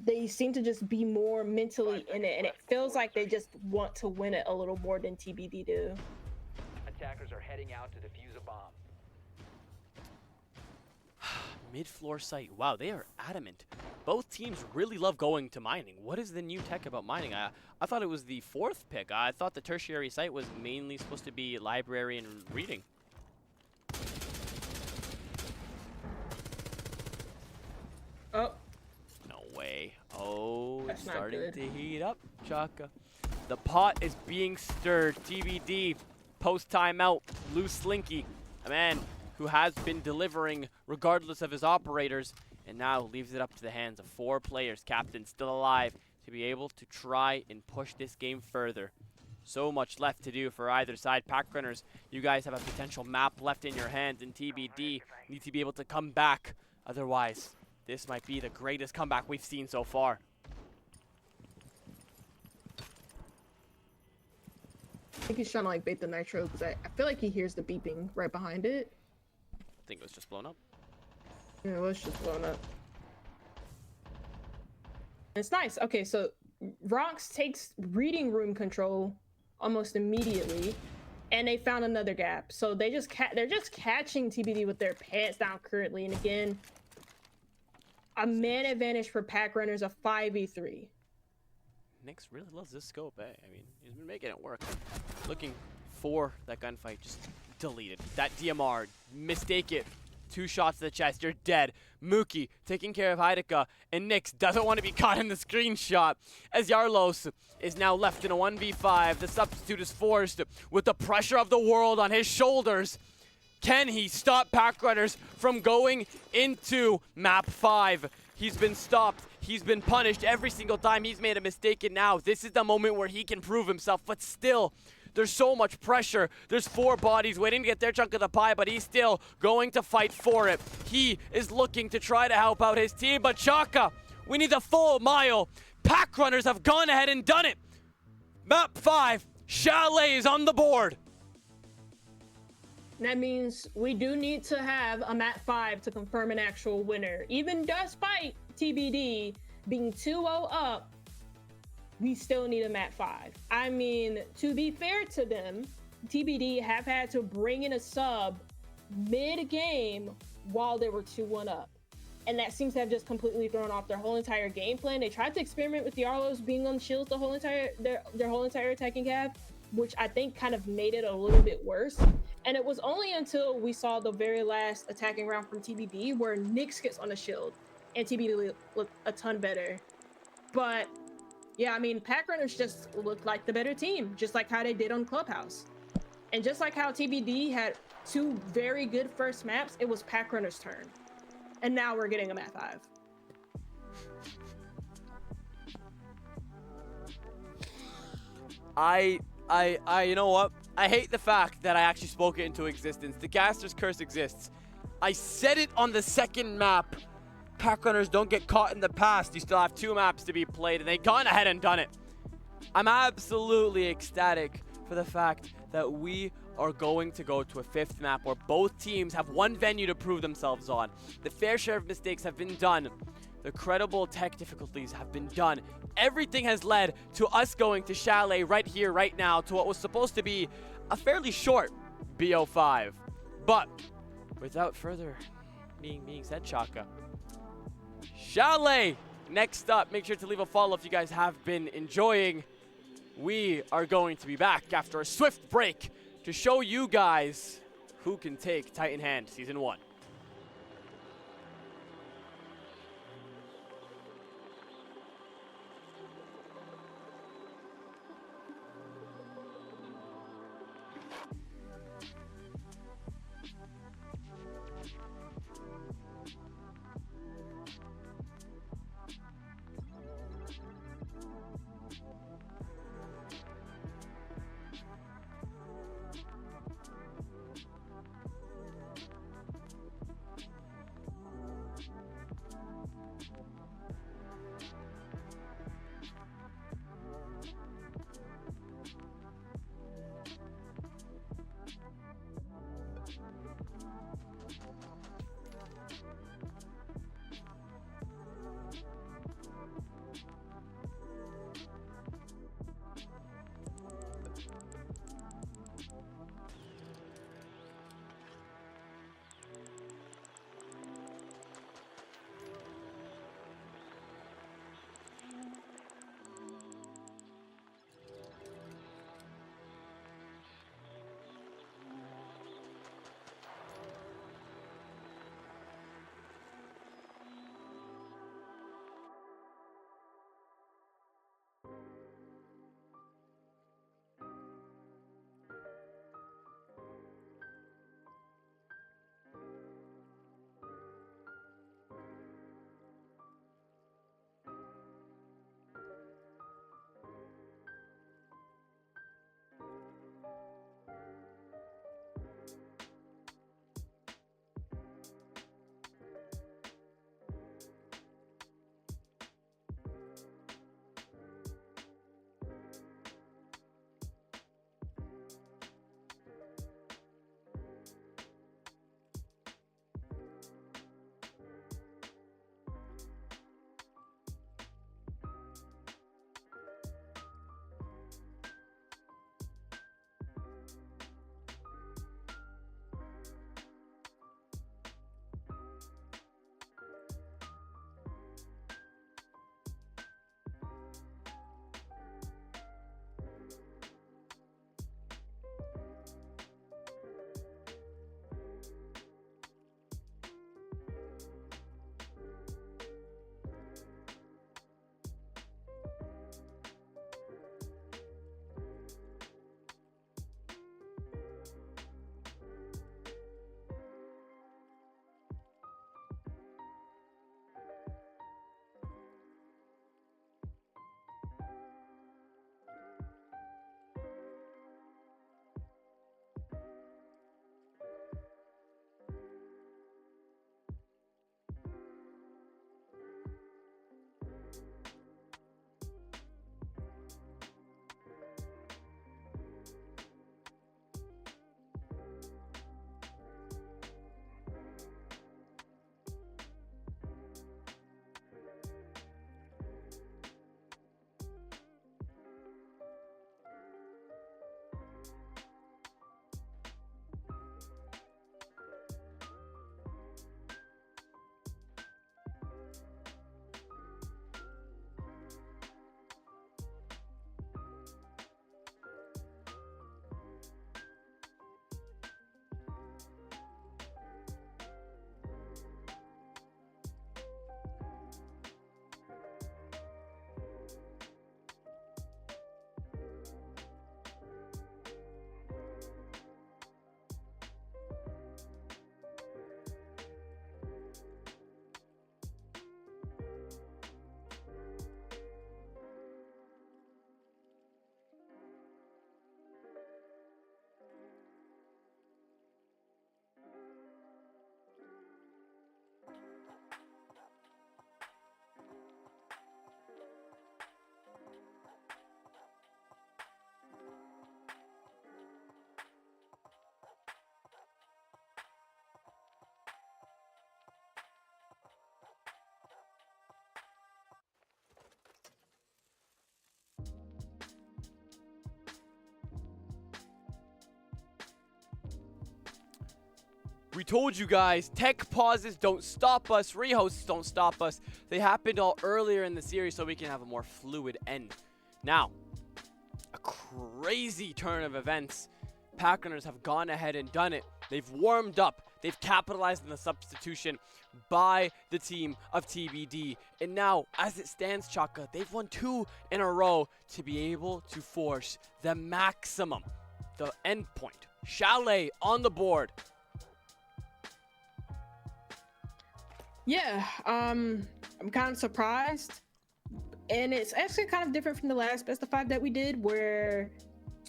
S4: They seem to just be more mentally in it, and it feels like they just want to win it a little more than TBD do.
S3: Attackers are heading out to defuse a bomb.
S1: Mid-floor site. Wow, they are adamant. Both teams really love going to mining. What is the new tech about mining? I thought it was the fourth pick. I thought the tertiary site was mainly supposed to be library and reading.
S4: Oh,
S1: No way. Oh,
S4: That's
S1: it's
S4: not
S1: starting
S4: good.
S1: to heat up, Chaka. The pot is being stirred. TBD, post timeout, loose Slinky, a man who has been delivering regardless of his operators, and now leaves it up to the hands of 4 players, captain still alive, to be able to try and push this game further. So much left to do for either side. Packrunners, you guys have a potential map left in your hands, and TBD need to be able to come back. Otherwise, this might be the greatest comeback we've seen so far.
S4: I think he's trying to like bait the nitro because I feel like he hears the beeping right behind it.
S1: I think it was just blown up.
S4: Yeah, it was just blown up. It's nice. Okay, so Ronx takes reading room control almost immediately, and they found another gap. So they're just catching TBD with their pants down currently, and again, a man advantage for Packrunners, a 5v3.
S1: Nyx really loves this scope, eh? I mean, he's been making it work. Looking for that gunfight, just deleted. That DMR, mistake it. 2 shots to the chest, you're dead. Mookie taking care of Heideka, and Nyx doesn't want to be caught in the screenshot as Yarlos is now left in a 1v5. The substitute is forced with the pressure of the world on his shoulders. Can he stop Packrunners from going into map 5? He's been stopped. He's been punished every single time he's made a mistake, and now this is the moment where he can prove himself. But still, there's so much pressure. There's 4 bodies waiting to get their chunk of the pie, but he's still going to fight for it. He is looking to try to help out his team, but Chaka, we need the full mile. Packrunners have gone ahead and done it. Map 5, Chalet is on the board.
S4: That means we do need to have a map 5 to confirm an actual winner. Even despite TBD being 2-0 up, we still need a map 5. I mean, to be fair to them, TBD have had to bring in a sub mid-game while they were 2-1 up. And that seems to have just completely thrown off their whole entire game plan. They tried to experiment with the Arlos being on shields the whole entire their whole entire attacking cap, which I think kind of made it a little bit worse. And it was only until we saw the very last attacking round from TBD where Nyx gets on a shield and TBD looked a ton better. But yeah, I mean, Packrunners just looked like the better team, just like how they did on Clubhouse. And just like how TBD had 2 very good first maps, it was Packrunners' turn. And now we're getting a map 5.
S1: You know what? I hate the fact that I actually spoke it into existence. The Gaster's Curse exists. I said it on the second map. Packrunners don't get caught in the past. You still have 2 maps to be played, and they've gone ahead and done it. I'm absolutely ecstatic for the fact that we are going to go to a 5th map where both teams have one venue to prove themselves on. The fair share of mistakes have been done. The credible tech difficulties have been done. Everything has led to us going to Chalet right here, right now, to what was supposed to be a fairly short BO5. But without further being said, Chaka, Chalet next up. Make sure to leave a follow if you guys have been enjoying. We are going to be back after a swift break to show you guys who can take Titan Hand Season 1. We told you guys, tech pauses don't stop us, rehosts don't stop us. They happened all earlier in the series so we can have a more fluid end. Now, a crazy turn of events. Packrunners have gone ahead and done it. They've warmed up. They've capitalized on the substitution by the team of TBD. And now, as it stands, Chaka, they've won 2 in a row to be able to force the maximum, the end point. Chalet on the board.
S4: Yeah, I'm kind of surprised. And it's actually kind of different from the last best of 5 that we did, where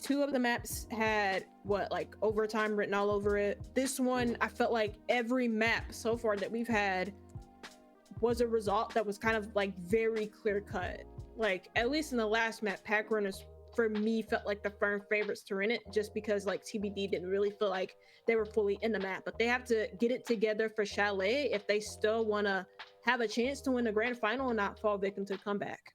S4: 2 of the maps had like overtime written all over it. This one, I felt like every map so far that we've had was a result that was kind of like very clear cut. Like, at least in the last map, Packrunners for me felt like the firm favorites to win it, just because like TBD didn't really feel like they were fully in the map. But they have to get it together for Chalet if they still want to have a chance to win the grand final and not fall victim to comeback.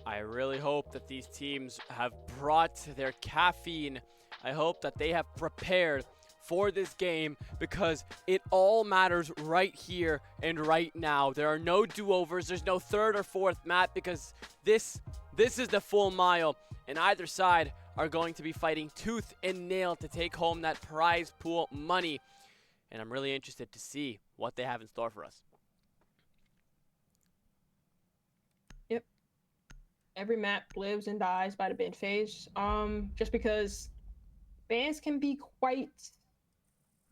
S1: I really hope that these teams have brought their caffeine. I hope that they have prepared for this game, because it all matters right here and right now. There are no do-overs. There's no third or fourth map, because this is the full mile, and either side are going to be fighting tooth and nail to take home that prize pool money. And I'm really interested to see what they have in store for us.
S4: Yep. Every map lives and dies by the ban phase. Just because bans can be quite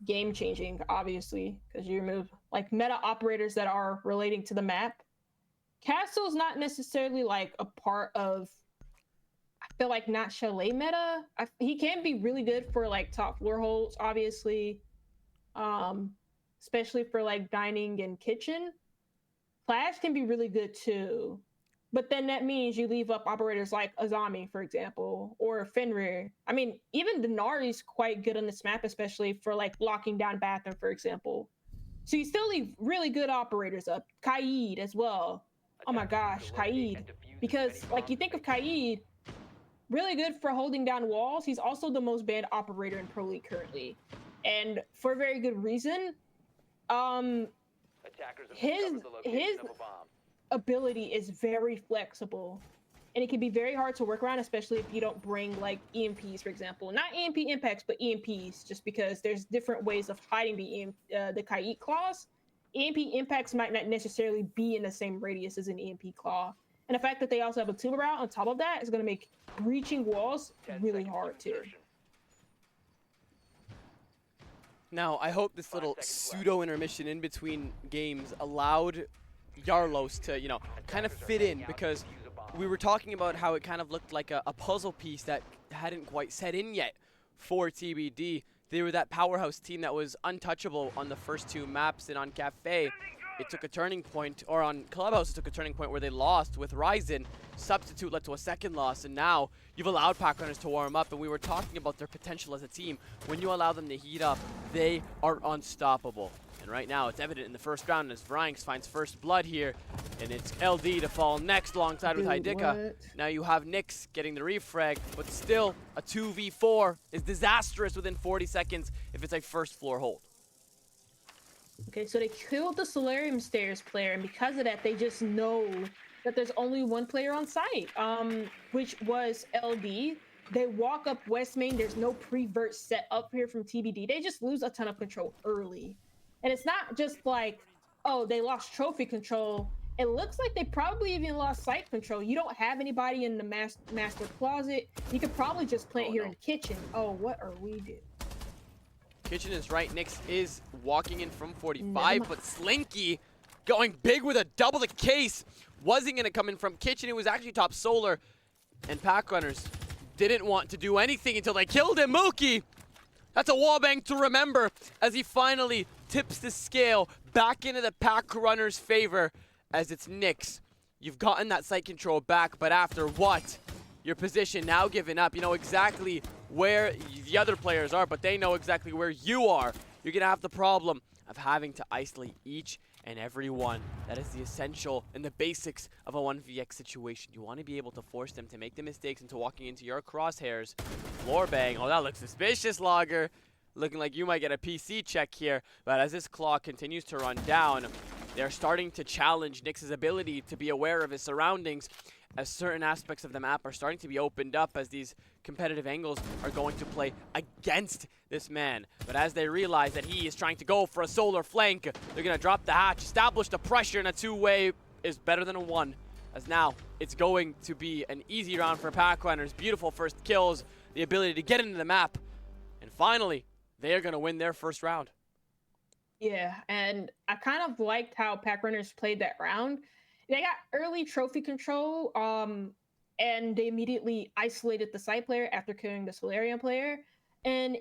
S4: game changing, obviously, because you remove like meta operators that are relating to the map. Castle's not necessarily like a part of, I feel like, not Chalet meta. He can be really good for like top floor holds, obviously, especially for like dining and kitchen. Clash can be really good too, but then that means you leave up operators like Azami, for example, or Fenrir. I mean, even Denari's quite good on this map, especially for like locking down bathroom, for example. So you still leave really good operators up. Kaid as well. Oh my gosh, Kaid. Because like you think of Kaid, really good for holding down walls. He's also the most banned operator in Pro League currently, and for a very good reason. His ability is very flexible, and it can be very hard to work around, especially if you don't bring like EMPs, for example. Not EMP impacts, but EMPs, just because there's different ways of hiding the Kaid claws. EMP impacts might not necessarily be in the same radius as an EMP claw. And the fact that they also have a tuber route on top of that is going to make breaching walls really hard too.
S1: Now, I hope this little pseudo intermission in between games allowed Yarlos to, you know, kind of fit in, because we were talking about how it kind of looked like a puzzle piece that hadn't quite set in yet for TBD. They were that powerhouse team that was untouchable on the first 2 maps, and on Cafe, it took a turning point, or on Clubhouse, it took a turning point where they lost with Ryzen. Substitute led to a second loss, and now you've allowed Packrunners to warm up, and we were talking about their potential as a team. When you allow them to heat up, they are unstoppable. And right now, it's evident in the first round as Vranks finds first blood here, and it's LD to fall next alongside with Hydika. Now you have Nyx getting the refrag, but still, a 2v4 is disastrous within 40 seconds if it's a first floor hold.
S4: Okay, so they killed the Solarium Stairs player, and because of that, they just know that there's only one player on site, which was LD. They walk up West Main. There's no pre-vert set up here from TBD. They just lose a ton of control early. And it's not just like, oh, they lost trophy control. It looks like they probably even lost site control. You don't have anybody in the master closet. You could probably just plant here in the kitchen. Oh, what are we doing?
S1: Kitchen is right. Nyx is walking in from 45, but Slinky going big with a double the case. Wasn't going to come in from Kitchen. It was actually top Solar. And Packrunners didn't want to do anything until they killed him. Mookie! That's a wallbang to remember as he finally tips the scale back into the Packrunners' favor as it's Nyx. You've gotten that site control back, but after what? Your position now given up. You know exactly where the other players are, but they know exactly where you are. You're going to have the problem of having to isolate each and every one. That is the essential and the basics of a 1vx situation. You want to be able to force them to make the mistakes into walking into your crosshairs. Floor bang. Oh, that looks suspicious, Logger. looking like you might get a PC check here. But as this clock continues to run down, they're starting to challenge Nyx's ability to be aware of his surroundings, as certain aspects of the map are starting to be opened up as these competitive angles are going to play against this man. But as they realize that he is trying to go for a solar flank, they're going to drop the hatch, establish the pressure, and a two-way is better than a one. As now, it's going to be an easy round for Packrunners. Beautiful first kills, the ability to get into the map. And finally, they are going to win their first round.
S4: Yeah, and I kind of liked how Packrunners played that round. They got early trophy control, and they immediately isolated the side player after killing the Solarian player. And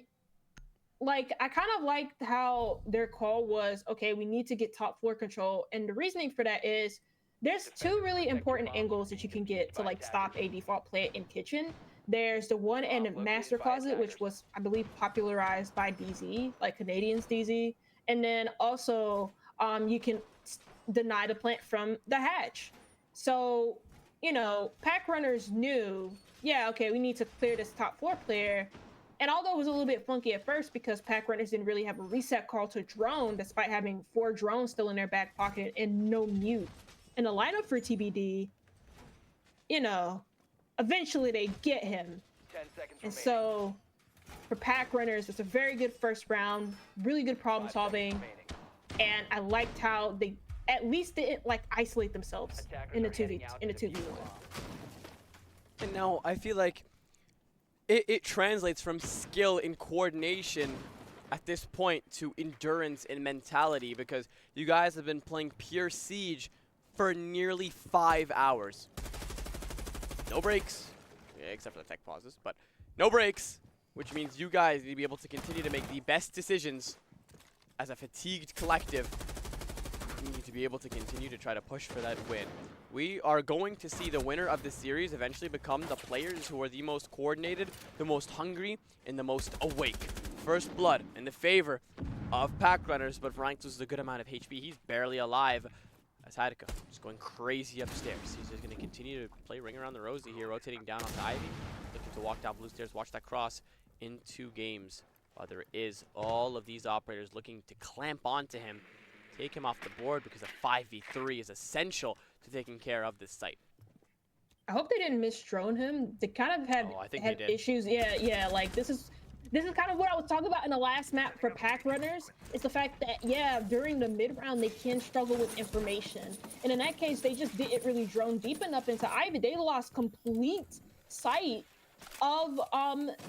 S4: like, I kind of liked how their call was, okay, we need to get top floor control. And the reasoning for that is there's two really important angles that you can get to like stop a default play in kitchen. There's the one in Master Closet, which was, I believe, popularized by DZ, like Canadians DZ. And then also you can deny the plant from the hatch. So, you know, Packrunners knew, yeah, okay, we need to clear this top floor player. And although it was a little bit funky at first because Packrunners didn't really have a reset call to drone, despite having 4 drones still in their back pocket and no mute. And the lineup for TBD, you know, eventually they get him.
S3: 10 seconds
S4: And
S3: remaining.
S4: so for Packrunners, it's a very good first round, really good problem
S3: 5 seconds
S4: solving.
S3: remaining.
S4: And I liked how they at least didn't like isolate themselves
S3: Attackers
S4: in the
S3: are heading
S4: 2v
S3: out
S4: in the
S3: to defuse
S4: 2v1.
S3: the bomb.
S1: And now I feel like it translates from skill and coordination at this point to endurance and mentality, because you guys have been playing pure Siege for nearly 5 hours. No breaks, yeah, except for the tech pauses, but no breaks, which means you guys need to be able to continue to make the best decisions as a fatigued collective. You need to be able to continue to try to push for that win. We are going to see the winner of the series eventually become the players who are the most coordinated, the most hungry, and the most awake. First blood in the favor of Packrunners, but Frank loses a good amount of HP. He's barely alive. As Heideka just going crazy upstairs. He's just going to continue to play Ring Around the Rosie here, rotating down onto Ivy, looking to walk down blue stairs. Watch that cross in 2 games. While there is all of these operators looking to clamp onto him, take him off the board, because a 5v3 is essential to taking care of this site.
S4: I hope they didn't misdrone him. They kind of had,
S1: Oh, I think
S4: had
S1: they did.
S4: issues. Yeah, like this is kind of what I was talking about in the last map for Packrunners. It's the fact that, yeah, during the mid round, they can struggle with information. And in that case, they just didn't really drone deep enough into Ivy. They lost complete sight of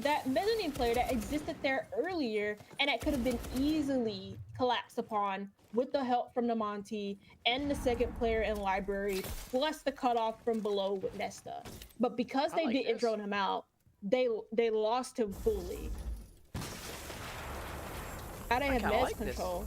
S4: that mezzanine player that existed there earlier, and that could have been easily collapsed upon with the help from the Monty and the second player in library, plus the cutoff from below with Nesta. But because they didn't drone him out, they lost him fully. How they have
S1: kinda
S4: mez
S1: like this.
S4: control.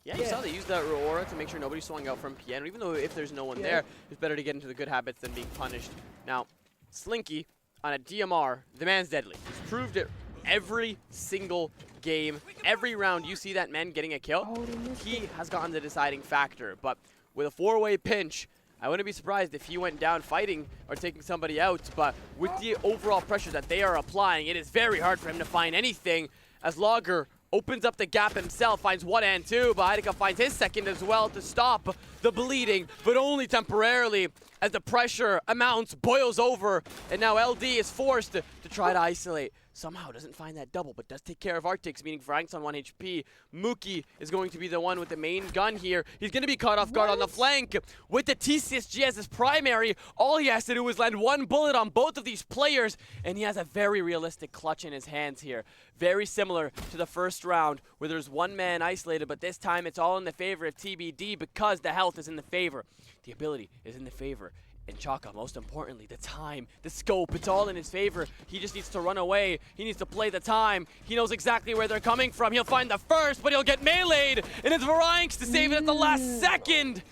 S1: Yeah, you saw they used that aura to make sure nobody's swung out from piano. Even though if there's no one there, it's better to get into the good habits than being punished. Now, Slinky on a DMR, the man's deadly. He's proved it every single game. Every round you see that man getting a kill, he has gotten the deciding factor. But with a 4-way pinch, I wouldn't be surprised if he went down fighting or taking somebody out. But with the overall pressure that they are applying, it is very hard for him to find anything, as Logger opens up the gap himself, finds 1 and 2, but Heideka finds his second as well to stop the bleeding, but only temporarily, as the pressure amounts, boils over, and now LD is forced to try to isolate. Somehow doesn't find that double, but does take care of Arctics, meaning Frank's on 1 HP. Mookie is going to be the one with the main gun here. He's going to be caught off guard on the flank. With the TCSG as his primary, all he has to do is land 1 bullet on both of these players, and he has a very realistic clutch in his hands here. Very similar to the first round, where there's 1 man isolated, but this time it's all in the favor of TBD because the health is in the favor. The ability is in the favor. And Chaka, most importantly, the time, the scope, it's all in his favor. He just needs to run away. He needs to play the time. He knows exactly where they're coming from. He'll find the first, but he'll get meleeed. And it's Varanx to save it at the last second.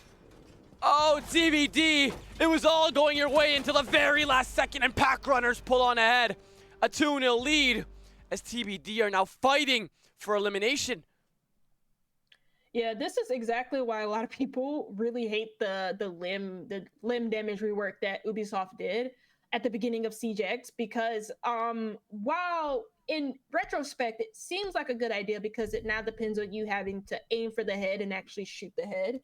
S1: Oh, TBD. It was all going your way until the very last second, and Packrunners pull on ahead. A 2-0 lead, as TBD are now fighting for elimination.
S4: Yeah, this is exactly why a lot of people really hate the limb damage rework that Ubisoft did at the beginning of Siege X, because while in retrospect, it seems like a good idea because it now depends on you having to aim for the head and actually shoot the head.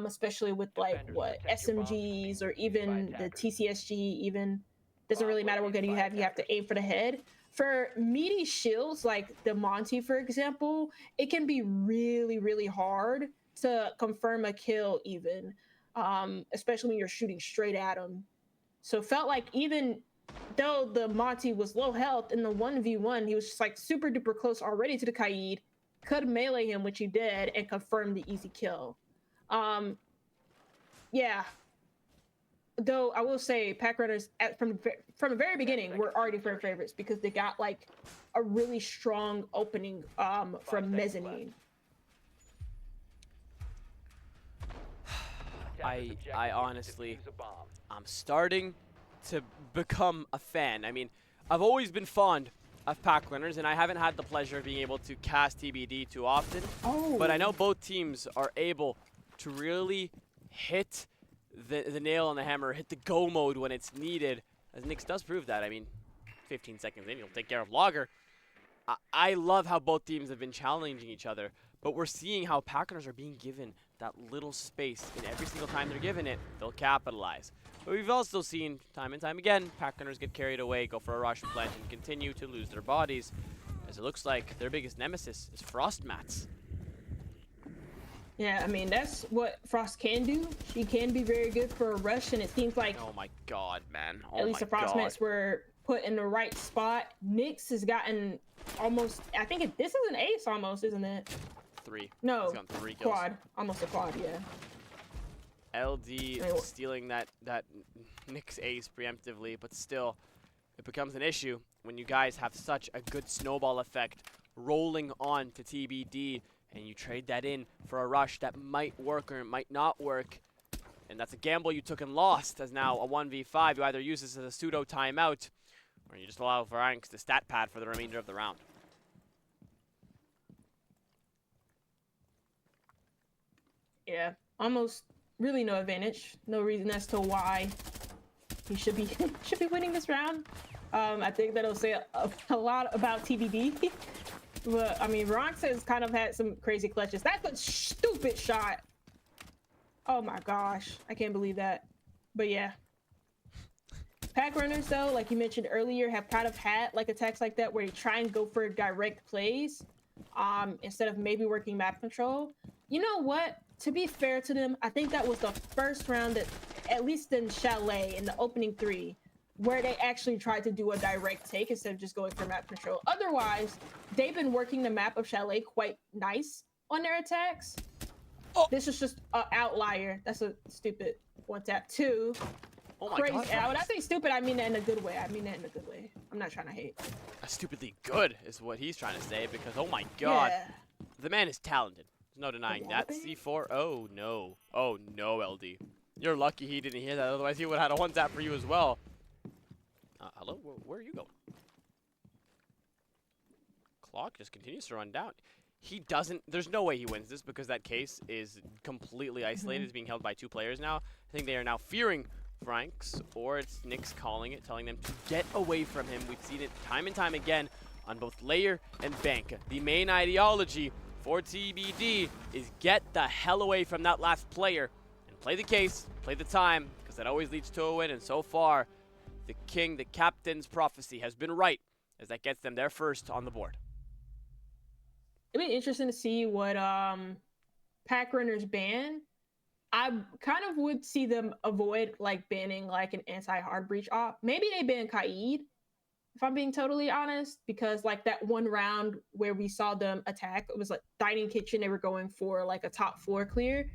S4: Especially with like
S3: Defenders,
S4: what
S3: protect your bombs from
S4: SMGs
S3: being
S4: or
S3: defused by
S4: even the
S3: attackers.
S4: TCSG, even doesn't
S3: Bomb
S4: really matter what gun
S3: located
S4: you
S3: by
S4: have to
S3: attackers.
S4: aim for the head. For meaty shields like the Monty, for example, it can be really, really hard to confirm a kill, even, especially when you're shooting straight at them. So it felt like even though the Monty was low health in the 1v1, he was just like super duper close already to the Kaid, could melee him, which he did, and confirm the easy kill. Yeah. Though I will say, Packrunners from the very beginning were already fan favorites because they got like a really strong opening from mezzanine.
S1: I honestly, I'm starting to become a fan. I mean, I've always been fond of Packrunners, and I haven't had the pleasure of being able to cast TBD too often.
S4: Oh.
S1: But I know both teams are able to really hit the nail on the hammer, hit the go mode when it's needed, as Nyx does prove that. I mean, 15 seconds in, he'll take care of Logger. I love how both teams have been challenging each other, but we're seeing how Packrunners are being given that little space, and every single time they're given it, they'll capitalize. But we've also seen, time and time again, Packrunners get carried away, go for a rush plant, and continue to lose their bodies, as it looks like their biggest nemesis is Frost Mats.
S4: Yeah, I mean, that's what Frost can do. She can be very good for a rush, and it seems like
S1: Oh my god, man. Oh
S4: at least the Frost Mats were put in the right spot. Nyx has gotten almost, I think this is an ace almost, isn't it?
S1: 3.
S4: No,
S1: He's gotten 3 kills.
S4: quad. Almost a quad, yeah.
S1: LD stealing that Nyx ace preemptively, but still, it becomes an issue when you guys have such a good snowball effect rolling on to TBD, and you trade that in for a rush that might work or it might not work. And that's a gamble you took and lost, as now a 1v5. You either use this as a pseudo timeout, or you just allow Varanx to stat pad for the remainder of the round.
S4: Yeah, almost really no advantage. No reason as to why he should be winning this round. I think that'll say a lot about TBD. But I mean, Varanx has kind of had some crazy clutches. That's a stupid shot. Oh my gosh, I can't believe that. But yeah, Packrunners though, like you mentioned earlier, have kind of had like attacks like that where they try and go for direct plays, instead of maybe working map control. You know what? To be fair to them, I think that was the first round that, at least in Chalet, in the opening 3, where they actually tried to do a direct take instead of just going for map control. Otherwise, they've been working the map of Chalet quite nice on their attacks. Oh. This is just an outlier. That's a stupid 1-tap 2.
S1: Oh my
S4: crazy.
S1: god.
S4: When I say stupid, I mean that in a good way. I'm not trying to hate.
S1: Stupidly good is what he's trying to say, because oh my god.
S4: Yeah.
S1: The man is talented. There's no denying that. C4. Oh no. Oh no, LD. You're lucky he didn't hear that, otherwise he would have had a 1-tap for you as well. Hello? Where are you going? Clock just continues to run down. He doesn't... There's no way he wins this because that case is completely isolated. It's being held by 2 players now. I think they are now fearing Franks, or it's Nyx calling it, telling them to get away from him. We've seen it time and time again on both Layer and Bank. The main ideology for TBD is get the hell away from that last player and play the case, play the time, because that always leads to a win. And so far, the king, the captain's prophecy has been right, as that gets them their first on the board.
S4: It'd be interesting to see what Packrunners ban. I kind of would see them avoid like banning like an anti-hard breach op. Maybe they ban Kaid, if I'm being totally honest, because like that one round where we saw them attack, it was like dining kitchen. They were going for like a top floor clear.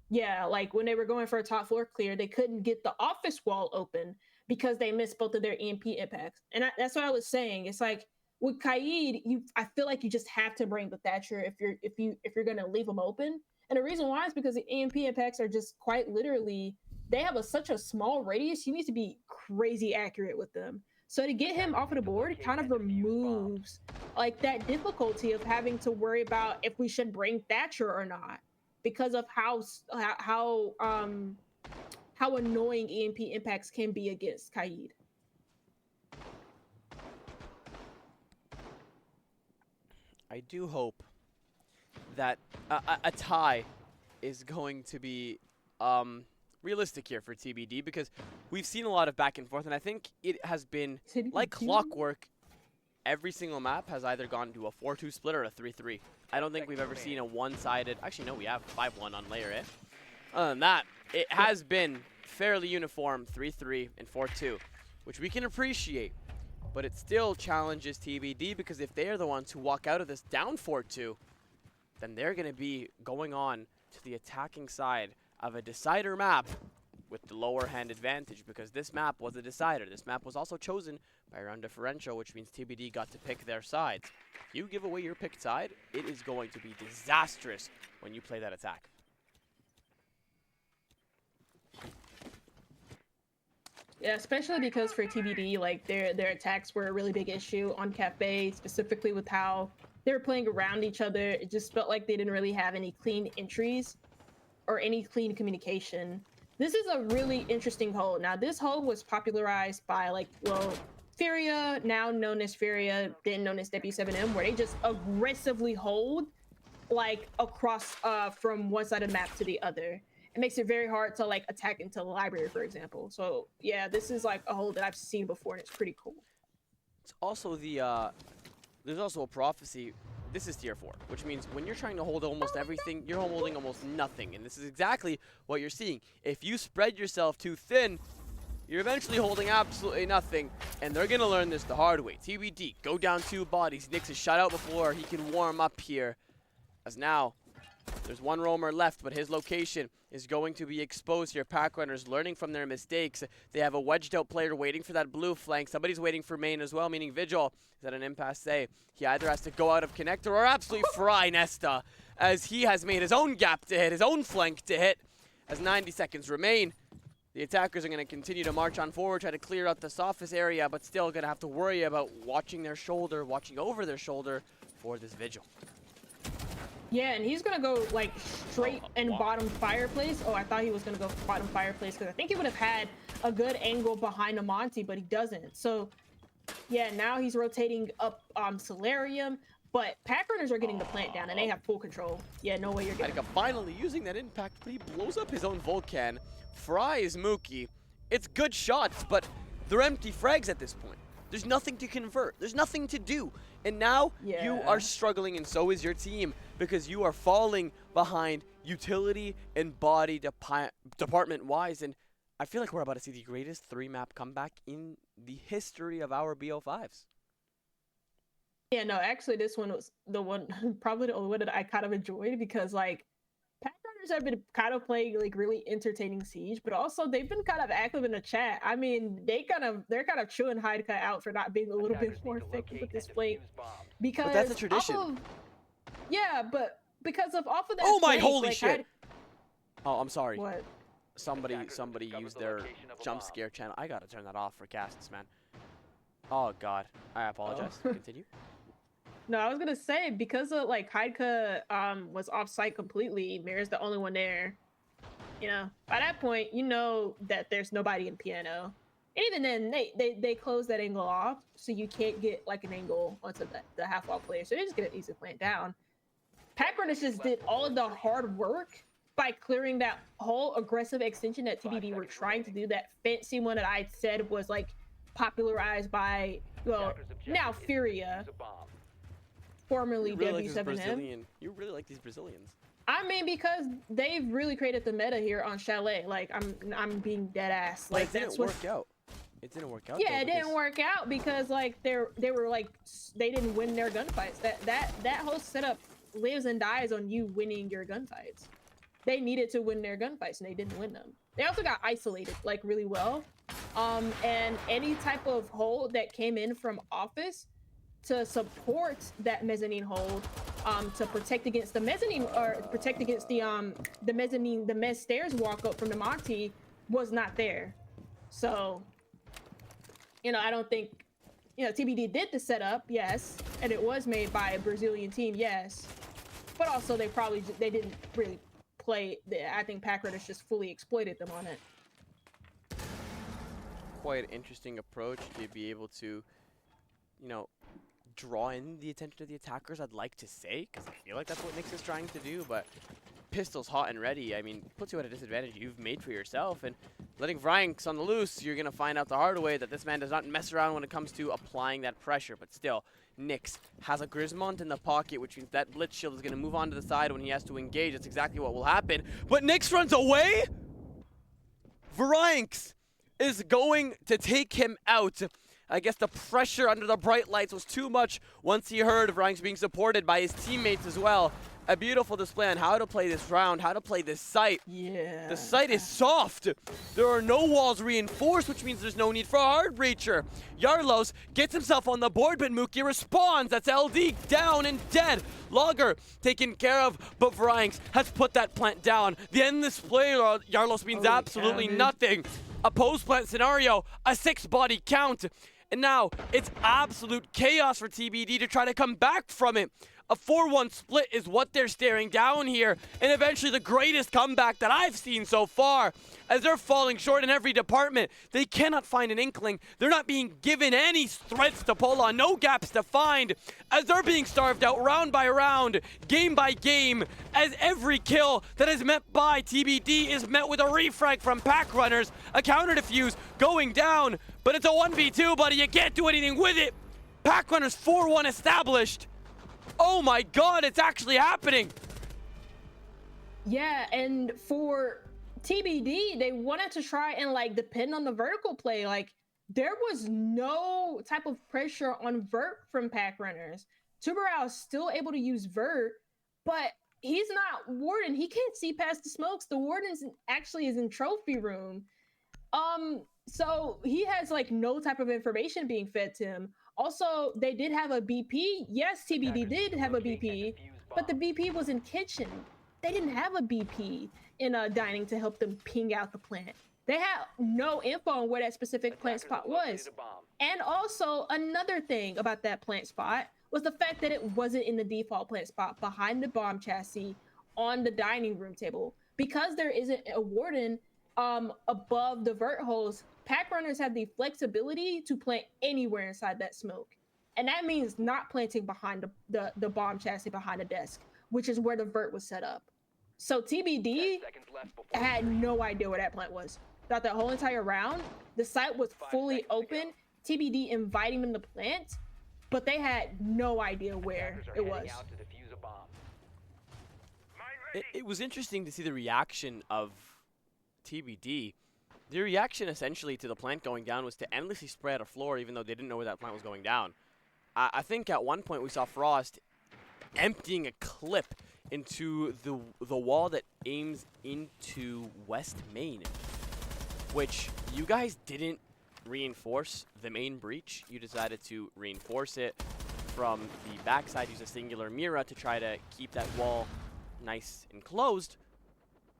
S4: Yeah, like when they were going for a top floor clear, they couldn't get the office wall open because they missed both of their EMP impacts. And that's what I was saying. It's like with Kaid, I feel like you just have to bring the Thatcher if you're gonna leave them open. And the reason why is because the EMP impacts are just quite literally, they have such a small radius. You need to be crazy accurate with them. So to get him off of the board, it kind of removes like that difficulty of having to worry about if we should bring Thatcher or not, because of how annoying EMP impacts can be against Kaid.
S1: I do hope that a tie is going to be realistic here for TBD, because we've seen a lot of back and forth, and I think it has been like clockwork. Every single map has either gone to a 4-2 split or a 3-3. I don't think we've ever seen a one-sided. Actually, no, we have 5-1 on layer A. Other than that, it has been fairly uniform 3-3 and 4-2, which we can appreciate. But it still challenges TBD, because if they are the ones who walk out of this down 4-2, then they're going to be going on to the attacking side of a decider map with the lower hand advantage, because this map was a decider. This map was also chosen by round differential, which means TBD got to pick their sides. If you give away your picked side, it is going to be disastrous when you play that attack.
S2: Yeah, especially because for TBD, like their attacks were a really big issue on Cafe, specifically with how they were playing around each other. It just felt like they didn't really have any clean entries or any clean communication. This is a really interesting hold. Now, this hold was popularized by, like, well, Furia, now known as Furia, then known as W7M, where they just aggressively hold, like, across from one side of the map to the other. It makes it very hard to, like, attack into the library, for example. So, yeah, this is, like, a hold that I've seen before, and it's pretty cool.
S1: It's also the, there's also a prophecy. This is tier 4, which means when you're trying to hold almost everything, you're holding almost nothing. And this is exactly what you're seeing. If you spread yourself too thin, you're eventually holding absolutely nothing. And they're going to learn this the hard way. TBD, go down 2 bodies. Nyx is shut out before he can warm up here. As now, there's one roamer left, but his location is going to be exposed here. Packrunners learning from their mistakes. They have a wedged out player waiting for that blue flank. Somebody's waiting for main as well, meaning Vigil is at an impasse. He either has to go out of connector or absolutely fry Nesta, as he has made his own gap to hit, his own flank to hit. As 90 seconds remain, the attackers are going to continue to march on forward, try to clear out the softest area, but still going to have to worry about watching their shoulder, watching over their shoulder for this Vigil.
S2: Yeah, and he's gonna go like straight and bottom fireplace. Oh, I thought he was gonna go bottom fireplace, because I think he would have had a good angle behind Amante, but he doesn't. So yeah, now he's rotating up Solarium, but Packrunners are getting the plant down, and they have full control. Yeah, no way you're getting.
S1: Finally using that impact, but he blows up his own Vulcan. Fries Mookie. It's good shots, but they're empty frags at this point. There's nothing to convert. There's nothing to do. And now you are struggling, and so is your team, because you are falling behind utility and body department-wise. And I feel like we're about to see the greatest 3-map comeback in the history of our BO5s.
S2: Yeah, no, actually, this one was the one, probably the only one that I kind of enjoyed, because, like, Packrunners have been kind of playing, like, really entertaining Siege, but also they've been kind of active in the chat. I mean, they're kind of chewing Heidecut out for not being a little bit more effective with this flank. Because
S1: but that's a tradition.
S2: Yeah, but because of off of that.
S1: Oh my
S2: flank,
S1: holy
S2: like,
S1: shit! Oh, I'm sorry.
S2: What?
S1: Somebody used their jump scare channel. I gotta turn that off for casts, man. Oh god, I apologize. Continue.
S2: No, I was gonna say, because of like Heidecut was off site completely, Mirror's the only one there. You know, by that point, you know that there's nobody in piano. And even then, they close that angle off, so you can't get like an angle onto the half wall player. So they just get an easy plant down. Packrunners just did all of the hard work by clearing that whole aggressive extension that TBD were trying to do. That fancy one that I said was like popularized by, well, now Furia, formerly W7M.
S1: You really like these Brazilians.
S2: I mean, because they've really created the meta here on Chalet. Like, I'm being dead ass. Like,
S1: it didn't work out. It didn't work out.
S2: Yeah, it didn't work out because like they were like, they didn't win their gunfights. That whole setup lives and dies on you winning your gunfights. They needed to win their gunfights and they didn't win them. They also got isolated like really well. And any type of hold that came in from office to support that mezzanine hold, to protect against the mezzanine or protect against the mezzanine, the mezz stairs walk up from the Monty was not there. So, you know, I don't think, you know, TBD did the setup, yes, and it was made by a Brazilian team, yes, but also they didn't really play. I think Packrunners just fully exploited them on it.
S1: Quite an interesting approach to be able to, you know, draw in the attention of the attackers, I'd like to say, because I feel like that's what Nyx is trying to do, but pistols hot and ready, I mean, puts you at a disadvantage you've made for yourself, and letting Vrynx on the loose, you're going to find out the hard way that this man does not mess around when it comes to applying that pressure, but still, Nyx has a Grismont in the pocket, which means that Blitz Shield is going to move on to the side when he has to engage. That's exactly what will happen, but Nyx runs away? Vrynx is going to take him out. I guess the pressure under the bright lights was too much once he heard Vrynx being supported by his teammates as well. A beautiful display on how to play this round, how to play this site.
S2: Yeah.
S1: The site is soft. There are no walls reinforced, which means there's no need for a hard breacher. Yarlos gets himself on the board, but Mookie responds. That's LD down and dead. Logger taken care of, but Vrynx has put that plant down. The end of this play, Yarlos means absolutely nothing. A post-plant scenario, a 6-body count. And now it's absolute chaos for TBD to try to come back from it. A 4-1 split is what they're staring down here, and eventually the greatest comeback that I've seen so far. As they're falling short in every department, they cannot find an inkling. They're not being given any threads to pull on, no gaps to find, as they're being starved out round by round, game by game, as every kill that is met by TBD is met with a refrag from Packrunners, a counter defuse going down, but it's a 1v2, buddy. You can't do anything with it. Packrunners 4-1 established. Oh my god, it's actually happening!
S4: Yeah, and for TBD, they wanted to try and like depend on the vertical play. Like there was no type of pressure on Vert from Packrunners. Tuberao is still able to use Vert, but he's not Warden. He can't see past the smokes. The Warden actually is in trophy room. So he has like no type of information being fed to him. Also, they did have a BP. Yes, TBD did have a BP, but the BP was in kitchen. They didn't have a BP in dining to help them ping out the plant. They had no info on where that specific plant spot was. And also, another thing about that plant spot was the fact that it wasn't in the default plant spot behind the bomb chassis on the dining room table. Because there isn't a warden above the vert holes, Packrunners have the flexibility to plant anywhere inside that smoke. And that means not planting behind the bomb chassis behind the desk, which is where the vert was set up. So TBD had no idea where that plant was. Throughout that whole entire round, the site was fully open, TBD inviting them to plant, but they had no idea where it was.
S1: It was interesting to see the reaction of TBD. The reaction essentially to the plant going down was to endlessly spray out a floor even though they didn't know where that plant was going down. I think at one point we saw Frost emptying a clip into the wall that aims into West Main, which you guys didn't reinforce the main breach. You decided to reinforce it from the backside, use a singular Mira to try to keep that wall nice and closed,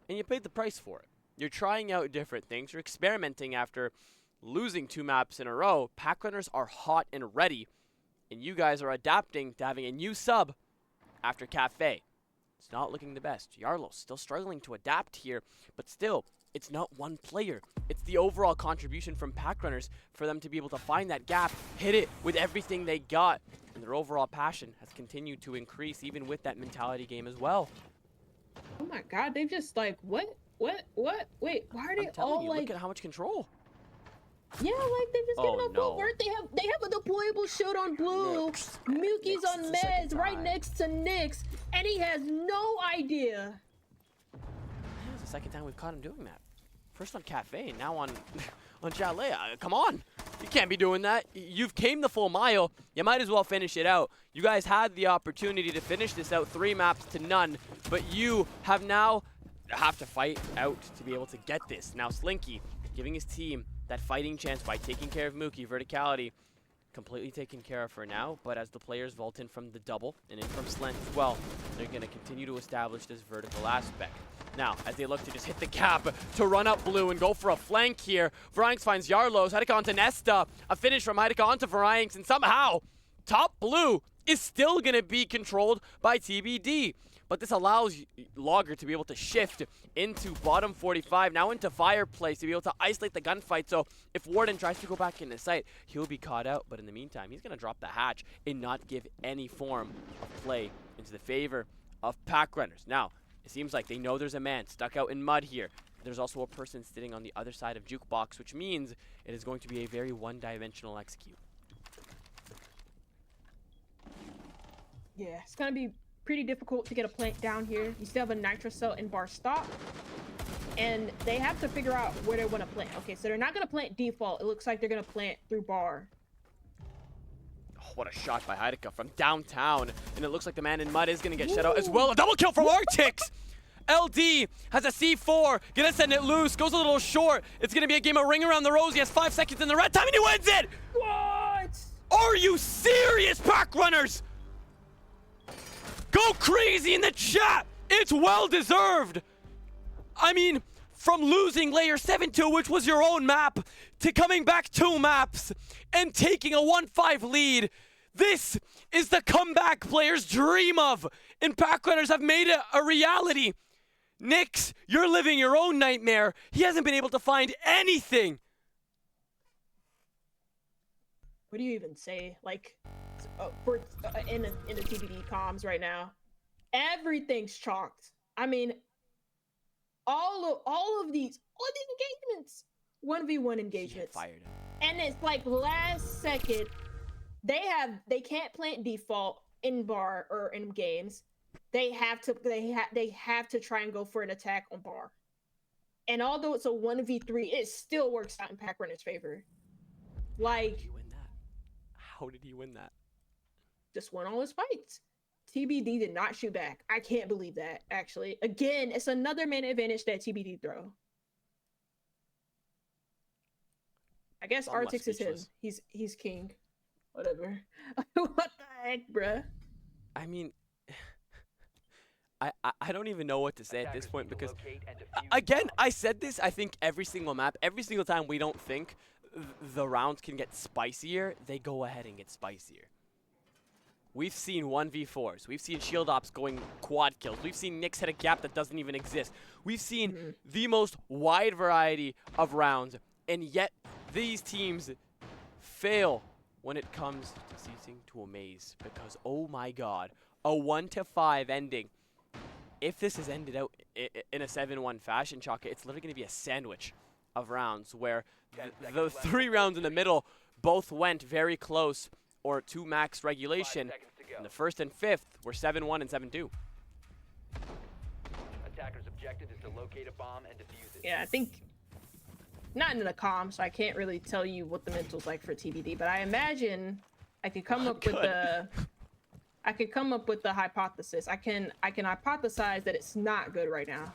S1: and you paid the price for it. You're trying out different things. You're experimenting after losing 2 maps in a row. Packrunners are hot and ready, and you guys are adapting to having a new sub after Cafe. It's not looking the best. Yarlos still struggling to adapt here, but still, it's not one player. It's the overall contribution from Packrunners for them to be able to find that gap, hit it with everything they got, and their overall passion has continued to increase even with that mentality game as well.
S4: Oh my god, they've just like, what? Wait, why are they all
S1: you,
S4: like?
S1: Look at how much control.
S4: Yeah, like they just getting a full vert. They have a deployable shield on blue. Mukie's on meds right next to Nyx, and he has no idea.
S1: It's the second time we've caught him doing that. First on Cafe, and now on Chalet. Come on, you can't be doing that. You've came the full mile. You might as well finish it out. You guys had the opportunity to finish this out 3 maps to none, but you have to fight out to be able to get this. Now Slinky giving his team that fighting chance by taking care of Mookie. Verticality completely taken care of for now, but as the players vault in from the double and in from Slant as well, they're going to continue to establish this vertical aspect. Now, as they look to just hit the cap to run up blue and go for a flank here, Vrynx finds Yarlos, Hideka onto Nesta, a finish from Hideka onto Vrynx, and somehow top blue is still going to be controlled by TBD. but this allows Logger to be able to shift into bottom 45, now into Fireplace, to be able to isolate the gunfight. So if Warden tries to go back into sight, he'll be caught out. But in the meantime, he's going to drop the hatch and not give any form of play into the favor of Packrunners. Now, it seems like they know there's a man stuck out in mud here. There's also a person sitting on the other side of Jukebox, which means it is going to be a very one-dimensional execute.
S4: Yeah, it's going to be pretty difficult to get a plant down here. You still have a Nitro Cell in bar stop. And they have to figure out where they want to plant. Okay, so they're not going to plant default. It looks like they're going to plant through bar.
S1: Oh, what a shot by Heideka from downtown. And it looks like the man in mud is going to get shut out as well. A double kill from Arctics! LD has a C4, gonna send it loose, goes a little short. It's gonna be a game of ring around the rose. He has 5 seconds in the red time and he wins it!
S4: What?
S1: Are you serious, Packrunners? Go crazy in the chat! It's well deserved! I mean, from losing layer 7-2, which was your own map, to coming back 2 maps and taking a 1-5 lead. This is the comeback players dream of, and Packrunners have made it a reality. Nyx, you're living your own nightmare. He hasn't been able to find anything.
S4: What do you even say? Like, in the TBD comms right now, everything's chalked. I mean, all of these engagements, 1v1 engagements,
S1: Fired.
S4: And it's like last second. They can't plant default in bar or in games. They have to try and go for an attack on bar. And although it's a 1v3, it still works out in Packrunners' favor. Like,
S1: How did he win that? How did he win that?
S4: just won all his fights. TBD did not shoot back. I can't believe that, actually. Again, it's another man advantage that TBD throw. I guess
S1: I'm left
S4: Artix is him.
S1: speechless.
S4: He's king. Whatever. What the heck, bruh?
S1: I mean, I don't even know what to say at this point because, again, I said this, I think, every single map. Every single time we don't think the rounds can get spicier, they go ahead and get spicier. We've seen 1v4s. We've seen shield ops going quad kills. We've seen Nyx hit a gap that doesn't even exist. We've seen the most wide variety of rounds, and yet these teams fail when it comes to ceasing to amaze. Because, oh my god, a 1-5 ending. If this is ended out in a 7-1 fashion, Chaka, it's literally going to be a sandwich of rounds where the 3 rounds in the middle both went very close or to max regulation. And the first and 5th were 7-1 and 7-2.
S3: Attackers' objective is to locate a bomb and defuse it.
S4: Yeah, I think not in the comm, so I can't really tell you what the mental's like for TBD, but I imagine I could come up with the hypothesis. I can hypothesize that it's not good right now.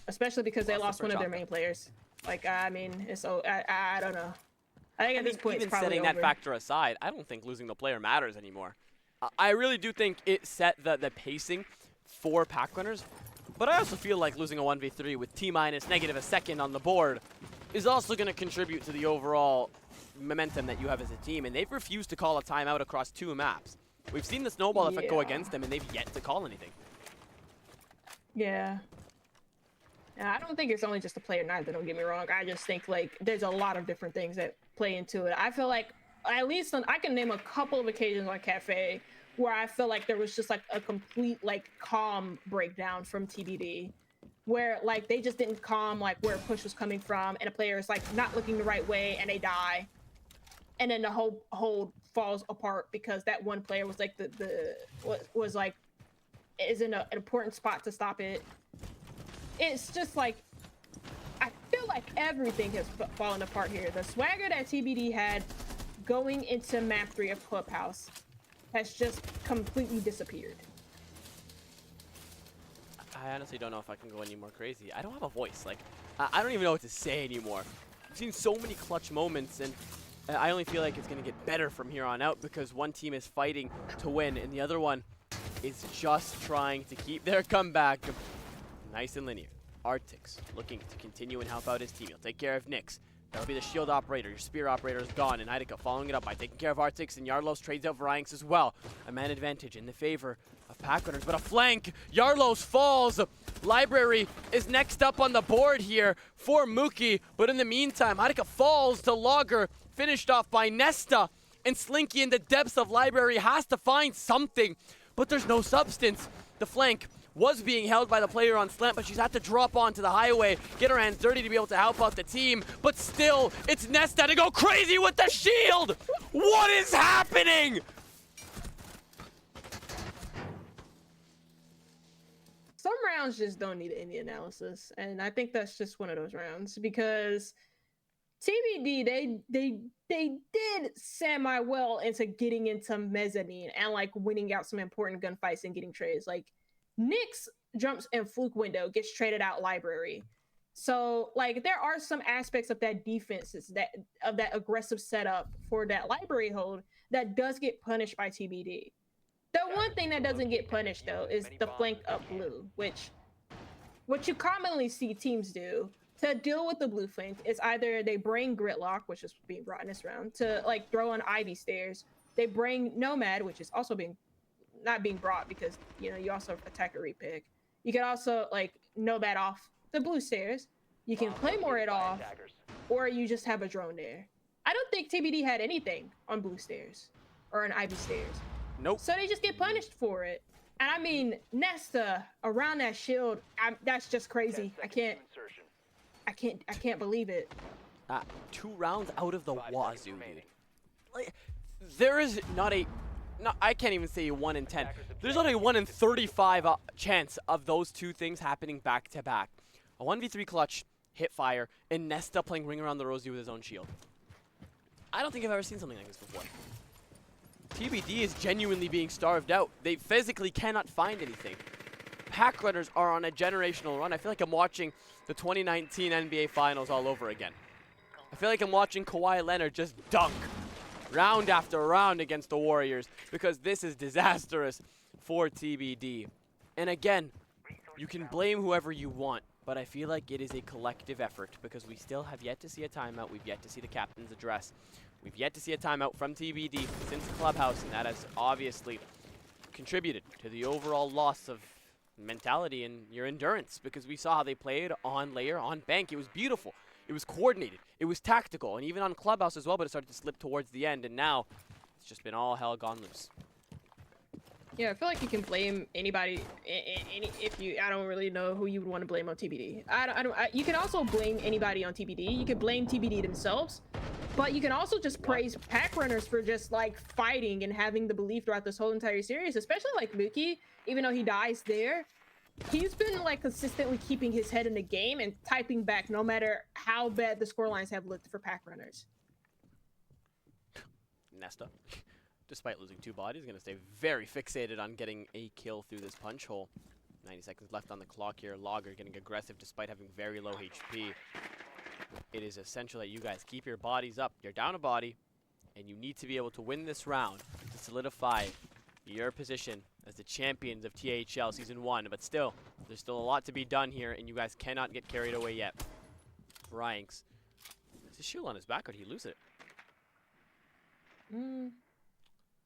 S4: Especially because they lost one of their main players. Like, I mean, it's I don't know. I think at this point,
S1: even
S4: it's probably
S1: setting
S4: over.
S1: that factor aside, I don't think losing the player matters anymore. I really do think it set the pacing for Packrunners, but I also feel like losing a 1v3 with T-minus negative a second on the board is also going to contribute to the overall momentum that you have as a team, and they've refused to call a timeout across 2 maps. We've seen the snowball effect go against them, and they've yet to call anything.
S4: Yeah. And I don't think it's only just the player neither, don't get me wrong. I just think, like, there's a lot of different things that play into it. I feel like, at least I can name a couple of occasions on Cafe where I feel like there was just, like, a complete, like, calm breakdown from TBD. Where, like, they just didn't calm, like, where push was coming from, and a player is, like, not looking the right way, and they die. And then the whole falls apart because that one player was, like, is in an important spot to stop it. It's just like, I feel like everything has fallen apart here. The swagger that TBD had going into map 3 of Clubhouse has just completely disappeared.
S1: I honestly don't know if I can go any more crazy. I don't have a voice. Like, I don't even know what to say anymore. I've seen so many clutch moments, and I only feel like it's going to get better from here on out because one team is fighting to win, and the other one is just trying to keep their comeback nice and linear. Arctics looking to continue and help out his team. He'll take care of Nyx. That'll be the shield operator. Your spear operator is gone, and Heideka following it up by taking care of Arctics, and Yarlos trades out for Inks as well. A man advantage in the favor of Packrunners, but a flank. Yarlos falls. Library is next up on the board here for Mookie, but in the meantime, Haruka falls to Logger, finished off by Nesta, and Slinky in the depths of Library has to find something, but there's no substance. The flank was being held by the player on slant, but she's had to drop onto the highway, get her hands dirty to be able to help out the team, but still, it's Nesta to go crazy with the shield! What is happening?
S4: Some rounds just don't need any analysis, and I think that's just one of those rounds because TBD they did semi well into getting into mezzanine and like winning out some important gunfights and getting trades. Like Nyx jumps and fluke window gets traded out Library, so like there are some aspects of that defenses of that aggressive setup for that Library hold that does get punished by TBD. The one thing that doesn't get punished, though, is the flank up blue, which what you commonly see teams do to deal with the blue flank is either they bring Gritlock, which is being brought in this round, to like throw on Ivy stairs. They bring Nomad, which is also not being brought because, you know, you also attack a repick. You can also like Nomad off the blue stairs. You can Claymore it off, or you just have a drone there. I don't think TBD had anything on blue stairs or on Ivy stairs.
S1: Nope.
S4: So they just get punished for it. And I mean, Nesta around that shield, that's just crazy. I can't believe it.
S1: 2 rounds out of the wazoo, dude. Like, there is not a, no, I can't even say a 1 in 10. There's not a 1 in 35 chance of those 2 things happening back to back. A 1v3 clutch, hit fire, and Nesta playing Ring Around the Rosie with his own shield. I don't think I've ever seen something like this before. TBD is genuinely being starved out. They physically cannot find anything. Packrunners are on a generational run. I feel like I'm watching the 2019 NBA Finals all over again. I feel like I'm watching Kawhi Leonard just dunk round after round against the Warriors because this is disastrous for TBD. And again, you can blame whoever you want, but I feel like it is a collective effort because we still have yet to see a timeout. We've yet to see the captain's address. We've yet to see a timeout from TBD since the clubhouse, and that has obviously contributed to the overall loss of mentality and your endurance because we saw how they played on layer, on bank. It was beautiful. It was coordinated. It was tactical, and even on clubhouse as well, but it started to slip towards the end, and now it's just been all hell gone loose.
S4: Yeah, I feel like you can blame anybody. I don't really know who you would want to blame on TBD. You can also blame anybody on TBD. You can blame TBD themselves, but you can also just praise Packrunners for just like fighting and having the belief throughout this whole entire series, especially like Mookie, even though he dies there. He's been like consistently keeping his head in the game and typing back no matter how bad the scorelines have looked for Packrunners.
S1: Nesta, despite losing 2 bodies, going to stay very fixated on getting a kill through this punch hole. 90 seconds left on the clock here. Logger getting aggressive despite having very low HP. It is essential that you guys keep your bodies up. You're down a body, and you need to be able to win this round to solidify your position as the champions of THL Season 1. But still, there's still a lot to be done here, and you guys cannot get carried away yet. Ryanks. Is his shield on his back, or did he lose it?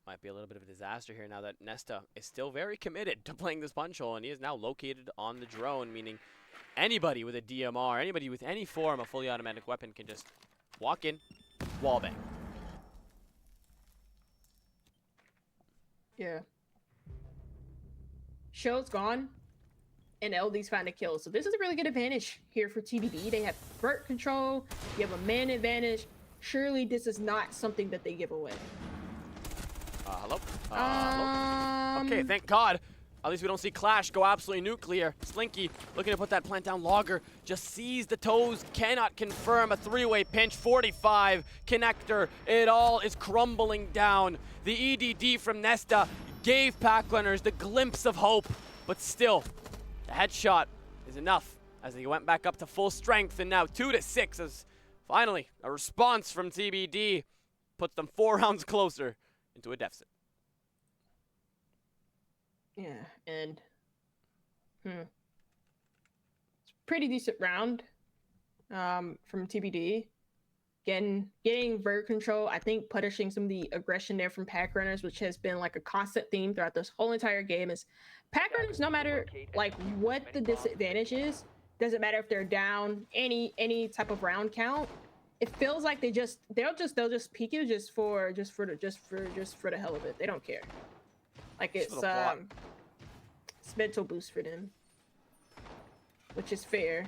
S1: Might be a little bit of a disaster here now that Nesta is still very committed to playing this punch hole, and he is now located on the drone, meaning anybody with a DMR, anybody with any form of fully automatic weapon can just walk in, wallbang.
S4: Yeah. Shield's gone, and LD's found a kill. So this is a really good advantage here for TBD. They have vert control, you have a man advantage. Surely this is not something that they give away.
S1: Hello? Hello? Okay, thank God. At least we don't see Clash go absolutely nuclear. Slinky looking to put that plant down. Logger just sees the toes, cannot confirm a 3-way pinch. 45 connector. It all is crumbling down. The EDD from Nesta gave Packrunners the glimpse of hope, but still, the headshot is enough as they went back up to full strength, and now 2-6 as finally a response from TBD puts them 4 rounds closer into a deficit.
S4: Yeah, and it's a pretty decent round from TBD. getting vert control. I think punishing some of the aggression there from Packrunners, which has been like a constant theme throughout this whole entire game, is Packrunners, no matter like what the disadvantage is, doesn't matter if they're down any type of round count. It feels like they'll just peek you just for the hell of it. They don't care. Like it's mental boost for them, which is fair.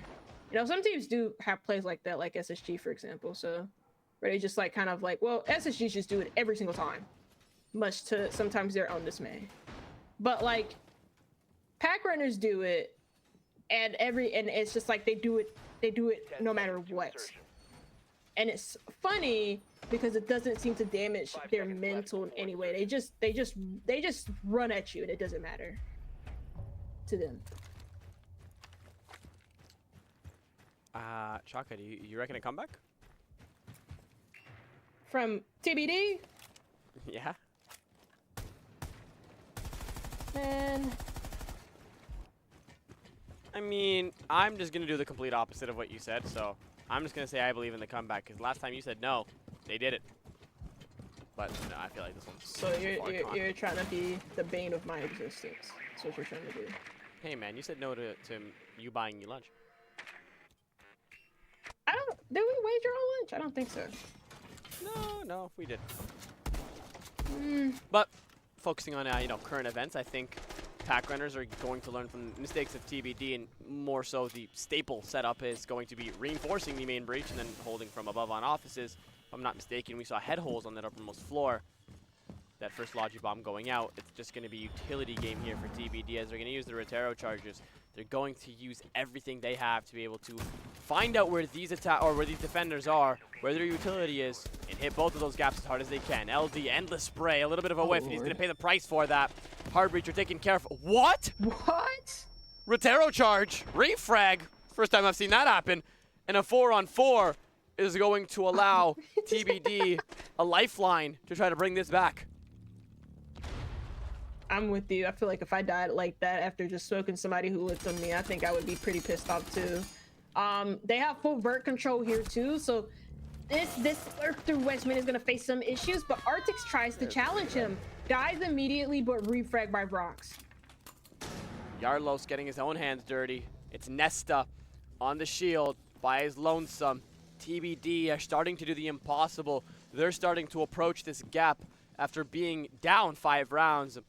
S4: You know, some teams do have plays like that, like SSG, for example. So, where they just like kind of like, well, SSG just do it every single time, much to sometimes their own dismay. But like, Packrunners do it, and it's just like they do it no matter what. And it's funny because it doesn't seem to damage their mental in any way. They just run at you, and it doesn't matter to them.
S1: Chaka, do you reckon a comeback?
S4: From TBD?
S1: Yeah.
S4: Man.
S1: I mean, I'm just going to do the complete opposite of what you said, so I'm just going to say I believe in the comeback, because last time you said no, they did it. But no, I feel like this one's
S4: so you're trying to be the bane of my existence. That's what you're trying to do.
S1: Hey man, you said no to you buying you lunch.
S4: Did we wager on lunch? I don't think so.
S1: No, we did. But focusing on current events, I think Packrunners are going to learn from the mistakes of TBD, and more so the staple setup is going to be reinforcing the main breach and then holding from above on offices. If I'm not mistaken, we saw head holes on that uppermost floor. That first Logi bomb going out, it's just going to be utility game here for TBD, as they're going to use the Rotero charges. They're going to use everything they have to be able to find out where these defenders are, where their utility is, and hit both of those gaps as hard as they can. LD, endless spray, a little bit of a whiff, and he's going to pay the price for that. Hard breacher taken care of. What?
S4: What?
S1: Rotero charge, refrag. First time I've seen that happen. And a 4-on-4 is going to allow TBD a lifeline to try to bring this back.
S4: I'm with you. I feel like if I died like that after just smoking somebody who looked on me, I think I would be pretty pissed off too. They have full vert control here too, so this lurk through Westman is gonna face some issues, but Arctix tries to challenge him. Dies immediately, but refrag by Brox.
S1: Yarlos getting his own hands dirty. It's Nesta on the shield by his lonesome. TBD are starting to do the impossible. They're starting to approach this gap after being down 5 rounds.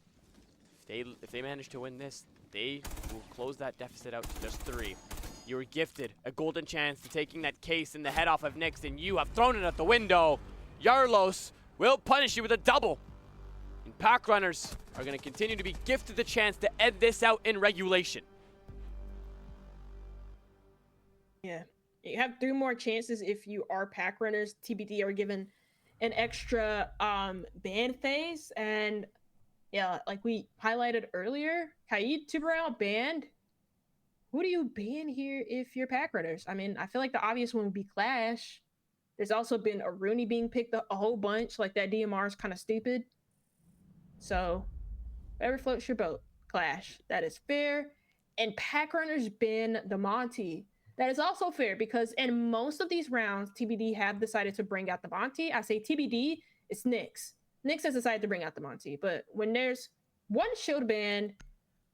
S1: If they manage to win this, they will close that deficit out to just 3. You were gifted a golden chance to taking that case in the head off of Nyx, and you have thrown it out the window. Yarlos will punish you with a double. And Packrunners are going to continue to be gifted the chance to end this out in regulation.
S4: Yeah, you have 3 more chances if you are Packrunners. TBD are given an extra ban phase, and yeah, like we highlighted earlier, Kaid Tuberel banned. Who do you ban here if you're Packrunners? I mean, I feel like the obvious one would be Clash. There's also been a Rooney being picked a whole bunch. Like that DMR is kind of stupid. So whatever floats your boat, Clash. That is fair. And Packrunners ban the Monty. That is also fair because in most of these rounds, TBD have decided to bring out the Monty. I say TBD, it's Nyx. Nyx has decided to bring out the Monty, but when there's one shield band,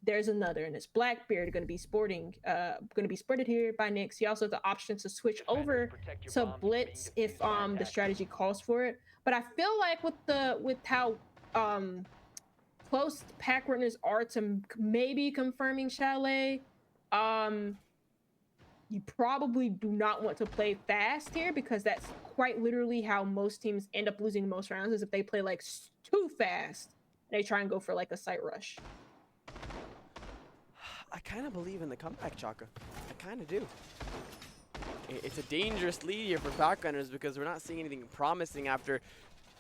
S4: there's another, and it's Blackbeard going to be sported here by Nyx. He also has the option to switch over to Blitz if the strategy calls for it. But I feel like with how close Packrunners are to maybe confirming Chalet, you probably do not want to play fast here, because that's quite literally how most teams end up losing most rounds, is if they play like too fast. They try and go for like a site rush.
S1: I kind of believe in the comeback, Chaka. I kind of do. It's a dangerous lead here for Packrunners because we're not seeing anything promising after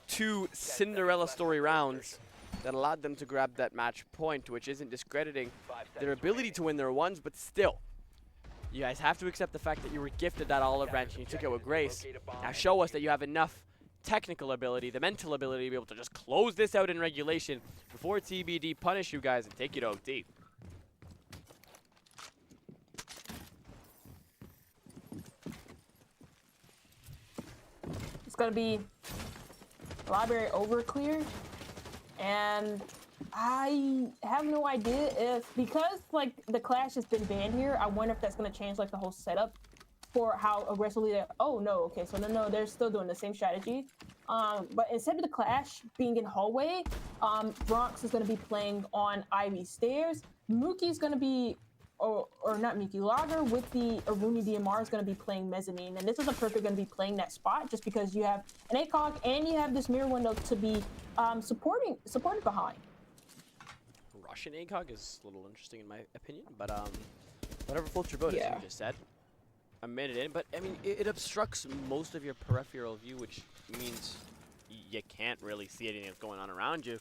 S1: 2 Cinderella story rounds that allowed them to grab that match point, which isn't discrediting their ability to win their ones, but still. You guys have to accept the fact that you were gifted that olive branch and you took it with grace. Now show us that you have enough technical ability, the mental ability to be able to just close this out in regulation before TBD punish you guys and take it OT.
S4: It's gonna be library over clear, and I have no idea if, because like the Clash has been banned here, I wonder if that's gonna change like the whole setup for how aggressively they, oh no, okay, so no, they're still doing the same strategy. But instead of the Clash being in hallway, Bronx is gonna be playing on Ivy stairs. Mookie's gonna be, or not Mookie, Lager with the Aruni DMR is gonna be playing mezzanine, and this is a perfect gonna be playing that spot just because you have an ACOG and you have this mirror window to be supporting behind.
S1: Russian ACOG is a little interesting in my opinion, but whatever floats your boat, as you just said. A minute in, but I mean, it obstructs most of your peripheral view, which means you can't really see anything that's going on around you.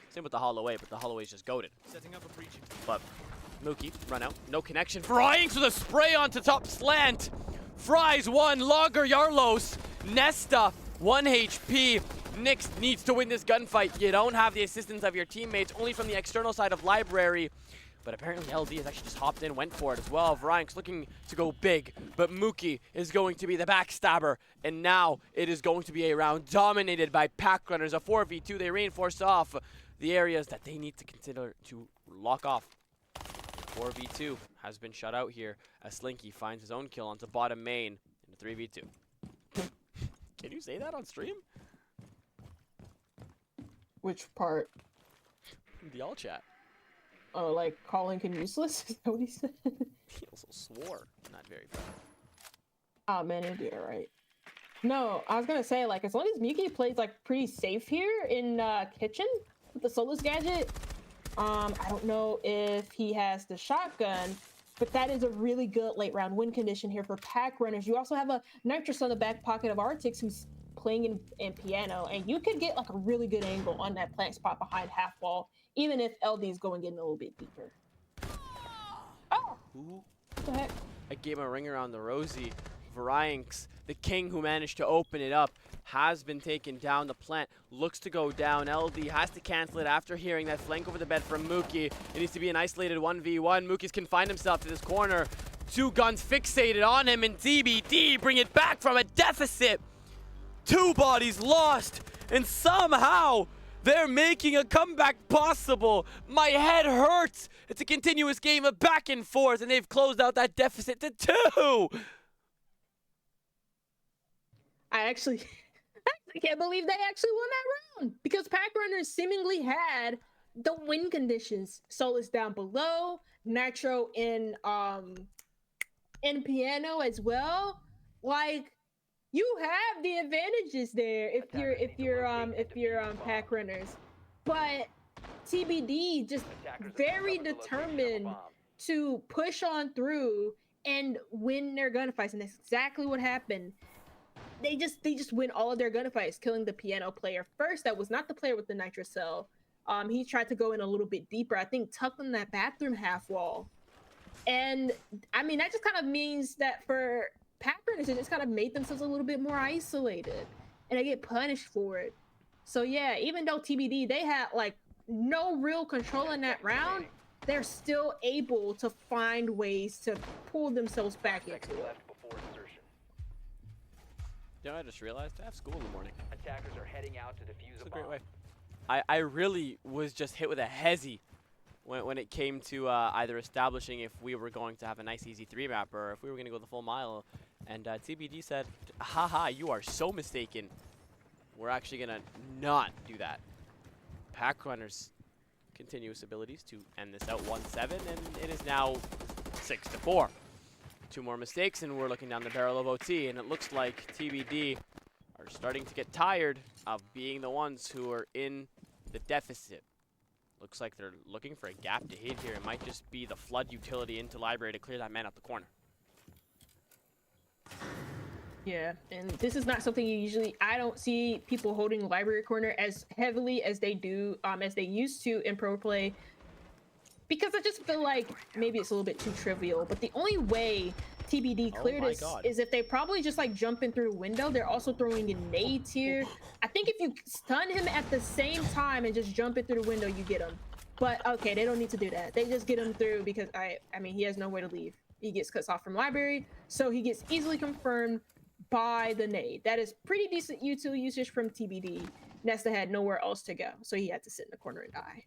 S1: Same with the Holloway, but the Holloway's just goated. Setting up a breaching. But Mookie, run out, no connection. Frying with a spray onto top slant. Fries 1, Lager Yarlos, Nesta 1 HP. Nyx needs to win this gunfight. You don't have the assistance of your teammates, only from the external side of Library. But apparently LD has actually just hopped in, went for it as well. Vryank's looking to go big, but Mookie is going to be the backstabber. And now it is going to be a round dominated by Packrunners. A 4v2, they reinforce off the areas that they need to consider to lock off. 4v2 has been shut out here as Slinky finds his own kill onto bottom main in a 3v2. Can you say that on stream?
S2: Which part?
S1: The all chat.
S2: Oh, like calling him useless? Is that what he said?
S1: He also swore. Not very funny.
S2: Oh man, it'd be alright. No, I was gonna say, like, as long as Mookie plays like pretty safe here in kitchen with the Solus gadget, I don't know if he has the shotgun, but that is a really good late round win condition here for Packrunners. You also have a Nitrous on the back pocket of Artix who's playing in piano, and you could get like a really good angle on that plant spot behind half wall, even if LD is going in a little bit deeper. Oh!
S1: Ooh.
S2: What the heck?
S1: I gave him a ring around the rosy. Varyanks, the king who managed to open it up, has been taken down. The plant looks to go down. LD has to cancel it after hearing that flank over the bed from Mookie. It needs to be an isolated 1v1. Mookie's confined himself to this corner. 2 guns fixated on him, and TBD bring it back from a deficit. 2 bodies lost, and somehow they're making a comeback possible. My head hurts. It's a continuous game of back and forth, and they've closed out that deficit to 2.
S4: I actually can't believe they actually won that round because Packrunners seemingly had the win conditions. Solus down below, Nitro in piano as well. Like, you have the advantages there if you're Packrunners, but TBD just very determined to push on through and win their gunfights, and that's exactly what happened. They just win all of their gunfights, killing the piano player first. That was not the player with the Nitro cell. He tried to go in a little bit deeper, I think tucked in that bathroom half wall. And I mean, that just kind of means that for Packrunners, they just kind of made themselves a little bit more isolated, and they get punished for it. So yeah, even though TBD, they had like no real control in that round, they're still able to find ways to pull themselves back into it.
S1: You know, I just realized I have school in the morning.
S3: Attackers are heading out to defuse
S1: It's
S3: a
S1: a great
S3: bomb.
S1: way. I really was just hit with a hezzy when it came to either establishing if we were going to have a nice easy 3-map or if we were going to go the full mile. And TBD said, haha, you are so mistaken. We're actually going to not do that. Packrunners' continuous abilities to end this out 1-7, and it is now 6-4. 2 more mistakes, and we're looking down the barrel of OT, and it looks like TBD are starting to get tired of being the ones who are in the deficit. Looks like they're looking for a gap to hit here. It might just be the flood utility into library to clear that man up the corner.
S4: Yeah, and this is not something you usually, I don't see people holding library corner as heavily as they do, as they used to in pro play, because I just feel like maybe it's a little bit too trivial. But the only way TBD clear this is if they probably just like jump in through the window. They're also throwing in nades here. I think if you stun him at the same time and just jump in through the window, you get him. But okay, they don't need to do that. They just get him through because I mean, he has nowhere to leave. He gets cut off from library, so he gets easily confirmed by the nade. That is pretty decent util usage from TBD. Nesta had nowhere else to go, so he had to sit in the corner and die.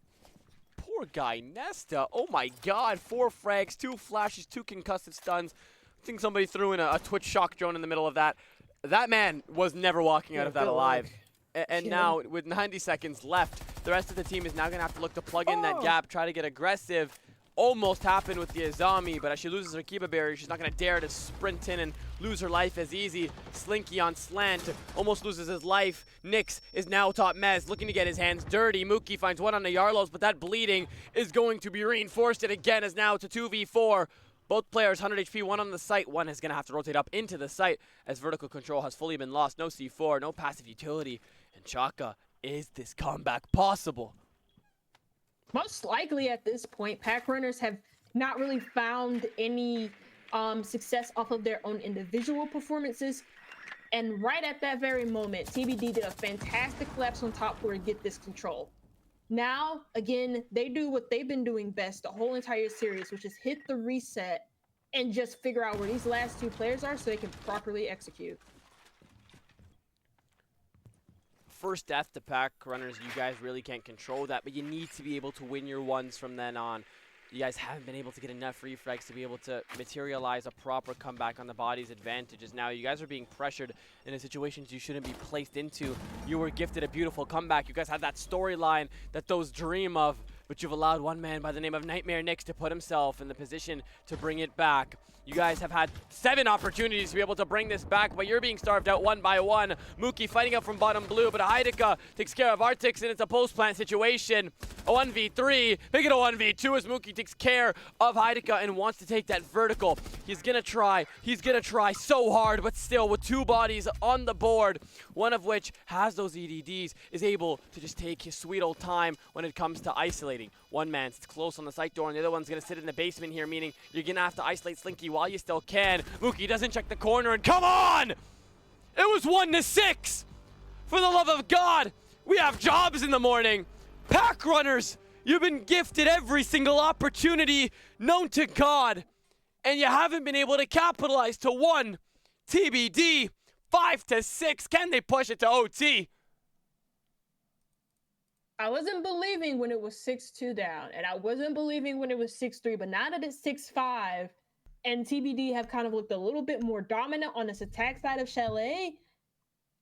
S1: Poor guy, Nesta. Oh my god, 4 frags, 2 flashes, 2 concussive stuns. I think somebody threw in a Twitch shock drone in the middle of that. That man was never walking out of that alive. And now, with 90 seconds left, the rest of the team is now going to have to look to plug in that gap, try to get aggressive. Almost happened with the Azami, but as she loses her Kiba barrier, she's not going to dare to sprint in and lose her life as easy. Slinky on slant, almost loses his life. Nyx is now top Mez, looking to get his hands dirty. Mookie finds one on the Yarlos, but that bleeding is going to be reinforced. And again, as now to 2v4. Both players 100 HP, one on the site. One is going to have to rotate up into the site as vertical control has fully been lost. No C4, no passive utility. And Chaka, is this comeback possible?
S4: Most likely at this point, Packrunners have not really found any success off of their own individual performances. And right at that very moment, TBD did a fantastic collapse on top floor to get this control. Now, again, they do what they've been doing best the whole entire series, which is hit the reset and just figure out where these last 2 players are so they can properly execute.
S1: First death to Packrunners, you guys really can't control that, but you need to be able to win your ones from then on. You guys haven't been able to get enough refrags to be able to materialize a proper comeback on the body's advantages. Now, you guys are being pressured in situations you shouldn't be placed into. You were gifted a beautiful comeback. You guys had that storyline that those dream of, but you've allowed one man by the name of Nightmare Nyx to put himself in the position to bring it back. You guys have had 7 opportunities to be able to bring this back, but you're being starved out one by one. Mookie fighting up from bottom blue, but Heideka takes care of Artix, and it's a post-plant situation. A 1v3, make it a 1v2 as Mookie takes care of Heideka and wants to take that vertical. He's gonna try so hard, but still with 2 bodies on the board, one of which has those EDDs, is able to just take his sweet old time when it comes to isolating. One man sits close on the site door, and the other one's gonna sit in the basement here, meaning you're gonna have to isolate Slinky while you still can. Mookie doesn't check the corner, and come on! It was 1-6! For the love of God, we have jobs in the morning. Packrunners, you've been gifted every single opportunity known to God, and you haven't been able to capitalize to 1. TBD, 5-6. Can they push it to OT?
S4: I wasn't believing when it was 6-2 down, and I wasn't believing when it was 6-3, but now that it's 6-5, and TBD have kind of looked a little bit more dominant on this attack side of Chalet,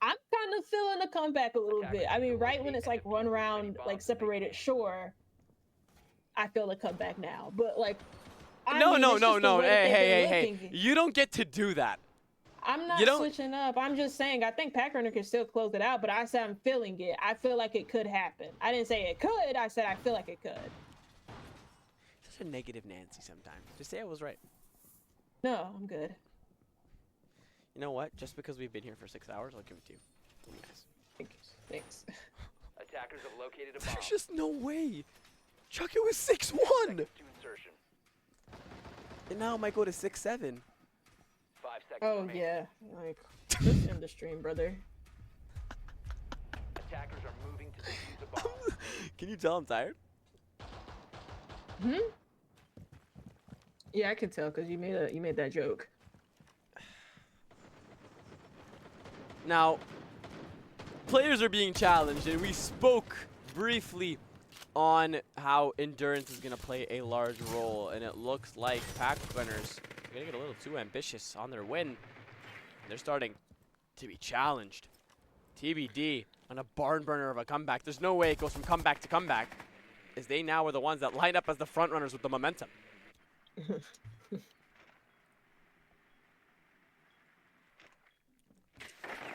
S4: I'm kind of feeling the comeback a little bit. I mean, right when it's like run round, like separated, sure, I feel the comeback now. But like,
S1: no. Hey. You don't get to do that.
S4: I'm not switching up. I'm just saying I think Packrunner can still close it out, but I said I'm feeling it. I feel like it could happen. I didn't say it could. I said I feel like it could.
S1: Such a negative Nancy sometimes. Just say I was right.
S4: No, I'm good.
S1: You know what? Just because we've been here for 6 hours, I'll give it to you. Nice.
S4: Thanks.
S3: Attackers have located a bomb.
S1: There's just no way. Chuck, it was 6-1.
S3: To insertion.
S1: And now it might go to 6-7.
S3: 5 seconds
S4: Oh
S3: remaining.
S4: yeah, like just end the stream, brother.
S3: Attackers are moving to defuse a bomb.
S1: Can you tell I'm tired?
S4: Yeah, I can tell because you made that joke.
S1: Now, players are being challenged, and we spoke briefly on how endurance is going to play a large role, and it looks like Packrunners are going to get a little too ambitious on their win. They're starting to be challenged. TBD on a barn burner of a comeback. There's no way it goes from comeback to comeback, as they now are the ones that line up as the front runners with the momentum.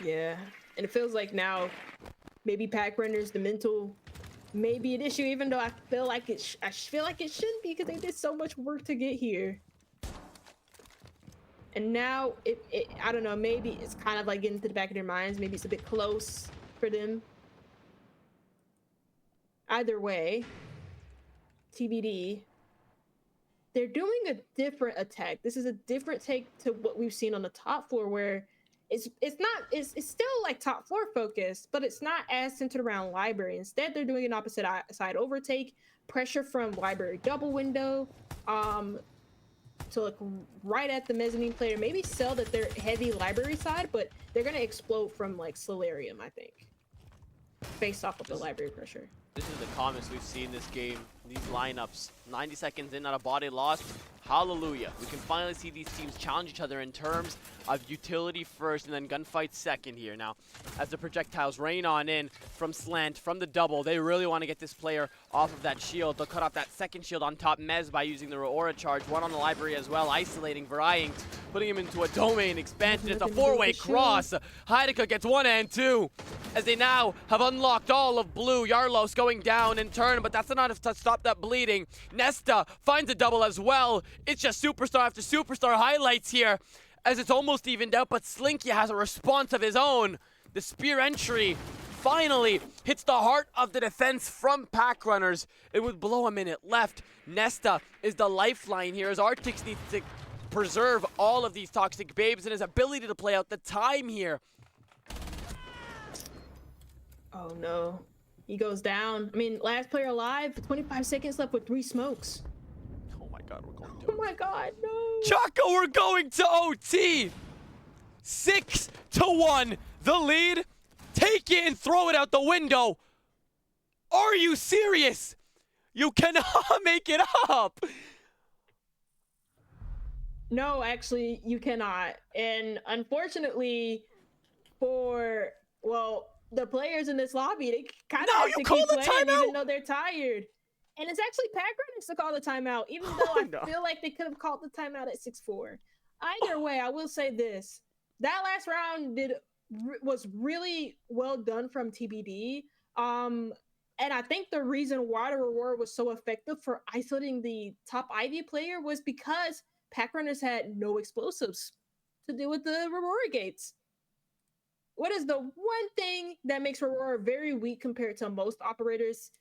S4: Yeah, and it feels like now maybe Packrunners, the mental may be an issue, even though I feel like it shouldn't be because they did so much work to get here. And now I don't know, maybe it's kind of like getting to the back of their minds. Maybe it's a bit close for them. Either way, TBD. They're doing a different attack. This is a different take to what we've seen on the top floor, where it's still like top floor focused, but it's not as centered around library. Instead, they're doing an opposite side overtake, pressure from library double window, to look right at the mezzanine player. Maybe sell that they're heavy library side, but they're gonna explode from like Solarium, I think, based off of the library pressure.
S1: This is the calmest we've seen this game. These lineups, 90 seconds in, not a body lost. Hallelujah. We can finally see these teams challenge each other in terms of utility first and then gunfight second here. Now, as the projectiles rain on in from slant, from the double, they really want to get this player off of that shield. They'll cut off that second shield on top Mez by using the Aura charge. One on the library as well, isolating Varying, putting him into a domain expansion. It's a four-way cross. Heideka gets 1 and 2 as they now have unlocked all of blue. Yarlos going down in turn, but that's not enough to stop that bleeding. Nesta finds a double as well. It's just superstar after superstar highlights here as it's almost evened out, but Slinky has a response of his own. The spear entry finally hits the heart of the defense from Packrunners. And with below a minute left, Nesta is the lifeline here as Arctics needs to preserve all of these toxic babes and his ability to play out the time here.
S4: Oh no, he goes down. I mean, last player alive, 25 seconds left with 3 smokes.
S1: Oh my god, we're going to
S4: Oh my god, no.
S1: Chaco, we're going to OT. 6-1, the lead. Take it and throw it out the window. Are you serious? You cannot make it up.
S4: No, actually, you cannot. And unfortunately, for, well, the players in this lobby, they kind of have to keep playing even though they're tired. And it's actually Packrunners to call the timeout, even though I feel like they could have called the timeout at 6-4. Either way, I will say this. That last round was really well done from TBD. And I think the reason why the reward was so effective for isolating the top Ivy player was because Packrunners had no explosives to do with the Aurora gates. What is the one thing that makes Aurora very weak compared to most operators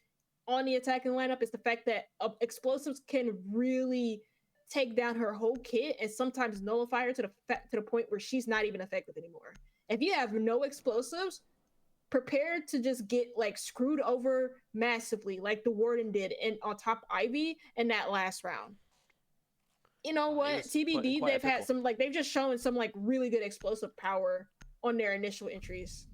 S4: on the attacking lineup is the fact that explosives can really take down her whole kit and sometimes nullify her to the point where she's not even effective anymore. If you have no explosives, prepare to just get like screwed over massively like the Warden did on top Ivy in that last round. You know what? TBD, they've had some they've just shown some like really good explosive power on their initial entries.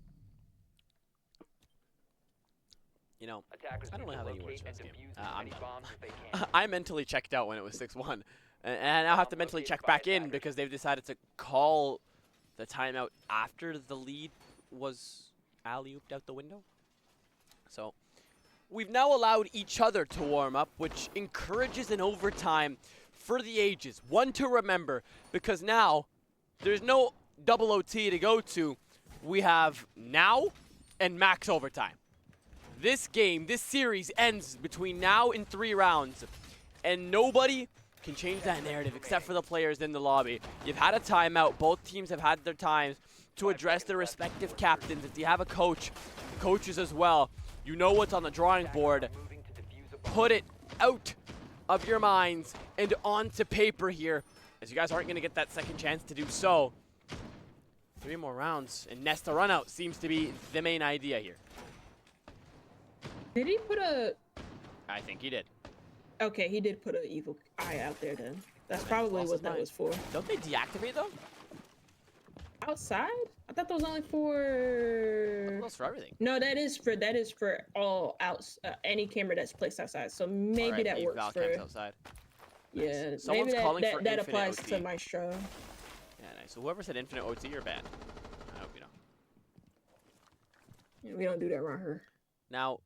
S1: You know, I don't know how they work this game. I mentally checked out when it was 6-1. And I'll have to mentally check back in because they've decided to call the timeout after the lead was alley-ooped out the window. So we've now allowed each other to warm up, which encourages an overtime for the ages. One to remember, because now there's no double OT to go to. We have now and max overtime. This game, this series ends between now and 3 rounds, and nobody can change that narrative except for the players in the lobby. You've had a timeout. Both teams have had their times to address their respective captains. If you have a coach, coaches as well, you know what's on the drawing board. Put it out of your minds and onto paper here, as you guys aren't going to get that second chance to do so. 3 more rounds, and Nesta run out seems to be the main idea here.
S4: Did he put a...
S1: I think he did.
S4: Okay, he did put an evil eye out there then. That's probably what that was for.
S1: Don't they deactivate them?
S4: Outside? I thought that was only for...
S1: That's for everything.
S4: No, that is for all outs, any camera that's placed outside. So maybe that works for...
S1: outside.
S4: Yeah,
S1: nice. Someone's calling for
S4: that
S1: infinite
S4: applies
S1: OT.
S4: to Maestro.
S1: Yeah, nice. So whoever said infinite OT, you're bad. I hope you know.
S4: Yeah, we don't do that around here.
S1: Now,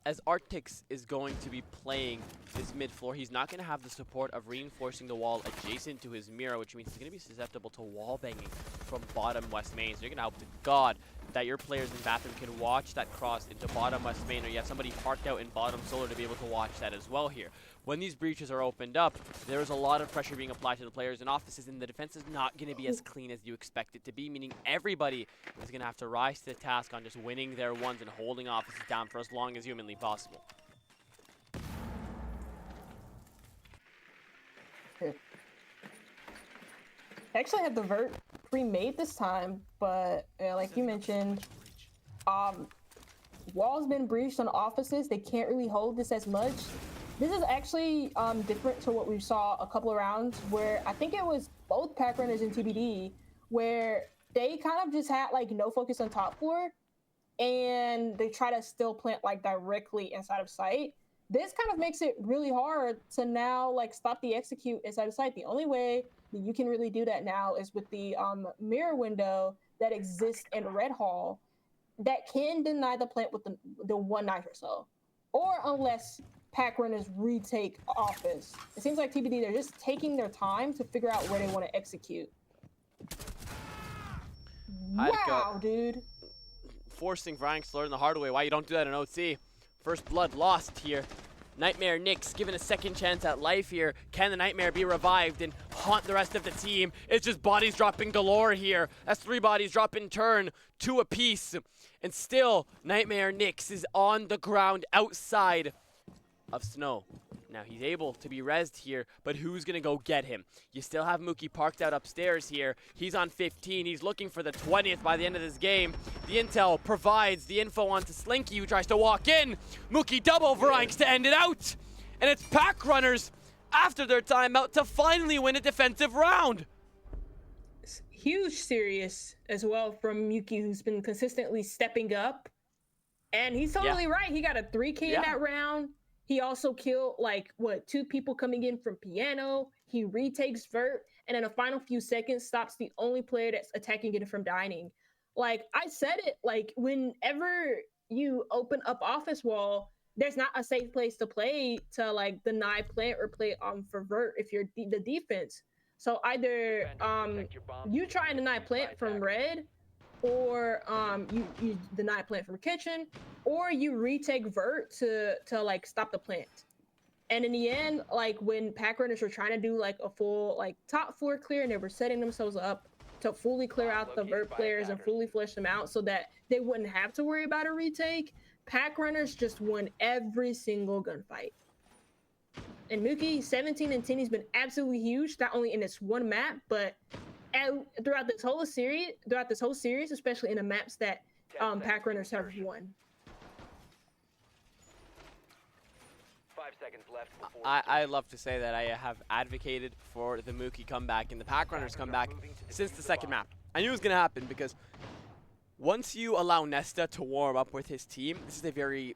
S1: as Arctics is going to be playing this mid floor, he's not going to have the support of reinforcing the wall adjacent to his mirror, which means he's going to be susceptible to wall banging from bottom west main. So you're going to hope to God that your players in bathroom can watch that cross into bottom west main, or you have somebody parked out in bottom solar to be able to watch that as well here. When these breaches are opened up, there is a lot of pressure being applied to the players in offices, and the defense is not going to be as clean as you expect it to be, meaning everybody is going to have to rise to the task on just winning their ones and holding offices down for as long as humanly possible.
S4: I actually had the vert pre-made this time, but like you mentioned, wall's been breached on offices. They can't really hold this as much.
S2: This is actually different to what we saw a couple of rounds where I think it was both Packrunners and TBD where they kind of just had like no focus on top floor and they try to still plant like directly inside of sight. This kind of makes it really hard to now like stop the execute inside of sight. The only way that you can really do that now is with the mirror window that exists in Red Hall that can deny the plant with the one knife or so, or unless Packrunners retake office. It seems like TBD, they're just taking their time to figure out where they want to execute. Wow, dude.
S1: Forcing Frank to learn the hard way why you don't do that in OT. First blood lost here. Nightmare Nyx given a second chance at life here. Can the Nightmare be revived and haunt the rest of the team? It's just bodies dropping galore here. That's 3 bodies drop in turn, 2 apiece. And still, Nightmare Nyx is on the ground outside of Snow. Now he's able to be rezzed here, but who's gonna go get him? You still have Mookie parked out upstairs here. He's on 15, he's looking for the 20th by the end of this game. The intel provides the info onto Slinky, who tries to walk in. Mookie double Varanks to end it out. And it's Packrunners after their timeout to finally win a defensive round.
S2: Huge serious as well from Mookie, who's been consistently stepping up. And he's totally right. He got a 3K in that round. He also killed, like, 2 people coming in from Piano. He retakes Vert, and in the final few seconds, stops the only player that's attacking it from dining. Like, I said it, like, whenever you open up Office Wall, there's not a safe place to play to, like, deny plant or play for Vert if you're the defense. So either you try and deny plant from red, or you deny plant from kitchen, or you retake Vert to like stop the plant. And in the end, like when Packrunners were trying to do like a full like top floor clear, and they were setting themselves up to fully clear out the Vert players and fully flush them out so that they wouldn't have to worry about a retake, Packrunners just won every single gunfight. And Mookie, 17 and 10, he's been absolutely huge, not only in this one map, but throughout this whole series, especially in the maps that Packrunners have won.
S3: 5 seconds left before
S1: I love to say that I have advocated for the Mookie comeback and the Packrunners comeback since the second map. I knew it was going to happen because once you allow Nesta to warm up with his team, this is a very,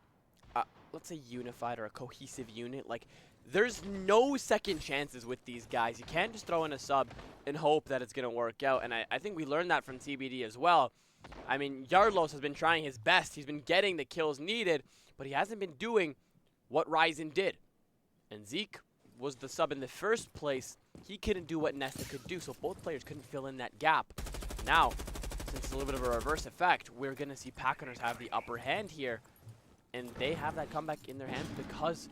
S1: let's say, unified or a cohesive unit. Like, there's no second chances with these guys. You can't just throw in a sub and hope that it's going to work out. And I think we learned that from TBD as well. I mean, Yardlos has been trying his best. He's been getting the kills needed, but he hasn't been doing what Ryzen did. And Zeke was the sub in the first place. He couldn't do what Nesta could do, so both players couldn't fill in that gap. Now, since it's a little bit of a reverse effect, we're going to see Packrunners have the upper hand here. And they have that comeback in their hands because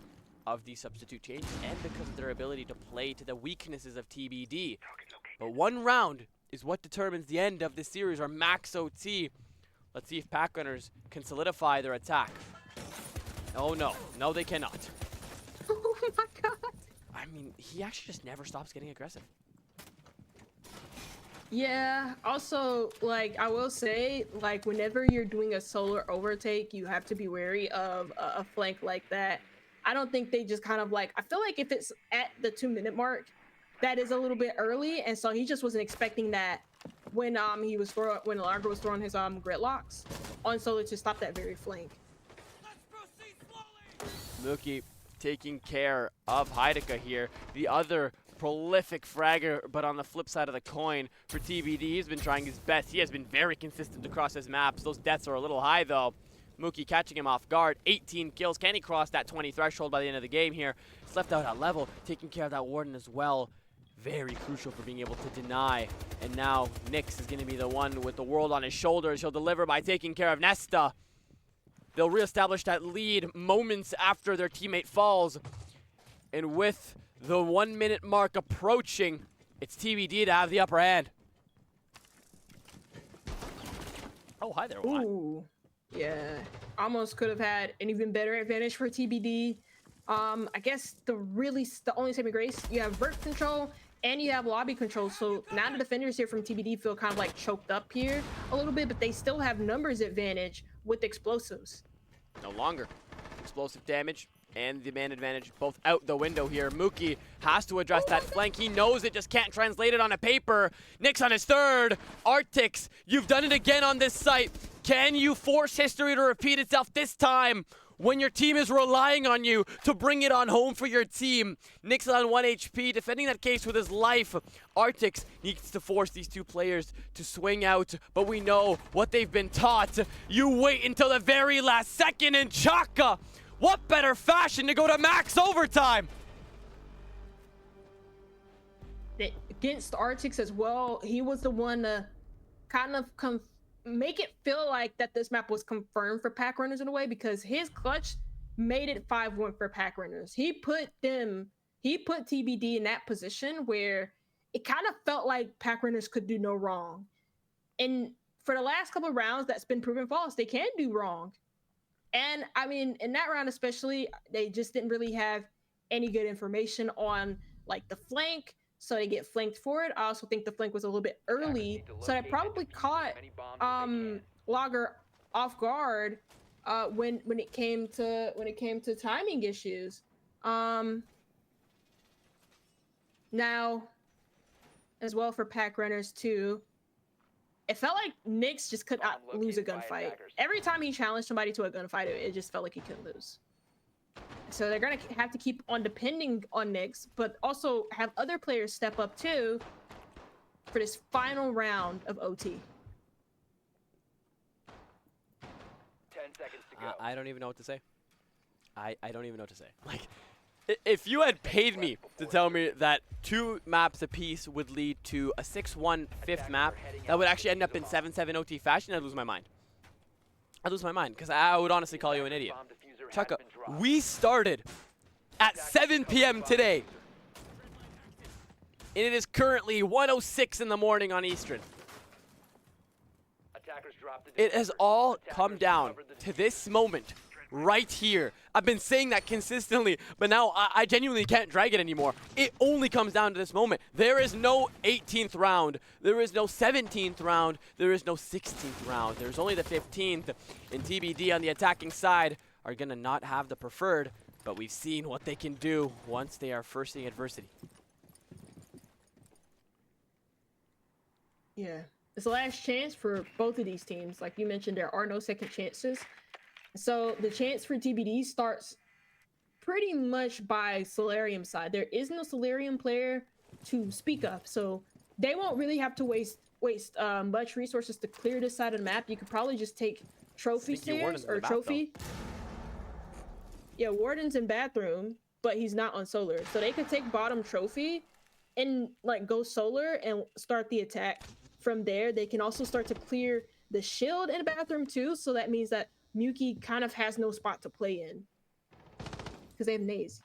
S1: of the substitute changes and because of their ability to play to the weaknesses of TBD. But one round is what determines the end of this series, or max OT. Let's see if Packrunners can solidify their attack. Oh no, no they cannot.
S2: Oh my god.
S1: I mean, he actually just never stops getting aggressive.
S2: Yeah, also, like, I will say, like, whenever you're doing a solar overtake, you have to be wary of a flank like that. I don't think they just kind of, like, I feel like if it's at the 2-minute mark, that is a little bit early, and so he just wasn't expecting that when when Largo was throwing his gridlocks on solar to stop that very flank.
S1: Mookie taking care of Heideka here, the other prolific fragger, but on the flip side of the coin for TBD, he's been trying his best. He has been very consistent across his maps. Those deaths are a little high though. Mookie catching him off guard. 18 kills. Can he cross that 20 threshold by the end of the game here? He's left out at level, taking care of that Warden as well. Very crucial for being able to deny. And now Nyx is going to be the one with the world on his shoulders. He'll deliver by taking care of Nesta. They'll reestablish that lead moments after their teammate falls. And with the 1-minute mark approaching, it's TBD to have the upper hand. Oh, hi there, Juan.
S2: Ooh, yeah. Almost could have had an even better advantage for TBD. I guess the only saving grace, you have vert control and you have lobby control. So now the defenders here from TBD feel kind of like choked up here a little bit, but they still have numbers advantage with explosives.
S1: No longer. Explosive damage and the man advantage both out the window here. Mookie has to address that flank. He knows it, just can't translate it on a paper. Nick's on his third. Arctics, you've done it again on this site. Can you force history to repeat itself this time when your team is relying on you to bring it on home for your team? Nick's on 1 HP, defending that case with his life. Arctics needs to force these two players to swing out, but we know what they've been taught. You wait until the very last second, and Chaka, what better fashion to go to max overtime?
S4: Against Arctics as well, he was the one to kind of make it feel like that this map was confirmed for Packrunners in a way, because his clutch made it 5-1 for Packrunners. He put TBD in that position where it kind of felt like Packrunners could do no wrong. And for the last couple of rounds, that's been proven false. They can do wrong. And I mean, in that round especially, they just didn't really have any good information on like the flank, so they get flanked for it. I also think the flank was a little bit early, so that probably caught Lager off guard when it came to timing issues. Now, as well for Packrunners too, it felt like Nyx just could not lose a gunfight. Every time he challenged somebody to a gunfight, it just felt like he couldn't lose. So they're going to have to keep on depending on Nyx, but also have other players step up too for this final round of OT.
S3: 10 seconds to go.
S1: I don't even know what to say. I don't even know what to say. Like, if you had paid me to tell me that 2 maps apiece would lead to a 6-1 fifth map that would actually end up in 7-7 OT fashion, I'd lose my mind. I'd lose my mind, because I would honestly call you an idiot. Chaka, we started at 7 p.m. today, and it is currently 1:06 in the morning on Eastern. It has all come down to this moment right here. I've been saying that consistently, but now I genuinely can't drag it anymore. It only comes down to this moment. There is no 18th round. There is no 17th round. There is no 16th round. There's only the 15th, and TBD on the attacking side are going to not have the preferred, but we've seen what they can do once they are facing adversity.
S4: Yeah, it's the last chance for both of these teams. Like you mentioned, there are no second chances. So the chance for TBD starts pretty much by Solarium's side. There is no Solarium player to speak of, so they won't really have to waste much resources to clear this side of the map. You could probably just take trophy stairs or trophy. Yeah, Warden's in bathroom, but he's not on solar. So they could take bottom trophy and like go solar and start the attack from there. They can also start to clear the shield in bathroom too. So that means that Mookie kind of has no spot to play in because they have nades.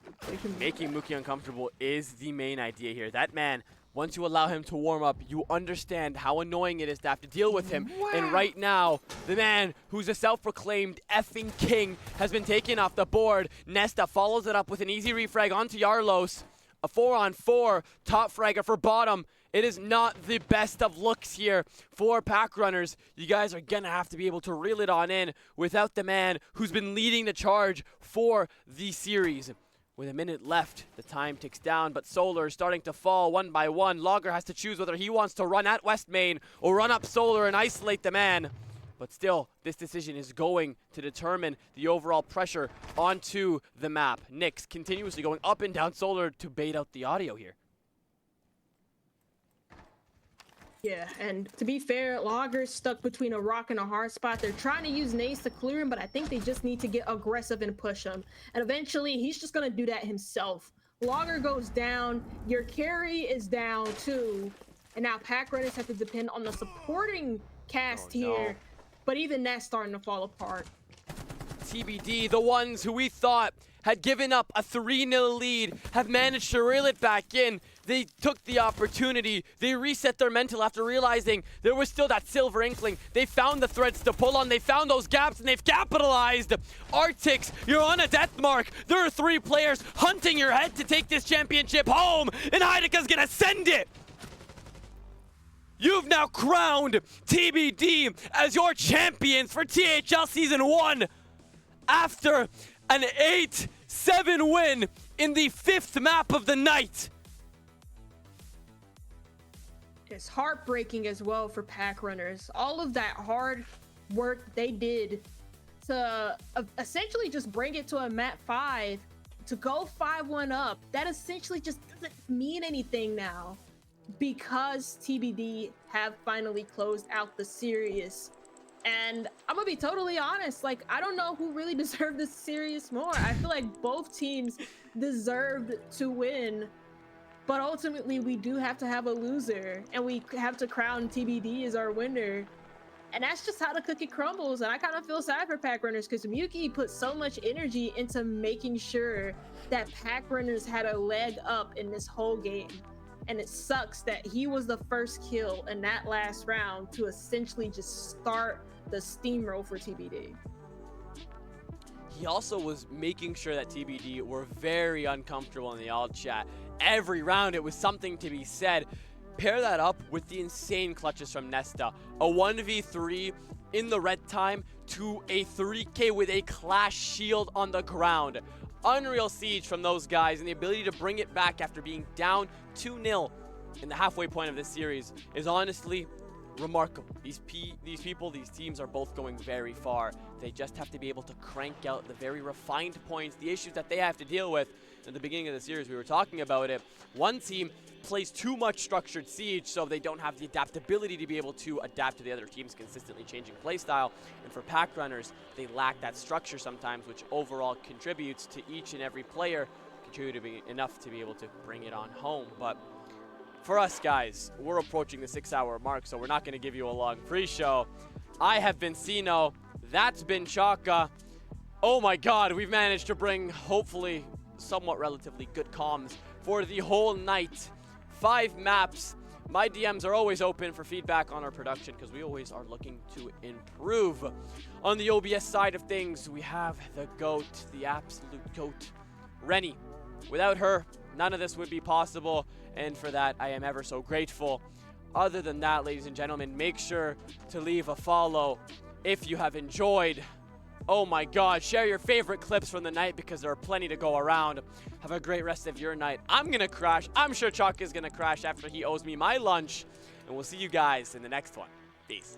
S1: Making Mookie uncomfortable is the main idea here. That man, once you allow him to warm up, you understand how annoying it is to have to deal with him. Wow. And right now, the man who's a self-proclaimed effing king has been taken off the board. Nesta follows it up with an easy refrag onto Yarlos. A 4-on-4 top fragger for bottom. It is not the best of looks here for Packrunners. You guys are going to have to be able to reel it on in without the man who's been leading the charge for the series. With a minute left, the time ticks down, but Solar is starting to fall one by one. Logger has to choose whether he wants to run at West Main or run up Solar and isolate the man. But still, this decision is going to determine the overall pressure onto the map. Nyx continuously going up and down Solar to bait out the audio here.
S4: Yeah, and to be fair, Logger's stuck between a rock and a hard spot. They're trying to use nades to clear him, but I think they just need to get aggressive and push him. And eventually, he's just going to do that himself. Logger goes down. Your carry is down, too. And now Packrunners have to depend on the supporting cast here. But even that's starting to fall apart.
S1: TBD, the ones who we thought had given up a 3-0 lead, have managed to reel it back in. They took the opportunity. They reset their mental after realizing there was still that silver inkling. They found the threads to pull on. They found those gaps, and they've capitalized. Arctics, you're on a death mark. There are 3 players hunting your head to take this championship home, and Heideke's gonna send it. You've now crowned TBD as your champions for THL Season 1 after an 8 7 win in the 5th map of the night.
S4: It's heartbreaking as well for Packrunners. All of that hard work they did to essentially just bring it to a map 5, to go 5-1 up, that essentially just doesn't mean anything now because TBD have finally closed out the series. And I'm gonna be totally honest, like, I don't know who really deserved this series more. I feel like both teams deserved to win, but ultimately we do have to have a loser, and we have to crown TBD as our winner. And that's just how the cookie crumbles. And I kind of feel sad for Packrunners because Miyuki put so much energy into making sure that Packrunners had a leg up in this whole game. And it sucks that he was the first kill in that last round to essentially just start the steamroll for TBD.
S1: He also was making sure that TBD were very uncomfortable in the alt chat. Every round it was something to be said. Pair that up with the insane clutches from Nesta. A 1v3 in the red time to a 3k with a clash shield on the ground. Unreal siege from those guys, and the ability to bring it back after being down 2-0 in the halfway point of this series is honestly remarkable. These teams are both going very far. They just have to be able to crank out the very refined points, the issues that they have to deal with. At the beginning of the series, we were talking about it. One team plays too much structured siege, so they don't have the adaptability to be able to adapt to the other team's consistently changing playstyle. And for Packrunners, they lack that structure sometimes, which overall contributes to each and every player contributing enough to be able to bring it on home. But for us guys, we're approaching the 6-hour mark, so we're not going to give you a long pre-show. I have been Sino. That's been Chaka. Oh my god, we've managed to bring, hopefully, somewhat relatively good comms for the whole night. 5 maps. My DMs are always open for feedback on our production because we always are looking to improve. On the OBS side of things, we have the GOAT, the absolute GOAT, Rennie. Without her, none of this would be possible, and for that, I am ever so grateful. Other than that, ladies and gentlemen, make sure to leave a follow if you have enjoyed. Oh my god, share your favorite clips from the night because there are plenty to go around. Have a great rest of your night. I'm gonna crash. I'm sure Chuck is gonna crash after he owes me my lunch. And we'll see you guys in the next one. Peace.